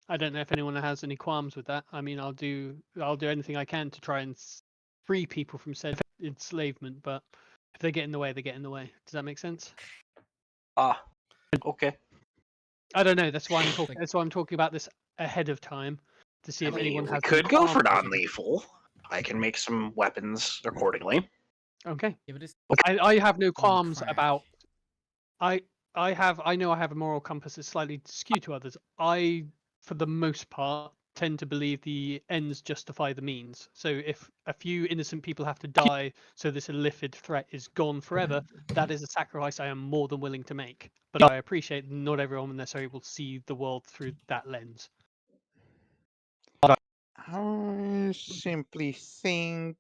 [SPEAKER 2] I don't know if anyone has any qualms with that. I mean, I'll do anything I can to try and free people from said enslavement, but if they get in the way, they get in the way. Does that make sense?
[SPEAKER 6] Okay.
[SPEAKER 2] I don't know. That's why I'm talking. That's why I'm talking about this ahead of time to see
[SPEAKER 6] I
[SPEAKER 2] if anyone
[SPEAKER 6] mean, we
[SPEAKER 2] has.
[SPEAKER 6] could
[SPEAKER 2] any
[SPEAKER 6] go for
[SPEAKER 2] qualms.
[SPEAKER 6] non-lethal. I can make some weapons accordingly.
[SPEAKER 2] Okay.
[SPEAKER 7] Yeah, but it's
[SPEAKER 2] I have no qualms
[SPEAKER 7] crack.
[SPEAKER 2] about. I know I have a moral compass that's slightly skewed to others. I, for the most part, tend to believe the ends justify the means. So if a few innocent people have to die so this illithid threat is gone forever, that is a sacrifice I am more than willing to make. But I appreciate not everyone necessarily will see the world through that lens.
[SPEAKER 4] I simply think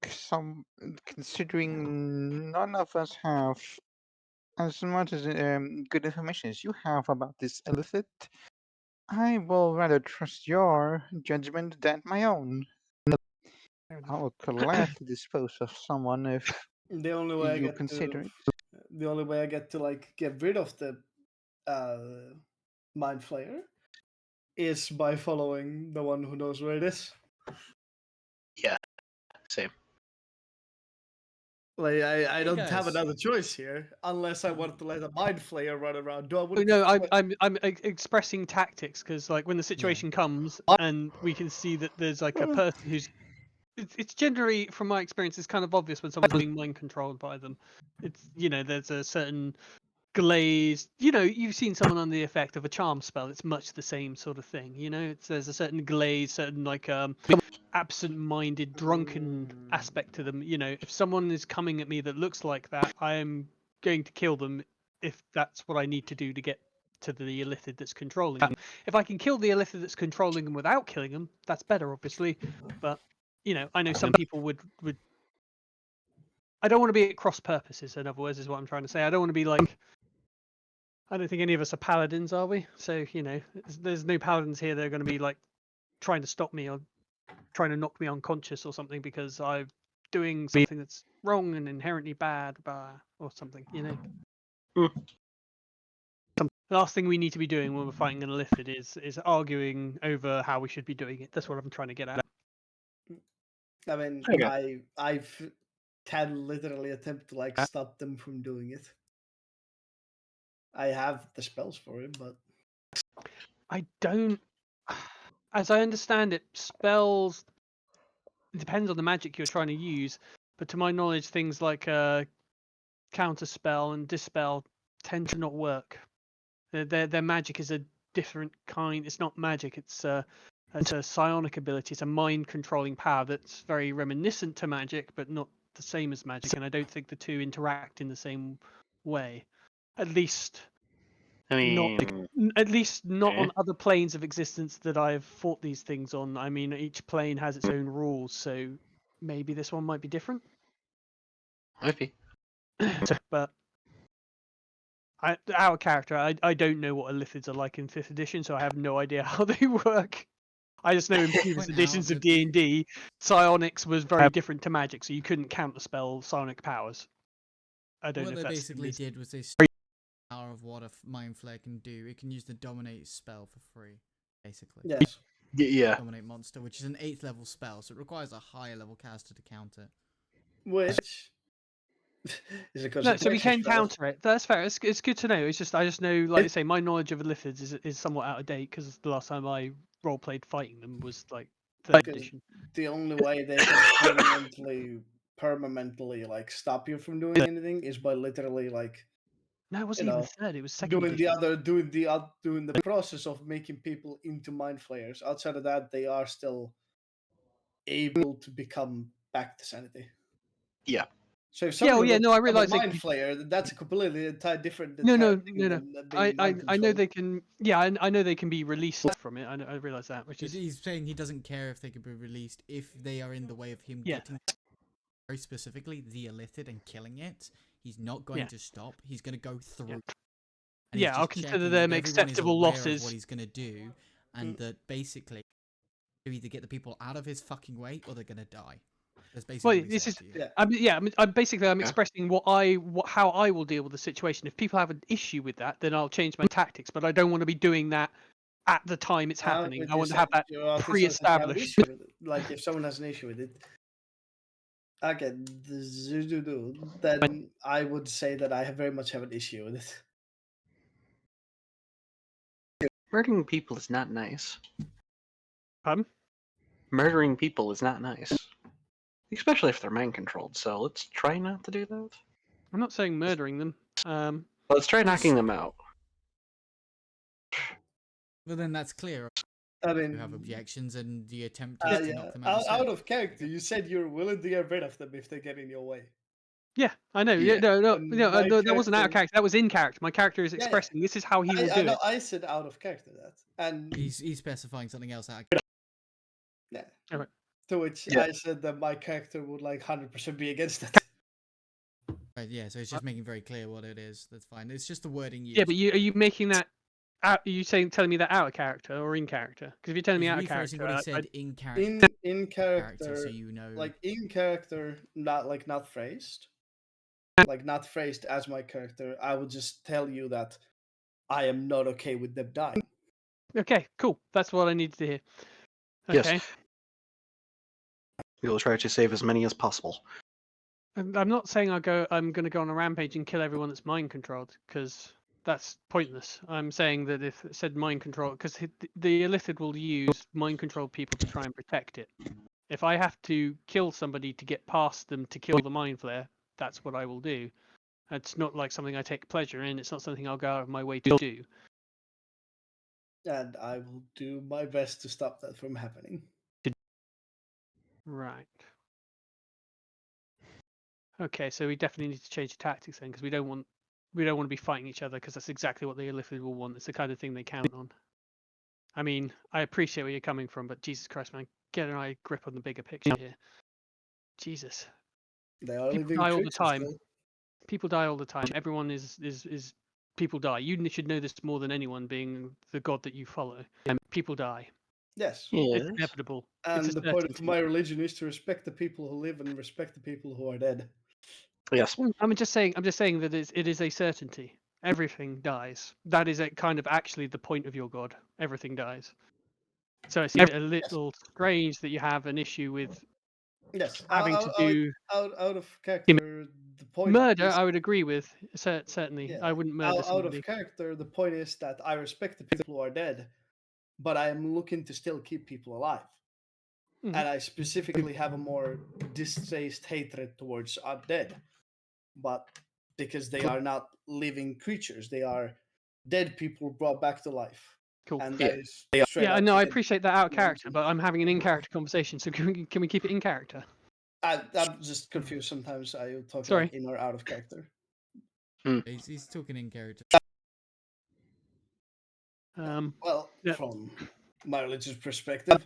[SPEAKER 4] considering none of us have as much as good information as you have about this illithid, I will rather trust your judgment than my own. I will gladly dispose of someone if
[SPEAKER 3] The only way
[SPEAKER 4] you consider it.
[SPEAKER 3] the only way I get to like get rid of the mind flayer is by following the one who knows where it is.
[SPEAKER 6] Yeah, same.
[SPEAKER 3] Like I
[SPEAKER 7] Hey,
[SPEAKER 3] don't have
[SPEAKER 7] guys.
[SPEAKER 3] another choice here unless I want to let a mind flayer run around. Do I
[SPEAKER 2] Oh,
[SPEAKER 3] would
[SPEAKER 2] no, I'm expressing tactics because like when the situation comes and we can see that there's like a person who's it's generally from my experience it's kind of obvious when someone's being mind controlled by them. It's there's a certain glaze. You've seen someone under the effect of a charm spell. It's much the same sort of thing. There's a certain glaze, certain like absent-minded, drunken aspect to them. If someone is coming at me that looks like that, I am going to kill them if that's what I need to do to get to the illithid that's controlling them. If I can kill the illithid that's controlling them without killing them, that's better, obviously. But I know some people would. I don't want to be at cross purposes. In other words, is what I'm trying to say. I don't want to be like. I don't think any of us are paladins, are we? So there's no paladins here that are going to be like trying to stop me or trying to knock me unconscious or something because I doing something that's wrong and inherently bad, or something, you know. The last thing we need to be doing when we're fighting an illithid is arguing over how we should be doing it. That's what I'm trying to get at.
[SPEAKER 3] I mean,
[SPEAKER 6] Okay.
[SPEAKER 3] I can literally attempt to like stop them from doing it. I have the spells for it, but
[SPEAKER 2] I don't. As I understand it, spells. It depends on the magic you're trying to use, but to my knowledge, things like counter spell and dispel tend to not work. Their magic is a different kind. It's not magic. It's a psionic ability. It's a mind controlling power that's very reminiscent to magic, but not the same as magic. And I don't think the two interact in the same way. At least
[SPEAKER 6] I
[SPEAKER 2] not
[SPEAKER 6] mean,
[SPEAKER 2] not
[SPEAKER 6] okay.
[SPEAKER 2] on other planes of existence that I've fought these things on. I mean, each plane has its own rules, so maybe this one might be different.
[SPEAKER 6] Might be.
[SPEAKER 2] But our character, I don't know what illithids are like in 5th edition, so I have no idea how they work. I just know in previous
[SPEAKER 7] Point out
[SPEAKER 2] editions of
[SPEAKER 7] that-
[SPEAKER 2] D&D, psionics was very different to magic, so you couldn't counterspell psionic powers. I don't know
[SPEAKER 7] What
[SPEAKER 2] if
[SPEAKER 7] they
[SPEAKER 2] that's
[SPEAKER 7] basically did was they power of what a mind flare can do. It can use the dominate spell for free, basically.
[SPEAKER 3] yes.
[SPEAKER 6] Yeah.
[SPEAKER 7] Dominate monster, which is an 8th level spell, so it requires a higher level caster to counter.
[SPEAKER 3] Which is because
[SPEAKER 2] No, so we can counter it. That's fair. It's good to know. It's just I just know, like I say, my knowledge of illithids is somewhat out of date because the last time I role played fighting them was like 3rd edition.
[SPEAKER 3] The only way they can permanently like stop you from doing anything is by literally like
[SPEAKER 2] No, it wasn't
[SPEAKER 3] you
[SPEAKER 2] even
[SPEAKER 3] know,
[SPEAKER 2] 3rd. It was 2nd
[SPEAKER 3] doing
[SPEAKER 2] edition.
[SPEAKER 3] doing the process of making people into mind flayers. Outside of that, they are still able to become back to sanity.
[SPEAKER 6] Yeah.
[SPEAKER 3] So if
[SPEAKER 2] Yeah,
[SPEAKER 3] someone
[SPEAKER 2] no, I
[SPEAKER 3] a
[SPEAKER 2] realize
[SPEAKER 3] mind flayer, that's a completely different
[SPEAKER 2] No.
[SPEAKER 3] thing than being
[SPEAKER 2] I
[SPEAKER 3] mind
[SPEAKER 2] I know
[SPEAKER 3] controlled.
[SPEAKER 2] they can. Yeah, I know they can be released from it. I realize that, which is
[SPEAKER 7] He's saying he doesn't care if they can be released if they are in the way of him
[SPEAKER 2] Yeah.
[SPEAKER 7] getting very specifically the illithid and killing it. He's not going
[SPEAKER 2] Yeah.
[SPEAKER 7] to stop. He's going to go through. And
[SPEAKER 2] Yeah,
[SPEAKER 7] he's
[SPEAKER 2] I'll
[SPEAKER 7] just
[SPEAKER 2] consider
[SPEAKER 7] checking
[SPEAKER 2] them
[SPEAKER 7] that everyone
[SPEAKER 2] acceptable
[SPEAKER 7] is aware
[SPEAKER 2] losses.
[SPEAKER 7] of what he's going to do, and that basically you either get the people out of his fucking way or they're going to die. That's basically
[SPEAKER 2] Well,
[SPEAKER 7] what he
[SPEAKER 2] this
[SPEAKER 7] said
[SPEAKER 2] is
[SPEAKER 7] to you.
[SPEAKER 3] Yeah.
[SPEAKER 2] I'm basically
[SPEAKER 6] Yeah.
[SPEAKER 2] expressing how I will deal with the situation. If people have an issue with that, then I'll change my tactics. But I don't want to be doing that at the time it's happening. I want to have that pre-established.
[SPEAKER 3] Like if someone has an issue with it, again, then I would say that I very much have an issue with it.
[SPEAKER 6] Murdering people is not nice.
[SPEAKER 2] Pardon?
[SPEAKER 6] Murdering people is not nice. Especially if they're mind controlled, so let's try not to do that.
[SPEAKER 2] I'm not saying murdering them.
[SPEAKER 6] Let's try knocking them out.
[SPEAKER 7] Well, then that's clear.
[SPEAKER 3] I
[SPEAKER 7] You have
[SPEAKER 3] mean,
[SPEAKER 7] objections, and the attempt is to
[SPEAKER 3] yeah,
[SPEAKER 7] knock them out.
[SPEAKER 3] out of character, you said you're willing to get rid of them if they get in your way.
[SPEAKER 2] Yeah, I know.
[SPEAKER 6] Yeah.
[SPEAKER 2] No,
[SPEAKER 3] And my
[SPEAKER 2] that wasn't out of
[SPEAKER 3] character-
[SPEAKER 2] character. That was in character. My character is
[SPEAKER 3] Yeah, yeah.
[SPEAKER 2] expressing this is how he will
[SPEAKER 3] I
[SPEAKER 2] do
[SPEAKER 3] know.
[SPEAKER 2] it.
[SPEAKER 3] I said out of character that, and
[SPEAKER 7] He's specifying something else.
[SPEAKER 3] yeah.
[SPEAKER 2] Alright.
[SPEAKER 3] To which
[SPEAKER 6] Yeah.
[SPEAKER 3] I said that my character would like 100% be against it.
[SPEAKER 7] Right, yeah, so it's just making very clear what it is. That's fine. It's just the wording used.
[SPEAKER 2] Yeah, but are you making that? Are you telling me that out of character or in character? Because if you're telling me
[SPEAKER 7] He's
[SPEAKER 2] out of
[SPEAKER 7] rephrasing
[SPEAKER 2] character,
[SPEAKER 7] what he
[SPEAKER 2] I-
[SPEAKER 7] said in character,
[SPEAKER 3] In character,
[SPEAKER 7] so you know.
[SPEAKER 3] like in character, not phrased, like not phrased as my character. I would just tell you that I am not okay with them dying.
[SPEAKER 2] okay, cool. That's what I needed to hear.
[SPEAKER 6] Yes.
[SPEAKER 2] Okay.
[SPEAKER 6] We will try to save as many as possible.
[SPEAKER 2] I'm not saying I'm going to go on a rampage and kill everyone that's mind controlled, because that's pointless. I'm saying that if it said mind control, because the illithid will use mind controlled people to try and protect it. If I have to kill somebody to get past them to kill the mind flare, that's what I will do. It's not like something I take pleasure in. It's not something I'll go out of my way to do.
[SPEAKER 3] And I will do my best to stop that from happening.
[SPEAKER 2] Right. Okay, so we definitely need to change the tactics then, because we don't want to be fighting each other, because that's exactly what the illithid will want. It's the kind of thing they count on. I mean, I appreciate where you're coming from, but Jesus Christ, man, get an eye grip on the bigger picture here. Jesus.
[SPEAKER 3] They are
[SPEAKER 2] People
[SPEAKER 3] living
[SPEAKER 2] die all the
[SPEAKER 3] creatures
[SPEAKER 2] time.
[SPEAKER 3] still.
[SPEAKER 2] People die all the time. Everyone is people die. You should know this more than anyone, being the god that you follow. People die.
[SPEAKER 3] Yes.
[SPEAKER 2] It's
[SPEAKER 6] Yes.
[SPEAKER 2] inevitable.
[SPEAKER 3] And
[SPEAKER 2] It's a
[SPEAKER 3] the point of
[SPEAKER 2] certainty.
[SPEAKER 3] my religion is to respect the people who live and respect the people who are dead.
[SPEAKER 6] Yes.
[SPEAKER 2] I'm just saying that it is a certainty. Everything dies. That is kind of actually the point of your god. Everything dies. So it seems a little strange that you have an issue with
[SPEAKER 3] Yes.
[SPEAKER 2] having to do
[SPEAKER 3] Out of character, the point
[SPEAKER 2] murder.
[SPEAKER 3] is,
[SPEAKER 2] I would agree with certainly.
[SPEAKER 3] yeah,
[SPEAKER 2] I wouldn't murder
[SPEAKER 3] out of
[SPEAKER 2] somebody.
[SPEAKER 3] character, the point is that I respect the people who are dead, but I am looking to still keep people alive.
[SPEAKER 2] Mhm.
[SPEAKER 3] And I specifically have a more distaste, hatred towards undead, but because they are not living creatures, they are dead people brought back to life.
[SPEAKER 2] Cool.
[SPEAKER 3] And
[SPEAKER 6] Yeah.
[SPEAKER 3] that is straight
[SPEAKER 2] Yeah,
[SPEAKER 3] up
[SPEAKER 2] no, I
[SPEAKER 3] against
[SPEAKER 2] appreciate that out of
[SPEAKER 3] my
[SPEAKER 2] character,
[SPEAKER 3] religion.
[SPEAKER 2] but I'm having an in character conversation, so can we keep it in character?
[SPEAKER 3] I'm just confused sometimes. I talk
[SPEAKER 2] Sorry.
[SPEAKER 3] like in or out of character.
[SPEAKER 7] He's talking in character.
[SPEAKER 3] Well,
[SPEAKER 2] Yeah.
[SPEAKER 3] from my religious perspective,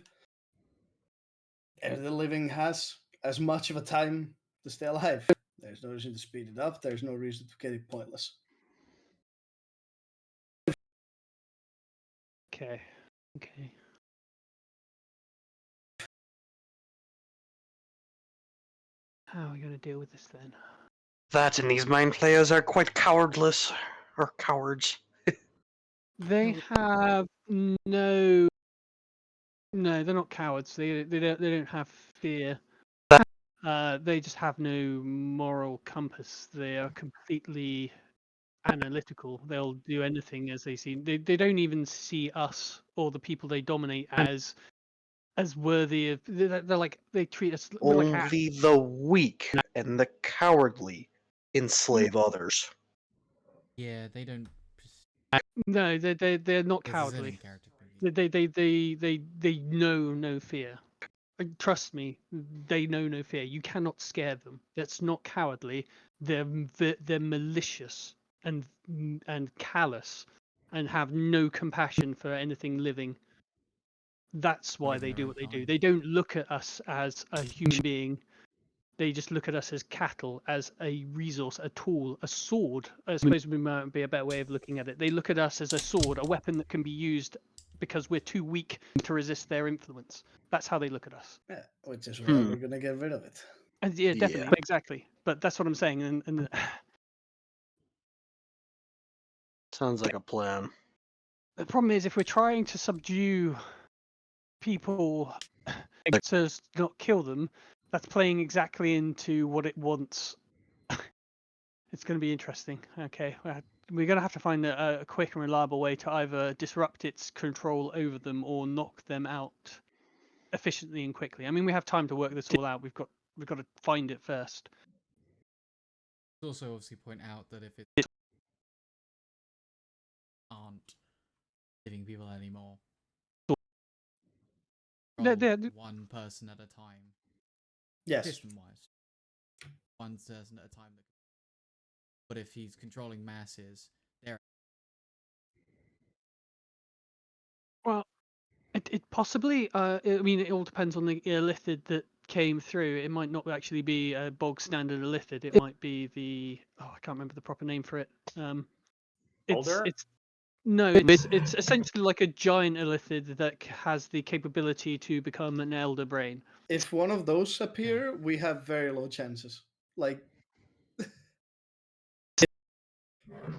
[SPEAKER 3] the living has as much of a time to stay alive. There's no reason to speed it up. There's no reason to get it pointless.
[SPEAKER 2] Okay. Okay. How are we going to deal with this then?
[SPEAKER 6] That and these mind players are quite cowardless. Or cowards.
[SPEAKER 2] They have no. No, they're not cowards. They don't have fear. They just have no moral compass. They are completely analytical. They'll do anything as they see. They don't even see us or the people they dominate as worthy of. They're like they treat us. We're like
[SPEAKER 6] Only the weak and the cowardly enslave others.
[SPEAKER 7] Yeah, they don't.
[SPEAKER 2] no, they're not
[SPEAKER 7] This is an in
[SPEAKER 2] cowardly.
[SPEAKER 7] character preview.
[SPEAKER 2] They know no fear. Trust me, they know no fear. You cannot scare them. That's not cowardly. They're malicious and callous, and have no compassion for anything living. That's why
[SPEAKER 7] Live in
[SPEAKER 2] they
[SPEAKER 7] their
[SPEAKER 2] do
[SPEAKER 7] own
[SPEAKER 2] what they do.
[SPEAKER 7] time.
[SPEAKER 2] They don't look at us as a human being. They just look at us as cattle, as a resource, a tool, a sword. I suppose might be a better way of looking at it. They look at us as a sword, a weapon that can be used because we're too weak to resist their influence. That's how they look at us.
[SPEAKER 3] Yeah, which is why
[SPEAKER 6] Hmm.
[SPEAKER 3] we're gonna get rid of it.
[SPEAKER 2] And yeah, definitely,
[SPEAKER 6] Yeah.
[SPEAKER 2] exactly. But that's what I'm saying. And
[SPEAKER 6] Sounds like a plan.
[SPEAKER 2] the problem is, if we're trying to subdue people to not kill them, that's playing exactly into what it wants. It's going to be interesting. Okay, we're going to have to find a quick and reliable way to either disrupt its control over them or knock them out efficiently and quickly. I mean, we have time to work this all out. We've got to find it first.
[SPEAKER 7] Also, obviously, point out that if it aren't giving people anymore,
[SPEAKER 2] They're-
[SPEAKER 7] one person at a time,
[SPEAKER 3] Yes.
[SPEAKER 7] system-wise, one person at a time. But if he's controlling masses, they're
[SPEAKER 2] Well, it possibly. I mean, it all depends on the illithid that came through. It might not actually be a bog standard illithid. It might be the I can't remember the proper name for it.
[SPEAKER 5] Elder?
[SPEAKER 2] It's no, it's essentially like a giant illithid that has the capability to become an elder brain.
[SPEAKER 3] If one of those appear, we have very low chances. Like,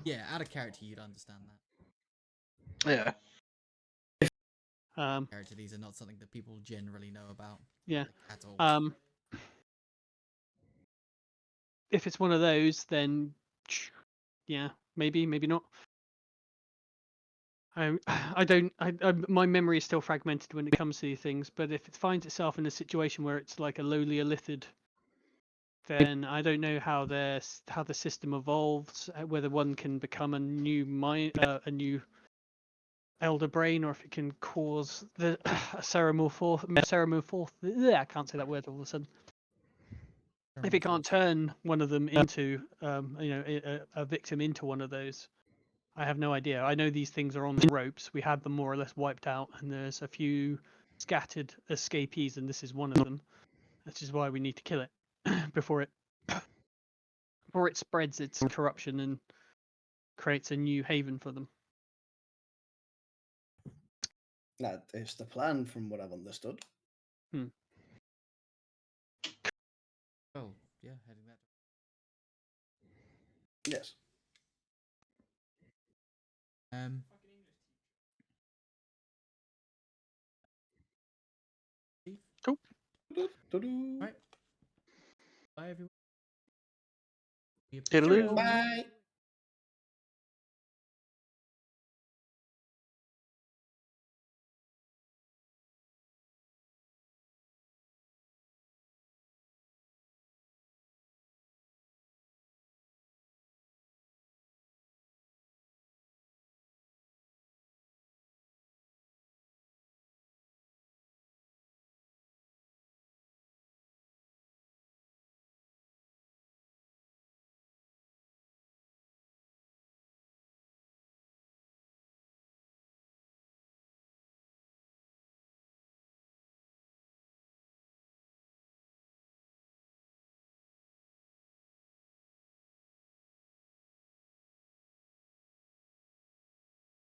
[SPEAKER 7] yeah, out of character, you'd understand that.
[SPEAKER 6] Yeah.
[SPEAKER 7] Character, these are not something that people generally know about.
[SPEAKER 2] Yeah.
[SPEAKER 7] Like, at all.
[SPEAKER 2] If it's one of those, then yeah, maybe not. I don't. My memory is still fragmented when it comes to these things. But if it finds itself in a situation where it's like a lowly illithid, then I don't know how the system evolves. Whether one can become a new a new elder brain, or if it can cause the I can't say that word all of a sudden. If it can't turn one of them into, a victim into one of those, I have no idea. I know these things are on the ropes. We had them more or less wiped out, and there's a few scattered escapees, and this is one of them. Which is why we need to kill it before it spreads its corruption and creates a new haven for them.
[SPEAKER 3] That is the plan, from what I've understood.
[SPEAKER 7] Oh, yeah, heading that.
[SPEAKER 3] Yes.
[SPEAKER 7] Steve?
[SPEAKER 2] Cool.
[SPEAKER 3] Doo-doo.
[SPEAKER 7] Right. Bye, everyone.
[SPEAKER 6] Toodaloo.
[SPEAKER 3] Bye.